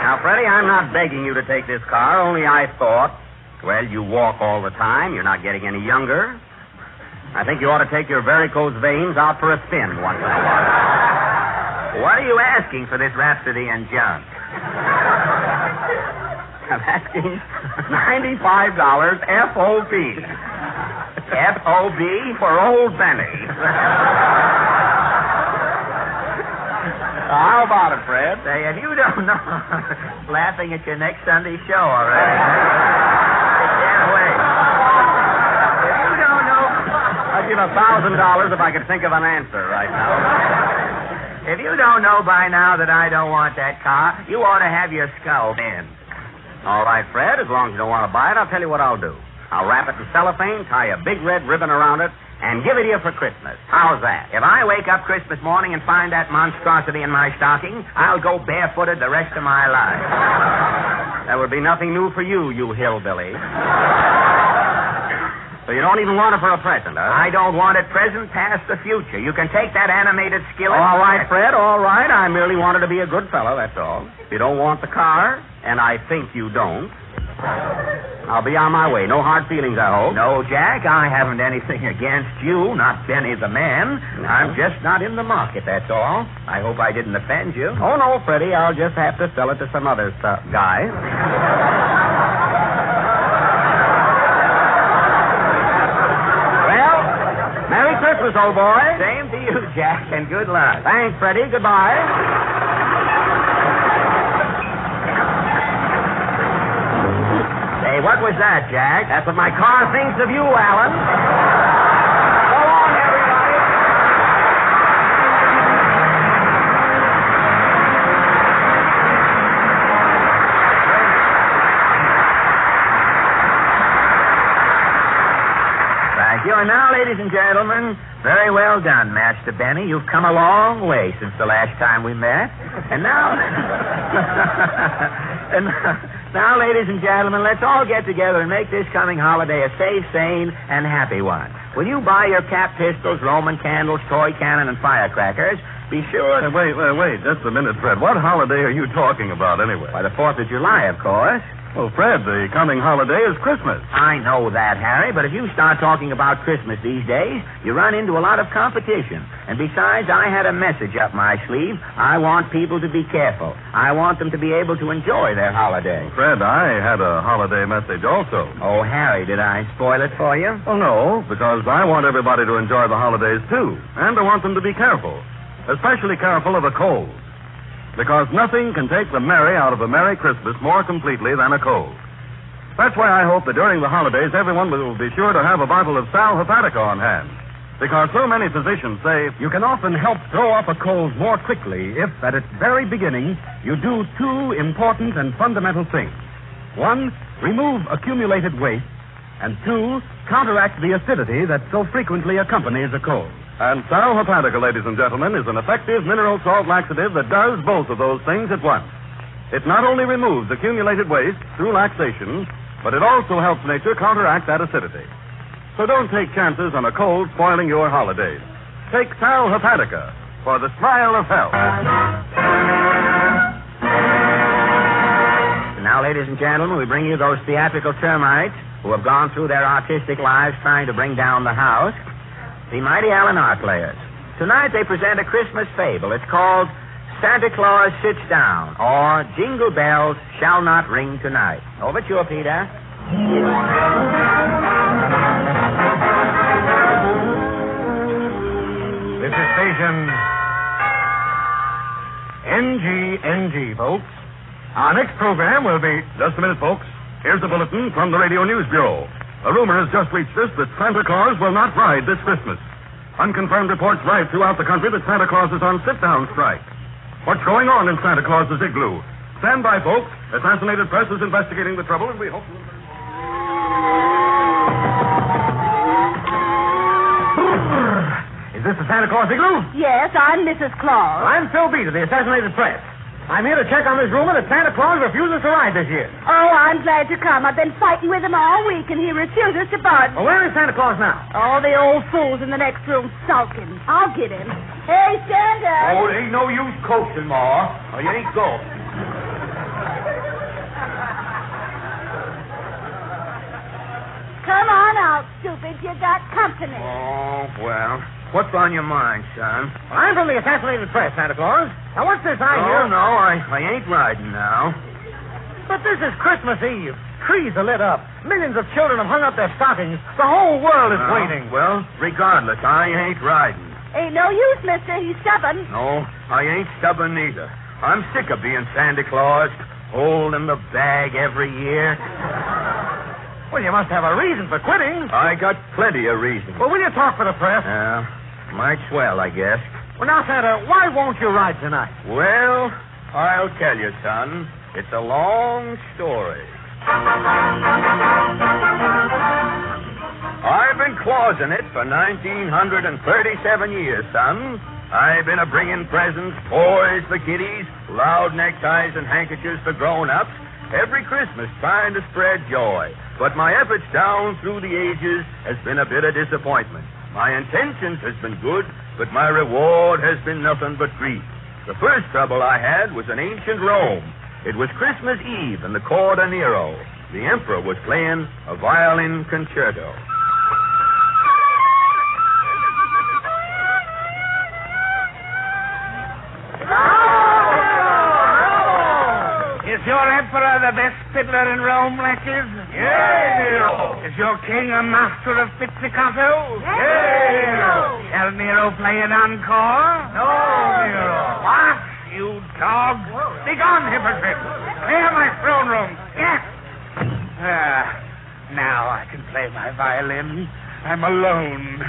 Speaker 19: Now, Freddie, I'm not begging you to take this car, only I thought, well, you walk all the time. You're not getting any younger. I think you ought to take your varicose veins out for a spin once in a while.
Speaker 3: What are you asking for this rhapsody and junk?
Speaker 19: I'm asking $95 FOB.
Speaker 3: FOB?
Speaker 19: For old Benny. How about it, Fred?
Speaker 3: Say, if you don't know, laughing at your next Sunday show already. I can't wait. If you don't know...
Speaker 19: I'd give $1,000 if I could think of an answer right now.
Speaker 3: If you don't know by now that I don't want that car, you ought to have your skull in.
Speaker 19: All right, Fred, as long as you don't want to buy it, I'll tell you what I'll do. I'll wrap it in cellophane, tie a big red ribbon around it,
Speaker 3: and give it here for Christmas. How's that? If I wake up Christmas morning and find that monstrosity in my stocking, I'll go barefooted the rest of my life.
Speaker 2: That would be nothing new for you, you hillbilly. So you don't even want it for a present, huh?
Speaker 3: I don't want it present, past, the future. You can take that animated skillet.
Speaker 2: All right, Fred, all right. I merely wanted to be a good fellow, that's all. If you don't want the car, and I think you don't, I'll be on my way. No hard feelings, I hope.
Speaker 3: No, Jack, I haven't anything against you, not Benny the man. I'm just not in the market, that's all. I hope I didn't offend you.
Speaker 2: Oh, no, Freddie, I'll just have to sell it to some other guy. Well, Merry Christmas, old boy.
Speaker 3: Same to you, Jack, and good luck.
Speaker 2: Thanks, Freddie. Goodbye.
Speaker 3: Hey, what was that, Jack?
Speaker 2: That's what my car thinks of you, Alan. So long, everybody.
Speaker 3: Thank you. And now, ladies and gentlemen, very well done, Master Benny. You've come a long way since the last time we met. And now... Now, ladies and gentlemen, let's all get together and make this coming holiday a safe, sane, and happy one. When you buy your cap pistols, Roman candles, toy cannon, and firecrackers, be sure...
Speaker 10: Wait, just a minute, Fred. What holiday are you talking about, anyway?
Speaker 3: By the 4th of July, of course.
Speaker 10: Well, Fred, the coming holiday is Christmas.
Speaker 3: I know that, Harry, but if you start talking about Christmas these days, you run into a lot of competition. And besides, I had a message up my sleeve. I want people to be careful. I want them to be able to enjoy their holiday.
Speaker 10: Fred, I had a holiday message also.
Speaker 3: Oh, Harry, did I spoil it for you?
Speaker 10: Well, no, because I want everybody to enjoy the holidays, too. And I want them to be careful. Especially careful of a cold. Because nothing can take the merry out of a Merry Christmas more completely than a cold. That's why I hope that during the holidays everyone will be sure to have a bottle of Sal Hepatica on hand. Because so many physicians say
Speaker 2: you can often help throw up a cold more quickly if, at its very beginning, you do two important and fundamental things. One, remove accumulated waste, and two, counteract the acidity that so frequently accompanies a cold.
Speaker 10: And Sal Hepatica, ladies and gentlemen, is an effective mineral salt laxative that does both of those things at once. It not only removes accumulated waste through laxation, but it also helps nature counteract that acidity. So don't take chances on a cold spoiling your holidays. Take Sal Hepatica for the smile of health.
Speaker 3: Now, ladies and gentlemen, we bring you those theatrical termites who have gone through their artistic lives trying to bring down the house. The mighty Allen Art Players. Tonight they present a Christmas fable. It's called Santa Claus Sits Down, or Jingle Bells Shall Not Ring Tonight. Over to you, Peter.
Speaker 11: This is station NGNG, folks. Our next program will be...
Speaker 10: Just a minute, folks. Here's a bulletin from the Radio News Bureau. A rumor has just reached us that Santa Claus will not ride this Christmas. Unconfirmed reports ride throughout the country that Santa Claus is on sit-down strike. What's going on in Santa Claus's igloo? Stand by, folks. Assassinated Press is investigating the trouble, and we hope...
Speaker 11: Is this the Santa Claus igloo?
Speaker 21: Yes, I'm Mrs. Claus.
Speaker 11: I'm Phil Beat of the Assassinated Press. I'm here to check on this rumor that Santa Claus refuses to ride this year.
Speaker 21: Oh, I'm glad to come. I've been fighting with him all week, and he refuses to budge.
Speaker 11: Well, where is Santa Claus now?
Speaker 21: Oh, the old fool's in the next room sulking. I'll get him. Hey, Santa.
Speaker 3: Oh, it ain't no use coaxing, Ma. Oh, you ain't go.
Speaker 21: Come on out, stupid. You got company.
Speaker 3: Oh, well. What's on your mind, son?
Speaker 11: Well, I'm from the Assassinated Press, Santa Claus. Now, what's this I hear?
Speaker 3: Oh, no, I ain't riding now.
Speaker 11: But this is Christmas Eve. Trees are lit up. Millions of children have hung up their stockings. The whole world is waiting.
Speaker 3: Well, regardless, I ain't riding.
Speaker 21: Ain't no use, mister. He's stubborn.
Speaker 3: No, I ain't stubborn neither. I'm sick of being Santa Claus, holding the bag every year.
Speaker 11: Well, you must have a reason for quitting.
Speaker 3: I got plenty of reasons.
Speaker 11: Well, will you talk for the press?
Speaker 3: Might swell, I guess.
Speaker 11: Well, now, Santa, why won't you ride tonight?
Speaker 3: Well, I'll tell you, son. It's a long story. I've been clausing it for 1937 years, son. I've been a-bringing presents, toys for kiddies, loud neckties and handkerchiefs for grown-ups, every Christmas trying to spread joy. But my efforts down through the ages has been a bit of disappointment. My intentions has been good, but my reward has been nothing but grief. The first trouble I had was in ancient Rome. It was Christmas Eve in the court of Nero. The emperor was playing a violin concerto.
Speaker 5: Is your emperor the best fiddler in Rome, Latches?
Speaker 24: Yea, Nero.
Speaker 5: Is your king a master of pizzicato?
Speaker 24: Yea, Nero.
Speaker 5: Shall Nero play an encore?
Speaker 24: No, Nero.
Speaker 5: What, you dog? Begone, hypocrite. Clear my throne room. Yes. Now I can play my violin. I'm alone.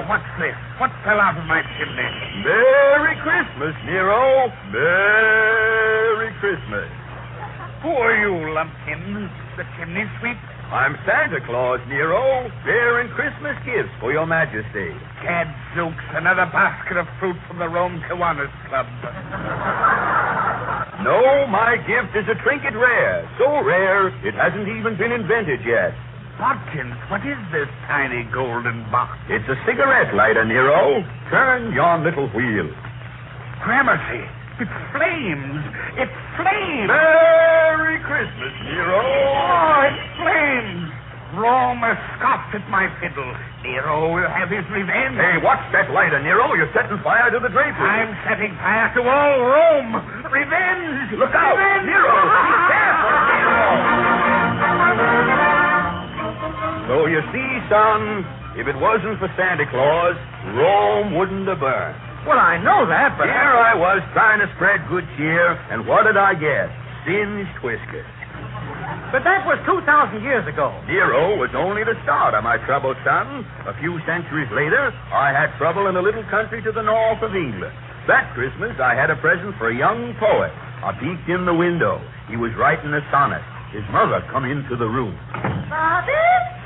Speaker 5: What's this? What fell out of my chimney?
Speaker 3: Merry Christmas, Nero. Merry Christmas.
Speaker 5: Who are you, Lumpkin? The chimney sweep?
Speaker 3: I'm Santa Claus, Nero, bearing Christmas gifts for your majesty.
Speaker 5: Gadzooks, another basket of fruit from the Rome Kiwanis Club.
Speaker 3: No, my gift is a trinket rare. So rare, it hasn't even been invented yet.
Speaker 5: Watkins, what is this tiny golden box?
Speaker 3: It's a cigarette lighter, Nero. Turn yon little wheel.
Speaker 5: Gramercy, it's flames. It's flames.
Speaker 3: Merry Christmas, Nero.
Speaker 5: Oh, it's flames. Rome has scoffed at my fiddle. Nero will have his revenge.
Speaker 3: Hey, watch that lighter, Nero. You're setting fire to the drapery.
Speaker 5: I'm setting fire to all Rome. Revenge.
Speaker 3: Look out.
Speaker 5: Revenge.
Speaker 3: Nero, be careful, Nero. So you see, son, if it wasn't for Santa Claus, Rome wouldn't have burned.
Speaker 11: Well, I know that, but...
Speaker 3: Here I was trying to spread good cheer, and what did I get? Singed whiskers.
Speaker 11: But that was 2,000 years ago.
Speaker 3: Nero was only the start of my trouble, son. A few centuries later, I had trouble in a little country to the north of England. That Christmas, I had a present for a young poet. I peeked in the window. He was writing a sonnet. His mother come into the room.
Speaker 13: Bobby?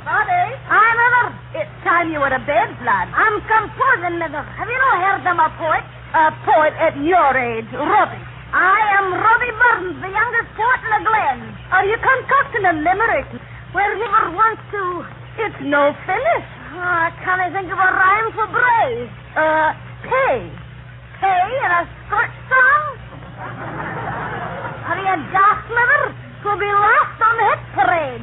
Speaker 13: Hi, Mother. It's time you were to bed, lad. I'm composing, Mother. Have you not heard I'm a poet? A poet at your age, Robbie. I am Robbie Burns, the youngest poet in the Glen. Are you concocting a limerick? Where liver wants to... It's no finish. Can I think of a rhyme for brave? Pay. Pay in a Scotch song? Are you daft, Mother? Will be last on the hit parade.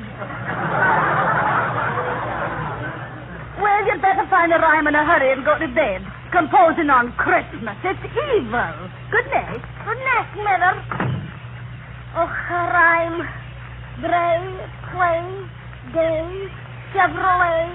Speaker 13: Well, you'd better find a rhyme in a hurry and go to bed. Composing on Christmas. It's evil. Good night. Good night, Mother. Oh, a rhyme. Bray, Clay, Day, Chevrolet.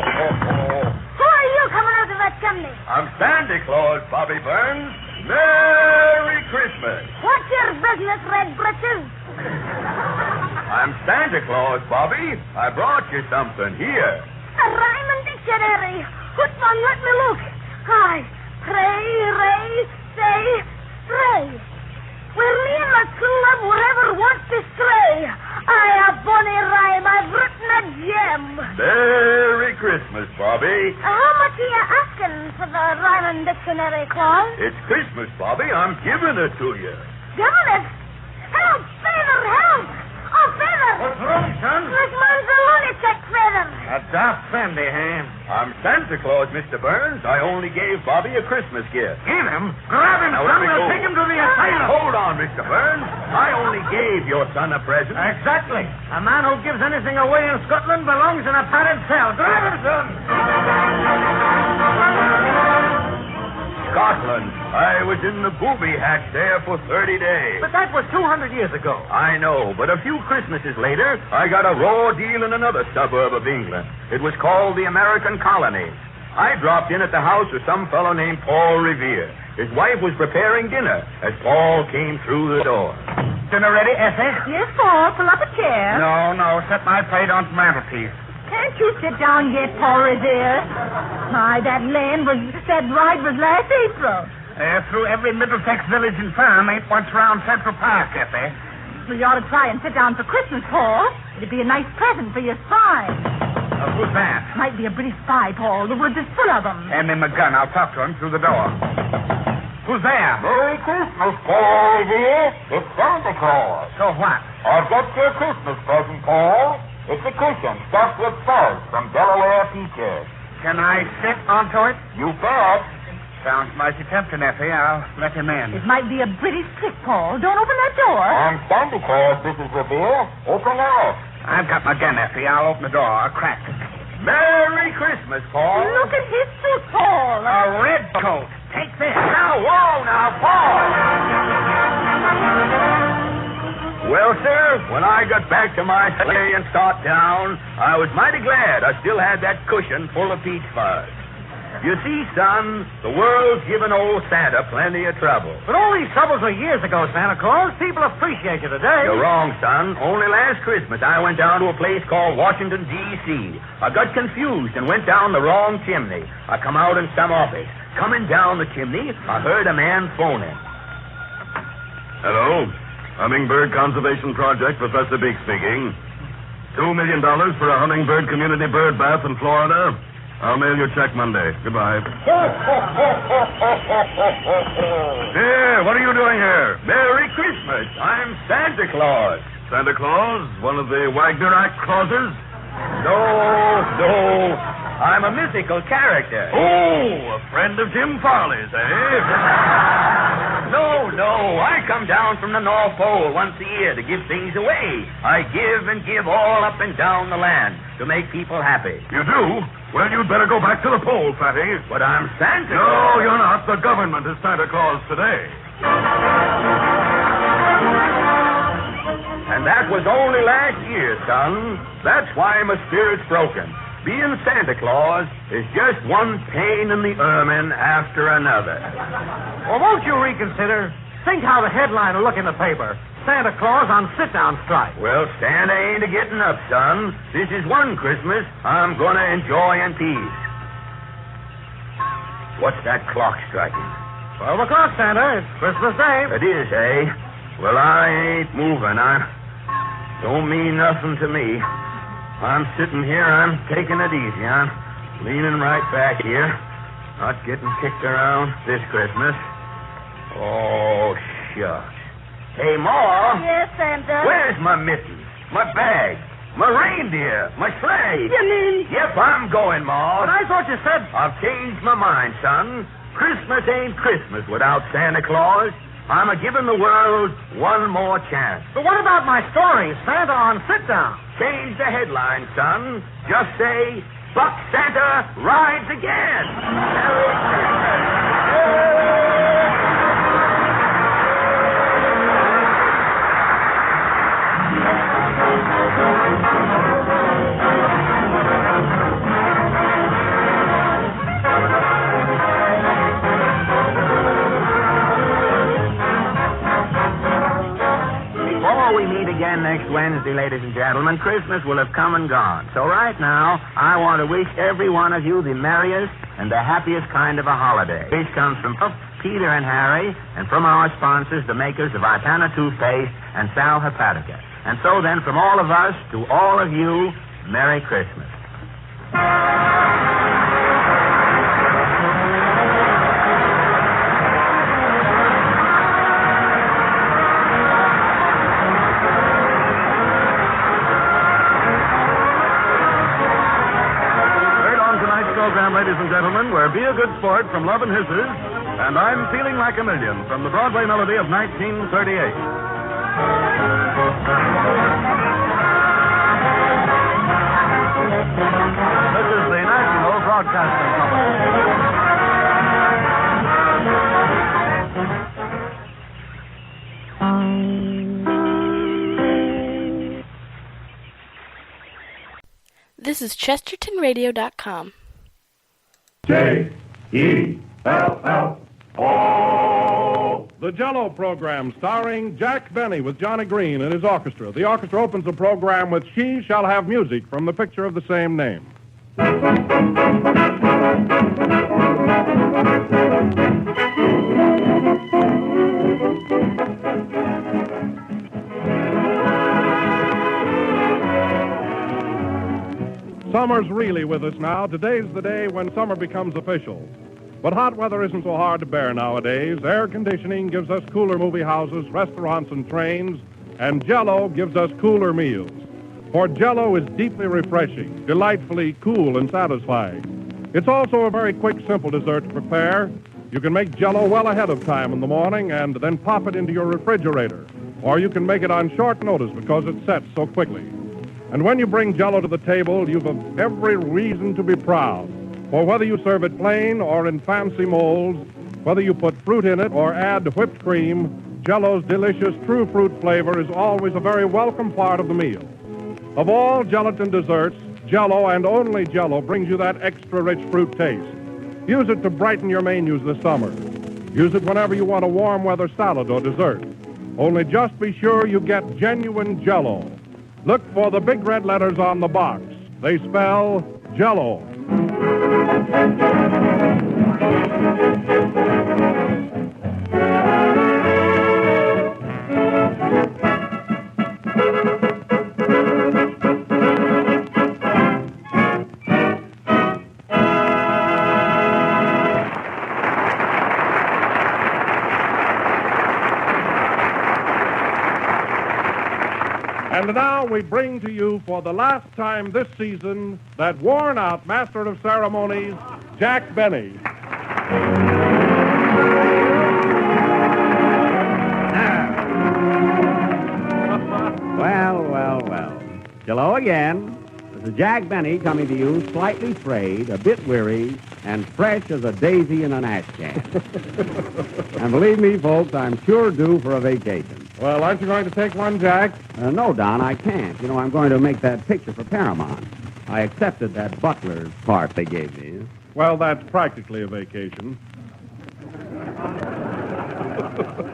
Speaker 13: Who are you coming out of that chimney?
Speaker 3: I'm Santa Claus, Bobby Burns. Merry Christmas.
Speaker 13: What's your business, Red Britches?
Speaker 3: I'm Santa Claus, Bobby. I brought you something here.
Speaker 13: A rhyming dictionary. What one? Let me look. Hi. Pray, ray, say, stray. Where me and my true love will ever want to stray. A bonny rhyme. I've written a gem.
Speaker 3: Merry Christmas, Bobby.
Speaker 13: How much are you asking for the rhyming dictionary, Claus?
Speaker 3: It's Christmas, Bobby. I'm giving it to you.
Speaker 13: Giving it? Help, Feather, help! Oh, Feather!
Speaker 11: What's wrong, son?
Speaker 13: This man's a lunatic, Feather.
Speaker 11: A daft Sandy, huh?
Speaker 3: I'm Santa Claus, Mr. Burns. I only gave Bobby a Christmas gift.
Speaker 11: Give him? Grab him,
Speaker 3: Now,
Speaker 11: son.
Speaker 3: let me
Speaker 11: We'll
Speaker 3: go.
Speaker 11: take him to the asylum.
Speaker 3: Hold on, Mr. Burns. I only gave your son a present.
Speaker 11: Exactly. A man who gives anything away in Scotland belongs in a padded cell. Grab him, son.
Speaker 3: Scotland. I was in the booby hatch there for 30 days.
Speaker 11: But that was 200 years ago.
Speaker 3: I know, but a few Christmases later, I got a raw deal in another suburb of England. It was called the American Colony. I dropped in at the house of some fellow named Paul Revere. His wife was preparing dinner as Paul came through the door.
Speaker 5: Dinner ready, Effie?
Speaker 21: Yes, Paul. Pull up a chair.
Speaker 5: No. Set my plate on the mantelpiece.
Speaker 21: Can't you sit down yet, Paul Revere? My, that ride was last April.
Speaker 5: Through every Middlesex village and farm ain't what's round Central Park, Effie.
Speaker 21: Well, you ought to try and sit down for Christmas, Paul. It'd be a nice present for your spy.
Speaker 5: Who's that?
Speaker 21: Might be a British spy, Paul. The woods is full of them.
Speaker 5: Hand me my gun. I'll talk to him through the door. Who's there?
Speaker 1: Merry Christmas, Paul, dear. It's Santa Claus.
Speaker 5: So what?
Speaker 1: I've got your Christmas present, Paul. It's a cushion stuffed with fuzz from Delaware peaches.
Speaker 5: Can I sit onto it?
Speaker 1: You bet.
Speaker 5: Sounds mighty tempting, Effie. I'll let him in.
Speaker 21: It might be a British trick, Paul. Don't open that door.
Speaker 1: I'm Santa Claus, Mrs. Revere. Open up.
Speaker 5: I've got my gun, Effie. I'll open the door. I'll crack it.
Speaker 3: Merry Christmas, Paul.
Speaker 21: Look at his suit, Paul.
Speaker 5: A red coat. Take this.
Speaker 3: Now, whoa, now, Paul. Well, sir, when I got back to my sleigh and start down, I was mighty glad I still had that cushion full of peach fuzz. You see, son, the world's given old Santa plenty of trouble.
Speaker 11: But all these troubles were years ago, Santa Claus. People appreciate you today.
Speaker 3: You're wrong, son. Only last Christmas I went down to a place called Washington, D.C. I got confused and went down the wrong chimney. I come out in some office. Coming down the chimney, I heard a man phoning.
Speaker 10: Hello. Hummingbird Conservation Project, Professor Beak speaking. $2 million for a hummingbird community bird bath in Florida. I'll mail your check Monday. Goodbye.
Speaker 3: Here, what are you doing here? Merry Christmas. I'm Santa Claus.
Speaker 10: Santa Claus? One of the Wagner Act clauses?
Speaker 3: No. I'm a mythical character.
Speaker 10: Oh, a friend of Jim Farley's, eh?
Speaker 3: No. I come down from the North Pole once a year to give things away. I give and give all up and down the land to make people happy.
Speaker 10: You do? Well, you'd better go back to the pole, Fatty.
Speaker 3: But I'm Santa Claus.
Speaker 10: No, you're not. The government is Santa Claus today.
Speaker 3: And that was only last year, son. That's why my spirit's broken. Being Santa Claus is just one pain in the ermine after another.
Speaker 11: Well, won't you reconsider? Think how the headline will look in the paper. Santa Claus on sit-down strike.
Speaker 3: Well, Santa ain't a-getting up, son. This is one Christmas I'm going to enjoy in peace. What's that clock striking?
Speaker 11: 12 o'clock, Santa. It's Christmas Day.
Speaker 3: It is, eh? Well, I ain't moving. Don't mean nothing to me. I'm sitting here. I'm taking it easy. I'm leaning right back here. Not getting kicked around this Christmas. Oh, shucks. Hey, Ma.
Speaker 13: Yes, Santa?
Speaker 3: Where's my mittens, my bag, my reindeer, my sleigh?
Speaker 13: You mean?
Speaker 3: Yep, I'm going, Ma.
Speaker 11: But I thought you said...
Speaker 3: I've changed my mind, son. Christmas ain't Christmas without Santa Claus. I'm a-giving the world one more chance.
Speaker 11: But what about my story, Santa on sit-down?
Speaker 3: Change the headline, son. Just say, Buck Santa rides again. Merry Christmas. Before we meet again next Wednesday, ladies and gentlemen, Christmas will have come and gone. So right now, I want to wish every one of you the merriest and the happiest kind of a holiday. This comes from Peter and Harry, and from our sponsors, the makers of Ipana toothpaste and Sal Hepatica. And so then, from all of us to all of you, Merry Christmas.
Speaker 10: Ladies and gentlemen, where Be a Good Sport from Love and Hisses, and I'm Feeling Like a Million from the Broadway melody of 1938. This is the National Broadcasting Company.
Speaker 4: This is ChestertonRadio.com.
Speaker 7: J-E-L-L-O. The Jell-O program starring Jack Benny with Johnny Green and his orchestra. The orchestra opens the program with She Shall Have Music from the picture of the same name.
Speaker 16: Summer's really with us now. Today's the day when summer becomes official. But hot weather isn't so hard to bear nowadays. Air conditioning gives us cooler movie houses, restaurants, and trains, and Jell-O gives us cooler meals. For Jell-O is deeply refreshing, delightfully cool and satisfying. It's also a very quick, simple dessert to prepare. You can make Jell-O well ahead of time in the morning and then pop it into your refrigerator. Or you can make it on short notice because it sets so quickly. And when you bring Jell-O to the table, you've every reason to be proud. For whether you serve it plain or in fancy molds, whether you put fruit in it or add whipped cream, Jell-O's delicious true fruit flavor is always a very welcome part of the meal. Of all gelatin desserts, Jell-O and only Jell-O brings you that extra rich fruit taste. Use it to brighten your menus this summer. Use it whenever you want a warm weather salad or dessert. Only just be sure you get genuine Jell-O. Look for the big red letters on the box. They spell Jell-O. And now we bring to you for the last time this season that worn-out master of ceremonies, Jack Benny.
Speaker 20: Well. Hello again. This is Jack Benny coming to you slightly frayed, a bit weary, and fresh as a daisy in an ash can. And believe me, folks, I'm sure due for a vacation.
Speaker 16: Well, aren't you going to take one, Jack?
Speaker 20: No, Don, I can't. You know, I'm going to make that picture for Paramount. I accepted that butler's part they gave me.
Speaker 16: Well, that's practically a vacation.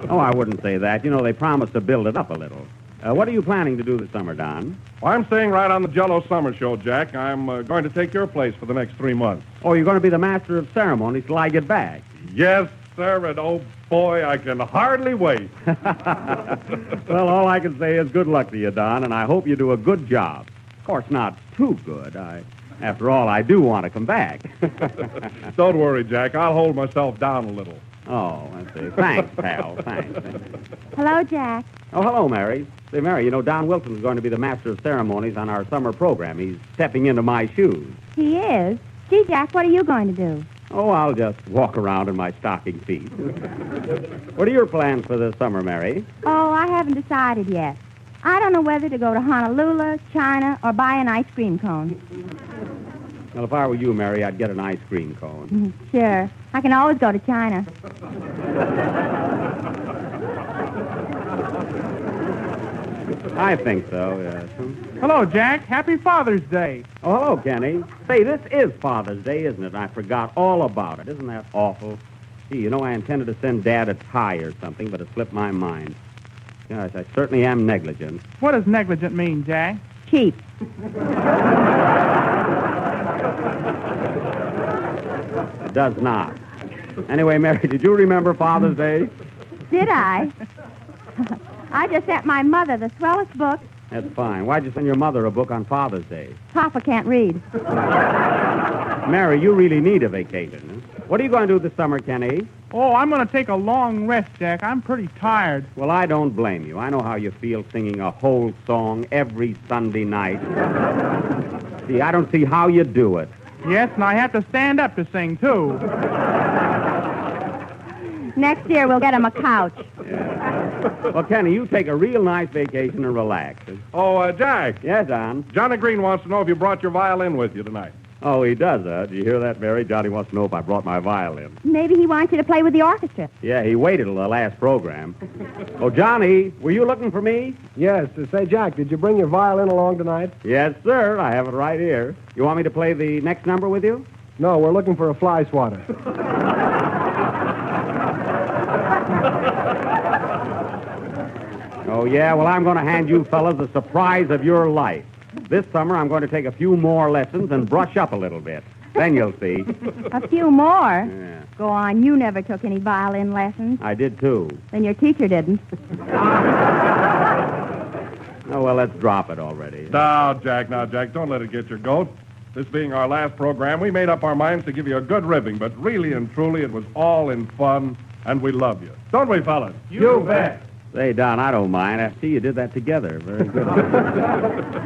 Speaker 20: Oh, I wouldn't say that. You know, they promised to build it up a little. What are you planning to do this summer, Don?
Speaker 16: Well, I'm staying right on the Jell-O summer show, Jack. I'm going to take your place for the next 3 months.
Speaker 20: Oh, you're going to be the master of ceremonies till I get back?
Speaker 16: Yes, sir, and oh, boy, I can hardly wait.
Speaker 20: Well, all I can say is good luck to you, Don, and I hope you do a good job. Of course, not too good. After all, I do want to come back.
Speaker 16: Don't worry, Jack. I'll hold myself down a little.
Speaker 20: Oh, I see. Thanks, pal. Thanks.
Speaker 22: Hello, Jack.
Speaker 20: Oh, hello, Mary. Say, Mary, you know, Don Wilson's going to be the master of ceremonies on our summer program. He's stepping into my shoes.
Speaker 22: He is? Gee, Jack, what are you going to do?
Speaker 20: Oh, I'll just walk around in my stocking feet. What are your plans for this summer, Mary?
Speaker 22: Oh, I haven't decided yet. I don't know whether to go to Honolulu, China, or buy an ice cream cone.
Speaker 20: Well, if I were you, Mary, I'd get an ice cream cone.
Speaker 22: Sure. I can always go to China.
Speaker 20: I think so, yes.
Speaker 23: Hello, Jack. Happy Father's Day.
Speaker 20: Oh, hello, Kenny. Say, this is Father's Day, isn't it? I forgot all about it. Isn't that awful? Gee, you know, I intended to send Dad a tie or something, but it slipped my mind. Gosh, I certainly am negligent.
Speaker 23: What does negligent mean, Jack?
Speaker 22: Cheap.
Speaker 20: It does not. Anyway, Mary, did you remember Father's Day?
Speaker 22: Did I? I just sent my mother the swellest book.
Speaker 20: That's fine. Why'd you send your mother a book on Father's Day?
Speaker 22: Papa can't read.
Speaker 20: Mary, you really need a vacation. What are you going to do this summer, Kenny?
Speaker 23: Oh, I'm going to take a long rest, Jack. I'm pretty tired.
Speaker 20: Well, I don't blame you. I know how you feel singing a whole song every Sunday night. See, I don't see how you do it.
Speaker 23: Yes, and I have to stand up to sing, too.
Speaker 22: Next year, we'll get him a couch.
Speaker 20: Yeah. Well, Kenny, you take a real nice vacation and relax.
Speaker 16: Oh, Jack.
Speaker 20: Yes, Don?
Speaker 16: Johnny Green wants to know if you brought your violin with you tonight.
Speaker 20: Oh, he does, Did you hear that, Mary? Johnny wants to know if I brought my violin.
Speaker 22: Maybe he wants you to play with the orchestra.
Speaker 20: Yeah, he waited till the last program. Oh, Johnny, were you looking for me?
Speaker 25: Yes. Say, Jack, did you bring your violin along tonight?
Speaker 20: Yes, sir. I have it right here. You want me to play the next number with you?
Speaker 25: No, we're looking for a fly swatter.
Speaker 20: Oh, yeah? Well, I'm going to hand you fellas the surprise of your life. This summer, I'm going to take a few more lessons and brush up a little bit. Then you'll see.
Speaker 22: A few more?
Speaker 20: Yeah.
Speaker 22: Go on. You never took any violin lessons.
Speaker 20: I did, too.
Speaker 22: Then your teacher didn't.
Speaker 20: Oh, well, let's drop it already.
Speaker 16: Now, Jack, don't let it get your goat. This being our last program, we made up our minds to give you a good ribbing, but really and truly, it was all in fun, and we love you. Don't we, fellas?
Speaker 25: You bet.
Speaker 20: Say, Don, I don't mind. I see you did that together. Very good.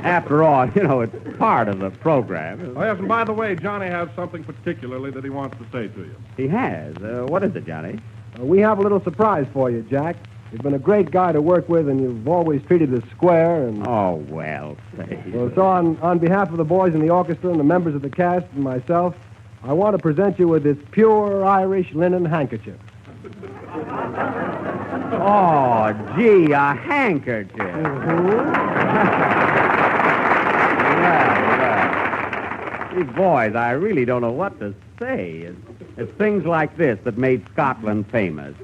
Speaker 20: After all, it's part of the program.
Speaker 16: Oh, yes, and by the way, Johnny has something particularly that he wants to say to you.
Speaker 20: He has. What is it, Johnny?
Speaker 25: We have a little surprise for you, Jack. You've been a great guy to work with, and you've always treated us square. And
Speaker 20: Oh, well, say.
Speaker 25: Well, so on behalf of the boys in the orchestra and the members of the cast and myself, I want to present you with this pure Irish linen handkerchief.
Speaker 20: Oh, gee, a handkerchief. Well. These boys, I really don't know what to say. It's things like this that made Scotland famous.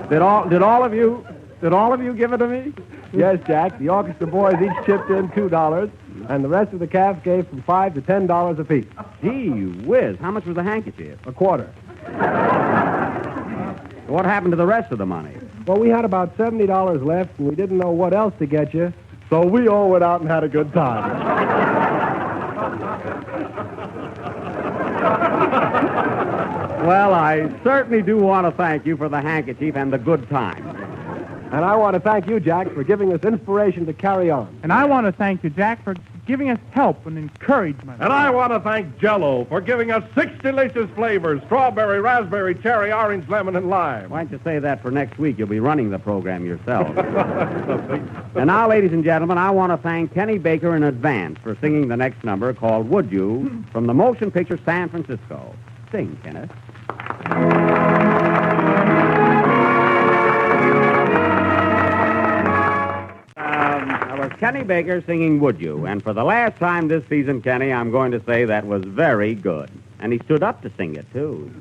Speaker 20: Did all of you give it to me?
Speaker 25: Yes, Jack. The orchestra boys each chipped in $2, and the rest of the cast gave from $5 to $10 apiece.
Speaker 20: Gee whiz, how much was the handkerchief?
Speaker 25: A quarter.
Speaker 20: What happened to the rest of the money?
Speaker 25: Well, we had about $70 left, and we didn't know what else to get you, so we all went out and had a good time.
Speaker 20: Well, I certainly do want to thank you for the handkerchief and the good time.
Speaker 25: And I want to thank you, Jack, for giving us inspiration to carry on.
Speaker 23: And I want to thank you, Jack, for giving us help and encouragement.
Speaker 16: And I want to thank Jell-O for giving us 6 delicious flavors: strawberry, raspberry, cherry, orange, lemon, and lime.
Speaker 20: Why don't you say that for next week? You'll be running the program yourself. And now, ladies and gentlemen, I want to thank Kenny Baker in advance for singing the next number called Would You from the motion picture San Francisco. Sing, Kenneth. That was Kenny Baker singing Would You. And for the last time this season, Kenny, I'm going to say that was very good. And he stood up to sing it, too.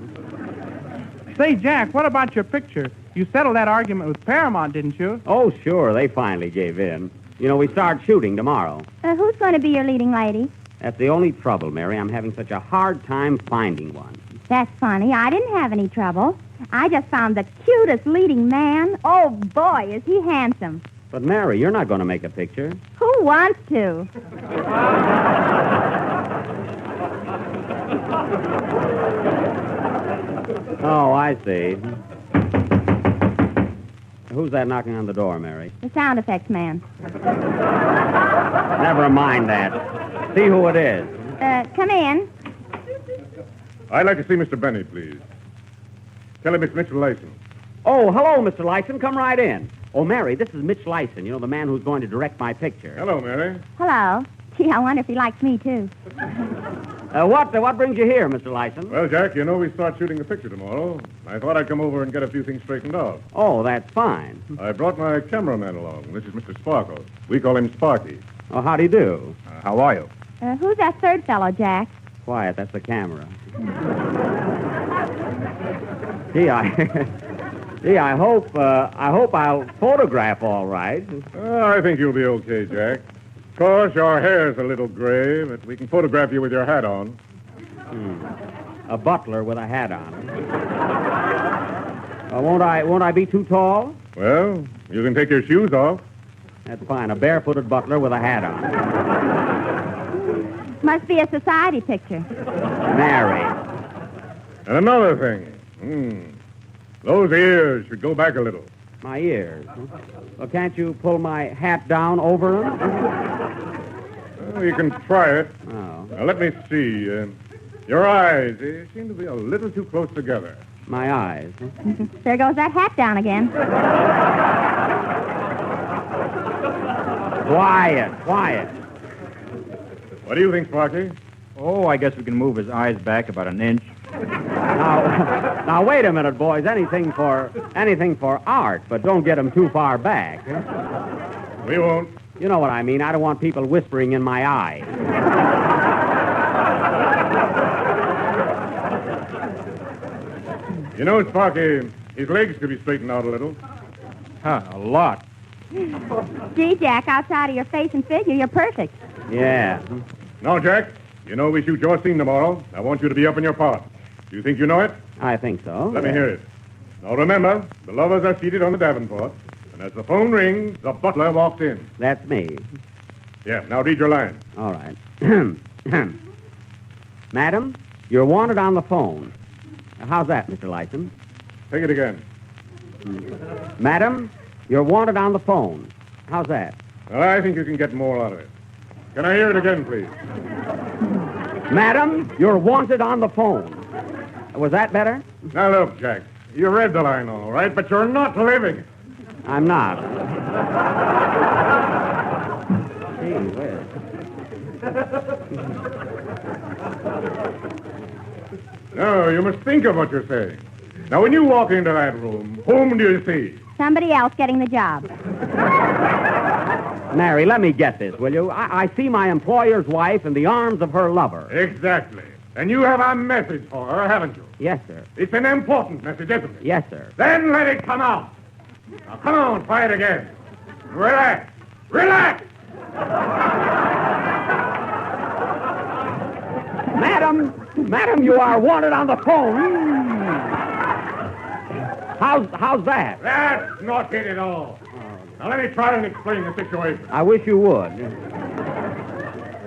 Speaker 23: Say, Jack, what about your picture? You settled that argument with Paramount, didn't you?
Speaker 20: Oh, sure. They finally gave in. We start shooting tomorrow.
Speaker 22: Who's going to be your leading lady?
Speaker 20: That's the only trouble, Mary. I'm having such a hard time finding one.
Speaker 22: That's funny. I didn't have any trouble. I just found the cutest leading man. Oh, boy, is he handsome.
Speaker 20: But, Mary, you're not going to make a picture.
Speaker 22: Who wants to?
Speaker 20: Oh, I see. Who's that knocking on the door, Mary?
Speaker 22: The sound effects man.
Speaker 20: Never mind that. See who it is.
Speaker 22: Come in.
Speaker 16: I'd like to see Mr. Benny, please. Tell him it's Mitch Lyson.
Speaker 20: Oh, hello, Mr. Lyson. Come right in. Oh, Mary, this is Mitch Lyson, the man who's going to direct my picture.
Speaker 16: Hello, Mary.
Speaker 22: Hello. Gee, I wonder if he likes me, too.
Speaker 20: What brings you here, Mr. Lyson?
Speaker 16: Well, Jack, we start shooting the picture tomorrow. I thought I'd come over and get a few things straightened out.
Speaker 20: Oh, that's fine.
Speaker 16: I brought my cameraman along. This is Mr. Sparkle. We call him Sparky.
Speaker 20: Oh, how do you do?
Speaker 16: How are you?
Speaker 22: Who's that third fellow, Jack?
Speaker 20: Quiet, that's the camera. Gee, I hope I'll photograph all right.
Speaker 16: I think you'll be okay, Jack. Of course, your hair's a little gray, but we can photograph you with your hat on.
Speaker 20: A butler with a hat on. Won't I be too tall?
Speaker 16: Well, you can take your shoes off.
Speaker 20: That's fine. A barefooted butler with a hat on.
Speaker 22: Must be a society picture.
Speaker 20: Mary.
Speaker 16: And another thing. Those ears should go back a little.
Speaker 20: My ears? Well, can't you pull my hat down over them?
Speaker 16: Well, you can try it.
Speaker 20: Oh.
Speaker 16: Now, let me see. Your eyes, they seem to be a little too close together.
Speaker 20: My eyes?
Speaker 22: There goes that hat down again.
Speaker 20: Quiet.
Speaker 16: What do you think, Sparky?
Speaker 8: Oh, I guess we can move his eyes back about an inch.
Speaker 20: Now, wait a minute, boys. Anything for art, but don't get them too far back.
Speaker 16: We won't.
Speaker 20: You know what I mean. I don't want people whispering in my eye.
Speaker 16: Sparky, his legs could be straightened out a little.
Speaker 8: A lot.
Speaker 22: Gee, Jack, outside of your face and figure, you're perfect.
Speaker 20: Yeah.
Speaker 16: Now, Jack, we shoot your scene tomorrow. I want you to be up in your part. Do you think you know it?
Speaker 20: I think so.
Speaker 16: Let me hear it. Now, remember, the lovers are seated on the Davenport, and as the phone rings, the butler walks in.
Speaker 20: That's me.
Speaker 16: Yeah, now read your line.
Speaker 20: All right. Madam, you're wanted on the phone. How's that, Mr. Lyson?
Speaker 16: Take it again.
Speaker 20: Madam, you're wanted on the phone. How's that?
Speaker 16: Well, I think you can get more out of it. Can I hear it again, please?
Speaker 20: Madam, you're wanted on the phone. Was that better?
Speaker 16: Now, look, Jack. You read the line all right, but you're not living.
Speaker 20: I'm not. Gee whiz.
Speaker 16: No, you must think of what you're saying. Now, when you walk into that room, whom do you see?
Speaker 22: Somebody else getting the job.
Speaker 20: Mary, let me get this, will you? I see my employer's wife in the arms of her lover.
Speaker 16: Exactly. And you have a message for her, haven't you?
Speaker 20: Yes, sir.
Speaker 16: It's an important message, isn't it?
Speaker 20: Yes, sir.
Speaker 16: Then let it come out. Now, come on, try it again. Relax. Relax!
Speaker 20: Madam, you are wanted on the phone. How's that?
Speaker 16: That's not it at all. Now, let me try and explain the situation.
Speaker 20: I wish you would.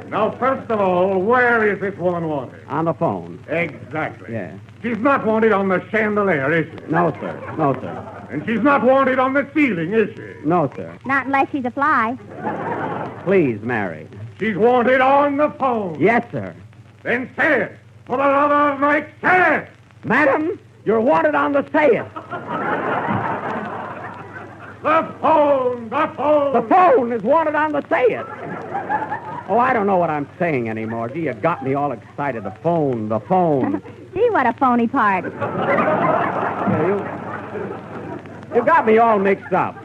Speaker 16: Now, first of all, where is this woman wanted?
Speaker 20: On the phone.
Speaker 16: Exactly.
Speaker 20: Yeah.
Speaker 16: She's not wanted on the chandelier, is she?
Speaker 20: No, sir. No, sir.
Speaker 16: And she's not wanted on the ceiling, is she?
Speaker 20: No, sir.
Speaker 22: Not unless she's a fly.
Speaker 20: Please, Mary.
Speaker 16: She's wanted on the phone.
Speaker 20: Yes, sir.
Speaker 16: Then say it. For the love of Mike, say it.
Speaker 20: Madam, you're wanted on the say it.
Speaker 16: The phone! The phone!
Speaker 20: The phone is wanted on the say it. Oh, I don't know what I'm saying anymore. Gee, you got me all excited. The phone, the phone.
Speaker 22: Gee, what a phony part.
Speaker 20: Yeah, you got me all mixed up.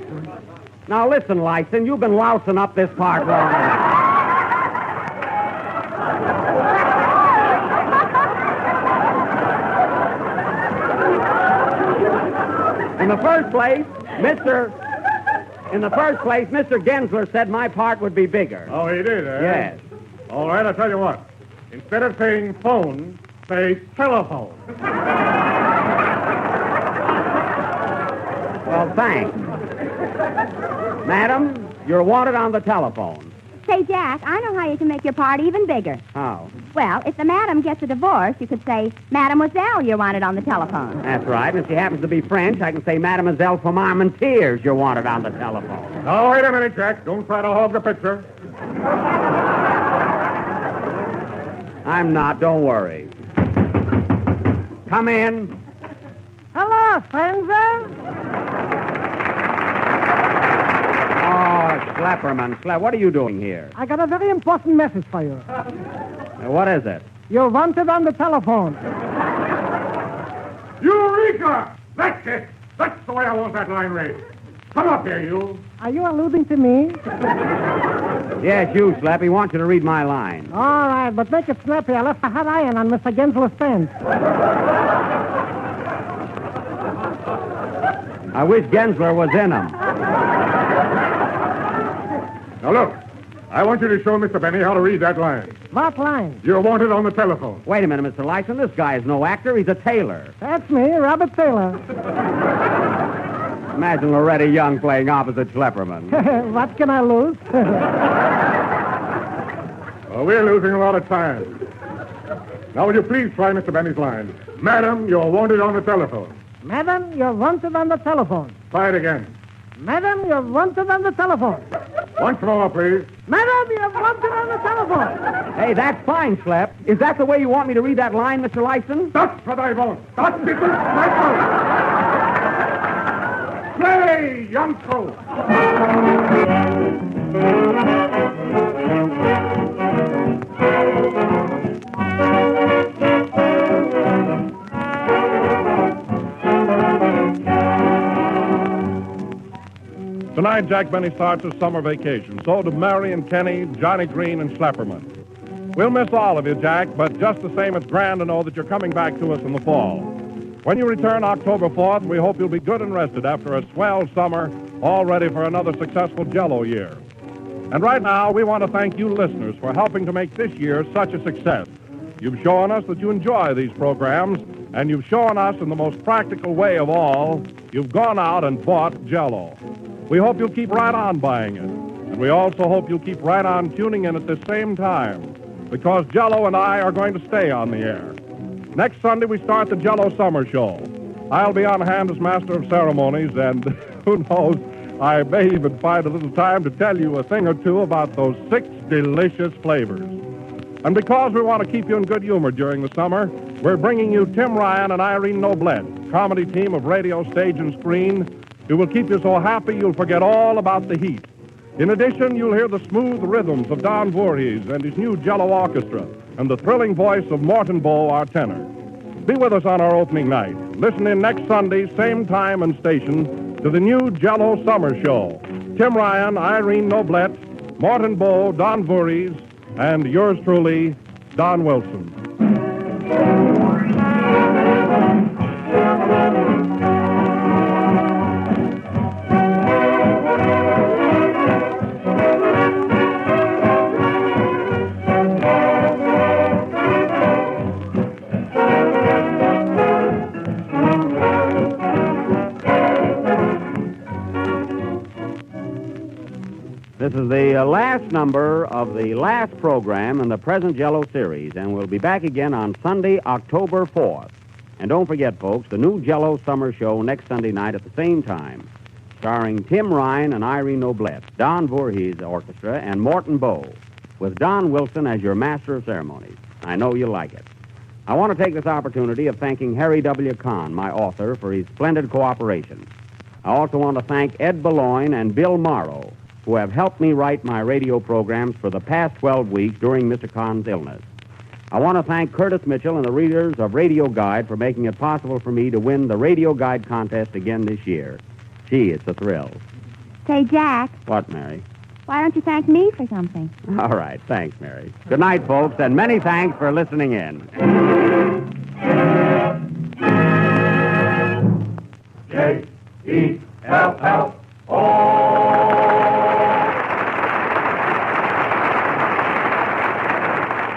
Speaker 20: Now, listen, Lyson, you've been lousing up this part long enough. In the first place, Mr. Gensler said my part would be bigger.
Speaker 16: Oh, he did, eh?
Speaker 20: Yes.
Speaker 16: All right, I'll tell you what. Instead of saying phone, say telephone.
Speaker 20: Well, thanks. Madam, you're wanted on the telephone.
Speaker 22: Say, Jack, I know how you can make your part even bigger.
Speaker 20: How?
Speaker 22: Well, if the madam gets a divorce, you could say, Mademoiselle, you're wanted on the telephone.
Speaker 20: That's right. And if she happens to be French, I can say, Mademoiselle from Armentières, you're wanted on the telephone.
Speaker 16: Now, wait a minute, Jack. Don't try to hog the picture.
Speaker 20: I'm not. Don't worry. Come in.
Speaker 11: Hello, friends.
Speaker 20: Oh, Schlepperman. What are you doing here?
Speaker 11: I got a very important message for you.
Speaker 20: What is it?
Speaker 11: You're wanted on the telephone.
Speaker 16: Eureka! That's it. That's the way I want that line read. Come up here, you.
Speaker 11: Are you alluding to me?
Speaker 20: Yes, you, Slap. He wants you to read my line.
Speaker 11: All right, but make it snappy. I left a hot iron on Mr. Gensler's fence.
Speaker 20: I wish Gensler was in him.
Speaker 16: Now, look. I want you to show Mr. Benny how to read that line.
Speaker 11: What line?
Speaker 16: You're wanted on the telephone.
Speaker 20: Wait a minute, Mr. Lyson. This guy is no actor. He's a tailor.
Speaker 11: That's me, Robert Taylor.
Speaker 20: Imagine Loretta Young playing opposite Schlepperman.
Speaker 11: What can I lose?
Speaker 16: Well, we're losing a lot of time. Now, will you please try Mr. Benny's line? Madam, you're wanted on the telephone.
Speaker 11: Madam, you're wanted on the telephone.
Speaker 16: Try it again.
Speaker 11: Madam, you're wanted on the telephone.
Speaker 16: Once more, please.
Speaker 11: Madam, you're wanted on the telephone.
Speaker 20: Hey, that's fine, Slep. Is that the way you want me to read that line, Mr. Lyson?
Speaker 16: That's what I want. That's it. Play, young crow. Tonight, Jack Benny starts his summer vacation. So do Mary and Kenny, Johnny Green, and Schlepperman. We'll miss all of you, Jack, but just the same, it's grand to know that you're coming back to us in the fall. When you return October 4th, we hope you'll be good and rested after a swell summer, all ready for another successful Jell-O year. And right now, we want to thank you listeners for helping to make this year such a success. You've shown us that you enjoy these programs, and you've shown us in the most practical way of all, you've gone out and bought Jell-O. We hope you'll keep right on buying it. And we also hope you'll keep right on tuning in at the same time, because Jell-O and I are going to stay on the air. Next Sunday, we start the Jell-O Summer Show. I'll be on hand as Master of Ceremonies, and who knows, I may even find a little time to tell you a thing or two about those 6 delicious flavors. And because we want to keep you in good humor during the summer, we're bringing you Tim Ryan and Irene Noblette, comedy team of radio, stage, and screen, who will keep you so happy you'll forget all about the heat. In addition, you'll hear the smooth rhythms of Don Voorhees and his new Jell-O Orchestra, and the thrilling voice of Morton Bow, our tenor. Be with us on our opening night. Listen in next Sunday, same time and station, to the new Jell-O Summer Show. Tim Ryan, Irene Noblette, Morton Bow, Don Voorhees, and yours truly, Don Wilson.
Speaker 20: This is the last number of the last program in the present Jell-O series, and we'll be back again on Sunday, October 4th. And don't forget, folks, the new Jell-O Summer Show next Sunday night at the same time, starring Tim Ryan and Irene Noblette, Don Voorhees Orchestra, and Morton Bow, with Don Wilson as your Master of Ceremonies. I know you'll like it. I want to take this opportunity of thanking Harry W. Kahn, my author, for his splendid cooperation. I also want to thank Ed Beloin and Bill Morrow, who have helped me write my radio programs for the past 12 weeks during Mr. Kahn's illness. I want to thank Curtis Mitchell and the readers of Radio Guide for making it possible for me to win the Radio Guide contest again this year. Gee, it's a thrill.
Speaker 22: Say, Jack,
Speaker 20: What, Mary?
Speaker 22: why don't you thank me for something?
Speaker 20: All right, thanks, Mary. Good night, folks, and many thanks for listening in.
Speaker 24: J-E-L-L-O.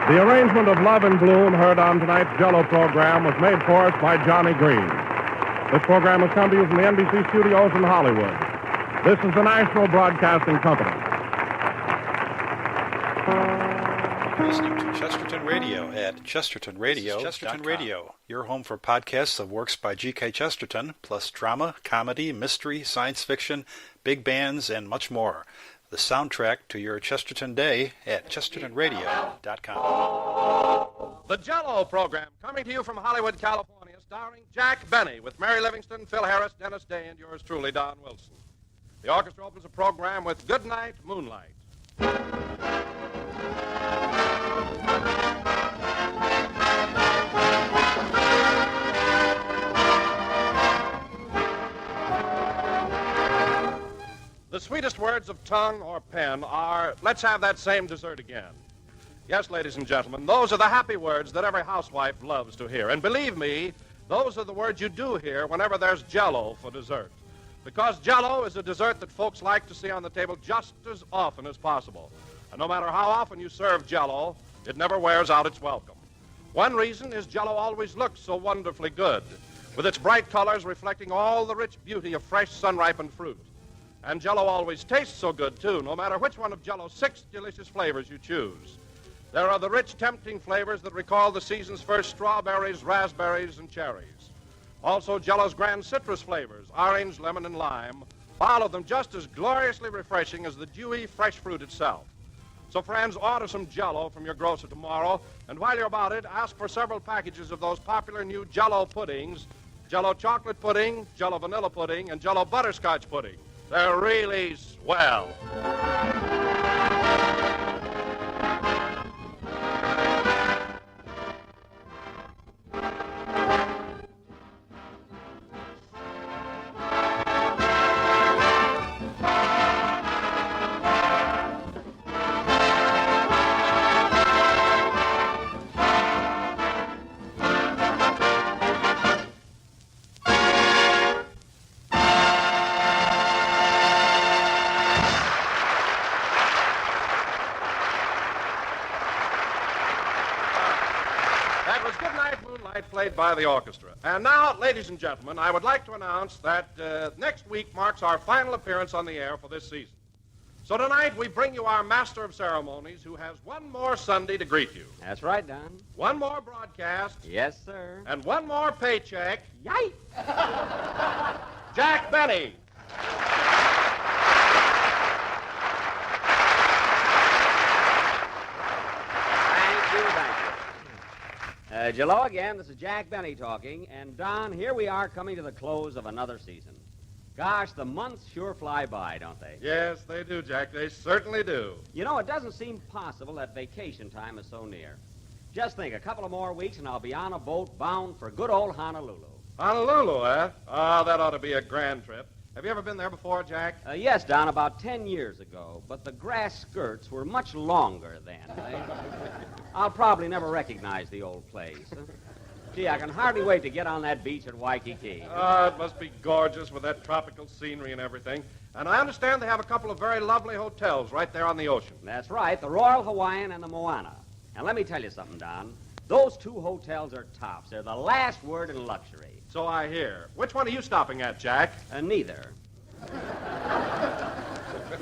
Speaker 16: The arrangement of Love in Bloom, heard on tonight's Jell-O program, was made for us by Johnny Green. This program has come to you from the NBC studios in Hollywood. This is the National Broadcasting Company.
Speaker 9: Listening to Chesterton Radio at Chesterton Radio. Chesterton Radio, your home for podcasts of works by G.K. Chesterton, plus drama, comedy, mystery, science fiction, big bands, and much more. The soundtrack to your Chesterton day at chestertonradio.com.
Speaker 12: The Jell-O program, coming to you from Hollywood, California, starring Jack Benny with Mary Livingston, Phil Harris, Dennis Day, and yours truly, Don Wilson. The orchestra opens the program with Goodnight Moonlight. The sweetest words of tongue or pen are, let's have that same dessert again. Yes, ladies and gentlemen, those are the happy words that every housewife loves to hear. And believe me, those are the words you do hear whenever there's Jell-O for dessert. Because Jell-O is a dessert that folks like to see on the table just as often as possible. And no matter how often you serve Jell-O, it never wears out its welcome. One reason is Jell-O always looks so wonderfully good, with its bright colors reflecting all the rich beauty of fresh sun-ripened fruit. And Jell-O always tastes so good, too, no matter which one of Jell-O's 6 delicious flavors you choose. There are the rich, tempting flavors that recall the season's first strawberries, raspberries, and cherries. Also, Jell-O's grand citrus flavors, orange, lemon, and lime, all of them just as gloriously refreshing as the dewy, fresh fruit itself. So, friends, order some Jell-O from your grocer tomorrow, and while you're about it, ask for several packages of those popular new Jell-O puddings, Jell-O chocolate pudding, Jell-O vanilla pudding, and Jell-O butterscotch pudding. They're really swell. Played by the orchestra. And now, ladies and gentlemen, I would like to announce that next week marks our final appearance on the air for this season. So tonight we bring you our master of ceremonies who has one more Sunday to greet you.
Speaker 20: That's right, Don.
Speaker 12: One more broadcast.
Speaker 20: Yes, sir.
Speaker 12: And one more paycheck.
Speaker 20: Yikes!
Speaker 12: Jack Benny.
Speaker 20: Hello again. This is Jack Benny talking. And, Don, here we are coming to the close of another season. Gosh, the months sure fly by, don't they?
Speaker 12: Yes, they do, Jack. They certainly do.
Speaker 20: You know, it doesn't seem possible that vacation time is so near. Just think, a couple of more weeks and I'll be on a boat bound for good old Honolulu.
Speaker 12: Honolulu, eh? Ah, that ought to be a grand trip. Have you ever been there before, Jack?
Speaker 20: Yes, Don, about 10 years ago. But the grass skirts were much longer then. I'll probably never recognize the old place. Gee, I can hardly wait to get on that beach at Waikiki.
Speaker 12: Ah, it must be gorgeous with that tropical scenery and everything. And I understand they have a couple of very lovely hotels right there on the ocean.
Speaker 20: That's right, the Royal Hawaiian and the Moana. And let me tell you something, Don. Those two hotels are tops. They're the last word in luxury.
Speaker 12: So I hear. Which one are you stopping at, Jack?
Speaker 20: Neither.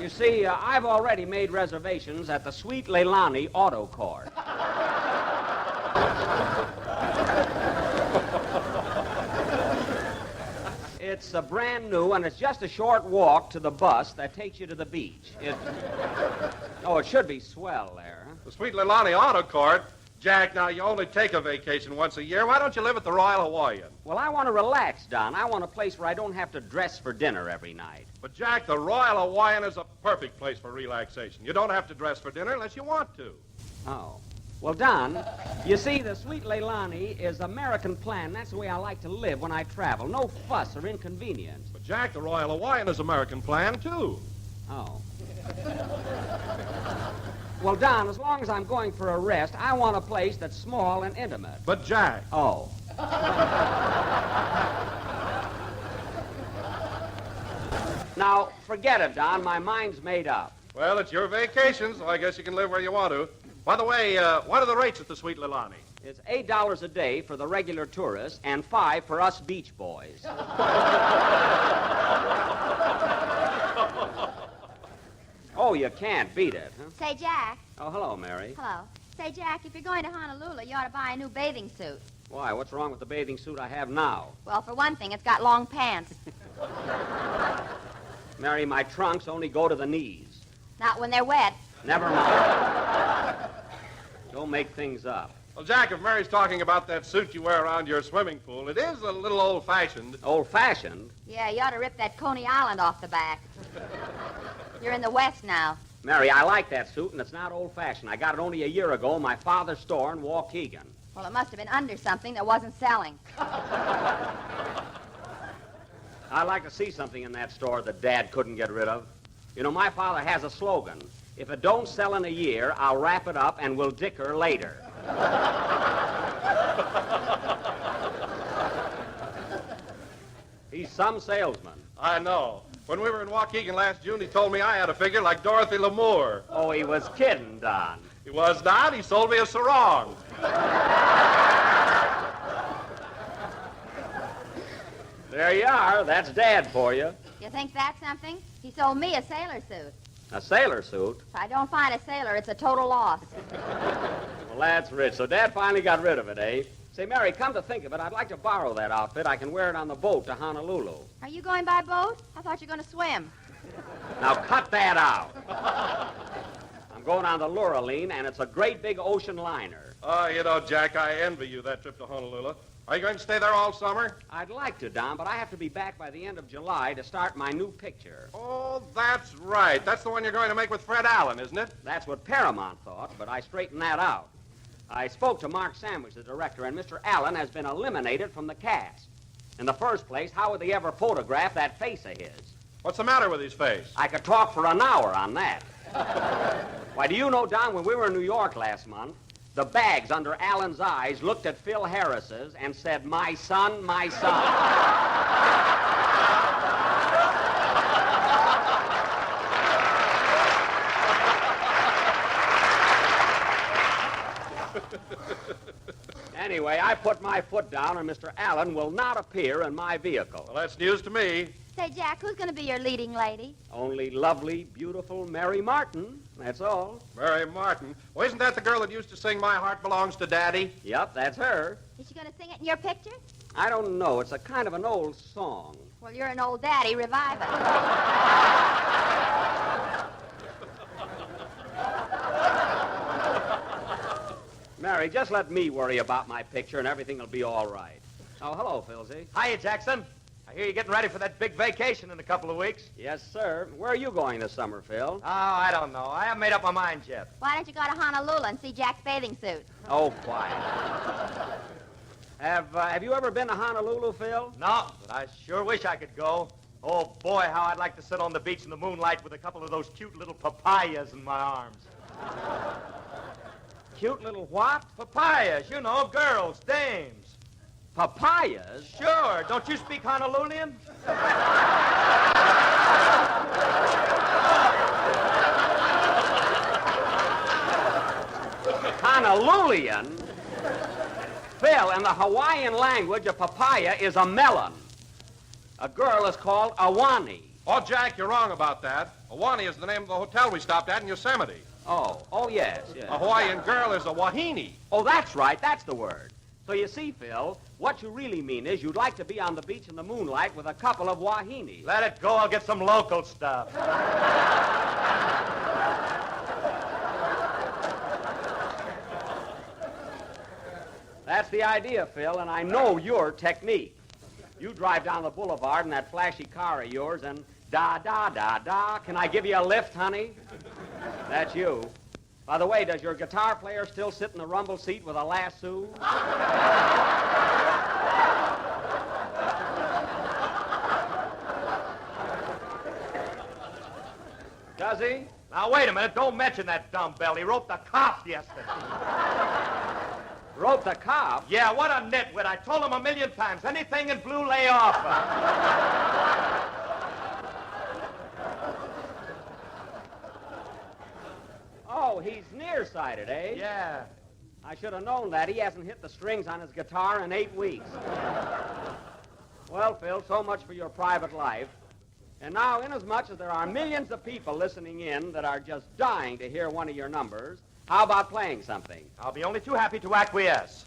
Speaker 20: You see, I've already made reservations at the Sweet Leilani Auto Court. It's brand new, and it's just a short walk to the bus that takes you to the beach. It should be swell there. Huh?
Speaker 12: The Sweet Leilani Auto Court? Jack, now, you only take a vacation once a year. Why don't you live at the Royal Hawaiian?
Speaker 20: Well, I want to relax, Don. I want a place where I don't have to dress for dinner every night.
Speaker 12: But, Jack, the Royal Hawaiian is a perfect place for relaxation. You don't have to dress for dinner unless you want to.
Speaker 20: Oh. Well, Don, you see, the Sweet Leilani is American plan. That's the way I like to live when I travel. No fuss or inconvenience.
Speaker 12: But, Jack, the Royal Hawaiian is American plan, too.
Speaker 20: Oh. Well, Don, as long as I'm going for a rest, I want a place that's small and intimate.
Speaker 12: But, Jack...
Speaker 20: Oh. Now, forget it, Don. My mind's made up.
Speaker 12: Well, it's your vacation, so I guess you can live where you want to. By the way, what are the rates at the Sweet Leilani?
Speaker 20: It's $8 a day for the regular tourists and $5 for us beach boys. Oh, you can't beat it, huh?
Speaker 22: Say, Jack.
Speaker 20: Oh, hello, Mary.
Speaker 22: Hello. Say, Jack, if you're going to Honolulu, you ought to buy a new bathing suit.
Speaker 20: Why? What's wrong with the bathing suit I have now?
Speaker 22: Well, for one thing, it's got long pants.
Speaker 20: Mary, my trunks only go to the knees.
Speaker 22: Not when they're wet.
Speaker 20: Never mind. Don't make things up.
Speaker 12: Well, Jack, if Mary's talking about that suit you wear around your swimming pool, it is a little old-fashioned.
Speaker 20: Old-fashioned?
Speaker 22: Yeah, you ought to rip that Coney Island off the back. You're in the West now.
Speaker 20: Mary, I like that suit, and it's not old-fashioned. I got it only a year ago in my father's store in Waukegan.
Speaker 22: Well, it must have been under something that wasn't selling.
Speaker 20: I'd like to see something in that store that Dad couldn't get rid of. You know, my father has a slogan. If it don't sell in a year, I'll wrap it up and we'll dicker later. He's some salesman.
Speaker 12: I know. When we were in Waukegan last June, he told me I had a figure like Dorothy Lamour.
Speaker 20: Oh, he was kidding, Don.
Speaker 12: He was not. He sold me a sarong.
Speaker 20: There you are. That's Dad for you.
Speaker 22: You think that's something? He sold me a sailor suit.
Speaker 20: A sailor suit?
Speaker 22: If I don't find a sailor, it's a total loss.
Speaker 20: Well, that's rich. So Dad finally got rid of it, eh? Say, Mary, come to think of it, I'd like to borrow that outfit. I can wear it on the boat to Honolulu.
Speaker 22: Are you going by boat? I thought you were going to swim.
Speaker 20: Now, cut that out. I'm going on the Luraline, and it's a great big ocean liner.
Speaker 12: Oh, you know, Jack, I envy you that trip to Honolulu. Are you going to stay there all summer?
Speaker 20: I'd like to, Don, but I have to be back by the end of July to start my new picture.
Speaker 12: Oh, that's right. That's the one you're going to make with Fred Allen, isn't it?
Speaker 20: That's what Paramount thought, but I straightened that out. I spoke to Mark Sandwich, the director, and Mr. Allen has been eliminated from the cast. In the first place, how would they ever photograph that face of his?
Speaker 12: What's the matter with his face?
Speaker 20: I could talk for an hour on that. Why, do you know, Don, when we were in New York last month, the bags under Allen's eyes looked at Phil Harris's and said, "My son, my son." Anyway, I put my foot down and Mr. Allen will not appear in my vehicle.
Speaker 12: Well, that's news to me.
Speaker 22: Say, Jack, who's going to be your leading lady?
Speaker 20: Only lovely, beautiful Mary Martin. That's all.
Speaker 12: Mary Martin. Well, isn't that the girl that used to sing My Heart Belongs to Daddy?
Speaker 20: Yep, that's her.
Speaker 22: Is she going to sing it in your picture?
Speaker 20: I don't know. It's a kind of an old song.
Speaker 22: Well, you're an old daddy. Revive it.
Speaker 20: Mary, just let me worry about my picture and everything will be all right. Oh, hello, Philsy.
Speaker 11: Hiya, Jackson. I hear you're getting ready for that big vacation in a couple of weeks.
Speaker 20: Yes, sir. Where are you going this summer, Phil?
Speaker 11: Oh, I don't know. I haven't made up my mind yet.
Speaker 22: Why don't you go to Honolulu and see Jack's bathing suit?
Speaker 20: Oh, quiet. Have you ever been to Honolulu, Phil?
Speaker 11: No, but I sure wish I could go. Oh, boy, how I'd like to sit on the beach in the moonlight with a couple of those cute little papayas in my arms.
Speaker 20: Cute little what?
Speaker 11: Papayas, you know, girls, dames.
Speaker 20: Papayas?
Speaker 11: Sure. Don't you speak Honolulian?
Speaker 20: Honolulian? Phil, in the Hawaiian language, a papaya is a melon. A girl is called Awani.
Speaker 12: Oh, Jack, you're wrong about that. Awani is the name of the hotel we stopped at in Yosemite.
Speaker 20: Oh, yes.
Speaker 12: A Hawaiian girl is a wahine.
Speaker 20: Oh, that's right. That's the word. So you see, Phil, what you really mean is you'd like to be on the beach in the moonlight with a couple of wahinis.
Speaker 11: Let it go. I'll get some local stuff.
Speaker 20: That's the idea, Phil, and I know your technique. You drive down the boulevard in that flashy car of yours and da-da-da-da. Can I give you a lift, honey? That's you. By the way, does your guitar player still sit in the rumble seat with a lasso? Does he?
Speaker 11: Now, wait a minute. Don't mention that dumbbell. He roped the cop yesterday.
Speaker 20: Roped the cop?
Speaker 11: Yeah, what a nitwit. I told him 1,000,000 times. Anything in blue, lay off.
Speaker 20: Oh, he's nearsighted, eh?
Speaker 11: Yeah.
Speaker 20: I should have known that. He hasn't hit the strings on his guitar in 8 weeks. Well, Phil, so much for your private life. And now, inasmuch as there are millions of people listening in that are just dying to hear one of your numbers, how about playing something?
Speaker 11: I'll be only too happy to acquiesce.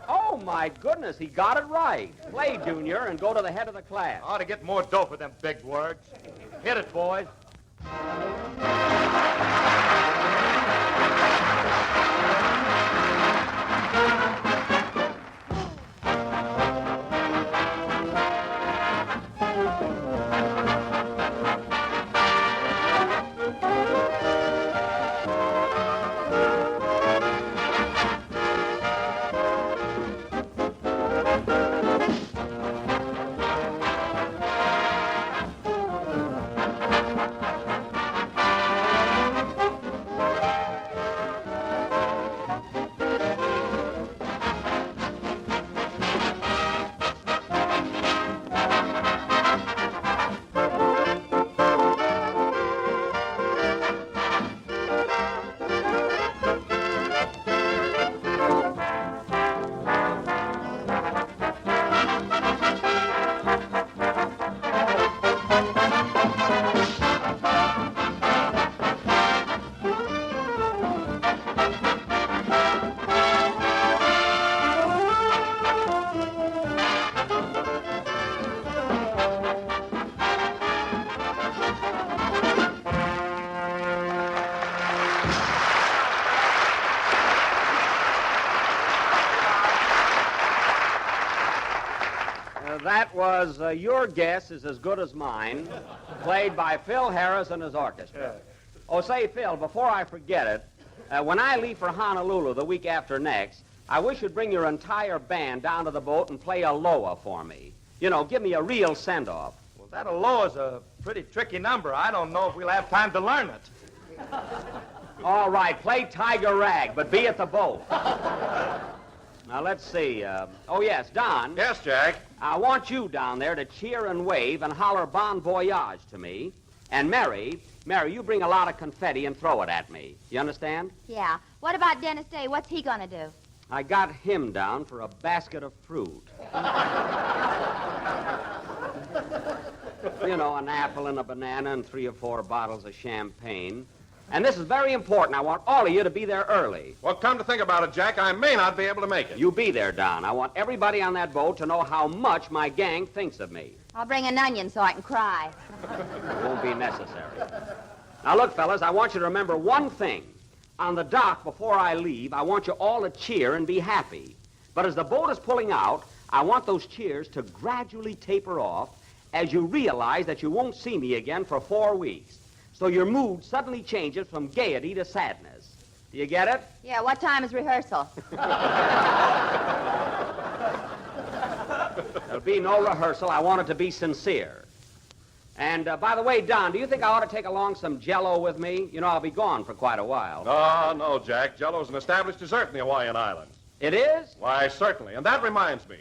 Speaker 20: Oh, my goodness, he got it right. Play, Junior, and go to the head of the class.
Speaker 11: I ought to get more dough for them big words. Hit it, boys.
Speaker 20: That was Your Guess is as Good as Mine, played by Phil Harris and his orchestra. Oh, say, Phil, before I forget it, when I leave for Honolulu the week after next, I wish you'd bring your entire band down to the boat and play Aloha for me. You know, give me a real send-off.
Speaker 11: Well, that Aloha's a pretty tricky number. I don't know if we'll have time to learn it.
Speaker 20: All right, play Tiger Rag, but be at the boat. Now, let's see. Oh, yes, Don.
Speaker 12: Yes, Jack?
Speaker 20: I want you down there to cheer and wave and holler Bon Voyage to me. And Mary, you bring a lot of confetti and throw it at me. You understand?
Speaker 22: Yeah. What about Dennis Day? What's he going to do?
Speaker 20: I got him down for a basket of fruit.
Speaker 6: You know, an apple and a banana and 3 or 4 bottles of champagne. And this is very important. I want all of you to be there early.
Speaker 12: Well, come to think about it, Jack, I may not be able to make it.
Speaker 6: You be there, Don. I want everybody on that boat to know how much my gang thinks of me.
Speaker 22: I'll bring an onion so I can cry.
Speaker 6: It won't be necessary. Now, look, fellas, I want you to remember one thing. On the dock, before I leave, I want you all to cheer and be happy. But as the boat is pulling out, I want those cheers to gradually taper off as you realize that you won't see me again for 4 weeks. So your mood suddenly changes from gaiety to sadness. Do you get it?
Speaker 22: Yeah, what time is rehearsal?
Speaker 6: There'll be no rehearsal. I want it to be sincere. And, by the way, Don, do you think I ought to take along some Jell-O with me? You know, I'll be gone for quite a while.
Speaker 12: Oh, no, Jack. Jell-O's an established dessert in the Hawaiian Islands.
Speaker 6: It is?
Speaker 12: Why, certainly. And that reminds me.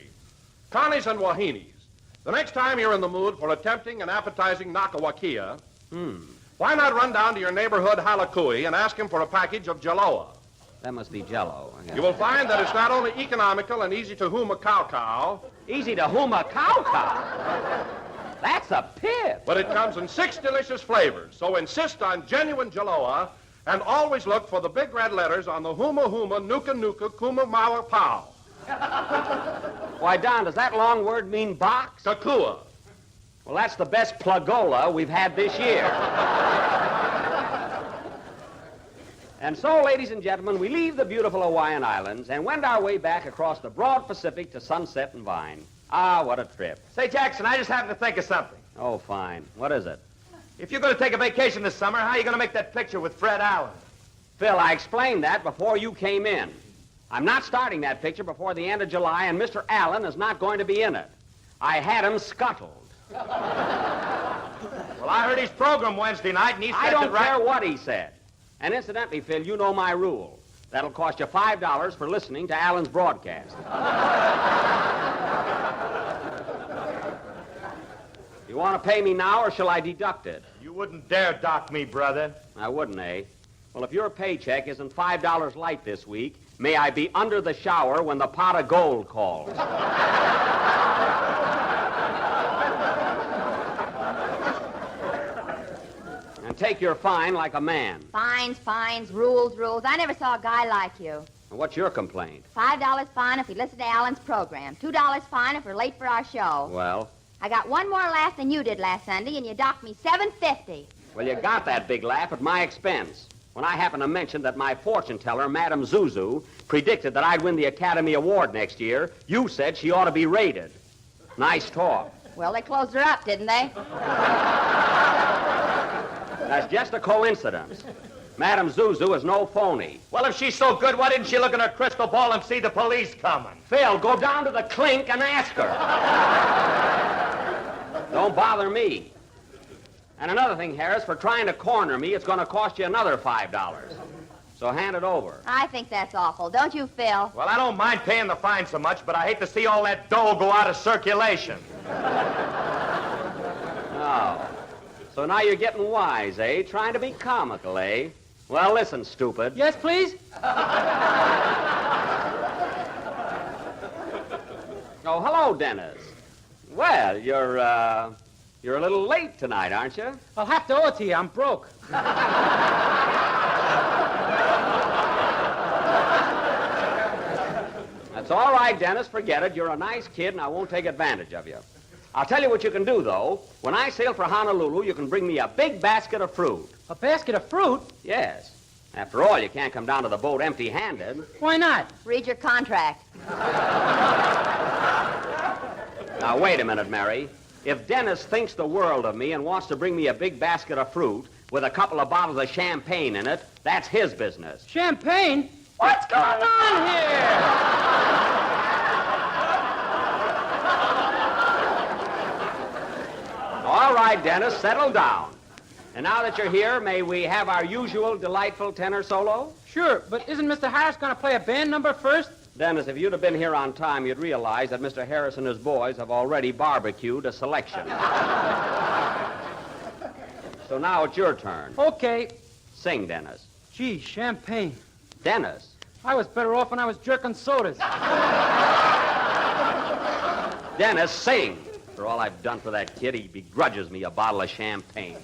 Speaker 12: Connie's and Wahinis. The next time you're in the mood for a tempting and appetizing nakawakia, why not run down to your neighborhood halakui and ask him for a package of Jell-O?
Speaker 6: That must be Jell-O.
Speaker 12: You will find that it's not only economical and easy to whom a cow.
Speaker 6: Easy to whom a cow? That's a pip.
Speaker 12: But it comes in 6 delicious flavors. So insist on genuine Jell-O and always look for the big red letters on the huma nuka nuka kuma mawa pow.
Speaker 6: Why, Don, does that long word mean box?
Speaker 12: Kakua.
Speaker 6: Well, that's the best plugola we've had this year. And so, ladies and gentlemen, we leave the beautiful Hawaiian Islands and wend our way back across the broad Pacific to Sunset and Vine. Ah, what a trip.
Speaker 11: Say, Jackson, I just happened to think of something.
Speaker 6: Oh, fine. What is it?
Speaker 11: If you're going to take a vacation this summer, how are you going to make that picture with Fred Allen?
Speaker 6: Phil, I explained that before you came in. I'm not starting that picture before the end of July, and Mr. Allen is not going to be in it. I had him scuttled.
Speaker 11: Well, I heard his program Wednesday night, and he said
Speaker 6: I don't care what he said. And incidentally, Phil, you know my rule. That'll cost you $5 for listening to Allen's broadcast. You want to pay me now, or shall I deduct it?
Speaker 11: You wouldn't dare dock me, brother.
Speaker 6: I wouldn't, eh? Well, if your paycheck isn't $5 light this week, may I be under the shower when the pot of gold calls. And take your fine like a man.
Speaker 22: Fines, rules. I never saw a guy like you.
Speaker 6: And what's your complaint?
Speaker 22: $5 fine if we listen to Alan's program. $2 fine if we're late for our show.
Speaker 6: Well?
Speaker 22: I got one more laugh than you did last Sunday, and you docked me $7.50.
Speaker 6: Well, you got that big laugh at my expense. When I happened to mention that my fortune teller, Madame Zuzu, predicted that I'd win the Academy Award next year, you said she ought to be rated. Nice talk.
Speaker 22: Well, they closed her up, didn't they?
Speaker 6: That's just a coincidence. Madame Zuzu is no phony.
Speaker 11: Well, if she's so good, why didn't she look in her crystal ball and see the police coming?
Speaker 6: Phil, go down to the clink and ask her. Don't bother me. And another thing, Harris, for trying to corner me, it's going to cost you another $5. So hand it over.
Speaker 22: I think that's awful. Don't you, Phil?
Speaker 11: Well, I don't mind paying the fine so much, but I hate to see all that dough go out of circulation.
Speaker 6: Oh. So now you're getting wise, eh? Trying to be comical, eh? Well, listen, stupid.
Speaker 14: Yes, please?
Speaker 6: Oh, hello, Dennis. Well, you're a little late tonight, aren't you?
Speaker 14: I'll have to owe it to you. I'm broke.
Speaker 6: That's all right, Dennis. Forget it. You're a nice kid, and I won't take advantage of you. I'll tell you what you can do, though. When I sail for Honolulu, you can bring me a big basket of fruit.
Speaker 14: A basket of fruit?
Speaker 6: Yes. After all, you can't come down to the boat empty-handed.
Speaker 14: Why not?
Speaker 22: Read your contract.
Speaker 6: Now, wait a minute, Mary. If Dennis thinks the world of me and wants to bring me a big basket of fruit with a couple of bottles of champagne in it, that's his business.
Speaker 14: Champagne? What's going on here?
Speaker 6: All right, Dennis, settle down. And now that you're here, may we have our usual delightful tenor solo?
Speaker 14: Sure, but isn't Mr. Harris going to play a band number first?
Speaker 6: Dennis, if you'd have been here on time, you'd realize that Mr. Harris and his boys have already barbecued a selection. So now it's your turn.
Speaker 14: Okay.
Speaker 6: Sing, Dennis.
Speaker 14: Gee, champagne.
Speaker 6: Dennis.
Speaker 14: I was better off when I was jerking sodas.
Speaker 6: Dennis, sing. After all I've done for that kid, he begrudges me a bottle of champagne.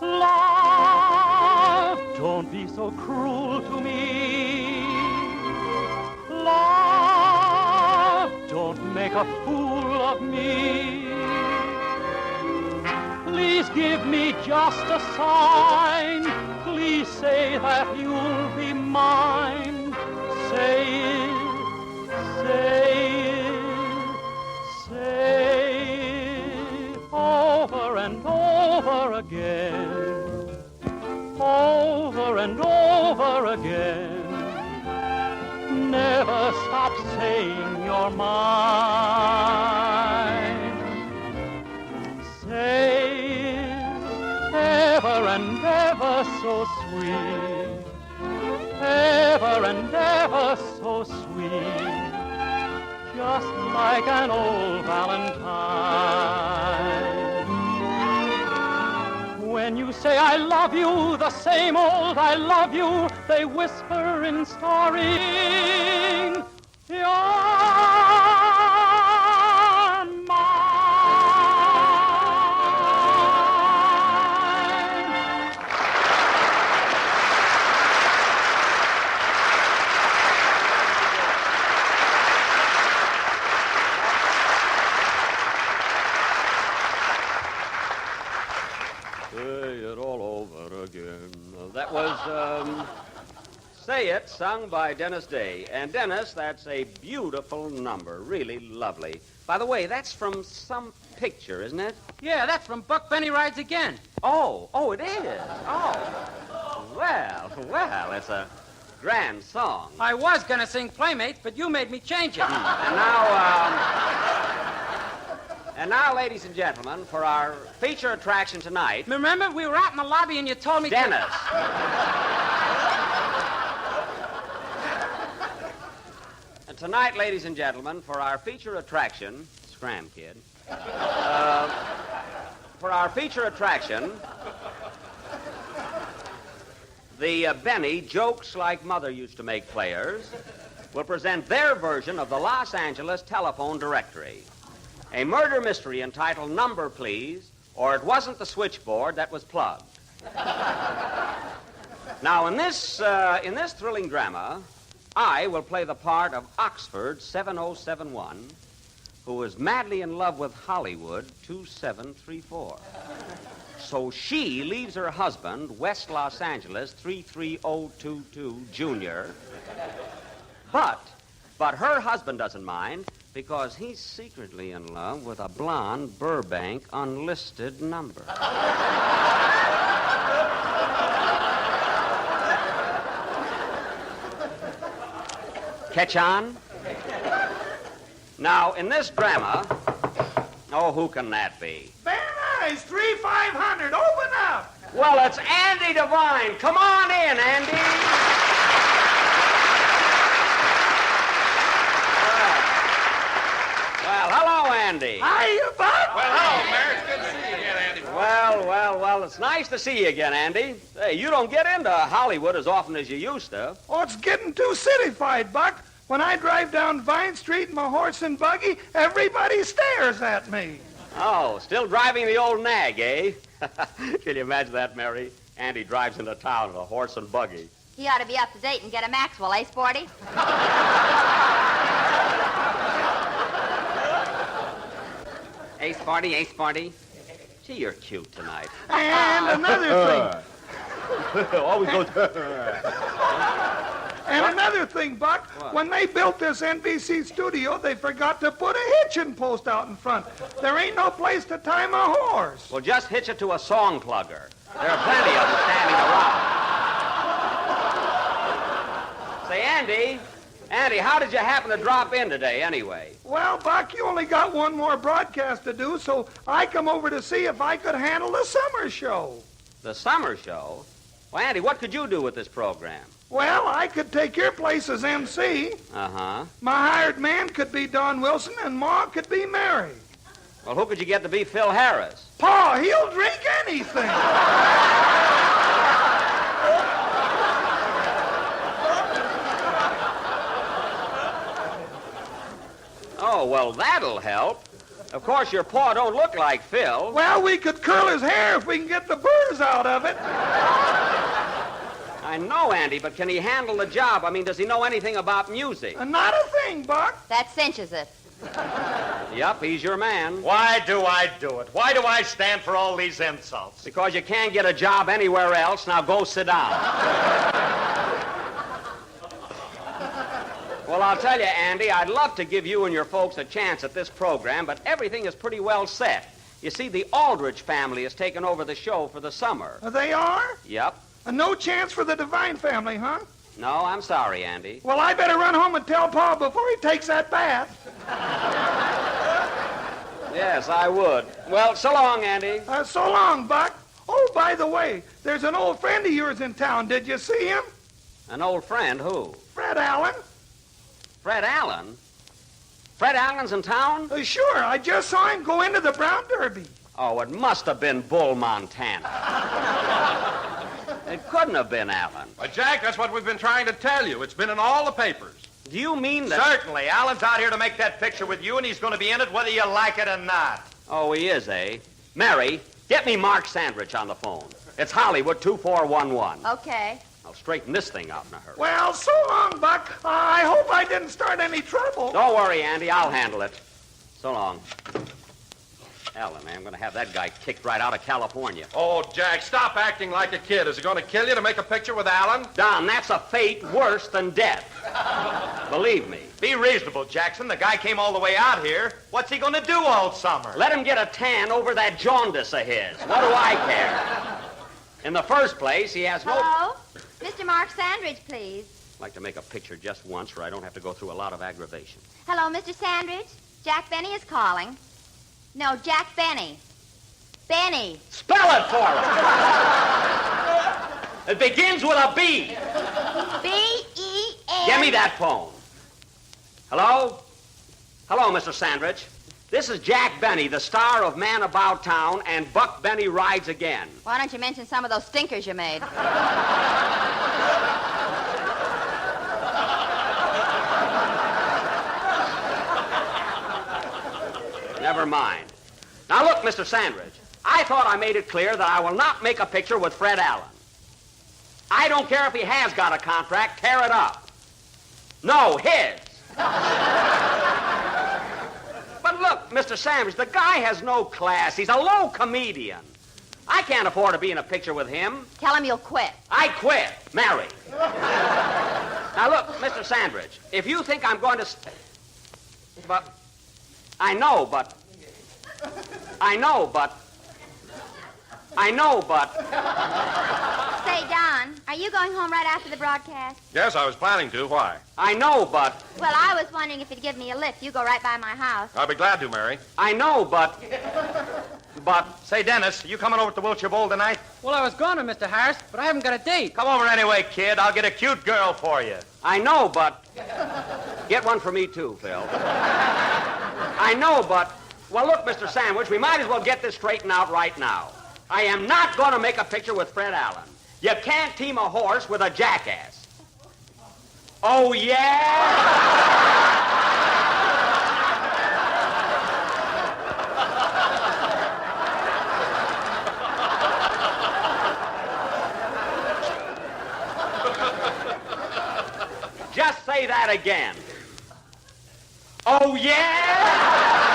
Speaker 2: Love, don't be so cruel to me. Love, don't make a fool of me. Please give me just a sign. Please say that you'll be mine. Say it, say it, say it over and over again. Over and over again. Never stop saying you're mine. Say ever and ever so sweet, ever and ever so sweet, just like an old Valentine. When you say I love you, the same old I love you, they whisper in starring,
Speaker 6: That was Say It, sung by Dennis Day. And Dennis, that's a beautiful number, really lovely. By the way, that's from some picture, isn't it?
Speaker 14: Yeah, that's from Buck Benny Rides Again.
Speaker 6: Oh, it is. Oh. Well, it's a grand song.
Speaker 14: I was going to sing Playmates, but you made me change it.
Speaker 6: And now, ladies and gentlemen, for our feature attraction tonight...
Speaker 14: Remember, we were out in the lobby and you told me...
Speaker 6: Dennis. And tonight, ladies and gentlemen, for our feature attraction... Scram, kid. For our feature attraction... The Benny Jokes Like Mother Used to Make players will present their version of the Los Angeles telephone directory. A murder mystery entitled Number Please, or It Wasn't the Switchboard That Was Plugged. Now, in this thrilling drama, I will play the part of Oxford 7071, who is madly in love with Hollywood 2734. So she leaves her husband, West Los Angeles 33022 Jr., but her husband doesn't mind, because he's secretly in love with a blonde Burbank unlisted number. Catch on? Now, in this drama, who can that be?
Speaker 15: Very nice, 3,500, open up.
Speaker 6: Well, it's Andy Devine. Come on in, Andy. Well, hello, Andy.
Speaker 15: Hiya, Buck.
Speaker 12: Well, hello, Mayor. It's good to see you again, Andy.
Speaker 6: Well, it's nice to see you again, Andy. Hey, you don't get into Hollywood as often as you used to.
Speaker 15: Oh, it's getting too cityfied, Buck. When I drive down Vine Street in my horse and buggy, everybody stares at me.
Speaker 6: Oh, still driving the old nag, eh? Can you imagine that, Mary? Andy drives into town in a horse and buggy.
Speaker 17: He ought to be up to date and get a Maxwell, eh, Sporty?
Speaker 6: Hey, Sporty, hey, Sporty. Gee, you're cute tonight.
Speaker 15: And another thing.
Speaker 6: Always goes...
Speaker 15: And another thing, Buck, when they built this NBC studio, they forgot to put a hitching post out in front. There ain't no place to tie my horse.
Speaker 6: Well, just hitch it to a song plugger. There are plenty of them standing around. Say, Andy, how did you happen to drop in today, anyway?
Speaker 15: Well, Buck, you only got one more broadcast to do, so I come over to see if I could handle the summer show.
Speaker 6: The summer show? Well, Andy, what could you do with this program?
Speaker 15: Well, I could take your place as MC.
Speaker 6: Uh-huh.
Speaker 15: My hired man could be Don Wilson, and Ma could be Mary.
Speaker 6: Well, who could you get to be Phil Harris?
Speaker 15: Pa, he'll drink anything.
Speaker 6: Oh, well, that'll help. Of course, your paw don't look like Phil.
Speaker 15: Well, we could curl his hair if we can get the burrs out of it.
Speaker 6: I know, Andy, but can he handle the job? I mean, does he know anything about music?
Speaker 15: Not a thing, Buck.
Speaker 17: That cinches it.
Speaker 6: Yep, he's your man.
Speaker 1: Why do I do it? Why do I stand for all these insults?
Speaker 6: Because you can't get a job anywhere else. Now go sit down. Well, I'll tell you, Andy, I'd love to give you and your folks a chance at this program, but everything is pretty well set. You see, the Aldrich family has taken over the show for the summer.
Speaker 15: They are?
Speaker 6: Yep.
Speaker 15: No chance for the Devine family, huh?
Speaker 6: No, I'm sorry, Andy.
Speaker 15: Well, I better run home and tell Pa before he takes that bath.
Speaker 6: Yes, I would. Well, so long, Andy.
Speaker 15: So long, Buck. Oh, by the way, there's an old friend of yours in town. Did you see him?
Speaker 6: An old friend? Who?
Speaker 15: Fred Allen.
Speaker 6: Fred Allen? Fred Allen's in town?
Speaker 15: Sure. I just saw him go into the Brown Derby.
Speaker 6: Oh, it must have been Bull Montana. It couldn't have been Allen.
Speaker 12: Well, Jack, that's what we've been trying to tell you. It's been in all the papers.
Speaker 6: Do you mean that...
Speaker 1: Certainly. Allen's out here to make that picture with you, and he's going to be in it whether you like it or not.
Speaker 6: Oh, he is, eh? Mary, get me Mark Sandrich on the phone. It's Hollywood 2411.
Speaker 17: Okay.
Speaker 6: I'll straighten this thing out in a hurry.
Speaker 15: Well, so long, Buck. I hope I didn't start any trouble.
Speaker 6: Don't worry, Andy. I'll handle it. So long. Allen, I'm going to have that guy kicked right out of California.
Speaker 12: Oh, Jack, stop acting like a kid. Is he going to kill you to make a picture with Allen?
Speaker 6: Don, that's a fate worse than death. Believe me.
Speaker 1: Be reasonable, Jackson. The guy came all the way out here. What's he going to do all summer?
Speaker 6: Let him get a tan over that jaundice of his. What do I care? In the first place, he has no...
Speaker 17: Hello? Mr. Mark Sandridge, please.
Speaker 6: I'd like to make a picture just once where I don't have to go through a lot of aggravation.
Speaker 17: Hello, Mr. Sandridge. Jack Benny is calling. No, Jack Benny. Benny.
Speaker 6: Spell it for him. It begins with a B.
Speaker 17: B-E-N.
Speaker 6: Give me that phone. Hello? Hello, Mr. Sandrich. This is Jack Benny, the star of Man About Town and Buck Benny Rides Again.
Speaker 17: Why don't you mention some of those stinkers you made?
Speaker 6: Never mind. Now look, Mr. Sandridge, I thought I made it clear that I will not make a picture with Fred Allen. I don't care if he has got a contract, tear it up. No, his. But look, Mr. Sandridge, the guy has no class. He's a low comedian. I can't afford to be in a picture with him.
Speaker 17: Tell him you'll quit.
Speaker 6: I quit. Mary. Now look, Mr. Sandridge, if you think I'm going to... But... I know, but...
Speaker 17: Say, Don, are you going home right after the broadcast?
Speaker 12: Yes, I was planning to. Why?
Speaker 6: I know, but...
Speaker 17: Well, I was wondering if you'd give me a lift. You go right by my house.
Speaker 12: I'll be glad to, Mary.
Speaker 6: I know, but...
Speaker 1: Say, Dennis, you coming over to Wilshire Bowl tonight?
Speaker 14: Well, I was going to, Mr. Harris, but I haven't got a date.
Speaker 1: Come over anyway, kid. I'll get a cute girl for you.
Speaker 6: I know, but... Get one for me, too, Phil. I know, but... Well, look, Mr. Sandwich, we might as well get this straightened out right now. I am not going to make a picture with Fred Allen. You can't team a horse with a jackass. Oh, yeah? Just say that again. Oh, yeah?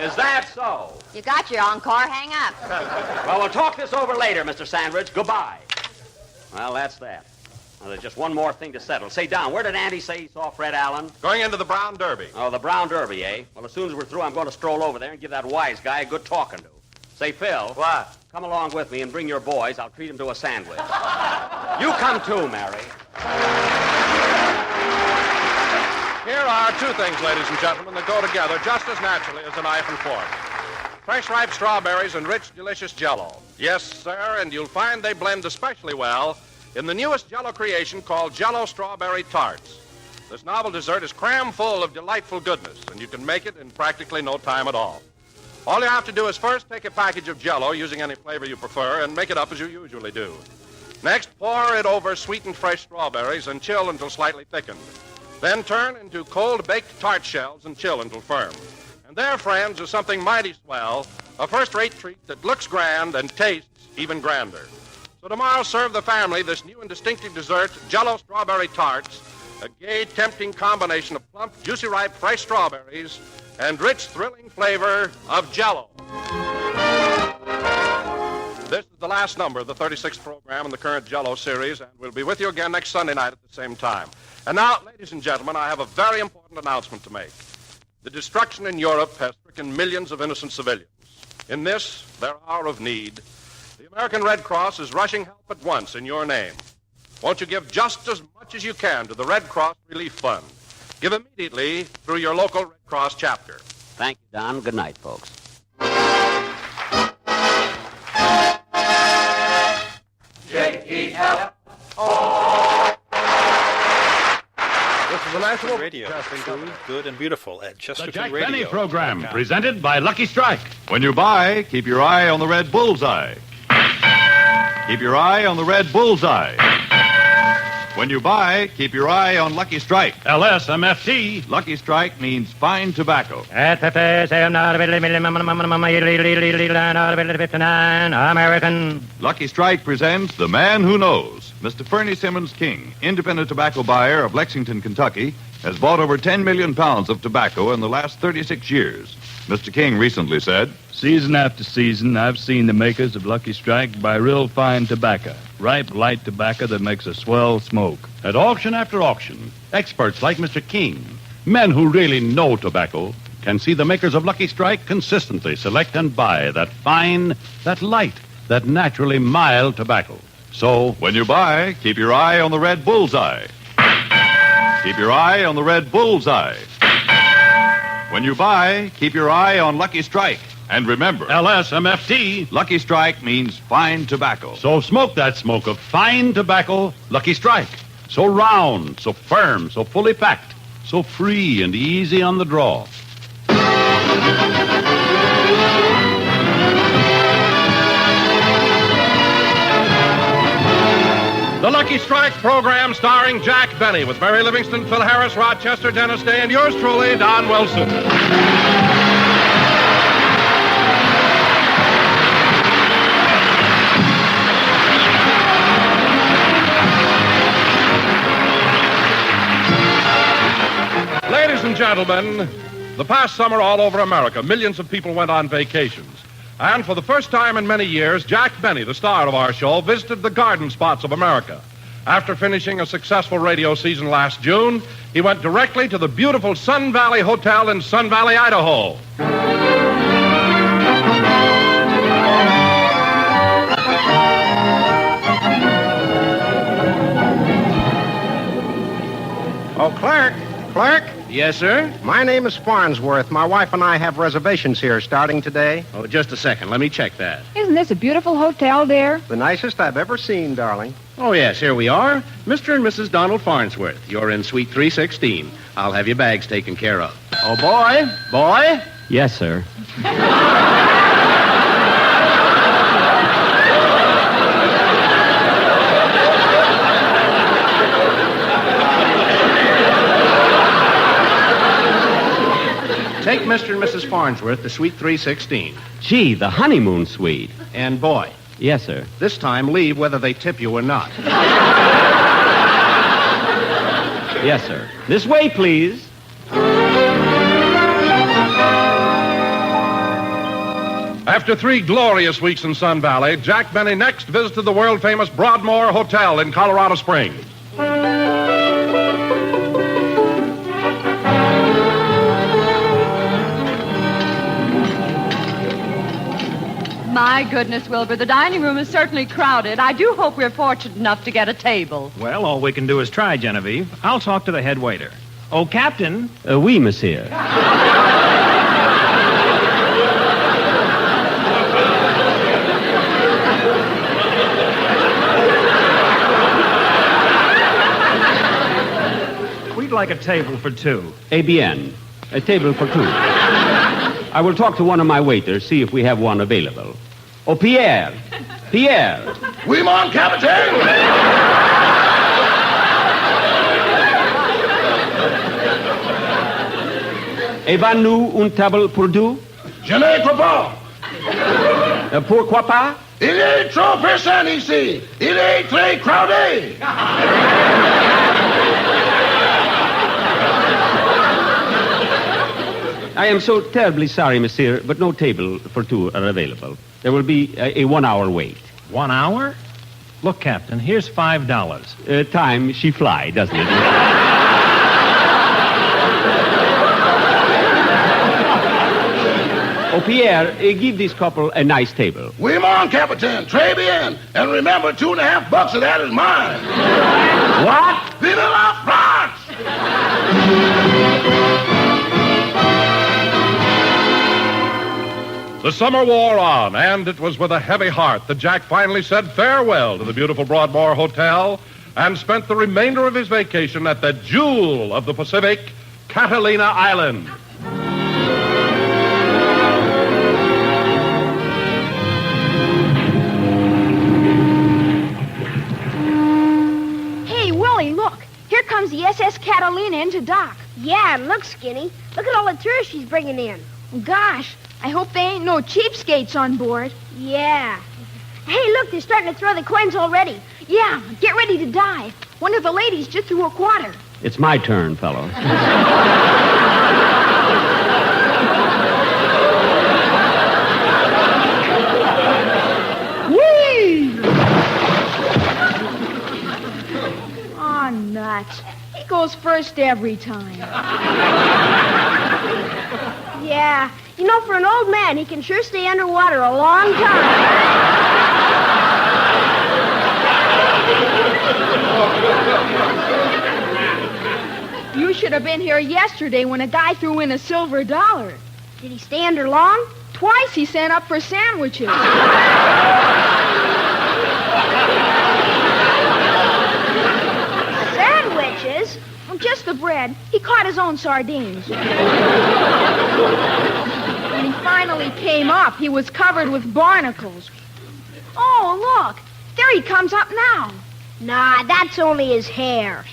Speaker 6: Is that so?
Speaker 17: You got your encore. Hang up.
Speaker 6: Well, we'll talk this over later, Mr. Sandridge. Goodbye. Well, that's that. Now, there's just one more thing to settle. Say, Don, where did Andy say he saw Fred Allen?
Speaker 12: Going into the Brown Derby.
Speaker 6: Oh, the Brown Derby, eh? Well, as soon as we're through, I'm going to stroll over there and give that wise guy a good talking to. Say, Phil.
Speaker 1: What?
Speaker 6: Come along with me and bring your boys. I'll treat them to a sandwich. You come too, Mary.
Speaker 12: Here are two things, ladies and gentlemen, that go together just as naturally as a knife and fork. Fresh ripe strawberries and rich, delicious Jell-O. Yes, sir, and you'll find they blend especially well in the newest Jell-O creation called Jell-O Strawberry Tarts. This novel dessert is cram full of delightful goodness, and you can make it in practically no time at all. All you have to do is first take a package of Jell-O, using any flavor you prefer, and make it up as you usually do. Next, pour it over sweetened fresh strawberries and chill until slightly thickened. Then turn into cold baked tart shells and chill until firm. And there, friends, is something mighty swell, a first-rate treat that looks grand and tastes even grander. So tomorrow, serve the family this new and distinctive dessert, Jell-O strawberry tarts, a gay, tempting combination of plump, juicy, ripe, fresh strawberries and rich, thrilling flavor of Jell-O. This is the last number of the 36th program in the current Jell-O series, and we'll be with you again next Sunday night at the same time. And now, ladies and gentlemen, I have a very important announcement to make. The destruction in Europe has stricken millions of innocent civilians. In this, their hour of need, the American Red Cross is rushing help at once in your name. Won't you give just as much as you can to the Red Cross Relief Fund? Give immediately through your local Red Cross chapter.
Speaker 6: Thank you, Don. Good night, folks.
Speaker 12: This is the National
Speaker 9: Radio. Good and beautiful at Chesterton
Speaker 5: Jack
Speaker 9: Radio.
Speaker 5: Benny program, presented by Lucky Strike.
Speaker 13: When you buy, keep your eye on the red bullseye. Keep your eye on the red bullseye. When you buy, keep your eye on Lucky Strike.
Speaker 5: LSMFT.
Speaker 13: Lucky Strike means fine tobacco.
Speaker 5: American.
Speaker 13: Lucky Strike presents The Man Who Knows. Mr. Fernie Simmons King, independent tobacco buyer of Lexington, Kentucky, has bought over 10 million pounds of tobacco in the last 36 years. Mr. King recently said,
Speaker 5: Season after season, I've seen the makers of Lucky Strike buy real fine tobacco. Ripe, light tobacco that makes a swell smoke. At auction after auction, experts like Mr. King, men who really know tobacco, can see the makers of Lucky Strike consistently select and buy that fine, that light, that naturally mild tobacco. So,
Speaker 13: when you buy, keep your eye on the red bullseye. Keep your eye on the red bullseye. When you buy, keep your eye on Lucky Strike. And remember,
Speaker 5: LSMFT.
Speaker 13: Lucky Strike means fine tobacco.
Speaker 5: So smoke that smoke of fine tobacco, Lucky Strike. So round, so firm, so fully packed, so free and easy on the draw. The Lucky Strike program starring Jack Benny with Mary Livingston, Phil Harris, Rochester, Dennis Day, and yours truly, Don Wilson. Ladies and gentlemen, the past summer all over America, millions of people went on vacations. And for the first time in many years, Jack Benny, the star of our show, visited the garden spots of America. After finishing a successful radio season last June, he went directly to the beautiful Sun Valley Hotel in Sun Valley, Idaho.
Speaker 11: Oh, clerk. Clerk?
Speaker 5: Yes, sir?
Speaker 11: My name is Farnsworth. My wife and I have reservations here starting today.
Speaker 5: Oh, just a second. Let me check that.
Speaker 18: Isn't this a beautiful hotel, dear?
Speaker 11: The nicest I've ever seen, darling.
Speaker 5: Oh, yes, here we are. Mr. and Mrs. Donald Farnsworth. You're in Suite 316. I'll have your bags taken care of. Oh, boy. Boy?
Speaker 6: Yes, sir.
Speaker 5: Take Mr. and Mrs. Farnsworth to Suite 316.
Speaker 6: Gee, the honeymoon suite.
Speaker 5: And boy.
Speaker 6: Yes, sir.
Speaker 5: This time, leave whether they tip you or not.
Speaker 6: Yes, sir. This way, please.
Speaker 5: After 3 glorious weeks in Sun Valley, Jack Benny next visited the world-famous Broadmoor Hotel in Colorado Springs.
Speaker 18: My goodness, Wilbur, the dining room is certainly crowded. I do hope we're fortunate enough to get a table.
Speaker 8: Well, all we can do is try, Genevieve. I'll talk to the head waiter. Oh, Captain.
Speaker 6: Oui, monsieur.
Speaker 11: We'd
Speaker 8: like a table for two.
Speaker 6: Eh bien. A table for two. I will talk to one of my waiters, see if we have one available. Oh, Pierre. Pierre.
Speaker 3: Oui, mon capitaine.
Speaker 6: Avez-nous une table pour deux?
Speaker 3: Je ne crois pas.
Speaker 6: Pourquoi pas?
Speaker 3: Il est trop personne ici. Il est très crowded.
Speaker 6: I am so terribly sorry, monsieur, but no table for two are available. There will be a 1 hour wait.
Speaker 8: 1 hour? Look, Captain, here's $5.
Speaker 6: Time she fly, doesn't it? Oh, Pierre, give this couple a nice table.
Speaker 3: Oui, mon capitaine. Très bien. And remember, $2.50 of that is mine.
Speaker 6: What?
Speaker 3: Vive la France!
Speaker 16: The summer wore on, and it was with a heavy heart that Jack finally said farewell to the beautiful Broadmoor Hotel and spent the remainder of his vacation at the jewel of the Pacific, Catalina Island.
Speaker 4: Hey, Willie, look. Here comes the SS Catalina into dock.
Speaker 10: Yeah, and look, Skinny. Look at all the tourists she's bringing in.
Speaker 4: Gosh, I hope they ain't no cheapskates on board.
Speaker 10: Yeah. Hey, look, they're starting to throw the coins already.
Speaker 4: Yeah, get ready to dive. One of the ladies just threw a quarter.
Speaker 6: It's my turn, fellow.
Speaker 4: Whee! Oh, nuts. He goes first every time.
Speaker 10: Yeah. You know, for an old man, he can sure stay underwater a long
Speaker 4: You should have been here yesterday when a guy threw in a silver dollar.
Speaker 10: Did he stay under long?
Speaker 4: Twice he sent up for sandwiches.
Speaker 10: Sandwiches?
Speaker 4: Just the bread. He caught his own sardines. When he finally came up, he was covered with barnacles. Oh, look. There he comes up now.
Speaker 10: Nah, that's only his hair.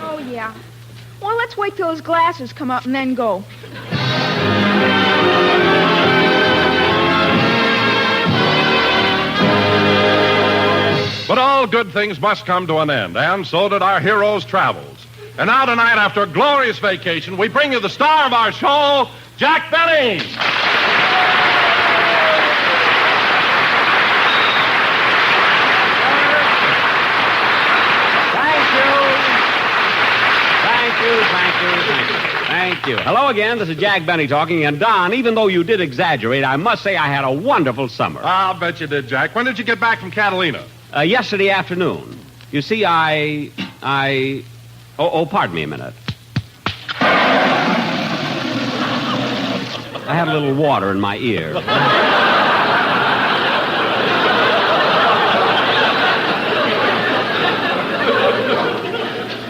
Speaker 4: Oh, yeah. Well, let's wait till his glasses come up and then go.
Speaker 16: But all good things must come to an end, and so did our hero's travels. And now tonight, after a glorious vacation, we bring you the star of our show, Jack Benny.
Speaker 6: Thank you. Hello again. This is Jack Benny talking. And, Don, even though you did exaggerate, I must say I had a wonderful summer.
Speaker 16: I'll bet you did, Jack. When did you get back from Catalina?
Speaker 6: Yesterday afternoon. You see, Oh, pardon me a minute. I had a little water in my ear.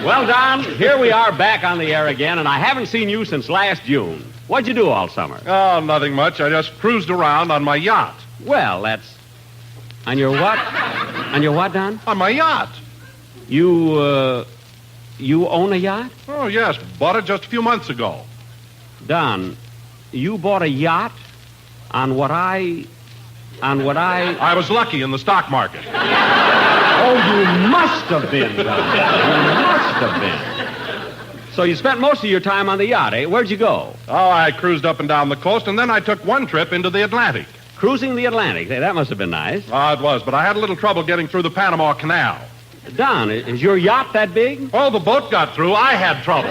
Speaker 6: Well, Don, here we are back on the air again, and I haven't seen you since last June. What'd you do all summer?
Speaker 16: Oh, nothing much. I just cruised around on my yacht.
Speaker 6: Well, that's... On your what? On your what, Don?
Speaker 16: On my yacht.
Speaker 6: You own a yacht?
Speaker 16: Oh, yes. Bought it just a few months ago.
Speaker 6: Don, you bought a yacht on what I...
Speaker 16: I was lucky in the stock market.
Speaker 6: Oh, you must have been, Don. You must have been. So you spent most of your time on the yacht, eh? Where'd you go?
Speaker 16: Oh, I cruised up and down the coast, and then I took one trip into the Atlantic.
Speaker 6: Cruising the Atlantic? Hey, that must have been nice.
Speaker 16: Oh, it was, but I had a little trouble getting through the Panama Canal.
Speaker 6: Don, is your yacht that big?
Speaker 16: Oh, the boat got through. I had trouble.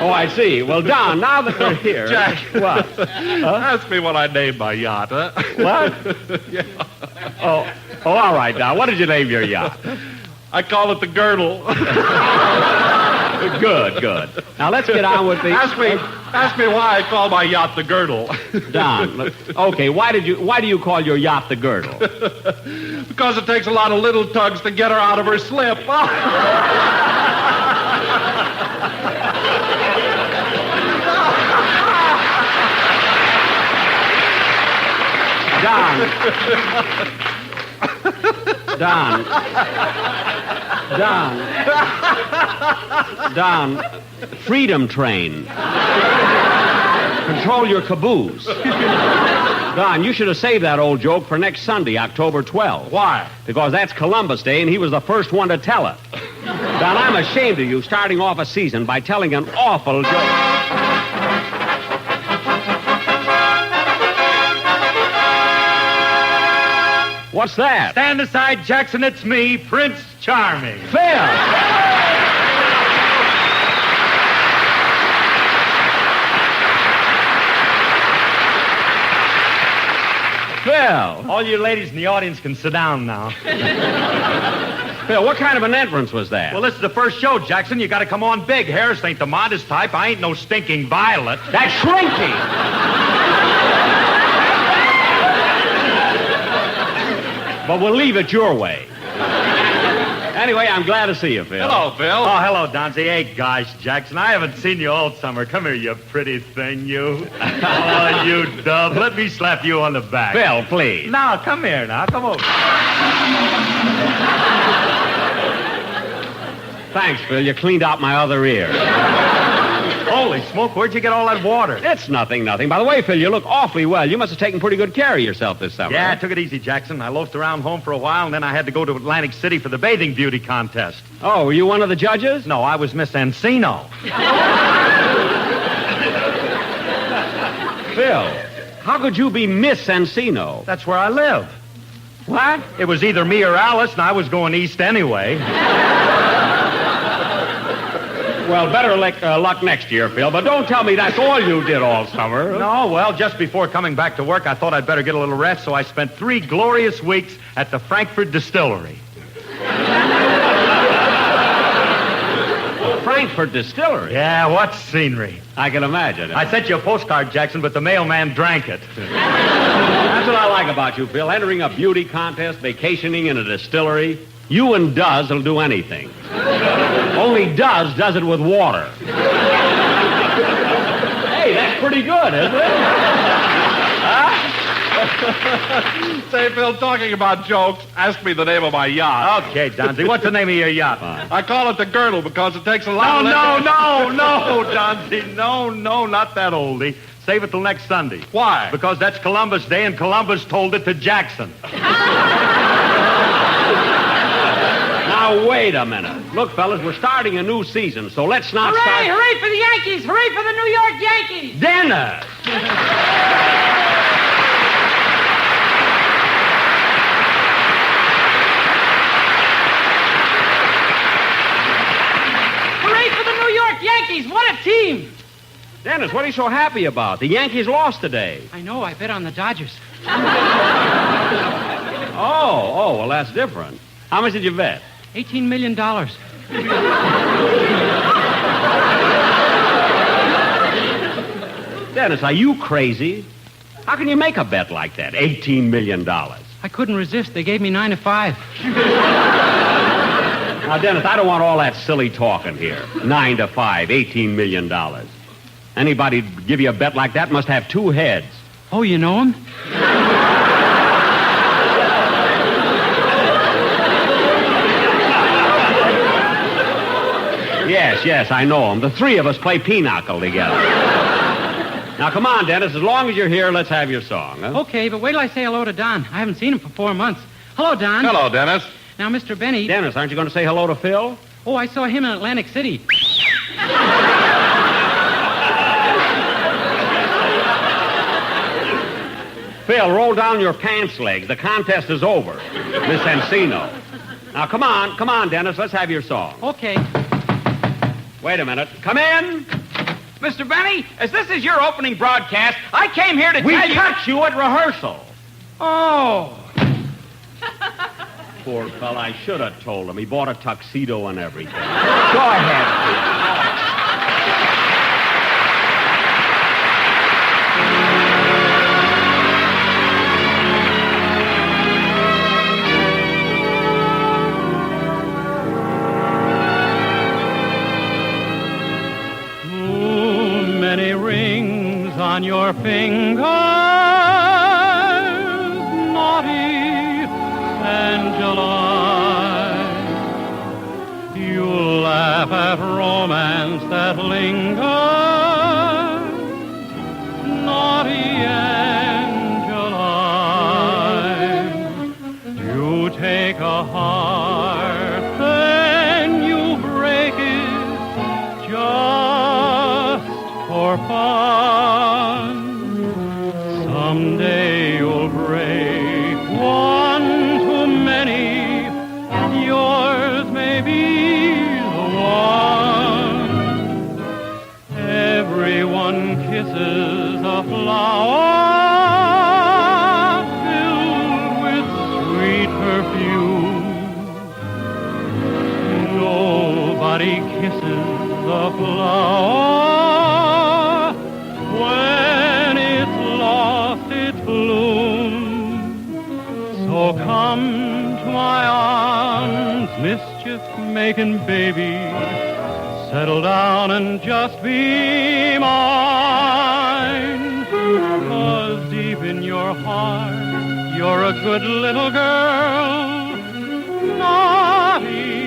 Speaker 6: Oh, I see. Well, Don, now that we're here...
Speaker 16: Jack.
Speaker 6: What?
Speaker 16: Ask me what I named my yacht, huh?
Speaker 6: What?
Speaker 16: Yeah.
Speaker 6: Oh, all right, Don. What did you name your yacht?
Speaker 16: I call it the Girdle.
Speaker 6: Good. Now, let's get on with the...
Speaker 5: Ask me why I call my yacht the Girdle.
Speaker 20: Don, look, okay, why do you call your yacht the Girdle?
Speaker 5: Because it takes a lot of little tugs to get her out of her slip.
Speaker 20: Don, Freedom Train. Control your caboose. Don, you should have saved that old joke for next Sunday, October 12th.
Speaker 5: Why?
Speaker 20: Because that's Columbus Day, and he was the first one to tell it. Don, I'm ashamed of you starting off a season by telling an awful joke. What's that?
Speaker 5: Stand aside, Jackson. It's me, Prince Charming.
Speaker 20: Phil! Phil!
Speaker 5: All you ladies in the audience can sit down now.
Speaker 20: Phil, what kind of an entrance was that?
Speaker 5: Well, this is the first show, Jackson. You got to come on big. Harris ain't the modest type. I ain't no stinking violet.
Speaker 20: That's Shrinky! But we'll leave it your way. Anyway, I'm glad to see you, Phil.
Speaker 5: Hello, Phil. Oh, hello, Donzie. Hey, gosh, Jackson, I haven't seen you all summer. Come here, you pretty thing, you. Oh, you dove. Let me slap you on the back.
Speaker 20: Phil, please.
Speaker 5: Now, come here, now. Come over.
Speaker 20: Thanks, Phil. You cleaned out my other ear.
Speaker 5: Holy smoke, where'd you get all that water?
Speaker 20: It's nothing. By the way, Phil, you look awfully well. You must have taken pretty good care of yourself this summer.
Speaker 5: Yeah, I took it easy, Jackson. I loafed around home for a while, and then I had to go to Atlantic City for the bathing beauty contest.
Speaker 20: Oh, were you one of the judges?
Speaker 5: No, I was Miss Encino.
Speaker 20: Phil, how could you be Miss Encino?
Speaker 5: That's where I live.
Speaker 20: What?
Speaker 5: It was either me or Alice, and I was going east anyway.
Speaker 20: Well, better luck next year, Phil, but don't tell me that's all you did all summer.
Speaker 5: No, well, just before coming back to work, I thought I'd better get a little rest, so I spent 3 glorious weeks at the Frankfurt Distillery.
Speaker 20: Frankfurt Distillery?
Speaker 5: Yeah, what scenery.
Speaker 20: I can imagine.
Speaker 5: I sent you a postcard, Jackson, but the mailman drank it.
Speaker 20: That's what I like about you, Phil. Entering a beauty contest, vacationing in a distillery. You and Duz will do anything. Only Duz does it with water. Hey, that's pretty good, isn't it?
Speaker 5: Huh? Say, Phil, talking about jokes, ask me the name of my yacht. Okay, Donzie, what's the name of your yacht? I call it the Girdle because it takes a lot of... No, Donzie, no, not that oldie. Save it till next Sunday. Why? Because that's Columbus Day, and Columbus told it to Jackson.
Speaker 20: Now, wait a minute. Look, fellas, we're starting a new season, so let's not
Speaker 14: Hooray! Hooray for the Yankees! Hooray for the New York Yankees!
Speaker 20: Dennis!
Speaker 14: Hooray for the New York Yankees! What a team!
Speaker 20: Dennis, what are you so happy about? The Yankees lost today.
Speaker 14: I know. I bet on the Dodgers.
Speaker 20: Oh, well, that's different. How much did you bet?
Speaker 14: $18 million.
Speaker 20: Dennis, are you crazy? How can you make a bet like that? $18 million.
Speaker 14: I couldn't resist. They gave me 9 to 5.
Speaker 20: Now, Dennis, I don't want all that silly talking here. 9 to 5, $18 million. Anybody give you a bet like that must have 2 heads.
Speaker 14: Oh, you know him?
Speaker 20: Yes, I know him. The 3 of us play pinochle together. Now, come on, Dennis. As long as you're here, let's have your song. Huh?
Speaker 14: Okay, but wait till I say hello to Don. I haven't seen him for 4 months. Hello, Don.
Speaker 5: Hello, Dennis.
Speaker 14: Now, Mr. Benny...
Speaker 20: Dennis, aren't you going to say hello to Phil?
Speaker 14: Oh, I saw him in Atlantic City.
Speaker 20: Phil, roll down your pants legs. The contest is over. Miss Encino. Now, come on, Dennis. Let's have your song.
Speaker 14: Okay.
Speaker 20: Wait a minute. Come in.
Speaker 7: Mr. Benny, as this is your opening broadcast, I came here to tell you...
Speaker 20: We cut you at rehearsal.
Speaker 14: Oh.
Speaker 20: Poor fella. I should have told him. He bought a tuxedo and everything. Go ahead, Phil.
Speaker 2: your fingers, naughty Angeline. You laugh at romance that lingers, naughty Angeline. You take a heart, then you break it just for fun. Someday you'll break one too many. Yours may be the one. Everyone kisses a flower filled with sweet perfume. Nobody kisses a flower when it's lost its bloom. So come to my arms, mischief-making baby. Settle down and just be mine. 'Cause deep in your heart, you're a good little girl. Naughty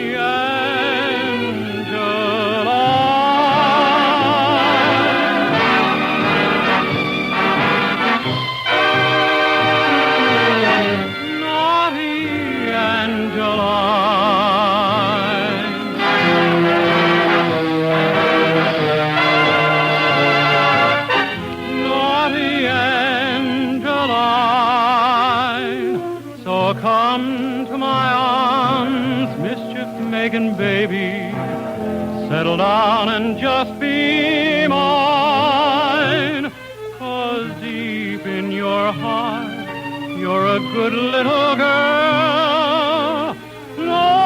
Speaker 2: baby, settle down and just be mine. 'Cause deep in your heart, you're a good little girl. Naughty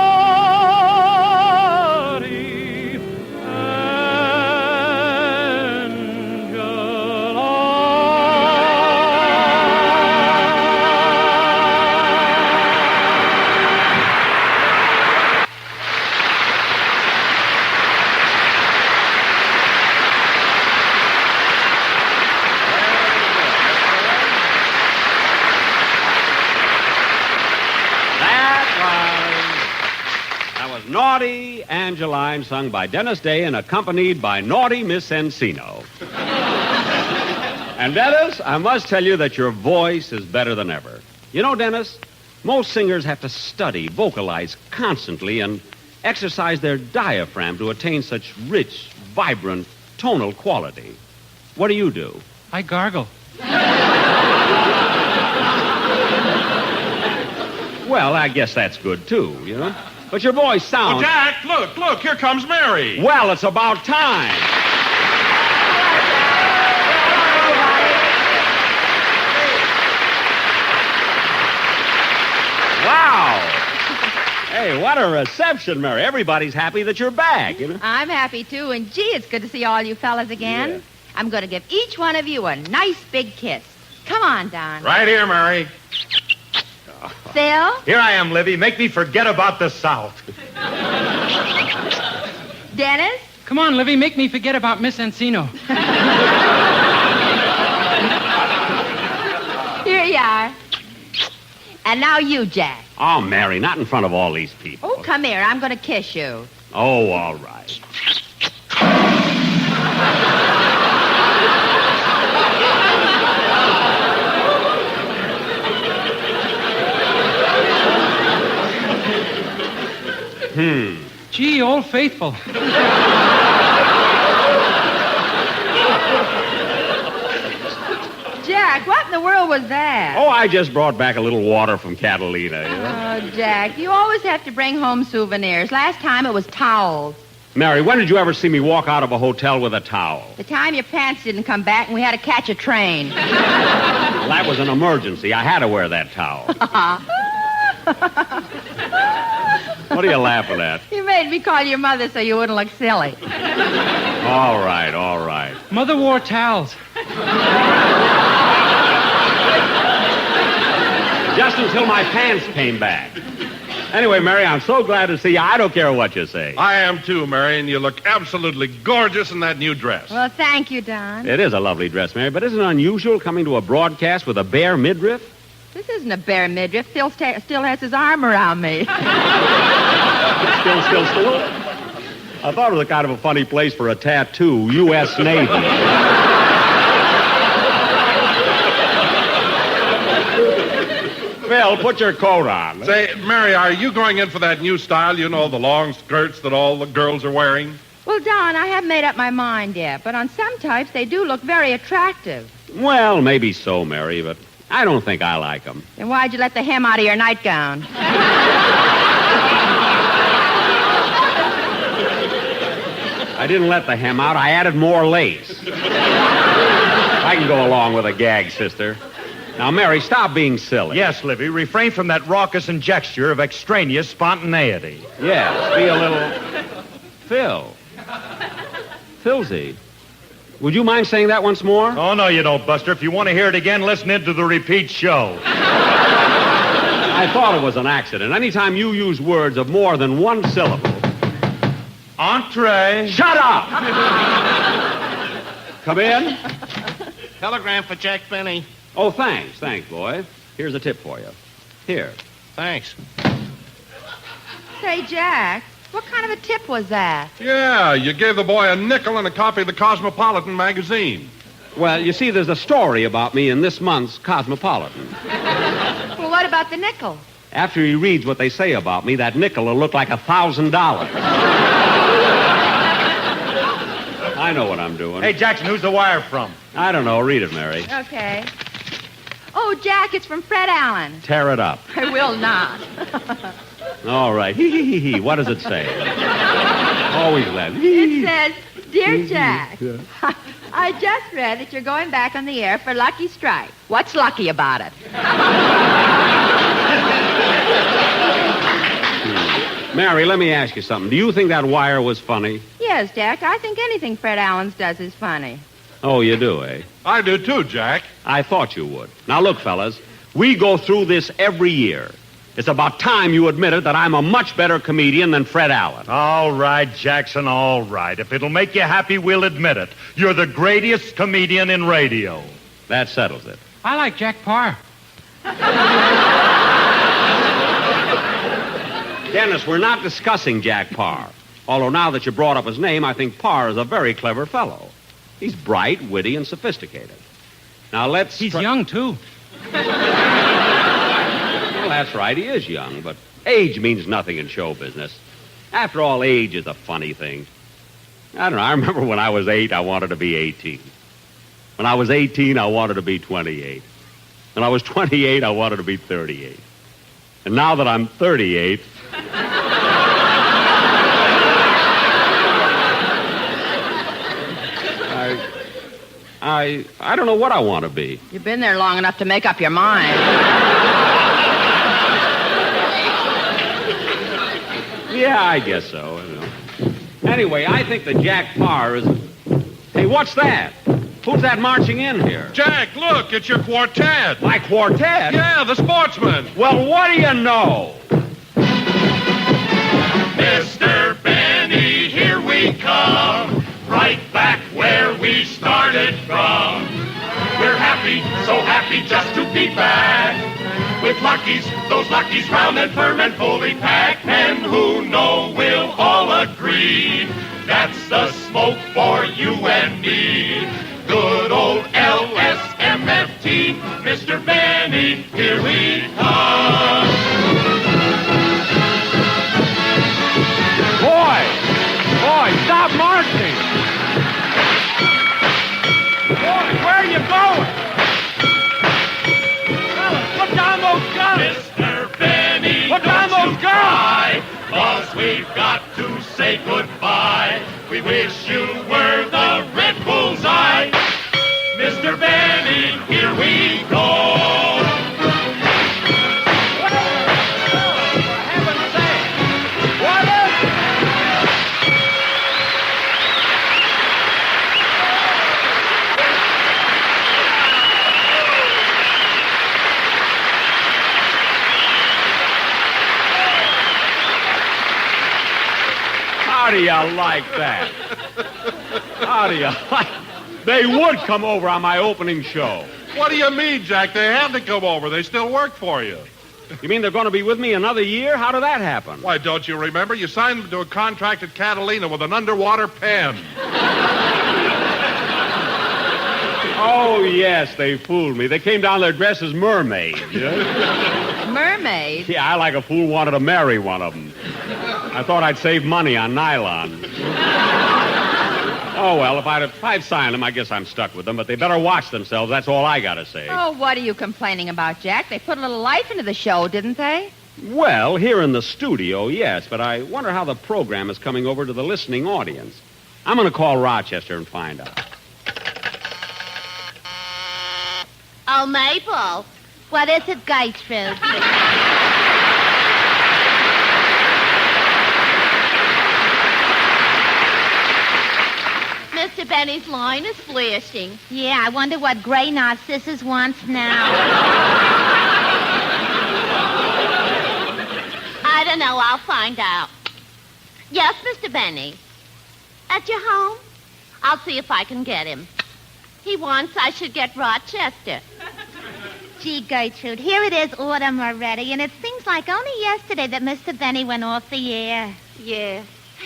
Speaker 6: Naughty Angeline, sung by Dennis Day and accompanied by naughty Miss Encino. And Dennis, I must tell you that your voice is better than ever. You know, Dennis, most singers have to study, vocalize constantly, and exercise their diaphragm to attain such rich, vibrant, tonal quality. What do?
Speaker 2: I gargle.
Speaker 6: Well, I guess that's good, too, you know? But your voice sounds...
Speaker 19: Oh, Jack, look, here comes Mary.
Speaker 6: Well, it's about time. Wow. Hey, what a reception, Mary. Everybody's happy that you're back, you know?
Speaker 17: I'm happy, too, and gee, it's good to see all you fellas again.
Speaker 6: Yeah.
Speaker 17: I'm going to give each one of you a nice big kiss. Come on, Don.
Speaker 19: Right here, Mary.
Speaker 17: Phil?
Speaker 1: Here I am, Livy. Make me forget about the South.
Speaker 17: Dennis?
Speaker 2: Come on, Livy, make me forget about Miss Encino.
Speaker 17: Here you are. And now you, Jack.
Speaker 6: Oh, Mary, not in front of all these people.
Speaker 17: Oh, come here. I'm going to kiss you.
Speaker 6: Oh, all right.
Speaker 2: Gee, Old Faithful.
Speaker 17: Jack, what in the world was that?
Speaker 6: Oh, I just brought back a little water from Catalina, you know?
Speaker 17: Oh, Jack, you always have to bring home souvenirs. Last time it was towels.
Speaker 6: Mary, when did you ever see me walk out of a hotel with a towel?
Speaker 17: The time your pants didn't come back and we had to catch a train.
Speaker 6: Well, that was an emergency. I had to wear that towel. What are you laughing at?
Speaker 17: You made me call your mother so you wouldn't look silly.
Speaker 6: All right, all right.
Speaker 2: Mother wore towels.
Speaker 6: Just until my pants came back.
Speaker 20: Anyway, Mary, I'm so glad to see you. I don't care what you say.
Speaker 19: I am too, Mary, and you look absolutely gorgeous in that new dress.
Speaker 4: Well, thank you, Don.
Speaker 20: It is a lovely dress, Mary, but isn't it unusual coming to a broadcast with a bare midriff?
Speaker 18: This isn't a bare midriff. Phil still has his arm around me.
Speaker 20: Still. I thought it was a kind of a funny place for a tattoo, U.S. Navy. Phil, put your coat on.
Speaker 19: Say, Mary, are you going in for that new style, you know, the long skirts that all the girls are wearing?
Speaker 18: Well, Don, I haven't made up my mind yet, but on some types they do look very attractive.
Speaker 20: Well, maybe so, Mary, but I don't think I like them.
Speaker 18: Then why'd you let the hem out of your nightgown?
Speaker 20: I didn't let the hem out. I added more lace. I can go along with a gag, sister. Now, Mary, stop being silly.
Speaker 1: Yes, Livy, refrain from that raucous injecture of extraneous spontaneity.
Speaker 20: Yes, be a little... Phil. Philzy. Would you mind saying that once more?
Speaker 1: Oh, no, you don't, Buster. If you want to hear it again, listen into the repeat show.
Speaker 20: I thought it was an accident. Anytime you use words of more than one syllable...
Speaker 1: Entree.
Speaker 20: Shut up! Come in.
Speaker 19: Telegram for Jack Benny.
Speaker 20: Oh, thanks, boy. Here's a tip for you. Here.
Speaker 19: Thanks.
Speaker 18: Say, Jack, what kind of a tip was that?
Speaker 19: Yeah, you gave the boy a nickel and a copy of the Cosmopolitan magazine.
Speaker 20: Well, you see, there's a story about me in this month's Cosmopolitan.
Speaker 18: Well, what about the nickel?
Speaker 20: After he reads what they say about me, that nickel will look like $1,000. I know what I'm doing.
Speaker 1: Hey, Jackson, who's the wire from?
Speaker 20: I don't know. Read it, Mary.
Speaker 18: Okay. Oh, Jack, it's from Fred Allen.
Speaker 20: Tear it up.
Speaker 18: I will not.
Speaker 20: All right. Hee. What does it say? Always laugh.
Speaker 18: It says, Dear Jack, I just read that you're going back on the air for Lucky Strike. What's lucky about it?
Speaker 20: Mary, let me ask you something. Do you think that wire was funny?
Speaker 18: Yes, Jack. I think anything Fred Allen does is funny.
Speaker 20: Oh, you do, eh?
Speaker 19: I do too, Jack.
Speaker 20: I thought you would. Now, look, fellas, we go through this every year. It's about time you admitted that I'm a much better comedian than Fred Allen.
Speaker 1: All right, Jackson, all right. If it'll make you happy, we'll admit it. You're the greatest comedian in radio.
Speaker 20: That settles it.
Speaker 7: I like Jack Parr.
Speaker 20: Dennis, we're not discussing Jack Parr. Although now that you brought up his name, I think Parr is a very clever fellow. He's bright, witty, and sophisticated. Now let's...
Speaker 7: He's young, too.
Speaker 20: Well, that's right. He is young, but age means nothing in show business. After all, age is a funny thing. I don't know. I remember when I was 8, I wanted to be 18. When I was 18, I wanted to be 28. When I was 28, I wanted to be 38. And now that I'm 38... I don't know what I want to be.
Speaker 18: You've been there long enough to make up your mind.
Speaker 20: Yeah, I guess so. You know. Anyway, I think that Jack Parr is... Hey, what's that? Who's that marching in here?
Speaker 19: Jack, look, it's your quartet.
Speaker 20: My quartet?
Speaker 19: Yeah, the Sportsmen.
Speaker 20: Well, what do you know?
Speaker 21: Mr. Benny, here we come, right back where we started from. We're happy, so happy just to be back, with Luckies, those Luckies round and firm and fully packed, and who know we'll all agree, that's the smoke for you and me. Good old LSMFT, Mr. Benny, here we come.
Speaker 20: Boy, stop marching.
Speaker 21: Boy, where are you going?
Speaker 20: Put down those guns.
Speaker 21: Mr. Benny,
Speaker 20: put down those guns.
Speaker 21: 'Cause we've got to say goodbye. We wish you were the Red Bullseye. Mr. Benny, here we go.
Speaker 8: do you like that? How do you like... They would come over on my opening show.
Speaker 19: What do you mean, Jack? They had to come over. They still work for you.
Speaker 8: You mean they're going to be with me another year? How did that happen?
Speaker 19: Why, don't you remember? You signed them to a contract at Catalina with an underwater pen.
Speaker 8: Oh, yes, they fooled me. They came down there dressed as mermaids. Yeah?
Speaker 18: Mermaid?
Speaker 8: Yeah, I like a fool wanted to marry one of them. I thought I'd save money on nylon. Oh, well, if I'd signed them, I guess I'm stuck with them, but they better watch themselves. That's all I got to say.
Speaker 18: Oh, what are you complaining about, Jack? They put a little life into the show, didn't they?
Speaker 8: Well, here in the studio, yes, but I wonder how the program is coming over to the listening audience. I'm going to call Rochester and find out.
Speaker 15: Oh, Mabel. What is it, Gertrude? Mr. Benny's line is flashing. Yeah, I wonder what Gray Narcissus wants now. I don't know. I'll find out. Yes, Mr. Benny. At your home? I'll see if I can get him. He wants I should get Rochester. Gee, Gertrude, here it is autumn already, and it seems like only yesterday that Mr. Benny went off the air. Yeah.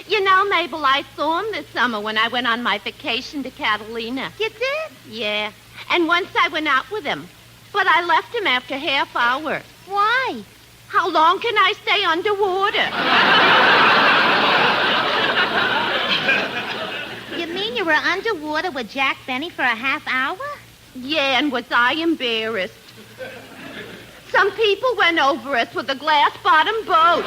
Speaker 15: You know, Mabel, I saw him this summer when I went on my vacation to Catalina. You did? Yeah. And once I went out with him. But I left him after half hour. Why? How long can I stay underwater? You mean you were underwater with Jack Benny for a half hour? Yeah, and was I embarrassed? Some people went over us with a glass-bottom boat.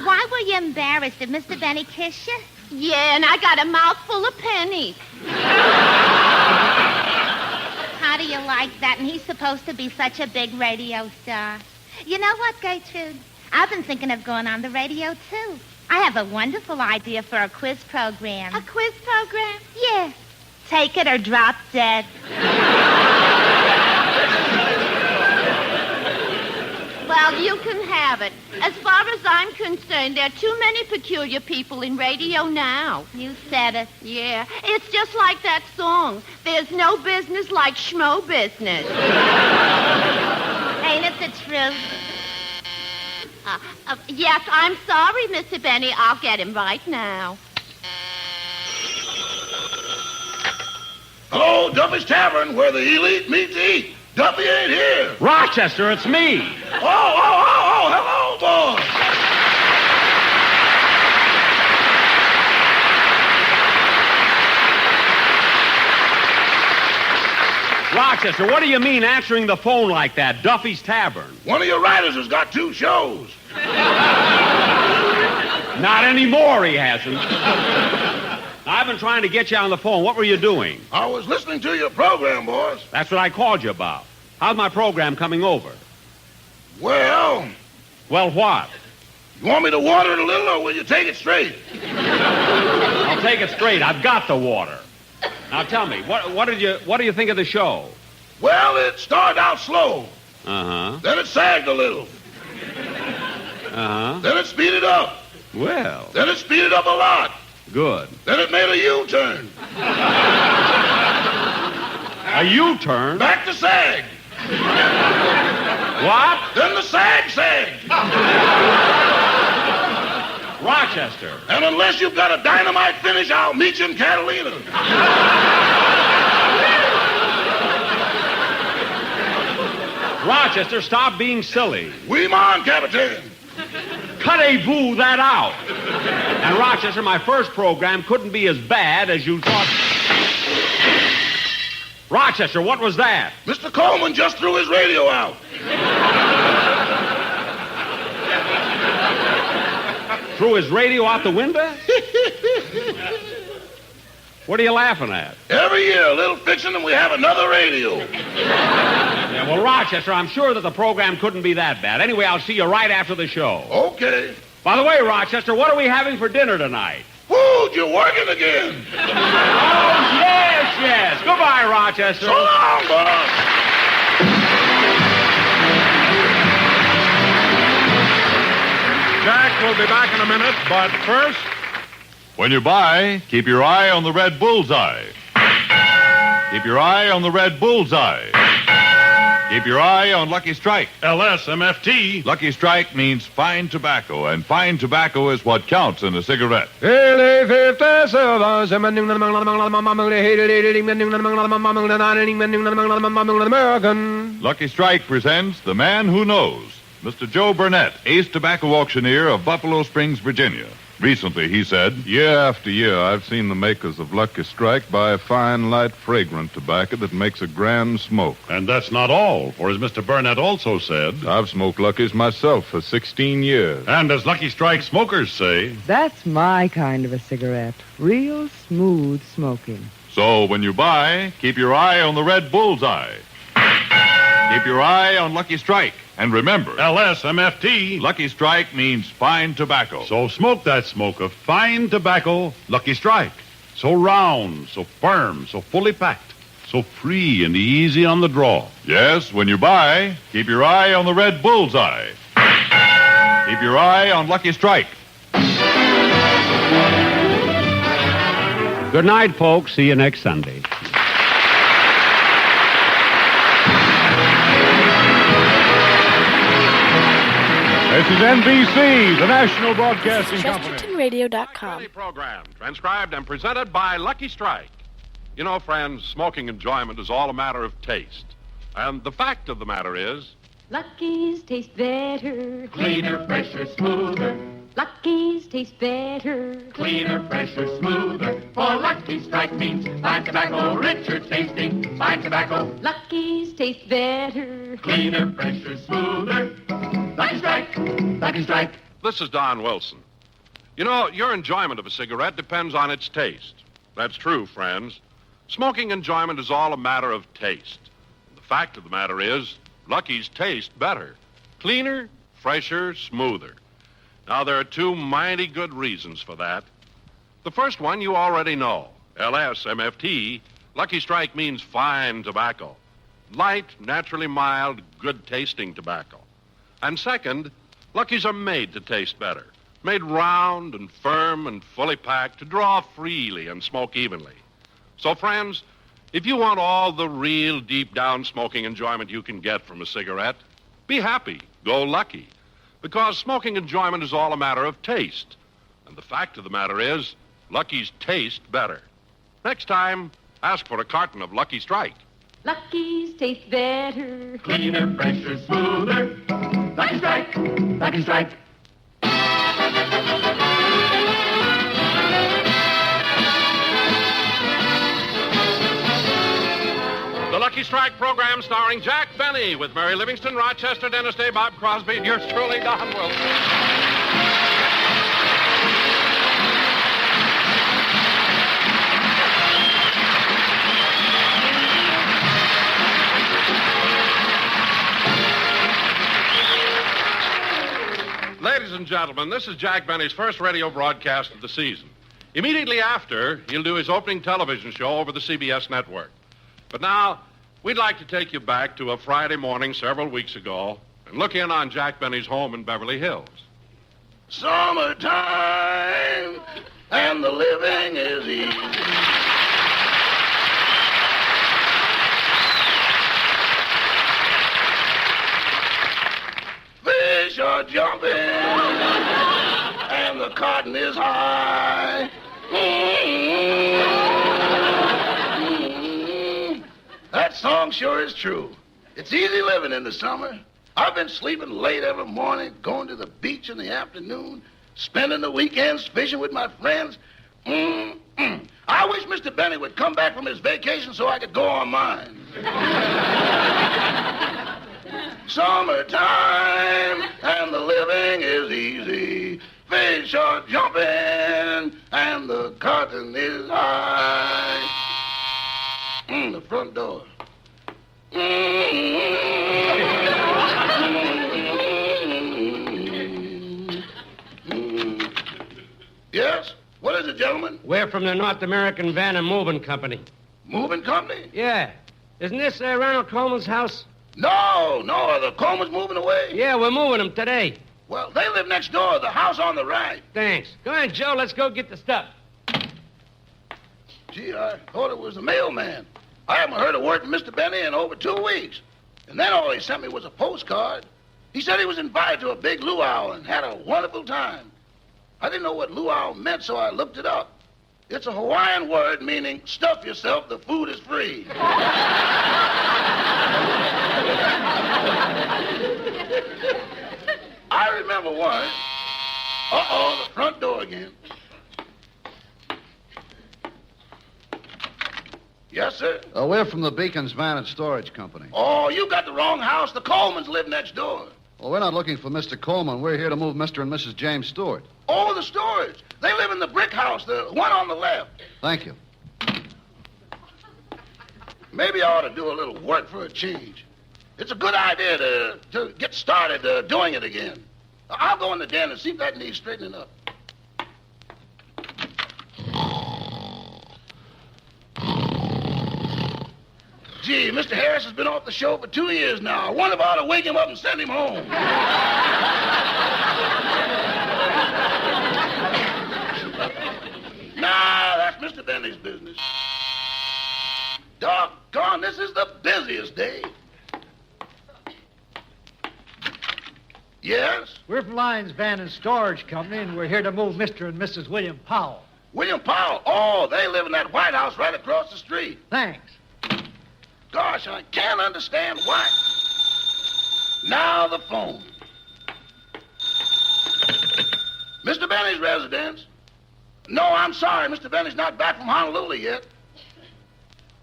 Speaker 15: Why were you embarrassed? Did Mr. Benny kiss you? Yeah, and I got a mouthful of pennies. How do you like that? And he's supposed to be such a big radio star. You know what, Gertrude? I've been thinking of going on the radio, too. I have a wonderful idea for a quiz program. A quiz program? Yeah. Take it or drop dead. Well, you can have it. As far as I'm concerned, there are too many peculiar people in radio now. You said it. Yeah. It's just like that song. There's no business like schmo business. Ain't it the truth? Yes, I'm sorry, Mr. Benny. I'll get him right now.
Speaker 3: Hello, Duffy's Tavern, where the elite meet to eat. Duffy ain't here.
Speaker 8: Rochester, it's me.
Speaker 3: Hello, boy.
Speaker 8: Rochester, what do you mean answering the phone like that? Duffy's Tavern.
Speaker 3: One of your writers has got 2 shows.
Speaker 8: Not anymore, he hasn't. I've been trying to get you on the phone. What were you doing?
Speaker 3: I was listening to your program, boss.
Speaker 8: That's what I called you about. How's my program coming over?
Speaker 3: Well,
Speaker 8: what?
Speaker 3: You want me to water it a little, or will you take it straight?
Speaker 8: I'll take it straight. I've got the water. Now tell me, what do you think of the show?
Speaker 3: Well, it started out slow.
Speaker 8: Uh-huh.
Speaker 3: Then it sagged a little.
Speaker 8: Uh-huh.
Speaker 3: Then it speeded up.
Speaker 8: Well.
Speaker 3: Then it speeded up a lot.
Speaker 8: Good.
Speaker 3: Then it made a U-turn.
Speaker 8: A U-turn?
Speaker 3: Back to sag.
Speaker 8: What?
Speaker 3: Then the sag sagged.
Speaker 8: Rochester.
Speaker 3: And unless you've got a dynamite finish, I'll meet you in Catalina.
Speaker 8: Rochester, stop being silly.
Speaker 3: Oui, mon, Captain.
Speaker 8: Cut-a-boo that out. And Rochester, my first program couldn't be as bad as you thought. Rochester, what was that?
Speaker 3: Mr. Coleman just threw his radio out.
Speaker 8: Threw his radio out the window? What are you laughing at?
Speaker 3: Every year, a little fiction, and we have another radio.
Speaker 8: Yeah, well, Rochester, I'm sure that the program couldn't be that bad. Anyway, I'll see you right after the show.
Speaker 3: Okay.
Speaker 8: By the way, Rochester, what are we having for dinner tonight?
Speaker 3: Food, you're working again.
Speaker 8: Oh, yes, yes. Goodbye, Rochester.
Speaker 3: So long, boss.
Speaker 19: Jack will be back in a minute, but first...
Speaker 13: When you buy, keep your eye on the red bullseye. Keep your eye on the red bullseye. Keep your eye on Lucky Strike.
Speaker 5: LSMFT.
Speaker 13: Lucky Strike means fine tobacco, and fine tobacco is what counts in a cigarette. Lucky Strike presents The Man Who Knows, Mr. Joe Burnett, ace tobacco auctioneer of Buffalo Springs, Virginia. Recently, he said,
Speaker 12: Year after year, I've seen the makers of Lucky Strike buy a fine, light, fragrant tobacco that makes a grand smoke.
Speaker 5: And that's not all, for as Mr. Burnett also said...
Speaker 12: I've smoked Luckies myself for 16 years.
Speaker 5: And as Lucky Strike smokers say...
Speaker 22: That's my kind of a cigarette. Real smooth smoking.
Speaker 13: So when you buy, keep your eye on the red bullseye. Keep your eye on Lucky Strike. And remember,
Speaker 5: LSMFT.
Speaker 13: Lucky Strike means fine tobacco.
Speaker 5: So smoke that smoke of fine tobacco, Lucky Strike. So round, so firm, so fully packed, so free and easy on the draw.
Speaker 13: Yes, when you buy, keep your eye on the red bullseye. Keep your eye on Lucky Strike.
Speaker 8: Good night, folks. See you next Sunday.
Speaker 16: This is NBC, the National Broadcasting Company.
Speaker 23: ChestertonRadio.com.
Speaker 19: Program transcribed and presented by Lucky Strike. You know, friends, smoking enjoyment is all a matter of taste. And the fact of the matter is...
Speaker 24: Lucky's taste better.
Speaker 21: Cleaner, fresher, smoother.
Speaker 24: Lucky's taste better.
Speaker 21: Cleaner, fresher, smoother. For Lucky Strike means fine tobacco, richer tasting, fine tobacco.
Speaker 24: Lucky's taste better.
Speaker 21: Cleaner, fresher, smoother. Lucky Strike, Lucky Strike.
Speaker 19: This is Don Wilson. You know, your enjoyment of a cigarette depends on its taste. That's true, friends. Smoking enjoyment is all a matter of taste. The fact of the matter is, Lucky's taste better. Cleaner, fresher, smoother. Now, there are two mighty good reasons for that. The first one you already know. LSMFT, Lucky Strike means fine tobacco. Light, naturally mild, good-tasting tobacco. And second, Luckies are made to taste better. Made round and firm and fully packed to draw freely and smoke evenly. So, friends, if you want all the real deep-down smoking enjoyment you can get from a cigarette, be happy. Go Lucky. Because smoking enjoyment is all a matter of taste. And the fact of the matter is, Lucky's taste better. Next time, ask for a carton of Lucky Strike.
Speaker 24: Lucky's taste better.
Speaker 21: Cleaner, fresher, smoother. Lucky Strike, Lucky Strike.
Speaker 19: The Lucky Strike program starring Jack Benny with Mary Livingston, Rochester, Dennis Day, Bob Crosby, and yours truly, Don Wilson. Ladies and gentlemen, this is Jack Benny's first radio broadcast of the season. Immediately after, he'll do his opening television show over the CBS network. But now, we'd like to take you back to a Friday morning several weeks ago and look in on Jack Benny's home in Beverly Hills.
Speaker 3: Summertime, and the living is easy. Fish are jumping, and the cotton is high. That song sure is true. It's easy living in the summer. I've been sleeping late every morning, going to the beach in the afternoon, spending the weekends fishing with my friends. I wish Mr. Benny would come back from his vacation so I could go on mine. Summertime, and the living is easy. Fish are jumping, and the cotton is high. The front door. Yes? What is it, gentlemen?
Speaker 25: We're from the North American Van and Moving Company.
Speaker 3: Moving company?
Speaker 9: Yeah. Isn't this Ronald Coleman's house?
Speaker 3: No. Are the Coleman's moving away?
Speaker 9: Yeah, we're moving them today.
Speaker 3: Well, they live next door, the house on the right.
Speaker 9: Thanks. Go ahead, Joe. Let's go get the stuff.
Speaker 3: Gee, I thought it was the mailman. I haven't heard a word from Mr. Benny in over 2 weeks. And then all he sent me was a postcard. He said he was invited to a big luau and had a wonderful time. I didn't know what luau meant, so I looked it up. It's a Hawaiian word meaning stuff yourself, the food is free. I remember once. Uh-oh, the front door again. Yes, sir?
Speaker 10: We're from the Beacons Van and Storage Company.
Speaker 3: Oh, you got the wrong house. The Colemans live next door.
Speaker 10: Well, we're not looking for Mr. Coleman. We're here to move Mr. and Mrs. James Stewart.
Speaker 3: Oh, the Stewarts. They live in the brick house, the one on the left.
Speaker 10: Thank you.
Speaker 3: Maybe I ought to do a little work for a change. It's a good idea to get started doing it again. I'll go in the den and see if that needs straightening up. Gee, Mr. Harris has been off the show for 2 years now. I wonder if I ought to wake him up and send him home. Nah, that's Mr. Bentley's business. Doggone, this is the busiest day. Yes?
Speaker 11: We're from Lyons Van and Storage Company, and we're here to move Mr. and Mrs. William Powell.
Speaker 3: William Powell? Oh, they live in that White House right across the street.
Speaker 11: Thanks.
Speaker 3: Gosh, I can't understand why. Now the phone. Mr. Benny's residence? No, I'm sorry. Mr. Benny's not back from Honolulu yet.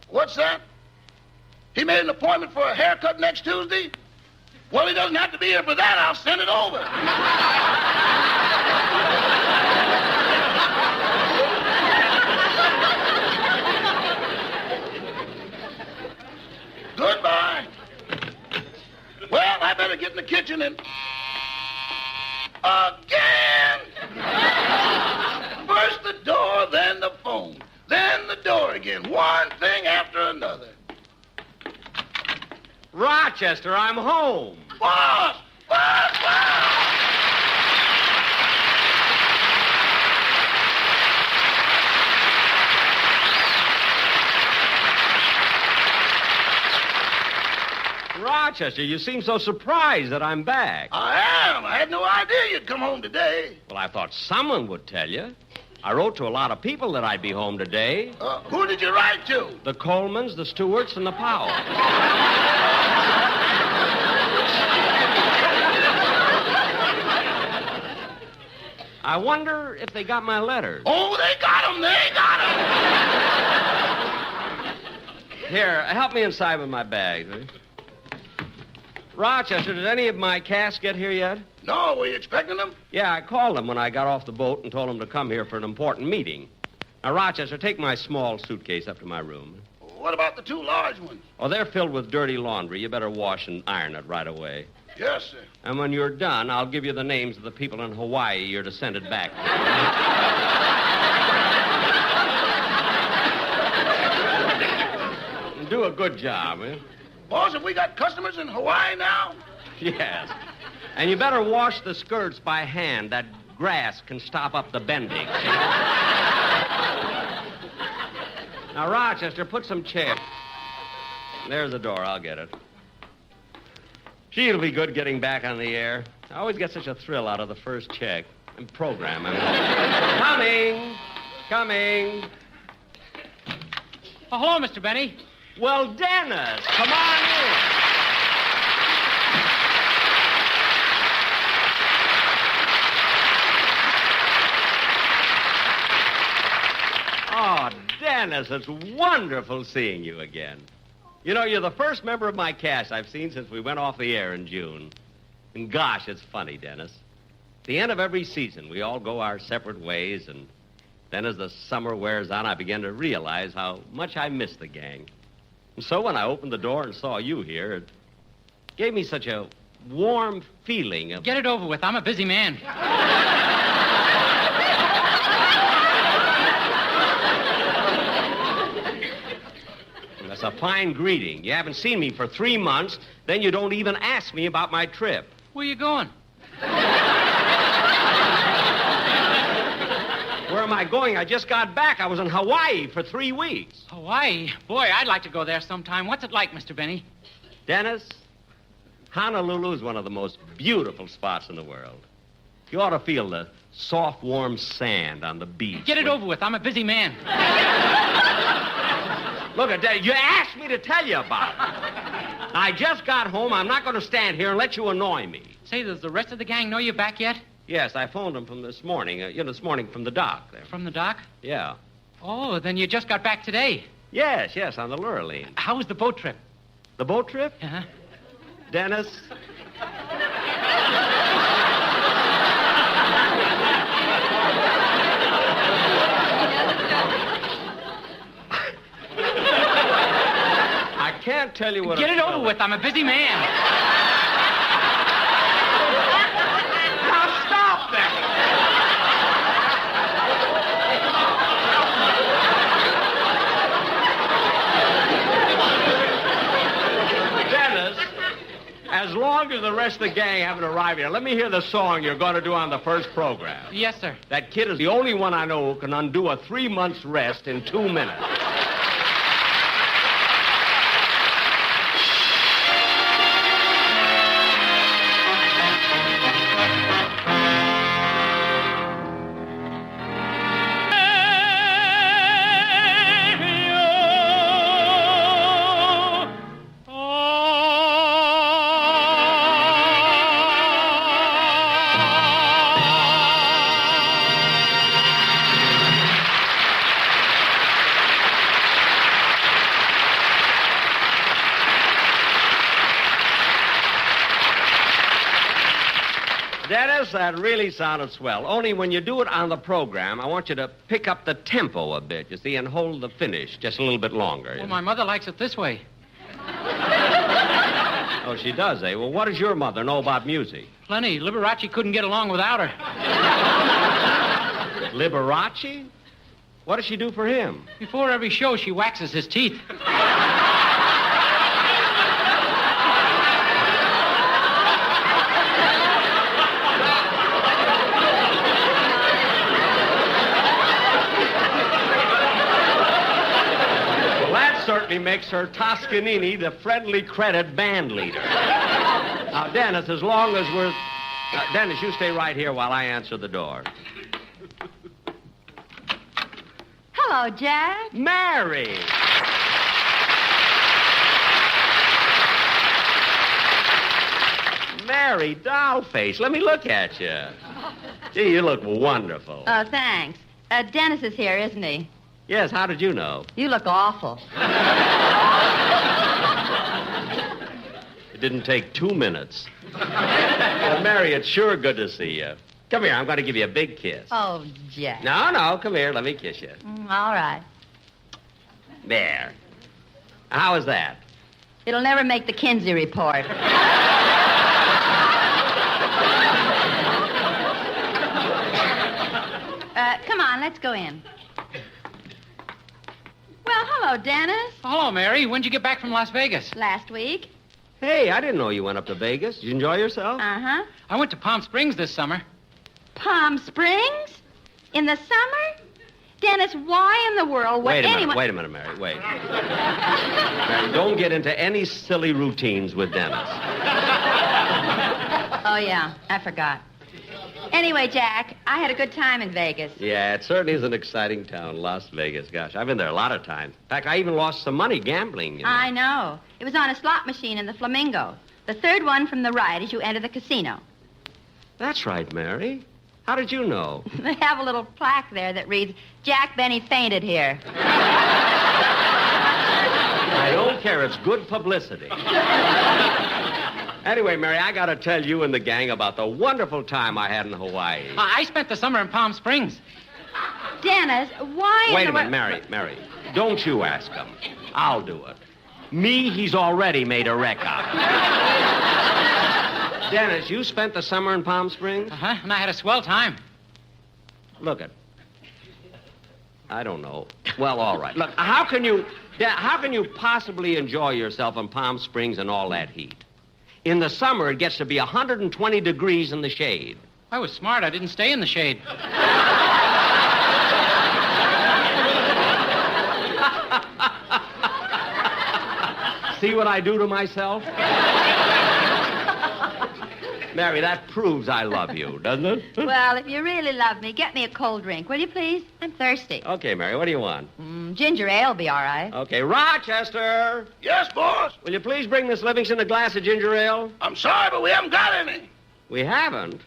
Speaker 3: What's that? He made an appointment for a haircut next Tuesday? Well, he doesn't have to be here for that. I'll send it over. Goodbye. Well, I better get in the kitchen and... Again! First the door, then the phone. Then the door again. One thing after another.
Speaker 9: Rochester, I'm home.
Speaker 3: Boss!
Speaker 9: Rochester, you seem so surprised that I'm back.
Speaker 3: I am. I had no idea you'd come home today.
Speaker 9: Well, I thought someone would tell you. I wrote to a lot of people that I'd be home today.
Speaker 3: Who did you write to?
Speaker 9: The Colemans, the Stewarts, and the Powells. I wonder if they got my letters.
Speaker 3: Oh, they got them. They got them.
Speaker 9: Here, help me inside with my bag. Huh? Rochester, did any of my cast get here yet?
Speaker 3: No, were you expecting them?
Speaker 9: Yeah, I called them when I got off the boat and told them to come here for an important meeting. Now, Rochester, take my small suitcase up to my room.
Speaker 3: What about the 2 large ones?
Speaker 9: Oh, they're filled with dirty laundry. You better wash and iron it right away.
Speaker 3: Yes, sir.
Speaker 9: And when you're done, I'll give you the names of the people in Hawaii you're to send it back to. Do a good job, eh?
Speaker 3: Boss, have we got customers in Hawaii now?
Speaker 9: Yes. And you better wash the skirts by hand. That grass can stop up the bending. Now, Rochester, put some chairs. There's the door. I'll get it. Gee, it'll be good getting back on the air. I always get such a thrill out of the first check. And program, I mean. Coming.
Speaker 7: Oh, hello, Mr. Benny.
Speaker 9: Well, Dennis, come on in. Oh, Dennis, it's wonderful seeing you again. You know, you're the first member of my cast I've seen since we went off the air in June. And gosh, it's funny, Dennis. At the end of every season, we all go our separate ways, and then as the summer wears on, I begin to realize how much I miss the gang. And so when I opened the door and saw you here, it gave me such a warm feeling of...
Speaker 7: Get it over with. I'm a busy man.
Speaker 9: a fine greeting. You haven't seen me for 3 months, then you don't even ask me about my trip.
Speaker 7: Where you going?
Speaker 9: Where am I going? I just got back. I was in Hawaii for 3 weeks.
Speaker 7: Hawaii? Boy, I'd like to go there sometime. What's it like, Mr. Benny?
Speaker 9: Dennis, Honolulu is one of the most beautiful spots in the world. You ought to feel the soft, warm sand on the beach.
Speaker 7: Get it over with. I'm a busy man.
Speaker 9: Look at that. You asked me to tell you about it. I just got home. I'm not going to stand here and let you annoy me.
Speaker 7: Say, does the rest of the gang know you're back yet?
Speaker 9: Yes, I phoned them from this morning. This morning from the dock there.
Speaker 7: From the dock?
Speaker 9: Yeah.
Speaker 7: Oh, then you just got back today.
Speaker 9: Yes, on the Lurleen.
Speaker 7: How was the boat trip?
Speaker 9: The boat trip?
Speaker 7: Uh-huh.
Speaker 9: Dennis? I can't tell you what...
Speaker 7: Get it over with. I'm a busy man.
Speaker 9: Now stop that! Dennis, as long as the rest of the gang haven't arrived here, let me hear the song you're going to do on the first program.
Speaker 7: Yes, sir.
Speaker 9: That kid is the only one I know who can undo a 3 months rest in 2 minutes. Dennis, that really sounded swell. Only when you do it on the program, I want you to pick up the tempo a bit, you see, and hold the finish just a little bit longer.
Speaker 7: Well, my mother likes it this way.
Speaker 9: Oh, she does, eh? Well, what does your mother know about music?
Speaker 7: Plenty. Liberace couldn't get along without her.
Speaker 9: Liberace? What does she do for him?
Speaker 7: Before every show, she waxes his teeth.
Speaker 9: Certainly makes her Toscanini the friendly credit band leader. Now, Dennis, as long as we're... Dennis, you stay right here while I answer the door.
Speaker 18: Hello, Jack.
Speaker 9: Mary! Mary Dollface, let me look at you. Gee, you look wonderful.
Speaker 18: Oh, thanks. Dennis is here, isn't he?
Speaker 9: Yes, how did you know?
Speaker 18: You look awful.
Speaker 9: It didn't take 2 minutes. Well, Mary, it's sure good to see you. Come here, I'm going to give you a big kiss.
Speaker 18: Oh, Jack.
Speaker 9: No, come here, let me kiss you.
Speaker 18: All right.
Speaker 9: There. How is that?
Speaker 18: It'll never make the Kinsey report. Come on, let's go in. Well, hello, Dennis.
Speaker 7: Hello, Mary. When'd you get back from Las Vegas?
Speaker 18: Last week.
Speaker 9: Hey, I didn't know you went up to Vegas. Did you enjoy yourself?
Speaker 18: Uh-huh.
Speaker 7: I went to Palm Springs this summer.
Speaker 18: Palm Springs? In the summer? Dennis, why in the world would anyone...
Speaker 9: Wait a minute, Mary. Wait. Mary, don't get into any silly routines with Dennis.
Speaker 18: Oh, yeah. I forgot. Anyway, Jack, I had a good time in Vegas.
Speaker 9: Yeah, it certainly is an exciting town, Las Vegas. Gosh, I've been there a lot of times. In fact, I even lost some money gambling. You know.
Speaker 18: I know. It was on a slot machine in the Flamingo. The third one from the right as you enter the casino.
Speaker 9: That's right, Mary. How did you know?
Speaker 18: They have a little plaque there that reads, Jack Benny fainted here.
Speaker 9: I don't care. It's good publicity. Anyway, Mary, I got to tell you and the gang about the wonderful time I had in Hawaii.
Speaker 7: I spent the summer in Palm Springs.
Speaker 18: Dennis, why...
Speaker 9: Wait a minute, Mary. Don't you ask him. I'll do it. Me, he's already made a wreck out of. Dennis, you spent the summer in Palm Springs?
Speaker 7: Uh-huh, and I had a swell time.
Speaker 9: Look it. I don't know. Well, all right. Look, how can you possibly enjoy yourself in Palm Springs in all that heat? In the summer, it gets to be 120 degrees in the shade.
Speaker 7: I was smart. I didn't stay in the shade.
Speaker 9: See what I do to myself? Mary, that proves I love you, doesn't it?
Speaker 18: Well, if you really love me, get me a cold drink, will you please? I'm thirsty.
Speaker 9: Okay, Mary, what do you want?
Speaker 18: Ginger ale will be all right.
Speaker 9: Okay, Rochester!
Speaker 3: Yes, boss?
Speaker 9: Will you please bring Miss Livingston a glass of ginger ale?
Speaker 3: I'm sorry, but we haven't got any.
Speaker 9: We haven't?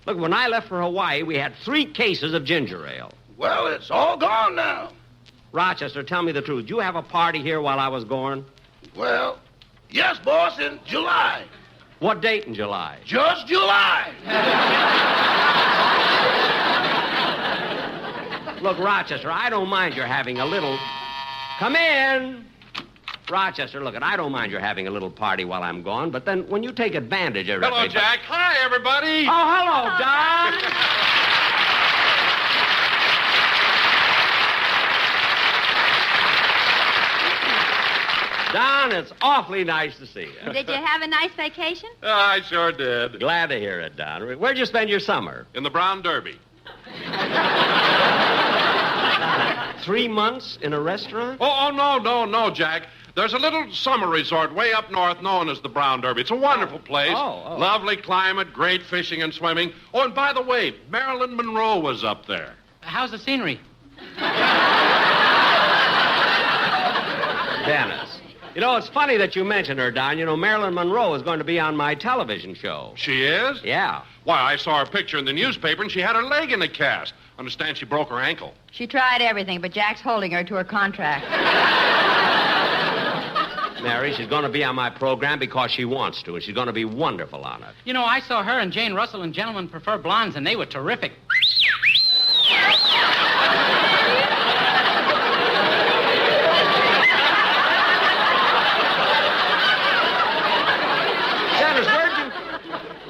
Speaker 9: Look, when I left for Hawaii, we had 3 cases of ginger ale.
Speaker 3: Well, it's all gone now.
Speaker 9: Rochester, tell me the truth. Did you have a party here while I was gone?
Speaker 3: Well, yes, boss, in July.
Speaker 9: What date in July?
Speaker 3: Just July.
Speaker 9: Look, Rochester, I don't mind your having a little... Come in! Rochester, look, I don't mind your having a little party while I'm gone, but then when you take advantage of
Speaker 19: Hello,
Speaker 9: everything...
Speaker 19: Jack. Hi, everybody.
Speaker 9: Oh, hello, Don. Don, it's awfully nice to see you.
Speaker 18: Did you have a nice vacation?
Speaker 19: I sure did.
Speaker 9: Glad to hear it, Don. Where'd you spend your summer?
Speaker 19: In the Brown Derby.
Speaker 9: 3 months in a restaurant?
Speaker 19: Oh, no, Jack. There's a little summer resort way up north known as the Brown Derby. It's a wonderful place.
Speaker 9: Oh.
Speaker 19: Lovely climate, great fishing and swimming. Oh, and by the way, Marilyn Monroe was up there.
Speaker 7: How's the scenery?
Speaker 9: Dennis. You know, it's funny that you mention her, Don. You know, Marilyn Monroe is going to be on my television show.
Speaker 19: She is?
Speaker 9: Yeah.
Speaker 19: Why, I saw her picture in the newspaper, and she had her leg in a cast. Understand she broke her ankle.
Speaker 18: She tried everything, but Jack's holding her to her contract.
Speaker 9: Mary, she's going to be on my program because she wants to, and she's going to be wonderful on it.
Speaker 7: You know, I saw her and Jane Russell in Gentlemen Prefer Blondes, and they were terrific.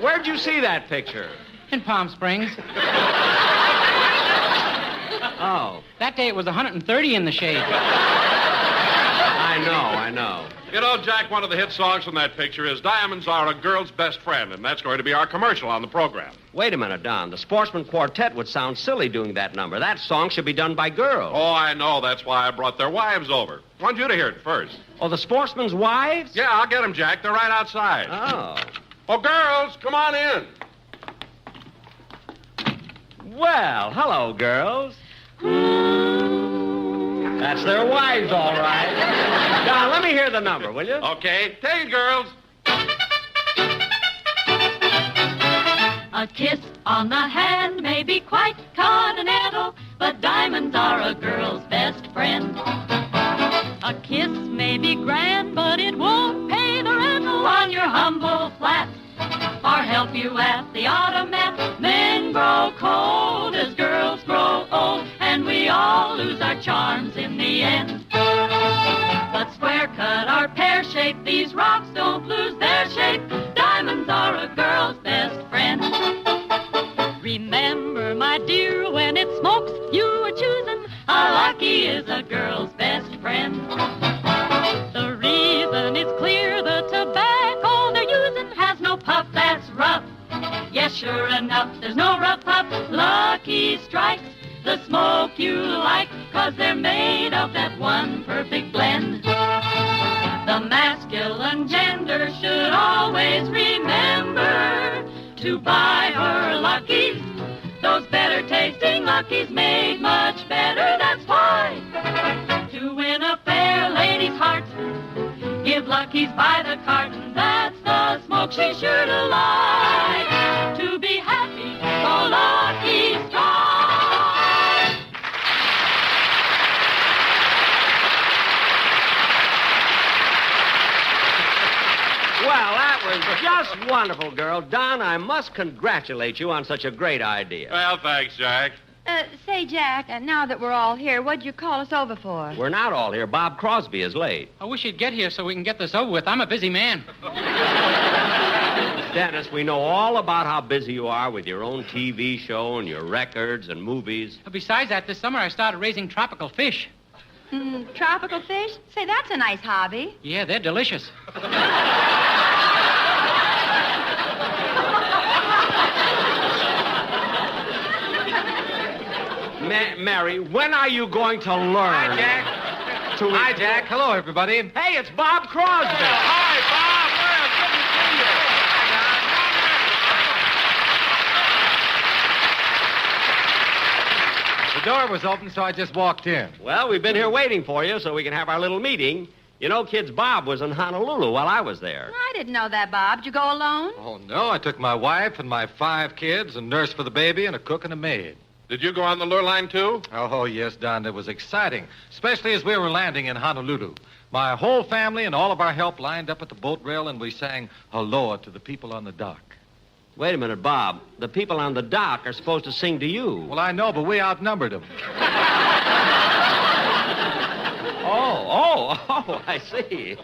Speaker 9: Where'd you see that picture?
Speaker 7: In Palm Springs.
Speaker 9: Oh.
Speaker 7: That day it was 130 in the shade.
Speaker 9: I know.
Speaker 19: You know, Jack, one of the hit songs from that picture is Diamonds Are a Girl's Best Friend, and that's going to be our commercial on the program.
Speaker 9: Wait a minute, Don. The Sportsman Quartet would sound silly doing that number. That song should be done by girls.
Speaker 19: Oh, I know. That's why I brought their wives over. I want you to hear it first.
Speaker 9: Oh, the Sportsman's wives?
Speaker 19: Yeah, I'll get them, Jack. They're right outside.
Speaker 9: Oh.
Speaker 19: Oh, girls, come on in.
Speaker 9: Well, hello, girls. That's their wives, all right. Don, let me hear the number, will you?
Speaker 19: Okay, take it, girls.
Speaker 24: A kiss on the hand may be quite continental, but diamonds are a girl's best friend. A kiss may be grand, but it won't pay the rental on your humble flat, or help you at the automat. Men grow cold as girls grow old, and we all lose our charms in the end. But square cut or pear shaped, these rocks don't lose their shape. Diamonds are a girl's best friend. Remember, my dear, when it smokes, you are choosing. A lucky is a girl's best friend. The reason is clear, the tobacco they're using has no puff that's rough. Yes, sure enough, there's no rough puff. Lucky Strikes, the smoke you like, 'cause they're made of that one perfect blend. The masculine gender should always remember to buy her Luckies. Those better tasting Luckies made much better, that's why. To win a fair lady's heart, give Luckies by the carton, that's the smoke she's sure to like. To be happy, so Lucky Strike.
Speaker 9: Well, that was just wonderful, girl. Don, I must congratulate you on such a great idea.
Speaker 19: Well, thanks, Jack.
Speaker 18: Say, Jack, now that we're all here, what'd you call us over for?
Speaker 9: We're not all here. Bob Crosby is late.
Speaker 7: I wish you'd get here so we can get this over with. I'm a busy man.
Speaker 9: Dennis, we know all about how busy you are with your own TV show and your records and movies.
Speaker 7: Besides that, this summer I started raising tropical fish.
Speaker 18: Tropical fish? Say, that's a nice hobby.
Speaker 7: Yeah, they're delicious.
Speaker 9: Mary, when are you going to learn?
Speaker 11: Hi, Jack. Hi, Jack. Hello, everybody.
Speaker 9: Hey, it's Bob Crosby.
Speaker 11: Hi, Bob. The door was open, so I just walked in.
Speaker 9: Well, we've been here waiting for you so we can have our little meeting. You know, kids, Bob was in Honolulu while I was there.
Speaker 18: I didn't know that, Bob. Did you go alone?
Speaker 11: Oh, no. I took my wife and my 5 kids, a nurse for the baby, and a cook and a maid.
Speaker 19: Did you go on the lure line, too?
Speaker 11: Oh, yes, Don. It was exciting, especially as we were landing in Honolulu. My whole family and all of our help lined up at the boat rail, and we sang Aloha to the people on the dock.
Speaker 9: Wait a minute, Bob. The people on the dock are supposed to sing to you.
Speaker 11: Well, I know, but we outnumbered them.
Speaker 9: Oh, I see.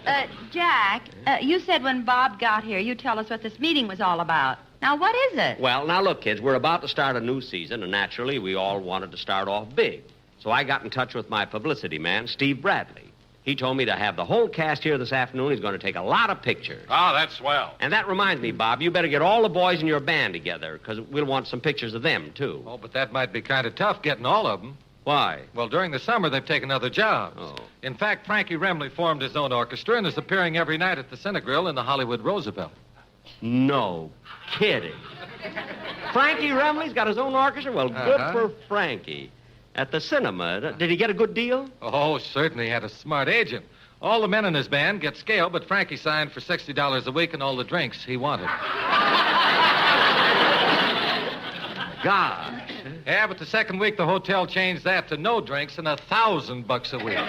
Speaker 18: Jack, you said when Bob got here, you'd tell us what this meeting was all about. Now, what is it?
Speaker 9: Well, now look, kids, we're about to start a new season, and naturally, we all wanted to start off big. So I got in touch with my publicity man, Steve Bradley. He told me to have the whole cast here this afternoon. He's going to take a lot of pictures.
Speaker 19: Oh, that's swell.
Speaker 9: And that reminds me, Bob, you better get all the boys in your band together, because we'll want some pictures of them, too.
Speaker 11: Oh, but that might be kind of tough getting all of them.
Speaker 9: Why?
Speaker 11: Well, during the summer, they've taken other jobs.
Speaker 9: Oh.
Speaker 11: In fact, Frankie Remley formed his own orchestra and is appearing every night at the Cinegrill in the Hollywood Roosevelt.
Speaker 9: No kidding. Frankie Remley's got his own orchestra? Well, good for Frankie. At the cinema, did he get a good deal?
Speaker 11: Oh, certainly. He had a smart agent. All the men in his band get scale, but Frankie signed for $60 a week and all the drinks he wanted.
Speaker 9: Gosh.
Speaker 11: Yeah, but the second week, the hotel changed that to no drinks and $1,000 a week.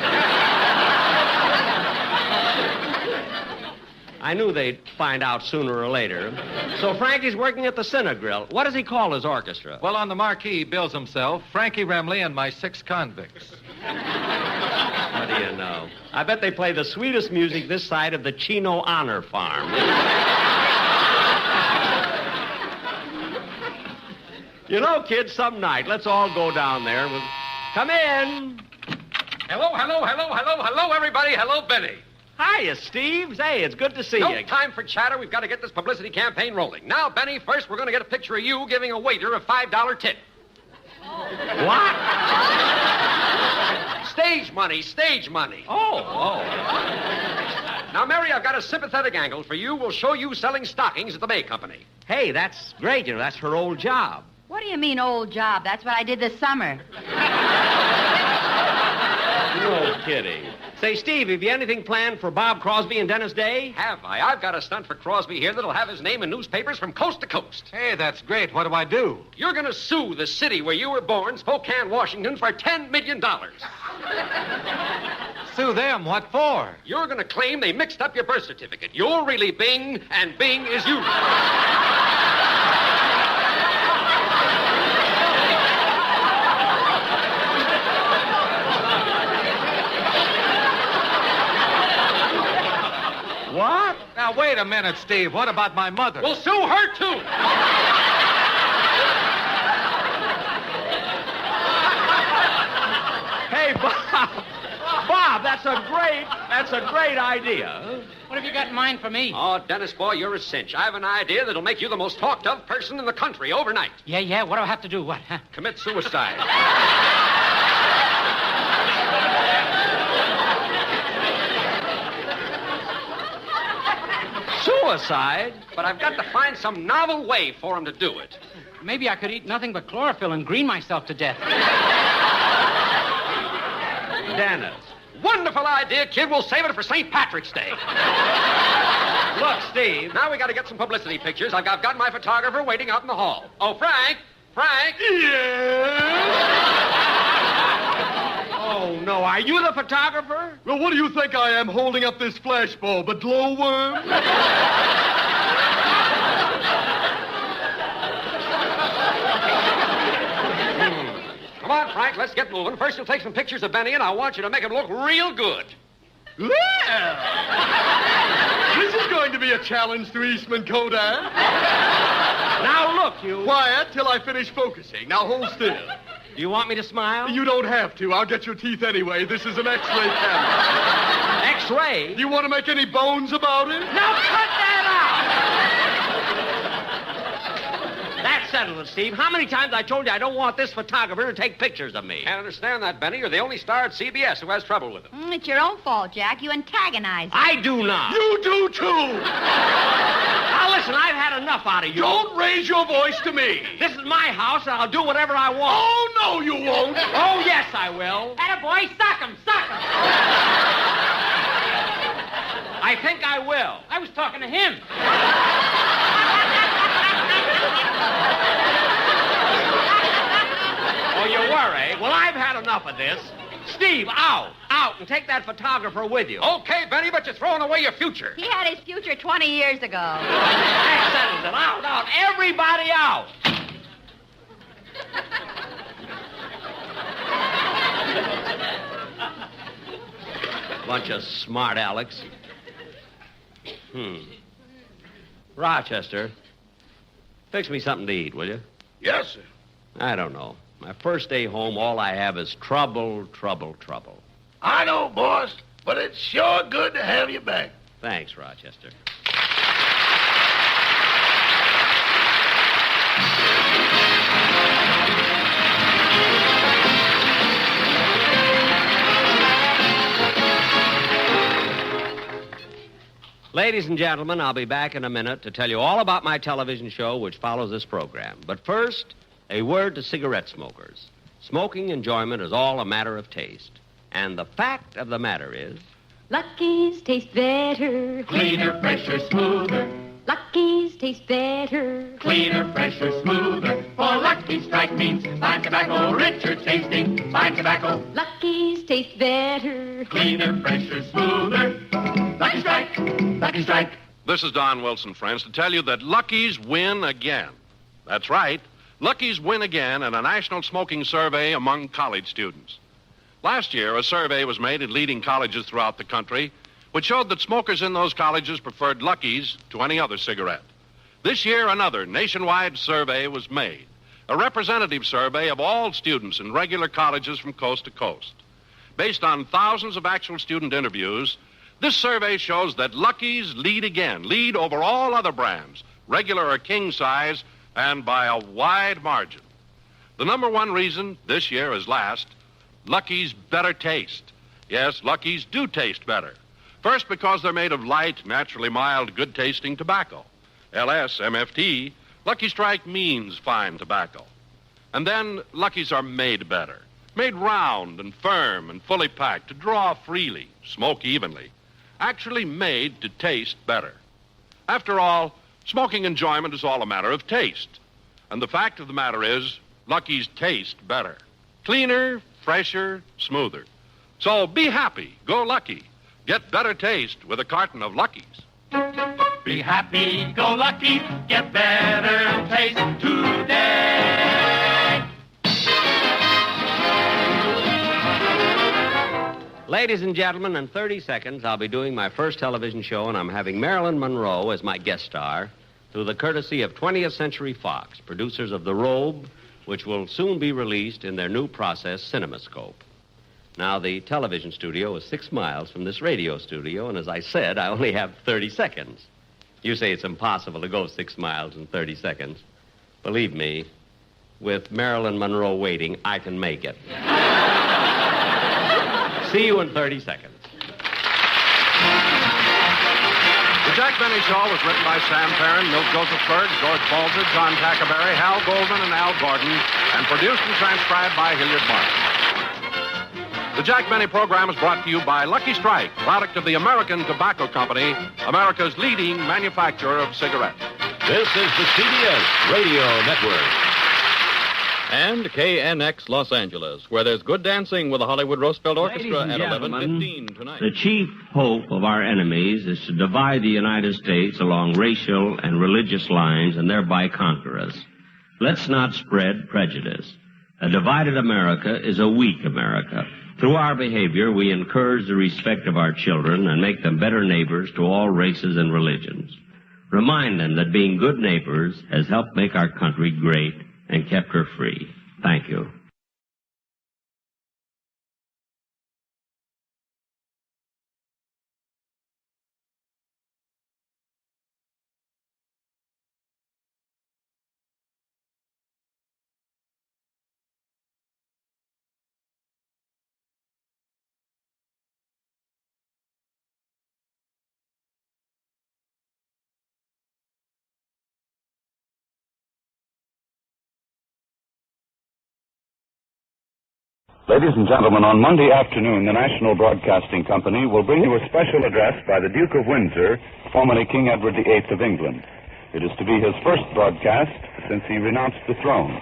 Speaker 9: I knew they'd find out sooner or later. So Frankie's working at the Cinegrill. What does he call his orchestra?
Speaker 11: Well, on the marquee, he bills himself Frankie Remley and my 6 convicts.
Speaker 9: What do you know? I bet they play the sweetest music this side of the Chino Honor Farm. You know, kids, some night, let's all go down there. Come in.
Speaker 2: Hello, everybody. Hello, Benny.
Speaker 9: Hiya, Steve. Hey, it's good to see you.
Speaker 2: No time for chatter. We've got to get this publicity campaign rolling. Now, Benny, first we're going to get a picture of you giving a waiter a $5 tip.
Speaker 9: What?
Speaker 2: Stage money.
Speaker 9: Oh.
Speaker 2: Now, Mary, I've got a sympathetic angle for you. We'll show you selling stockings at the May Company.
Speaker 9: Hey, that's great. You know, that's her old job.
Speaker 18: What do you mean, old job? That's what I did this summer.
Speaker 9: No kidding. Say, Steve, have you anything planned for Bob Crosby and Dennis Day?
Speaker 2: Have I? I've got a stunt for Crosby here that'll have his name in newspapers from coast to coast.
Speaker 11: Hey, that's great. What do I do?
Speaker 2: You're going to sue the city where you were born, Spokane, Washington, for $10 million.
Speaker 11: Sue them? What for?
Speaker 2: You're going to claim they mixed up your birth certificate. You're really Bing, and Bing is you.
Speaker 9: What?
Speaker 11: Now, wait a minute, Steve. What about my mother?
Speaker 2: We'll sue her, too.
Speaker 9: Hey, Bob. Bob, that's a great idea.
Speaker 7: What have you got in mind for me?
Speaker 2: Oh, Dennis, boy, you're a cinch. I have an idea that'll make you the most talked of person in the country overnight.
Speaker 7: Yeah. What do I have to do? What? Huh?
Speaker 2: Commit suicide.
Speaker 9: Suicide?
Speaker 2: But I've got to find some novel way for him to do it.
Speaker 7: Maybe I could eat nothing but chlorophyll and green myself to death.
Speaker 9: Dennis.
Speaker 2: Wonderful idea, kid. We'll save it for St. Patrick's Day.
Speaker 9: Look, Steve.
Speaker 2: Now we got to get some publicity pictures. I've got my photographer waiting out in the hall. Oh, Frank.
Speaker 9: Yes? Oh, no. Are you the photographer?
Speaker 14: Well, what do you think I am holding up this flashbulb? A glowworm?
Speaker 2: Come on, Frank, let's get moving. First, you'll take some pictures of Benny, and I want you to make him look real good.
Speaker 14: Well, this is going to be a challenge to Eastman Kodak.
Speaker 9: Now, look, you...
Speaker 14: Quiet till I finish focusing. Now, hold still.
Speaker 9: Do you want me to smile?
Speaker 14: You don't have to. I'll get your teeth anyway. This is an X-ray camera.
Speaker 9: X-ray?
Speaker 14: Do you want to make any bones about it?
Speaker 9: Now, cut that out! That settled it, Steve. How many times I told you I don't want this photographer to take pictures of me?
Speaker 2: Can't understand that, Benny. You're the only star at CBS who has trouble with him.
Speaker 18: It's your own fault, Jack. You antagonize him.
Speaker 9: I do not.
Speaker 14: You do, too.
Speaker 9: Now, listen, I've had enough out of you.
Speaker 14: Don't raise your voice to me.
Speaker 9: This is my house, and I'll do whatever I want.
Speaker 14: Oh, no, you won't.
Speaker 9: Oh, yes, I will.
Speaker 7: Attaboy, sock him, sock him.
Speaker 9: I think I will.
Speaker 7: I was talking to him.
Speaker 9: Oh, you were, eh? Well, I've had enough of this. Steve, out, and take that photographer with you.
Speaker 2: Okay, Benny, but you're throwing away your future.
Speaker 18: He had his future 20 years ago.
Speaker 9: That settles it. Out, everybody out. Bunch of smart Alex. Rochester, fix me something to eat, will you?
Speaker 3: Yes, sir.
Speaker 9: I don't know. My first day home, all I have is trouble.
Speaker 3: I know, boss, but it's sure good to have you back.
Speaker 9: Thanks, Rochester. Ladies and gentlemen, I'll be back in a minute to tell you all about my television show which follows this program. But first, a word to cigarette smokers. Smoking enjoyment is all a matter of taste. And the fact of the matter is...
Speaker 24: Lucky's taste better.
Speaker 21: Cleaner, fresher, smoother.
Speaker 24: Lucky's taste better.
Speaker 21: Cleaner, fresher, smoother. For Lucky Strike means fine tobacco, richer tasting, fine tobacco.
Speaker 24: Lucky's taste better.
Speaker 21: Cleaner, fresher, smoother. Lucky Strike, Lucky Strike.
Speaker 19: This is Don Wilson, friends, to tell you that Lucky's win again. That's right. Lucky's win again in a national smoking survey among college students. Last year, a survey was made at leading colleges throughout the country, which showed that smokers in those colleges preferred Lucky's to any other cigarette. This year, another nationwide survey was made, a representative survey of all students in regular colleges from coast to coast. Based on thousands of actual student interviews, this survey shows that Lucky's lead over all other brands, regular or king size, and by a wide margin. The number one reason, this year as last, Lucky's better taste. Yes, Lucky's do taste better. First, because they're made of light, naturally mild, good-tasting tobacco. LS-MFT, Lucky Strike means fine tobacco. And then, Lucky's are made better. Made round and firm and fully packed to draw freely, smoke evenly. Actually made to taste better. After all, smoking enjoyment is all a matter of taste. And the fact of the matter is, Lucky's taste better. Cleaner, fresher, smoother. So be happy, go Lucky. Get better taste with a carton of Lucky's.
Speaker 21: Be happy, go Lucky, get better taste today.
Speaker 9: Ladies and gentlemen, in 30 seconds, I'll be doing my first television show, and I'm having Marilyn Monroe as my guest star through the courtesy of 20th Century Fox, producers of The Robe, which will soon be released in their new process, CinemaScope. Now, the television studio is 6 miles from this radio studio, and as I said, I only have 30 seconds. You say it's impossible to go 6 miles in 30 seconds. Believe me, with Marilyn Monroe waiting, I can make it. See you in 30 seconds.
Speaker 19: The Jack Benny Show was written by Sam Perrin, Milt Josephsberg, George Balzer, John Tackerberry, Hal Goldman, and Al Gordon, and produced and transcribed by Hilliard Martin. The Jack Benny program is brought to you by Lucky Strike, product of the American Tobacco Company, America's leading manufacturer of cigarettes.
Speaker 4: This is the CBS Radio Network. And KNX Los Angeles, where there's good dancing with the Hollywood Roosevelt Orchestra at 11:15 tonight.
Speaker 6: The chief hope of our enemies is to divide the United States along racial and religious lines and thereby conquer us. Let's not spread prejudice. A divided America is a weak America. Through our behavior, we encourage the respect of our children and make them better neighbors to all races and religions. Remind them that being good neighbors has helped make our country great and kept her free. Thank you.
Speaker 5: Ladies and gentlemen, on Monday afternoon, the National Broadcasting Company will bring you a special address by the Duke of Windsor, formerly King Edward VIII of England. It is to be his first broadcast since he renounced the throne.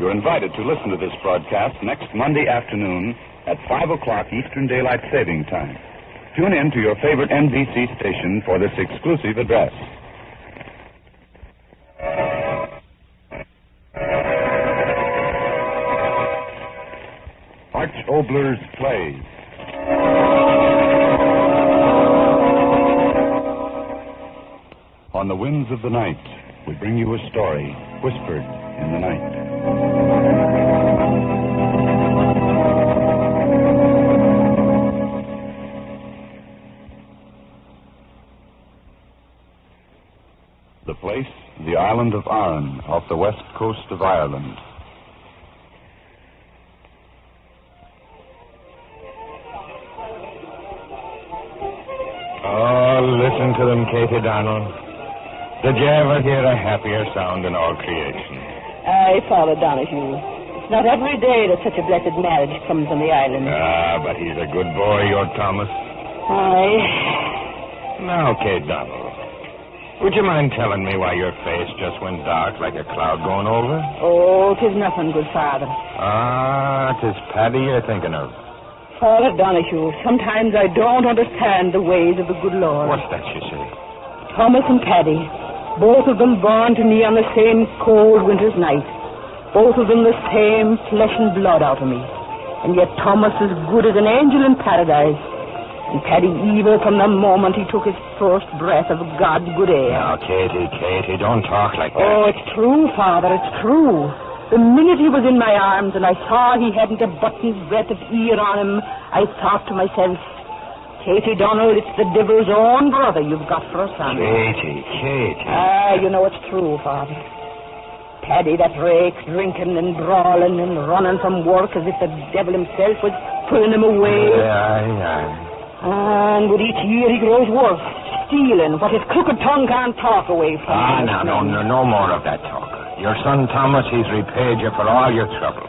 Speaker 5: You're invited to listen to this broadcast next Monday afternoon at 5 o'clock Eastern Daylight Saving Time. Tune in to your favorite NBC station for this exclusive address. Arch Obler's Plays. On the winds of the night, we bring you a story whispered in the night. The place, the island of Arran, off the west coast of Ireland.
Speaker 1: Oh, listen to them, Katie Donald. Did you ever hear a happier sound in all creation?
Speaker 17: Aye, Father Donahue. It's not every day that such a blessed marriage comes on the island.
Speaker 1: Ah, but he's a good boy, your Thomas.
Speaker 17: Aye.
Speaker 1: Now, Kate Donald, would you mind telling me why your face just went dark like a cloud going over?
Speaker 17: Oh, 'tis nothing, good Father.
Speaker 1: Ah, 'tis Paddy you're thinking of.
Speaker 17: Father Donahue, sometimes I don't understand the ways of the good Lord.
Speaker 1: What's that you say?
Speaker 17: Thomas and Paddy, both of them born to me on the same cold winter's night. Both of them the same flesh and blood out of me. And yet Thomas as good as an angel in paradise. And Paddy evil from the moment he took his first breath of God's good air.
Speaker 1: Now, Katie, don't talk like that.
Speaker 17: Oh, it's true, Father, it's true. The minute he was in my arms and I saw he hadn't a button's breadth of ear on him, I thought to myself, Katie Donald, it's the devil's own brother you've got for a son.
Speaker 1: Katie.
Speaker 17: Ah, you know it's true, Father. Paddy, that rake, drinking and brawling and running from work as if the devil himself was pulling him away.
Speaker 1: Aye.
Speaker 17: And with each year he grows worse, stealing what his crooked tongue can't talk away from.
Speaker 1: Ah, no more of that talk. Your son Thomas, he's repaid you for all your trouble.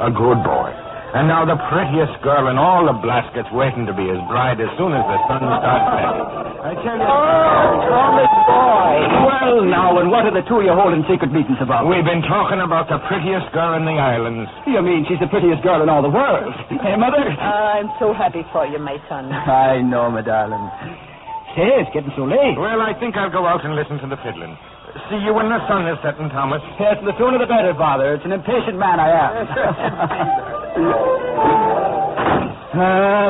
Speaker 1: A good boy. And now the prettiest girl in all the Blaskets waiting to be his bride as soon as the sun starts setting. I tell you...
Speaker 17: Oh, Thomas boy.
Speaker 1: Well, now, and what are the two of you holding secret meetings about? We've been talking about the prettiest girl in the islands. You mean she's the prettiest girl in all the world? Hey, Mother?
Speaker 17: I'm so happy for you, my son.
Speaker 1: I know, my darling. Hey, it's getting so late. Well, I think I'll go out and listen to the fiddling. See you when the sun is setting, Thomas. Yes, the sooner the better, Father. It's an impatient man I am.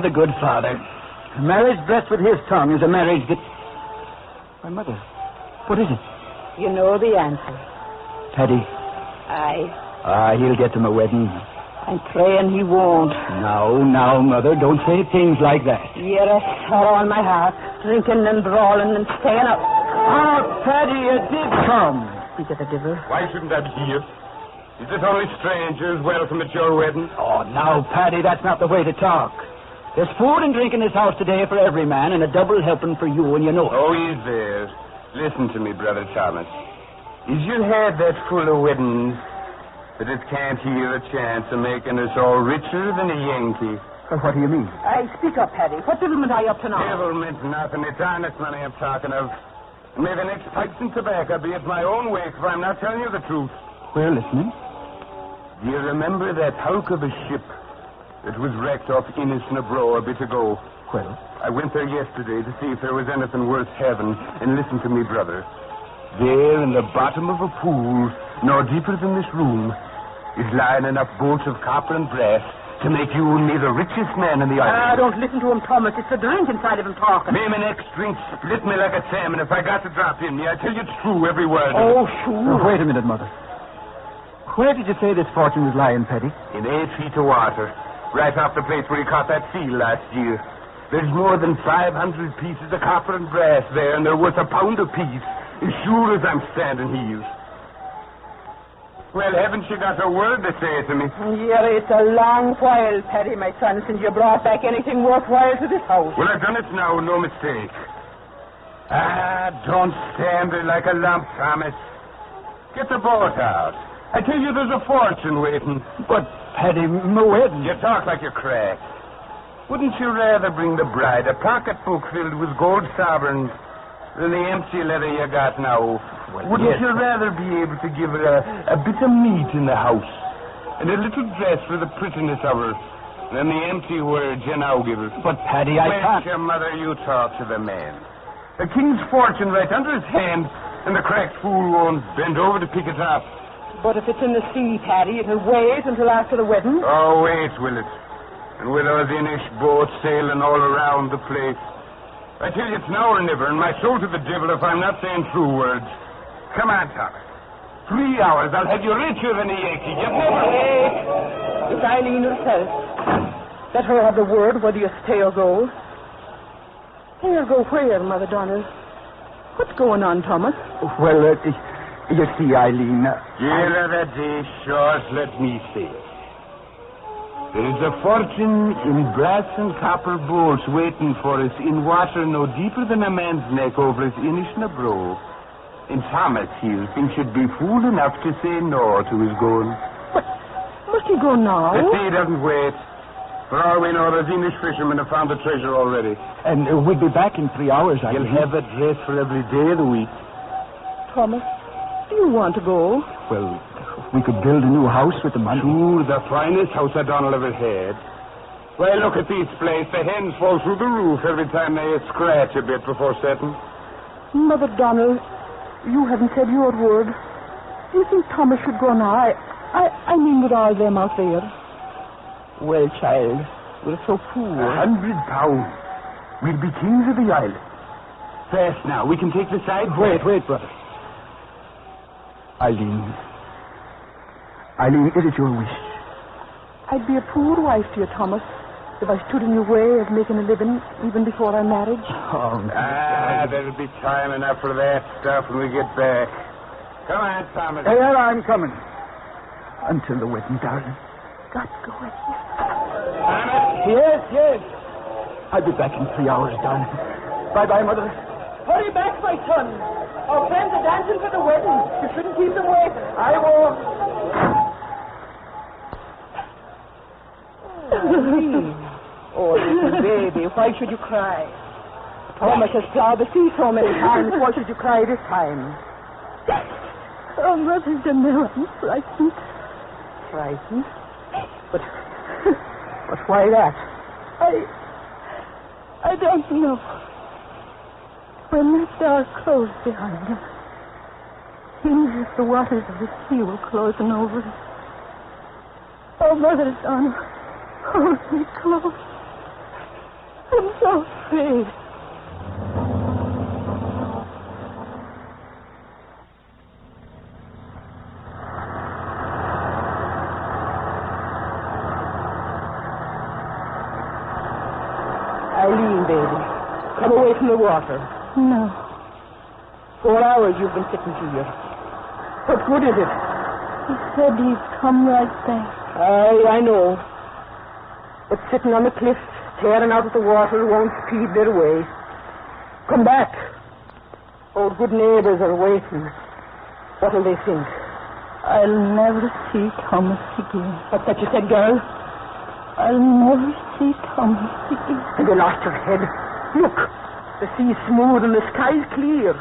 Speaker 1: The good Father. A marriage blessed with his tongue is a marriage that... My Mother, what is it?
Speaker 17: You know the answer.
Speaker 1: Paddy.
Speaker 17: Aye.
Speaker 1: He'll get to my wedding.
Speaker 17: I'm praying he won't.
Speaker 1: Now, Mother, don't say things like that.
Speaker 17: You're a sorrow on my heart, drinking and brawling and staying up.
Speaker 1: Oh, Paddy, you did come.
Speaker 17: Speak of the devil.
Speaker 1: Why shouldn't I be here? Is it only strangers welcome at your wedding? Oh, now, Paddy, that's not the way to talk. There's food and drink in this house today for every man and a double helping for you, and you know it.
Speaker 20: Oh, is there? Listen to me, Brother Thomas. Is your head that full of weddings that it can't hear a chance of making us all richer than a Yankee?
Speaker 1: What do you mean?
Speaker 17: Speak up, Paddy. What devilment are you up to now?
Speaker 20: Devilment nothing. It's honest money I'm talking of. May the next pipes and tobacco be at my own wake, for I'm not telling you the truth.
Speaker 1: We're listening.
Speaker 20: Do you remember that hulk of a ship that was wrecked off Innisnabro a bit ago?
Speaker 1: Well?
Speaker 20: I went there yesterday to see if there was anything worth having, and listen to me, brother. There in the bottom of a pool, no deeper than this room, is lying enough bolts of copper and brass to make you and me the richest man in the island.
Speaker 17: Don't listen to him, Thomas. It's the drink inside of him talking.
Speaker 20: May my next drink split me like a salmon if I got to drop in me. I tell you it's true, every word.
Speaker 12: Oh, sure. Wait a minute, Mother. Where did you say this fortune was lying, Petty?
Speaker 20: In 8 feet of water. Right off the place where he caught that seal last year. There's more than 500 pieces of copper and brass there, and they're worth £1 apiece, as sure as I'm standing here. Well, haven't you got a word to say to me?
Speaker 17: Yeah, it's a long while, Paddy, my son, since you brought back anything worthwhile to this house.
Speaker 20: Well, I've done it now, no mistake. Don't stand there like a lump, Thomas. Get the boat out. I tell you, there's a fortune waiting.
Speaker 12: But, Paddy, my wedding.
Speaker 20: You talk like you're cracked. Wouldn't you rather bring the bride a pocketbook filled with gold sovereigns than the empty letter you got now?
Speaker 12: Well,
Speaker 20: Wouldn't you rather be able to give her a bit of meat in the house and a little dress for the prettiness of her than the empty words you now give her?
Speaker 12: But, Paddy, I can't.
Speaker 20: Your mother, you talk to the man. The king's fortune right under his hand, and the cracked fool won't bend over to pick it up.
Speaker 17: But if it's in the sea, Paddy, it'll wait until after the wedding.
Speaker 20: Oh, wait, will it? And with those Inish boats sailing all around the place. I tell you, it's now or never, and my soul to the devil if I'm not saying true words. Come on, Thomas. 3 hours, I'll have you richer than a Yankee. You never...
Speaker 17: Wait. It's Eileen herself. Let her have the word whether you stay or go. Stay or go where, Mother Donald? What's going on, Thomas?
Speaker 12: Well, you see, Eileen...
Speaker 20: Dear of the day, short, let me say it. There is a fortune in brass and copper bowls waiting for us in water no deeper than a man's neck over his Inishnabrove. And Thomas here thinks you'd be fool enough to say no to his going.
Speaker 17: But must he go now?
Speaker 20: The sea doesn't wait. For all we know, those English fishermen have found the treasure already.
Speaker 12: And we'll be back in 3 hours, I
Speaker 20: You'll have a dress for every day of the week.
Speaker 17: Thomas, do you want to go?
Speaker 12: Well, we could build a new house with the money.
Speaker 20: Sure, the finest house O'Donnell ever had. Well, look at this place. The hens fall through the roof every time they scratch a bit before setting.
Speaker 17: Mother Donald, you haven't said your word. Do you think Thomas should go now? I mean with all them out there. Well, child, we're so poor.
Speaker 20: £100. We'll be kings of the island. Fast now. We can take the side.
Speaker 12: Wait, brother. Eileen, it is your wish.
Speaker 17: I'd be a poor wife to you, Thomas, if I stood in your way of making a living even before our marriage.
Speaker 12: Oh,
Speaker 20: there'll be time enough for that stuff when we get back. Come on, Thomas.
Speaker 12: Here I'm coming. Until the wedding, darling.
Speaker 17: Got to go with you.
Speaker 12: Thomas? Yes. I'll be back in 3 hours, darling. Bye-bye, Mother.
Speaker 17: Hurry back, my son. Our friends are dancing for the wedding. You shouldn't keep them waiting. I won't. Oh, little baby, why should you cry? Thomas has plowed the sea so many times. Why should you cry this time?
Speaker 15: Oh, Mother Danelle, I'm frightened.
Speaker 17: Frightened? But why that?
Speaker 15: I don't know. When that door closed behind him, seems as if the waters of the sea were closing over us. Oh, Mother Donald, hold me close. I'm so afraid.
Speaker 17: Eileen, baby, come away from the water.
Speaker 15: No.
Speaker 17: 4 hours you've been sitting here. What good is it?
Speaker 15: He said he'd come right back.
Speaker 17: I know. But sitting on the cliff, staring out at the water, won't speed their way. Come back. Old good neighbors are waiting. What'll they think?
Speaker 15: I'll never see Thomas again.
Speaker 17: What's that you said, girl?
Speaker 15: I'll never see Thomas again.
Speaker 17: Have you lost your head? Look, the sea's smooth and the sky's clear.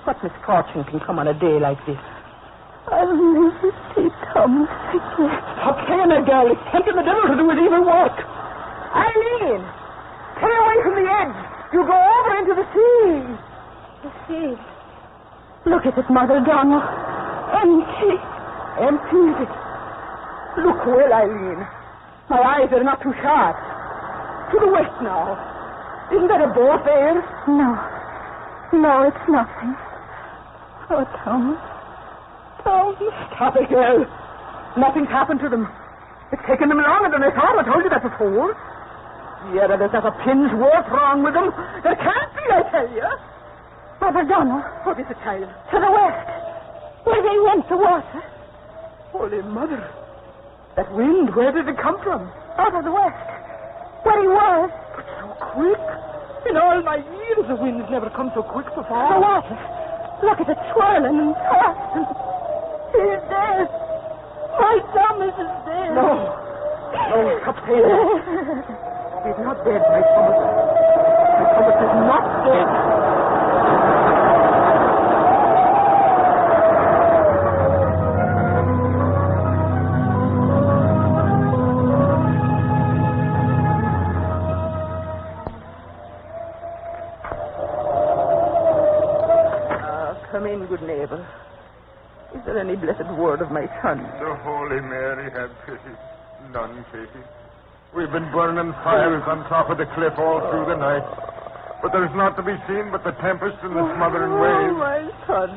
Speaker 17: What misfortune can come on a day like this?
Speaker 15: I'll never see Thomas again.
Speaker 17: Stop saying that, girl. It's tempting the devil to do his evil work. Eileen, stay away from the edge. You go over into the sea.
Speaker 15: The sea. Look at it, Mother Donald. Empty.
Speaker 17: Empty? Look well, Eileen. My eyes are not too sharp. To the west now. Isn't that a boat there?
Speaker 15: No. No, it's nothing. Oh, Thomas. Thomas.
Speaker 17: Stop it, girl. Nothing's happened to them. It's taken them longer than I thought. I told you that before. Yeah, there's not a pin's worth wrong with them. There can't be, I tell you.
Speaker 15: Mother Donna.
Speaker 17: What is it, child?
Speaker 15: To the west. Where they went to water.
Speaker 17: Holy Mother. That wind, where did it come from?
Speaker 15: Out of the west. Where he was.
Speaker 17: But so quick. In all my years, the wind's never come so quick before.
Speaker 15: The water. Look at it swirling and tossing. He's dead. My Thomas is dead.
Speaker 17: No. No, stop saying that. He's not dead, my Thomas. My Thomas is not dead. Come in, good neighbor. Is there any blessed word of my son?
Speaker 1: The Holy Mary have pity. None pity. We've been burning fires on top of the cliff all through the night. But there's not to be seen but the tempest and the smothering waves.
Speaker 17: My son.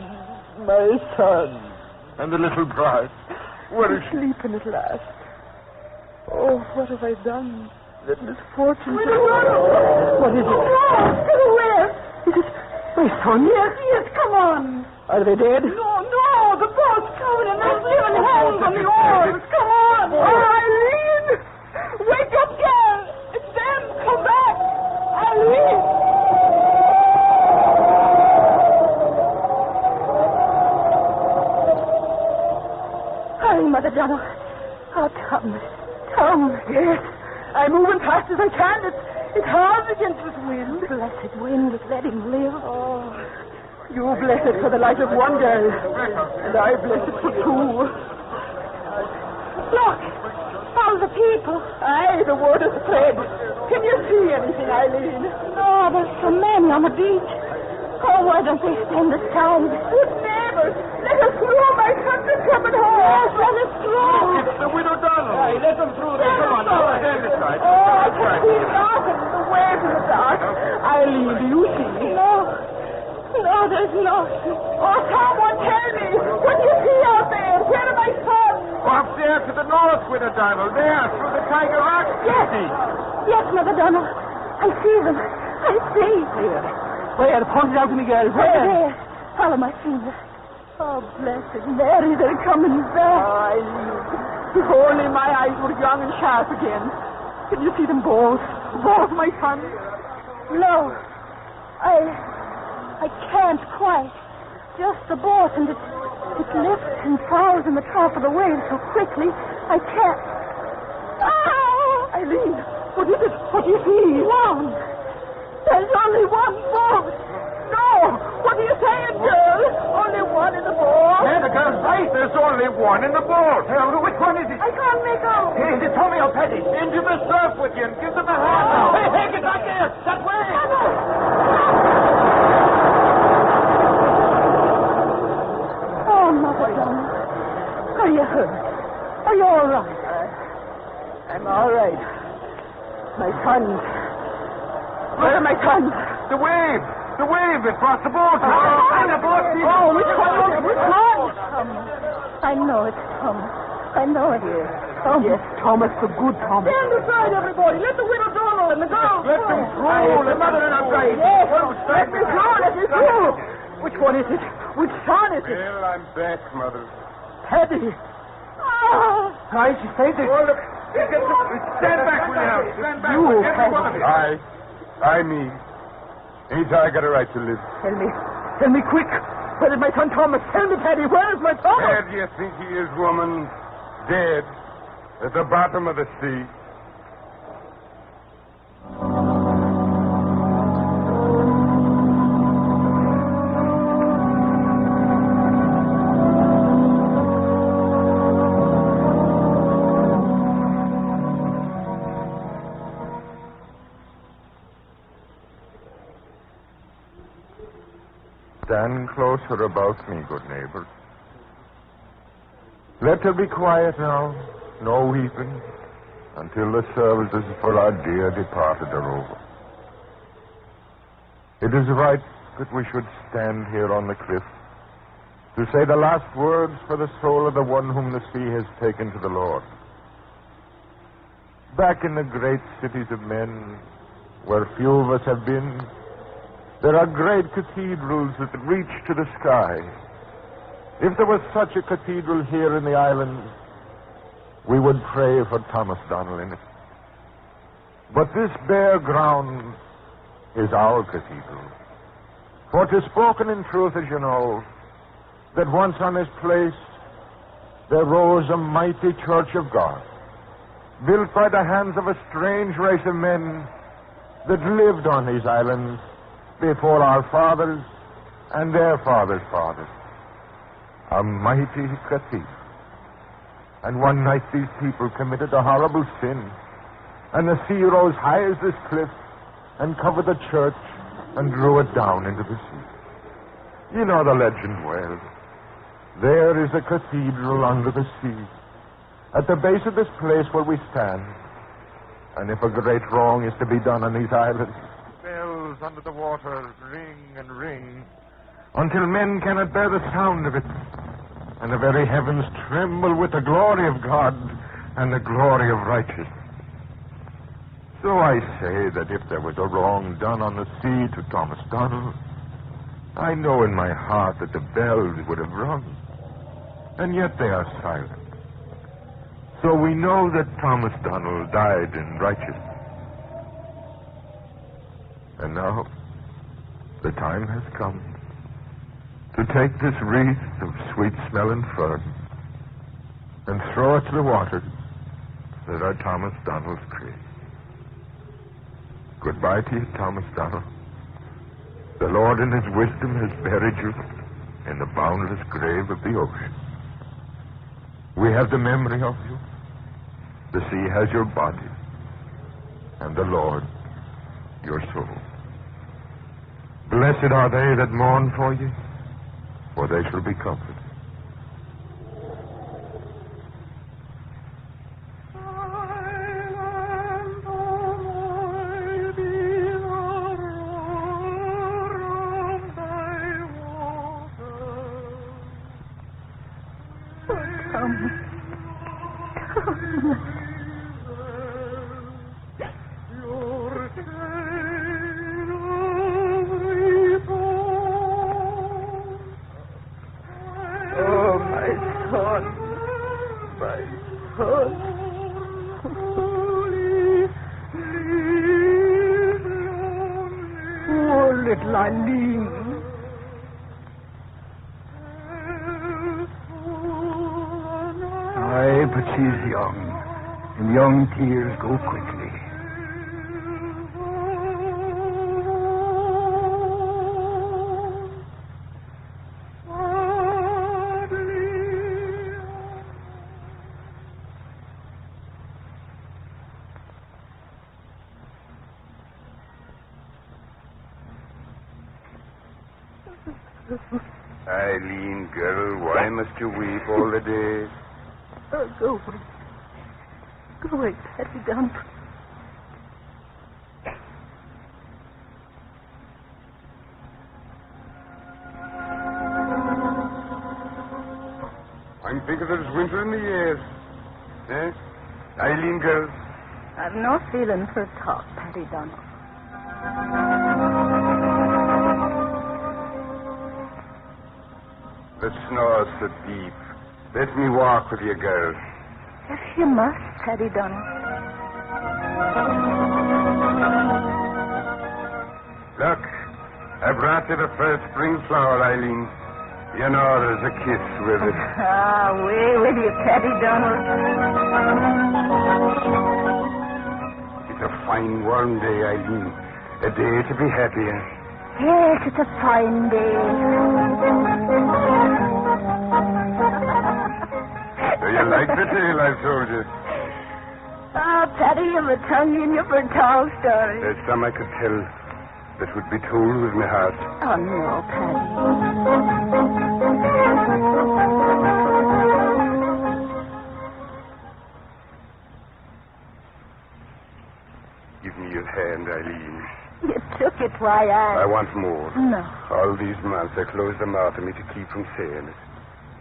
Speaker 17: My son.
Speaker 1: And the little bride. Where is she?
Speaker 17: Sleeping at last. Oh, what have I done? That misfortune. What is it?
Speaker 15: To the west.
Speaker 17: Is it my son?
Speaker 15: Yes, come on.
Speaker 17: Are they dead?
Speaker 15: No, the boat's coming and there's living hands on the oars. Come on.
Speaker 17: Oh, Eileen!
Speaker 15: Wake up, girl. It's them. Come back. Eileen.
Speaker 17: Hi, Mother Donna. Oh, Tom. Yes. I'm moving fast as I can. It's hard against this wind.
Speaker 15: Blessed wind, let him live.
Speaker 17: Oh, you bless it for the life of one girl, and I bless it for two.
Speaker 15: Look, all the people.
Speaker 17: Aye, the word is spread. Can you see anything, Eileen?
Speaker 15: No, there's so many on the beach. Oh, why don't they stand aside?
Speaker 17: Good neighbors, let us through. My son's coming home.
Speaker 15: Yes, let us through.
Speaker 1: It's the Widow Donald.
Speaker 17: Aye, let them through. Come on, now.
Speaker 1: Stand aside.
Speaker 17: Oh, I can see nothing. The waves in the dark. Eileen, do you see?
Speaker 15: No, there's nothing.
Speaker 17: Oh, someone tell me. What do you see out there? Where are my sons?
Speaker 1: Off there to the north, Widow Donald. There, through the Tiger Rock.
Speaker 15: Yes, Mother Donna. I see them. I see.
Speaker 17: Where? Point it out to me, girl. Where?
Speaker 15: There. Follow my finger. Oh, blessed Mary, they're coming back.
Speaker 17: If only my eyes were young and sharp again. Can you see them both? Both my sons?
Speaker 15: No. I can't quite. Just the boat, and it lifts and falls in the trough of the waves so quickly, I can't.
Speaker 17: Ah! Eileen, what is it? What do you see?
Speaker 15: One. There's only one boat.
Speaker 17: No! What are you saying, girl? Only one in the boat?
Speaker 1: Yeah, the girl's right. There's only one in the boat. Which one is it?
Speaker 15: I can't make out.
Speaker 1: Hey, is it Tommy or Petty? Into the surf with you and give them a hand now. Hey, get back there. That way.
Speaker 15: Oh, Mother Donna. Are you hurt? Are you all right?
Speaker 17: I'm all right. My sons. Where are my sons?
Speaker 1: The wave. The wave across the boat.
Speaker 17: And the boat. Oh, which one? Which one?
Speaker 15: I know it's Thomas. I know it is.
Speaker 17: Yes, Thomas, the good Thomas. Stand aside, everybody. Let the Widow Donald and the girls
Speaker 1: Let them through. The mother and her bride.
Speaker 17: Yes. Let me through. Let me through. Which one is it? Which son is it?
Speaker 1: Well, I'm back, Mother.
Speaker 17: Paddy.
Speaker 1: Hi, she said it. Stand back, will you? Stand back.
Speaker 17: You,
Speaker 1: Every one of you. I me. Ain't I got a right to live?
Speaker 17: Tell me quick. Where is my son Thomas? Tell me, Paddy, where is my Thomas?
Speaker 1: Where do you think he is, woman? Dead. At the bottom of the sea. Stand closer about me, good neighbor. Let her be quiet now. no weeping until the services for our dear departed are over. It is right that we should stand here on the cliff to say the last words for the soul of the one whom the sea has taken to the Lord. Back in the great cities of men, where few of us have been, there are great cathedrals that reach to the sky. If there was such a cathedral here in the island, we would pray for Thomas Donnell in it. But this bare ground is our cathedral. For 'tis spoken in truth, as you know, that once on this place there rose a mighty church of God, built by the hands of a strange race of men that lived on these islands before our fathers and their fathers' fathers. A mighty cathedral. And one night these people committed a horrible sin, and the sea rose high as this cliff and covered the church and drew it down into the sea. You know the legend well. There is a cathedral under the sea, at the base of this place where we stand. And if a great wrong is to be done on these islands, bells under the water ring and ring until men cannot bear the sound of it, and the very heavens tremble with the glory of God and the glory of righteousness. So I say that if there was a wrong done on the sea to Thomas Donnell, I know in my heart that the bells would have rung, and yet they are silent. So we know that Thomas Donnell died in righteousness. And now the time has come to take this wreath of sweet-smelling fern and throw it to the waters that are Thomas Donnell's grave. Goodbye to you, Thomas Donnell. The Lord in his wisdom has buried you in the boundless grave of the ocean. We have the memory of you. The sea has your body, and the Lord your soul. Blessed are they that mourn for you, for they shall be comforted.
Speaker 12: Aye, but she's young, and young tears go quickly.
Speaker 20: Eileen, girl, why must you weep all the day?
Speaker 15: Oh, go away. Go away, Patty Dunn.
Speaker 20: I'm thinking there's winter in the air. Eh? Eileen, girl.
Speaker 15: I've no feeling for talk, Patty Dunn.
Speaker 20: The snow's so deep. Let me walk with you, girl.
Speaker 15: Yes, you must, Patty Dunn.
Speaker 20: Look, I brought you the first spring flower, Eileen. You know there's a kiss with it.
Speaker 15: Ah, way with you, Patty Donald.
Speaker 20: It's a fine, warm day, Eileen. A day to be happy in.
Speaker 15: Yes, it's a fine day.
Speaker 20: Do you like the tale I've told you?
Speaker 15: Ah, Patty, you've a tongue in you for tall stories.
Speaker 20: There's some I could tell that would be told with my heart.
Speaker 15: Oh, no, Patty.
Speaker 20: Give me your hand, Eileen.
Speaker 15: You took it, why
Speaker 20: I want more.
Speaker 15: No.
Speaker 20: All these months I closed them out to me to keep from saying it.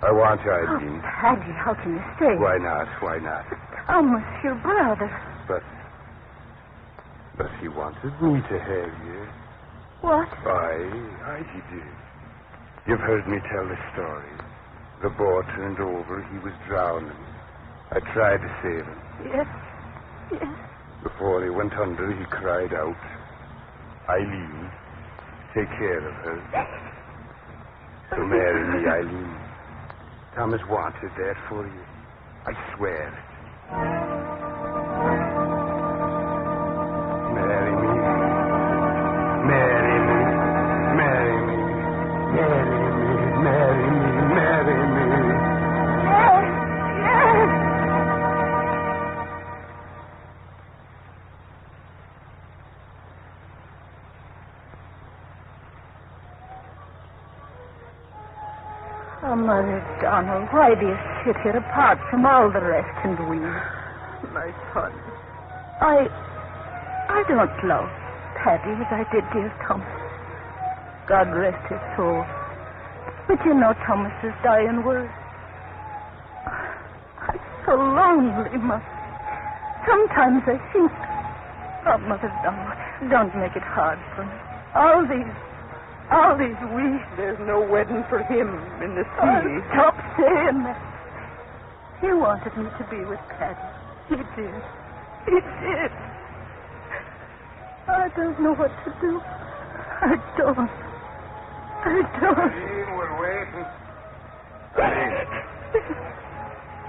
Speaker 20: I want you, Eileen.
Speaker 15: Oh, Paddy, how can you stay?
Speaker 20: Why not? Why not?
Speaker 15: Thomas, your brother.
Speaker 20: But he wanted me to have you.
Speaker 15: What?
Speaker 20: Aye, he did. You've heard me tell the story. The boat turned over. He was drowning. I tried to save him.
Speaker 15: Yes.
Speaker 20: Before he went under, he cried out, Eileen, take care of her. So marry me, Eileen. Thomas wanted that for you. I swear it. Marry me. Marry me. Marry me. Marry me. Marry me. Marry me.
Speaker 15: Yes. Oh, Mother Donald, why do you sit here apart from all the rest and we?
Speaker 8: My son.
Speaker 15: I don't love Paddy as I did dear Thomas. God rest his soul. But you know Thomas's dying words. I'm so lonely, Mother. Sometimes I think... Oh, Mother Donald, don't make it hard for me. All these weeks...
Speaker 8: There's no wedding for him in the sea.
Speaker 15: Oh, stop saying that. He wanted me to be with Paddy. He did. I don't know what to do. I don't.
Speaker 20: We're waiting.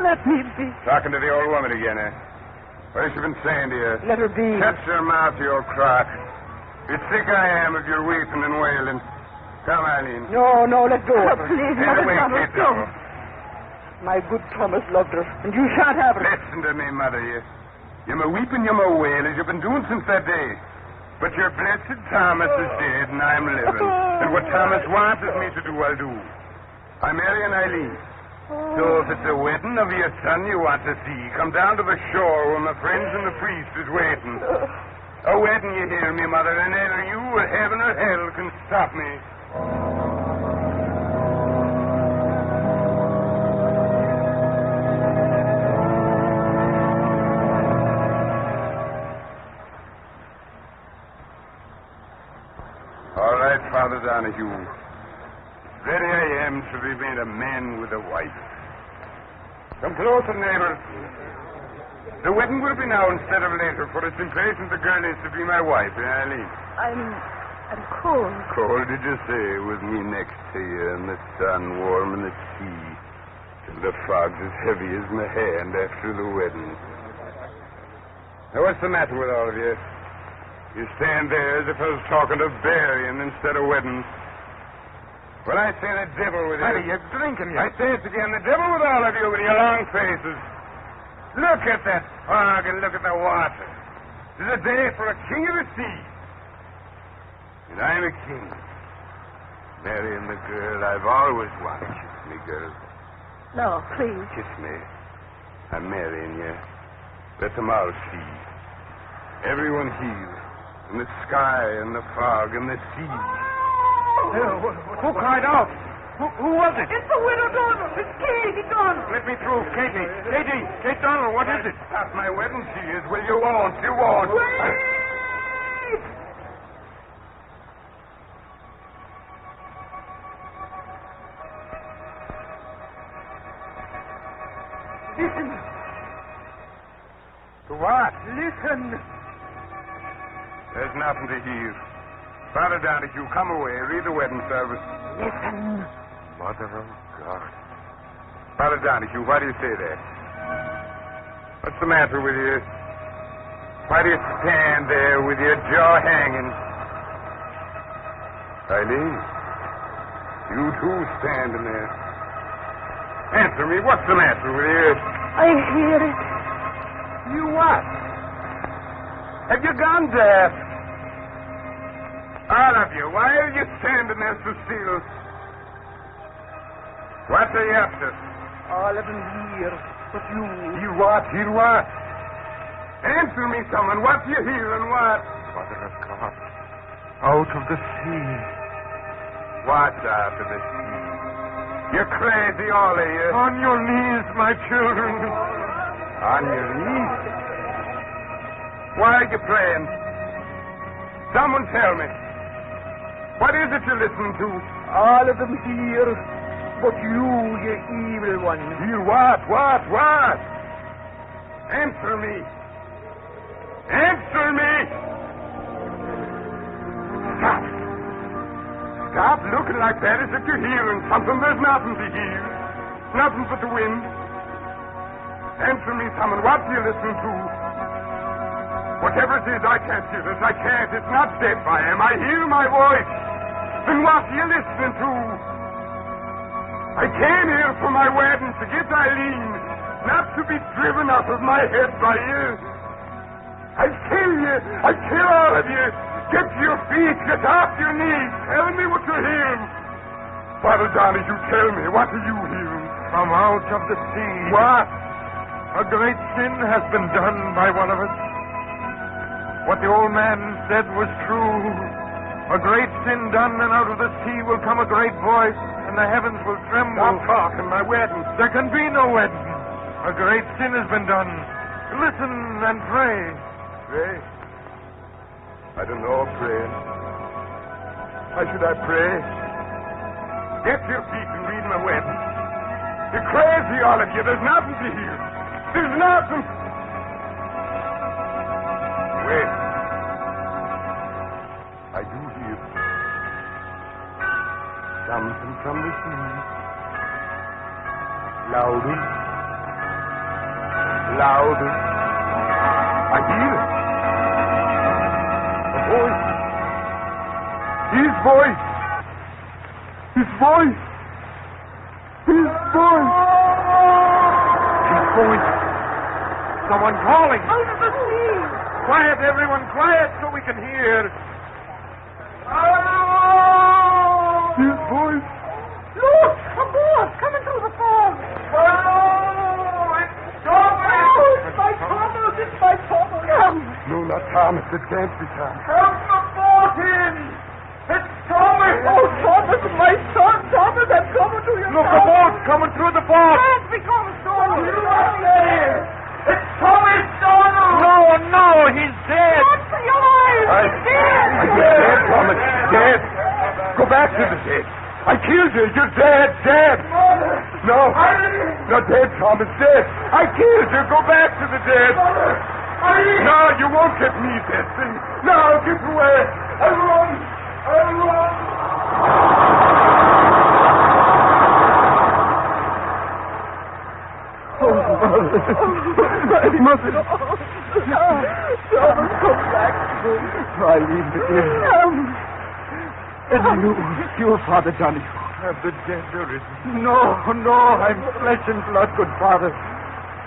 Speaker 15: Let me be.
Speaker 20: Talking to the old woman again, eh? What has she been saying to you?
Speaker 8: Let her be.
Speaker 20: Shut your mouth, you old crock. You're sick I am if you're weeping and wailing. Come, Eileen.
Speaker 8: No, let go of her.
Speaker 15: Please,
Speaker 20: Get
Speaker 15: Mother
Speaker 20: away,
Speaker 15: Donald,
Speaker 20: kid.
Speaker 15: don't.
Speaker 8: My good Thomas loved her, and you shan't have her.
Speaker 20: Listen to me, Mother. You may weep and you may wail as you've been doing since that day. But your blessed Thomas is dead and I'm living. And what Thomas wants me to do, I'll do. I'm marrying Eileen. So if it's a wedding of your son you want to see, come down to the shore where my friends and the priest is waiting. A wedding, you hear me, Mother, and neither you or heaven or hell can stop me. All right, Father Donahue. Ready I am to be made a man with a wife. Come closer, neighbor. The wedding will be now instead of later, for it's impatient the girl is to be my wife, Eileen.
Speaker 15: I'm cold.
Speaker 20: Cold, did you say, with me next to you, and the sun warm and the sea, till the fog's as heavy as my hand after the wedding. Now, what's the matter with all of you? You stand there as if I was talking of burying instead of wedding. Well, I say the devil with you.
Speaker 1: Buddy, you're drinking, you.
Speaker 20: I say it again, the devil with all of you with your long faces. Look at that fog and look at the water. This is a day for a king of the sea. And I'm a king. Marrying the girl I've always wanted. Kiss me, girl.
Speaker 15: No, please.
Speaker 20: Kiss me. I'm marrying you. Let them all see. Everyone hear. In the sky and the fog and the sea.
Speaker 1: Who cried out? Who was it?
Speaker 8: It's the widow Donald. It's Katie Donald.
Speaker 1: Let me through. Katie. Kate Donald, what is it?
Speaker 20: Stop my wedding, she is. Well, you won't. You won't.
Speaker 8: Wait! Listen.
Speaker 20: To what?
Speaker 8: Listen.
Speaker 20: There's nothing to hear. Father Donahue, come away. Read the wedding service.
Speaker 8: Listen.
Speaker 20: Mother of God. Father Donahue, why do you say that? What's the matter with you? Why do you stand there with your jaw hanging? Eileen, you too standing there. Answer me, what's the matter with you?
Speaker 15: I hear it.
Speaker 20: You what? Have you gone deaf? All of you, why are you standing there so still? What are you up to?
Speaker 8: All of them here, but you.
Speaker 20: Hear what? Hear what? Answer me, someone. What do you hear and what?
Speaker 1: Mother of God. Out of the sea.
Speaker 20: What's out of the sea? You're crazy, all of you.
Speaker 1: On your knees, my children.
Speaker 20: On your knees? Why are you praying? Someone tell me. What is it you're listening to?
Speaker 8: All of them here, but you evil one.
Speaker 20: You what? What? Answer me. Answer me! Stop looking like that as if you're hearing something. There's nothing to hear. Nothing but the wind. Answer me, someone. What do you listen to? Whatever it is, I can't hear this. I can't. It's not deaf I am. I hear my voice. Then what are you listening to? I came here for my wedding to get Eileen, not to be driven out of my head by you. I'll kill you. I'll kill all of you. Get to your feet. Get off your knees. Tell me what you're hearing. Father Donahue, tell me, what are you hearing?
Speaker 1: From out of the sea.
Speaker 20: What?
Speaker 1: A great sin has been done by one of us. What the old man said was true. A great sin done, and out of the sea will come a great voice, and the heavens will tremble.
Speaker 20: Stop talking, my wedding.
Speaker 1: There can be no wedding. A great sin has been done. Listen and pray.
Speaker 20: Pray? I don't know, praying. Why should I pray? Get to your feet and read my wedding. You're crazy, all of you. There's nothing to hear. There's nothing. Wait. I do hear something from the sea. Louder. Louder. I hear it. A voice. His voice. His voice. His voice.
Speaker 1: His voice. Someone calling.
Speaker 8: Out of the sea.
Speaker 1: Quiet, everyone, quiet, so we can hear.
Speaker 20: His voice.
Speaker 8: Look, a boat coming through the fog. It's my Thomas. It's my Thomas. Come.
Speaker 20: No, not Thomas. It can't be Thomas.
Speaker 8: Help the boat in. It's Thomas. Oh, Thomas, my son. Thomas, I'm coming to you.
Speaker 1: Look, a boat coming through the fog.
Speaker 8: Can't become a storm. You are there. It's Thomas Donald.
Speaker 1: No, he's dead.
Speaker 8: What's for your eyes? He's dead.
Speaker 20: I'm dead, Thomas. Dead. Go back to the dead. I killed you. You're dead.
Speaker 8: Mother.
Speaker 20: No. Not dead, Thomas. Dead. I killed you. Go back to the dead.
Speaker 8: Mother.
Speaker 20: No, you won't get me dead. Now, get away. I'll run.
Speaker 8: My mother. Thomas, come back.
Speaker 20: Eileen, dear. And you, Father Donahue.
Speaker 1: Have the dead arisen?
Speaker 20: No, I'm flesh and blood, good Father.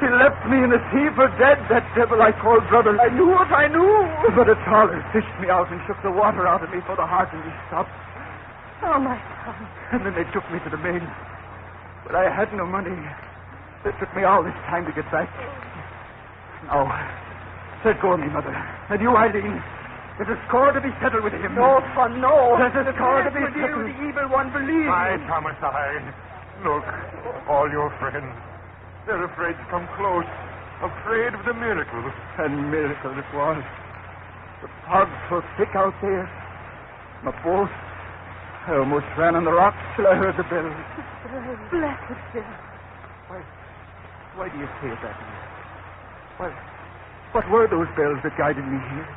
Speaker 20: He left me in the sea for dead, that devil I called brother. I knew it, I knew. But a trawler fished me out and shook the water out of me for the heart, and he stopped.
Speaker 15: Oh, my son.
Speaker 20: And then they took me to the main. But I had no money. It took me all this time to get back. Now, let go of me, Mother. And you, Eileen, there's a score to be settled with him.
Speaker 8: No, son, no.
Speaker 20: There's a score to be settled.
Speaker 8: The evil one, believe
Speaker 1: Aye,
Speaker 8: me.
Speaker 1: Thomas, aye. Look, all your friends, they're afraid to come close. Afraid of the miracle.
Speaker 20: And miracle it was. The fogs were thick out there. My boat, I almost ran on the rocks till I heard the bells.
Speaker 15: Blessed Bill.
Speaker 20: Why do you say it that way? What were those bells that guided me here?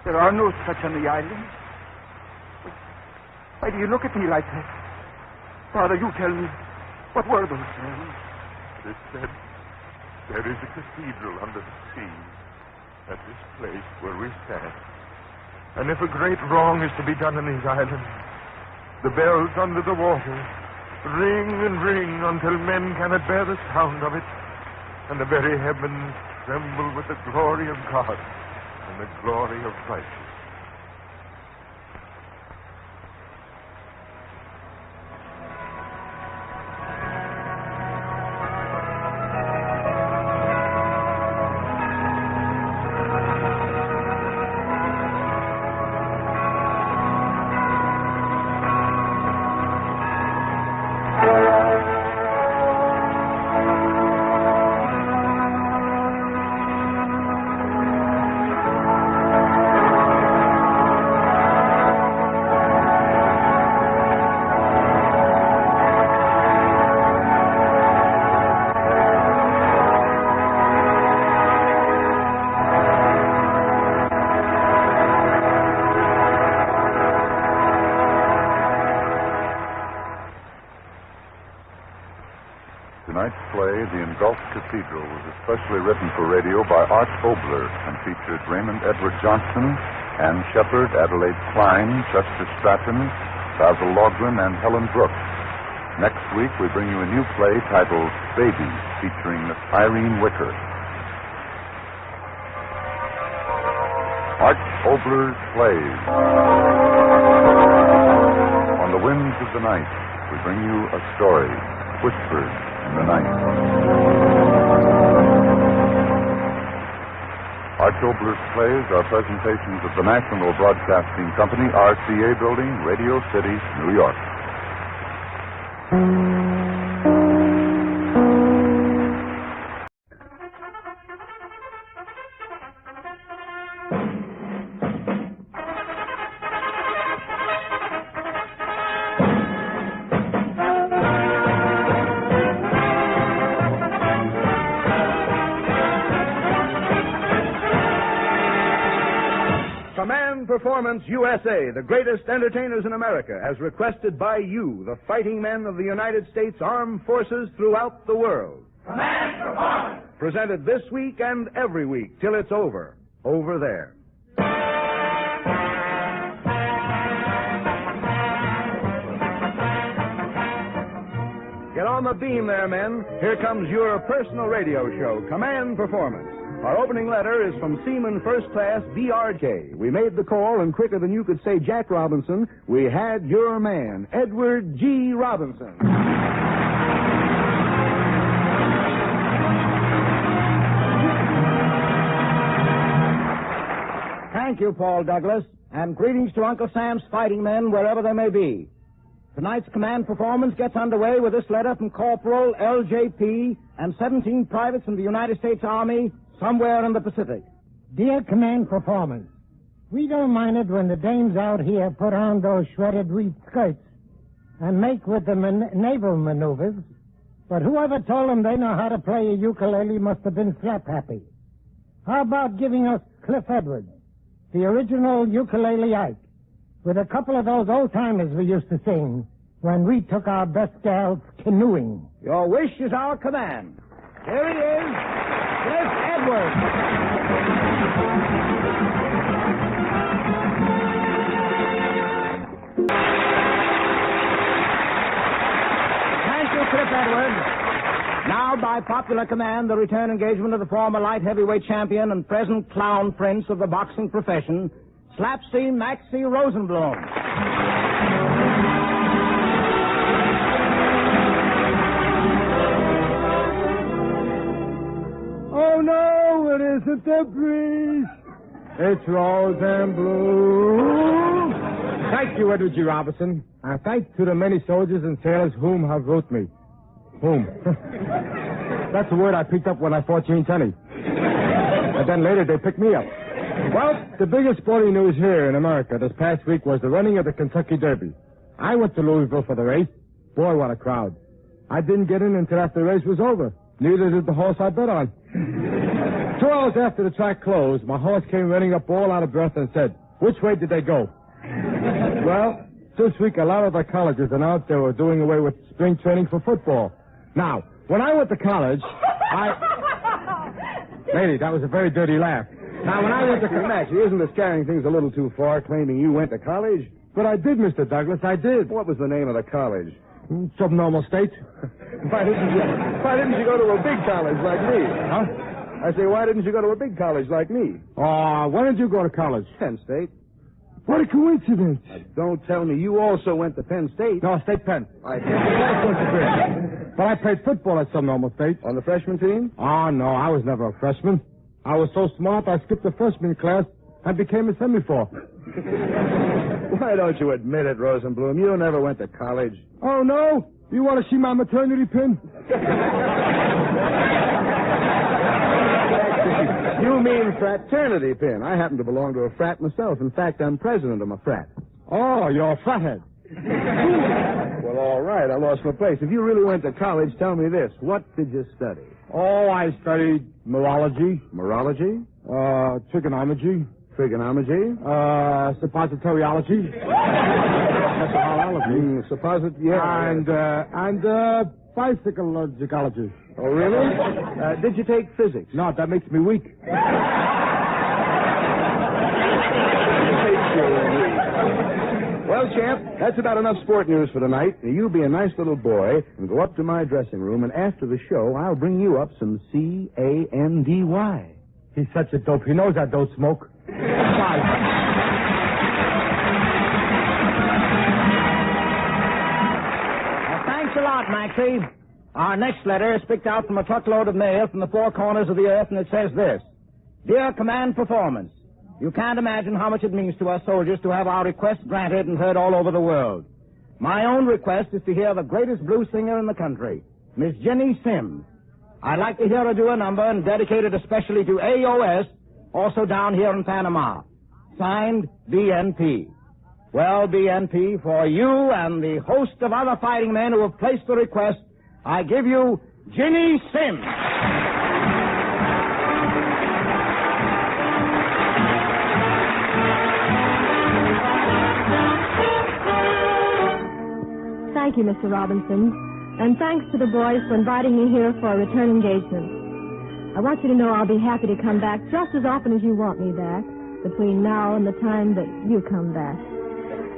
Speaker 20: There are no such on the island. Why do you look at me like that? Father, you tell me, what were those bells?
Speaker 1: It said there is a cathedral under the sea at this place where we stand. And if a great wrong is to be done in these islands, the bells under the water ring and ring until men cannot bear the sound of it, and the very heavens tremble with the glory of God and the glory of righteousness.
Speaker 13: Cathedral was especially written for radio by Art Obler and featured Raymond Edward Johnston, Ann Shepard, Adelaide Klein, Chester Stratton, Basil Logren, and Helen Brooks. Next week, we bring you a new play titled Baby, featuring Miss Irene Wicker. Art Obler's Plays. On the winds of the night, we bring you a story whispered in the night. Art Obler's Plays are presentations of the National Broadcasting Company, RCA Building, Radio City, New York.
Speaker 16: Performance USA, the greatest entertainers in America, as requested by you, the fighting men of the United States Armed Forces throughout the world.
Speaker 21: Command Performance!
Speaker 16: Presented this week and every week till it's over. Over there. Get on the beam there, men. Here comes your personal radio show, Command Performance. Our opening letter is from Seaman First Class BRK. We made the call, and quicker than you could say Jack Robinson, we had your man, Edward G. Robinson.
Speaker 22: Thank you, Paul Douglas, and greetings to Uncle Sam's fighting men wherever they may be. Tonight's command performance gets underway with this letter from Corporal LJP and 17 privates in the United States Army somewhere in the Pacific.
Speaker 23: Dear Command Performance, we don't mind it when the dames out here put on those shredded wheat skirts and make with them naval maneuvers, but whoever told them they know how to play a ukulele must have been slap happy. How about giving us Cliff Edwards, the original ukulele Ike, with a couple of those old-timers we used to sing when we took our best gals canoeing?
Speaker 22: Your wish is our command. Here he is, Cliff Edwards. Thank you, Cliff Edwards. Now, by popular command, the return engagement of the former light heavyweight champion and present clown prince of the boxing profession, Slapsy Maxie Rosenblum.
Speaker 25: Oh, no, it isn't the breeze. It's rose and blue. Thank you, Edward G. Robinson. And thanks to the many soldiers and sailors whom have wrote me. Whom? That's the word I picked up when I fought Gene Tunney. And then later they picked me up. Well, the biggest sporting news here in America this past week was the running of the Kentucky Derby. I went to Louisville for the race. Boy, what a crowd. I didn't get in until after the race was over. Neither did the horse I bet on. 2 hours after the track closed, my horse came running up all out of breath and said, "Which way did they go?" Well, this week a lot of the colleges announced they were doing away with spring training for football. Now, when I went to college, Lady, that was a very dirty laugh.
Speaker 16: Now, when I went to college, isn't this carrying things a little too far, claiming you went to college?
Speaker 25: But I did, Mr. Douglas, I did.
Speaker 16: What was the name of the college?
Speaker 25: Subnormal State.
Speaker 16: Why didn't you go to a big college like me?
Speaker 25: Huh?
Speaker 16: I say, why didn't you go to a big college like me?
Speaker 25: When did you go to college?
Speaker 16: Penn State.
Speaker 25: What a coincidence.
Speaker 16: Don't tell me you also went to Penn State.
Speaker 25: No, State Penn.
Speaker 16: I
Speaker 25: But I played football at Subnormal State.
Speaker 16: On the freshman team?
Speaker 25: Oh, no, I was never a freshman. I was so smart, I skipped the freshman class and became a semi-4.
Speaker 16: Why don't you admit it, Rosenblum? You never went to college.
Speaker 25: Oh, no? You want to see my maternity pin?
Speaker 16: You mean fraternity pin. I happen to belong to a frat myself. In fact, I'm president of my frat.
Speaker 25: Oh, you're a fathead.
Speaker 16: Well, all right, I lost my place. If you really went to college, tell me this. What did you study?
Speaker 25: Oh, I studied morology.
Speaker 16: Morology?
Speaker 25: Trigonometry.
Speaker 16: Trigonometry?
Speaker 25: Suppositoriology.
Speaker 16: Yeah.
Speaker 25: And bicycle-ology.
Speaker 16: Oh, really? Did you take physics?
Speaker 25: No, that makes me weak.
Speaker 16: Well, champ, that's about enough sport news for tonight. Now, you be a nice little boy and go up to my dressing room, and after the show, I'll bring you up some C-A-N-D-Y.
Speaker 25: He's such a dope. He knows I don't smoke. Bye.
Speaker 22: Thanks a lot, Maxie. Our next letter is picked out from a truckload of mail from the four corners of the earth, and it says this. Dear Command Performance, you can't imagine how much it means to us soldiers to have our request granted and heard all over the world. My own request is to hear the greatest blues singer in the country, Miss Jenny Sims. I'd like to hear her do a number and dedicate it especially to AOS, also down here in Panama. Signed, BNP. Well, BNP, for you and the host of other fighting men who have placed the request, I give you Jenny Sims.
Speaker 2: Thank you, Mr. Robinson. And thanks to the boys for inviting me here for a return engagement. I want you to know I'll be happy to come back just as often as you want me back, between now and the time that you come back.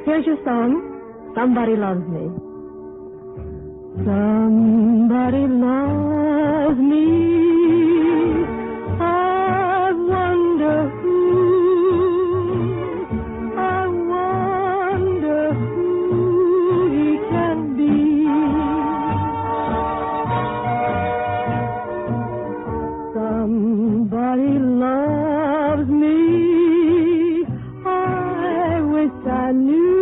Speaker 2: Here's your song, Somebody Loves Me. Somebody loves me. I wonder who. I wonder who he can be. Somebody loves me. I wish I knew.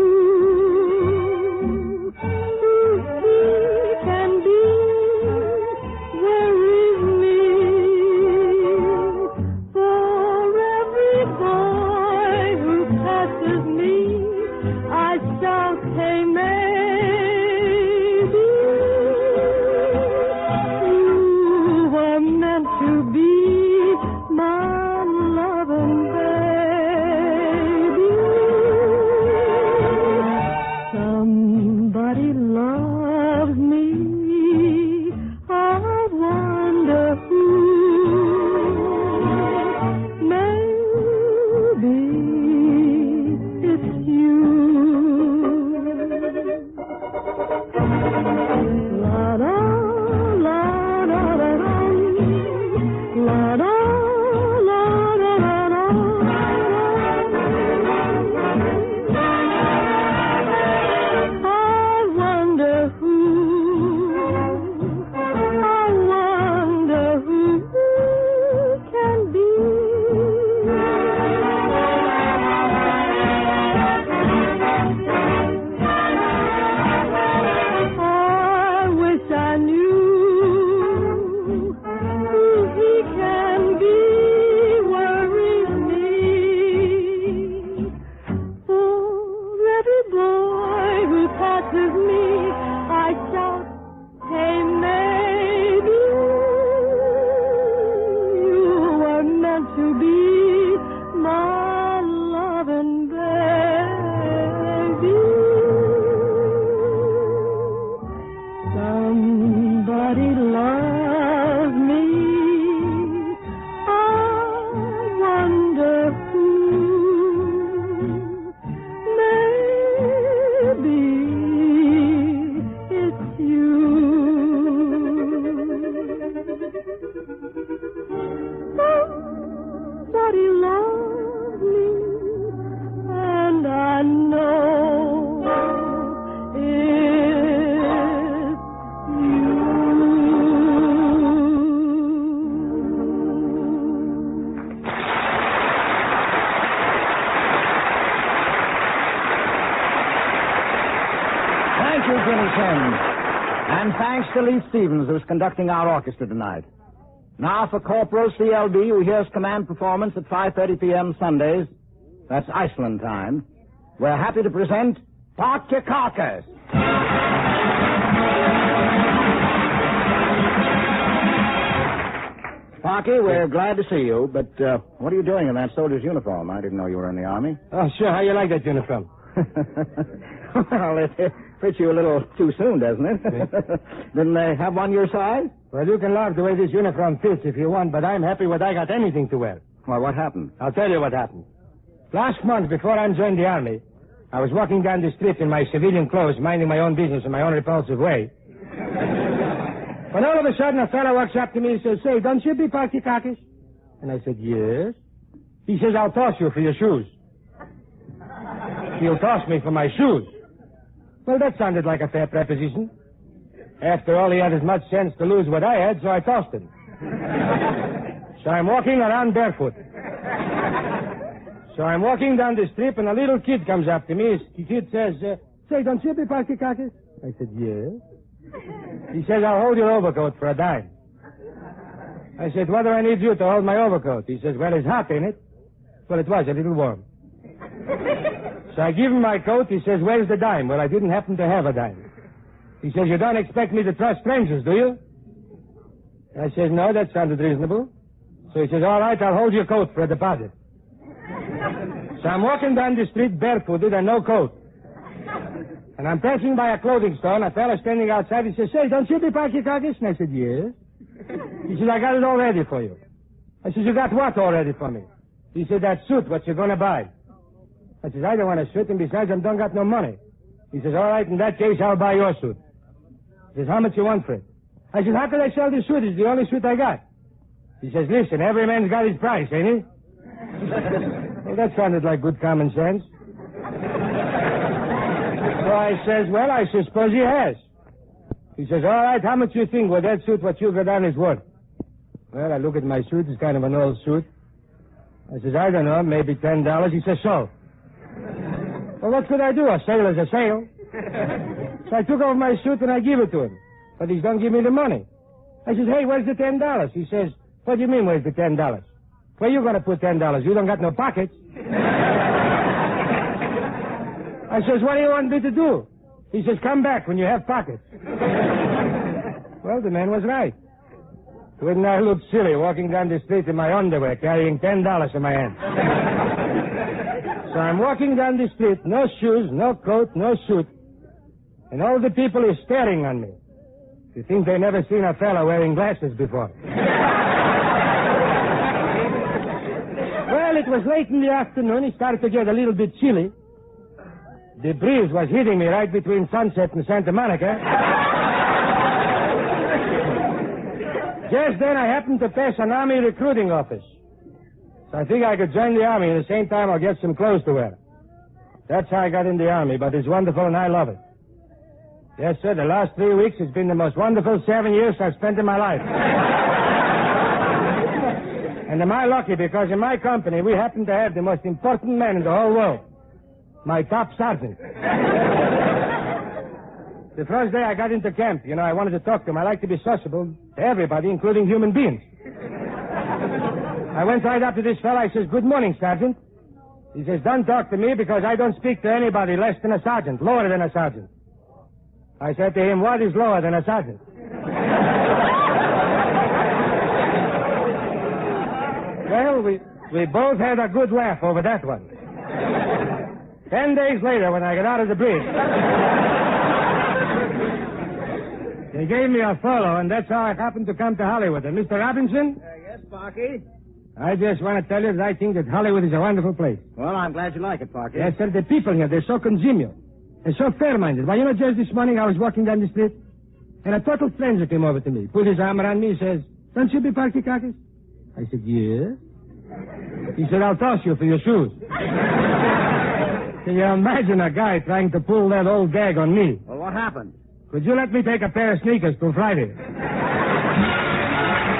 Speaker 22: And thanks to Lee Stevens, who's conducting our orchestra tonight. Now for Corporal CLB, who hears command performance at 5:30 p.m. Sundays. That's Iceland time. We're happy to present Park Your Carcass. Parky, we're glad to see you, but what are you doing in that soldier's uniform? I didn't know you were in the Army.
Speaker 25: Oh, sure. How you like that uniform?
Speaker 22: Well, it fits you a little too soon, doesn't it? Didn't they have one your size?
Speaker 23: Well, you can laugh the way this uniform fits if you want, but I'm happy when I got anything to wear.
Speaker 22: Well, what happened?
Speaker 23: I'll tell you what happened. Last month, before I joined the army, I was walking down the street in my civilian clothes, minding my own business in my own repulsive way. When all of a sudden a fellow walks up to me and says, "Say, don't you be Partikakis?" And I said, "Yes." He says, "I'll toss you for your shoes." He'll toss me for my shoes. Well, that sounded like a fair proposition. After all, he had as much sense to lose what I had, so I tossed him. So I'm walking around barefoot. So I'm walking down the street, and a little kid comes up to me. The kid says, "Say, don't you be Partikakis?" I said, "Yes." He says, "I'll hold your overcoat for a dime." I said, "What do I need you to hold my overcoat?" He says, "Well, it's hot, ain't it?" Well, it was a little warm. So I give him my coat. He says, "Where's the dime?" Well, I didn't happen to have a dime. He says, "You don't expect me to trust strangers, do you?" I said, "No, that sounded reasonable." So he says, "All right, I'll hold your coat for a deposit." So I'm walking down the street barefooted and no coat. And I'm passing by a clothing store, and a fella standing outside, he says, "Say, don't you be Partikakis?" And I said, "Yes." He says, "I got it all ready for you." I said, "You got what all ready for me?" He said, "That suit, what you gonna buy?" I said, "I don't want a suit, and besides, I don't got no money." He says, "All right, in that case, I'll buy your suit." He says, "How much you want for it?" I said, "How could I sell this suit? It's the only suit I got." He says, "Listen, every man's got his price, ain't he?" Well, that sounded like good common sense. So I says, "Well, I suppose he has." He says, "All right, how much you think with that suit what you got on is worth?" Well, I look at my suit. It's kind of an old suit. I says, "I don't know, maybe $10. He says, "So." Well, what could I do? A sale is a sale. So I took off my suit and I give it to him. But he don't give me the money. I says, "Hey, where's the $10? He says, "What do you mean, where's the $10? Where you gonna put $10? You don't got no pockets." I says, "What do you want me to do?" He says, "Come back when you have pockets." Well, the man was right. Wouldn't I look silly walking down the street in my underwear carrying $10 in my hand? So I'm walking down the street, no shoes, no coat, no suit. And all the people is staring on me. You think they never seen a fella wearing glasses before. Well, it was late in the afternoon. It started to get a little bit chilly. The breeze was hitting me right between Sunset and Santa Monica. Just then I happened to pass an Army recruiting office. So I think I could join the Army. At the same time, I'll get some clothes to wear. That's how I got in the Army, but it's wonderful and I love it. Yes, sir, the last 3 weeks has been the most wonderful 7 years I've spent in my life. And am I lucky because in my company we happen to have the most important man in the whole world. My top sergeant. The first day I got into camp, I wanted to talk to him. I like to be sociable to everybody, including human beings. I went right up to this fella. I says, "Good morning, Sergeant." He says, "Don't talk to me because I don't speak to anybody less than a sergeant, lower than a sergeant." I said to him, "What is lower than a sergeant?" Well, we both had a good laugh over that one. 10 days later, when I got out of the bridge, he gave me a furlough, and that's how I happened to come to Hollywood. And Mr. Robinson?
Speaker 22: Yes, Parky?
Speaker 23: I just want to tell you that I think that Hollywood is a wonderful place.
Speaker 22: Well, I'm glad you like it, Parky.
Speaker 23: Yes, sir. The people here, they're so congenial. They're so fair-minded. Why, just this morning I was walking down the street, and a total stranger came over to me, put his arm around me, and says, "Don't you be Partikakis?" I said, "Yes." He said, "I'll toss you for your shoes." Can you imagine a guy trying to pull that old gag on me?
Speaker 22: Well, what happened?
Speaker 23: Could you let me take a pair of sneakers till Friday?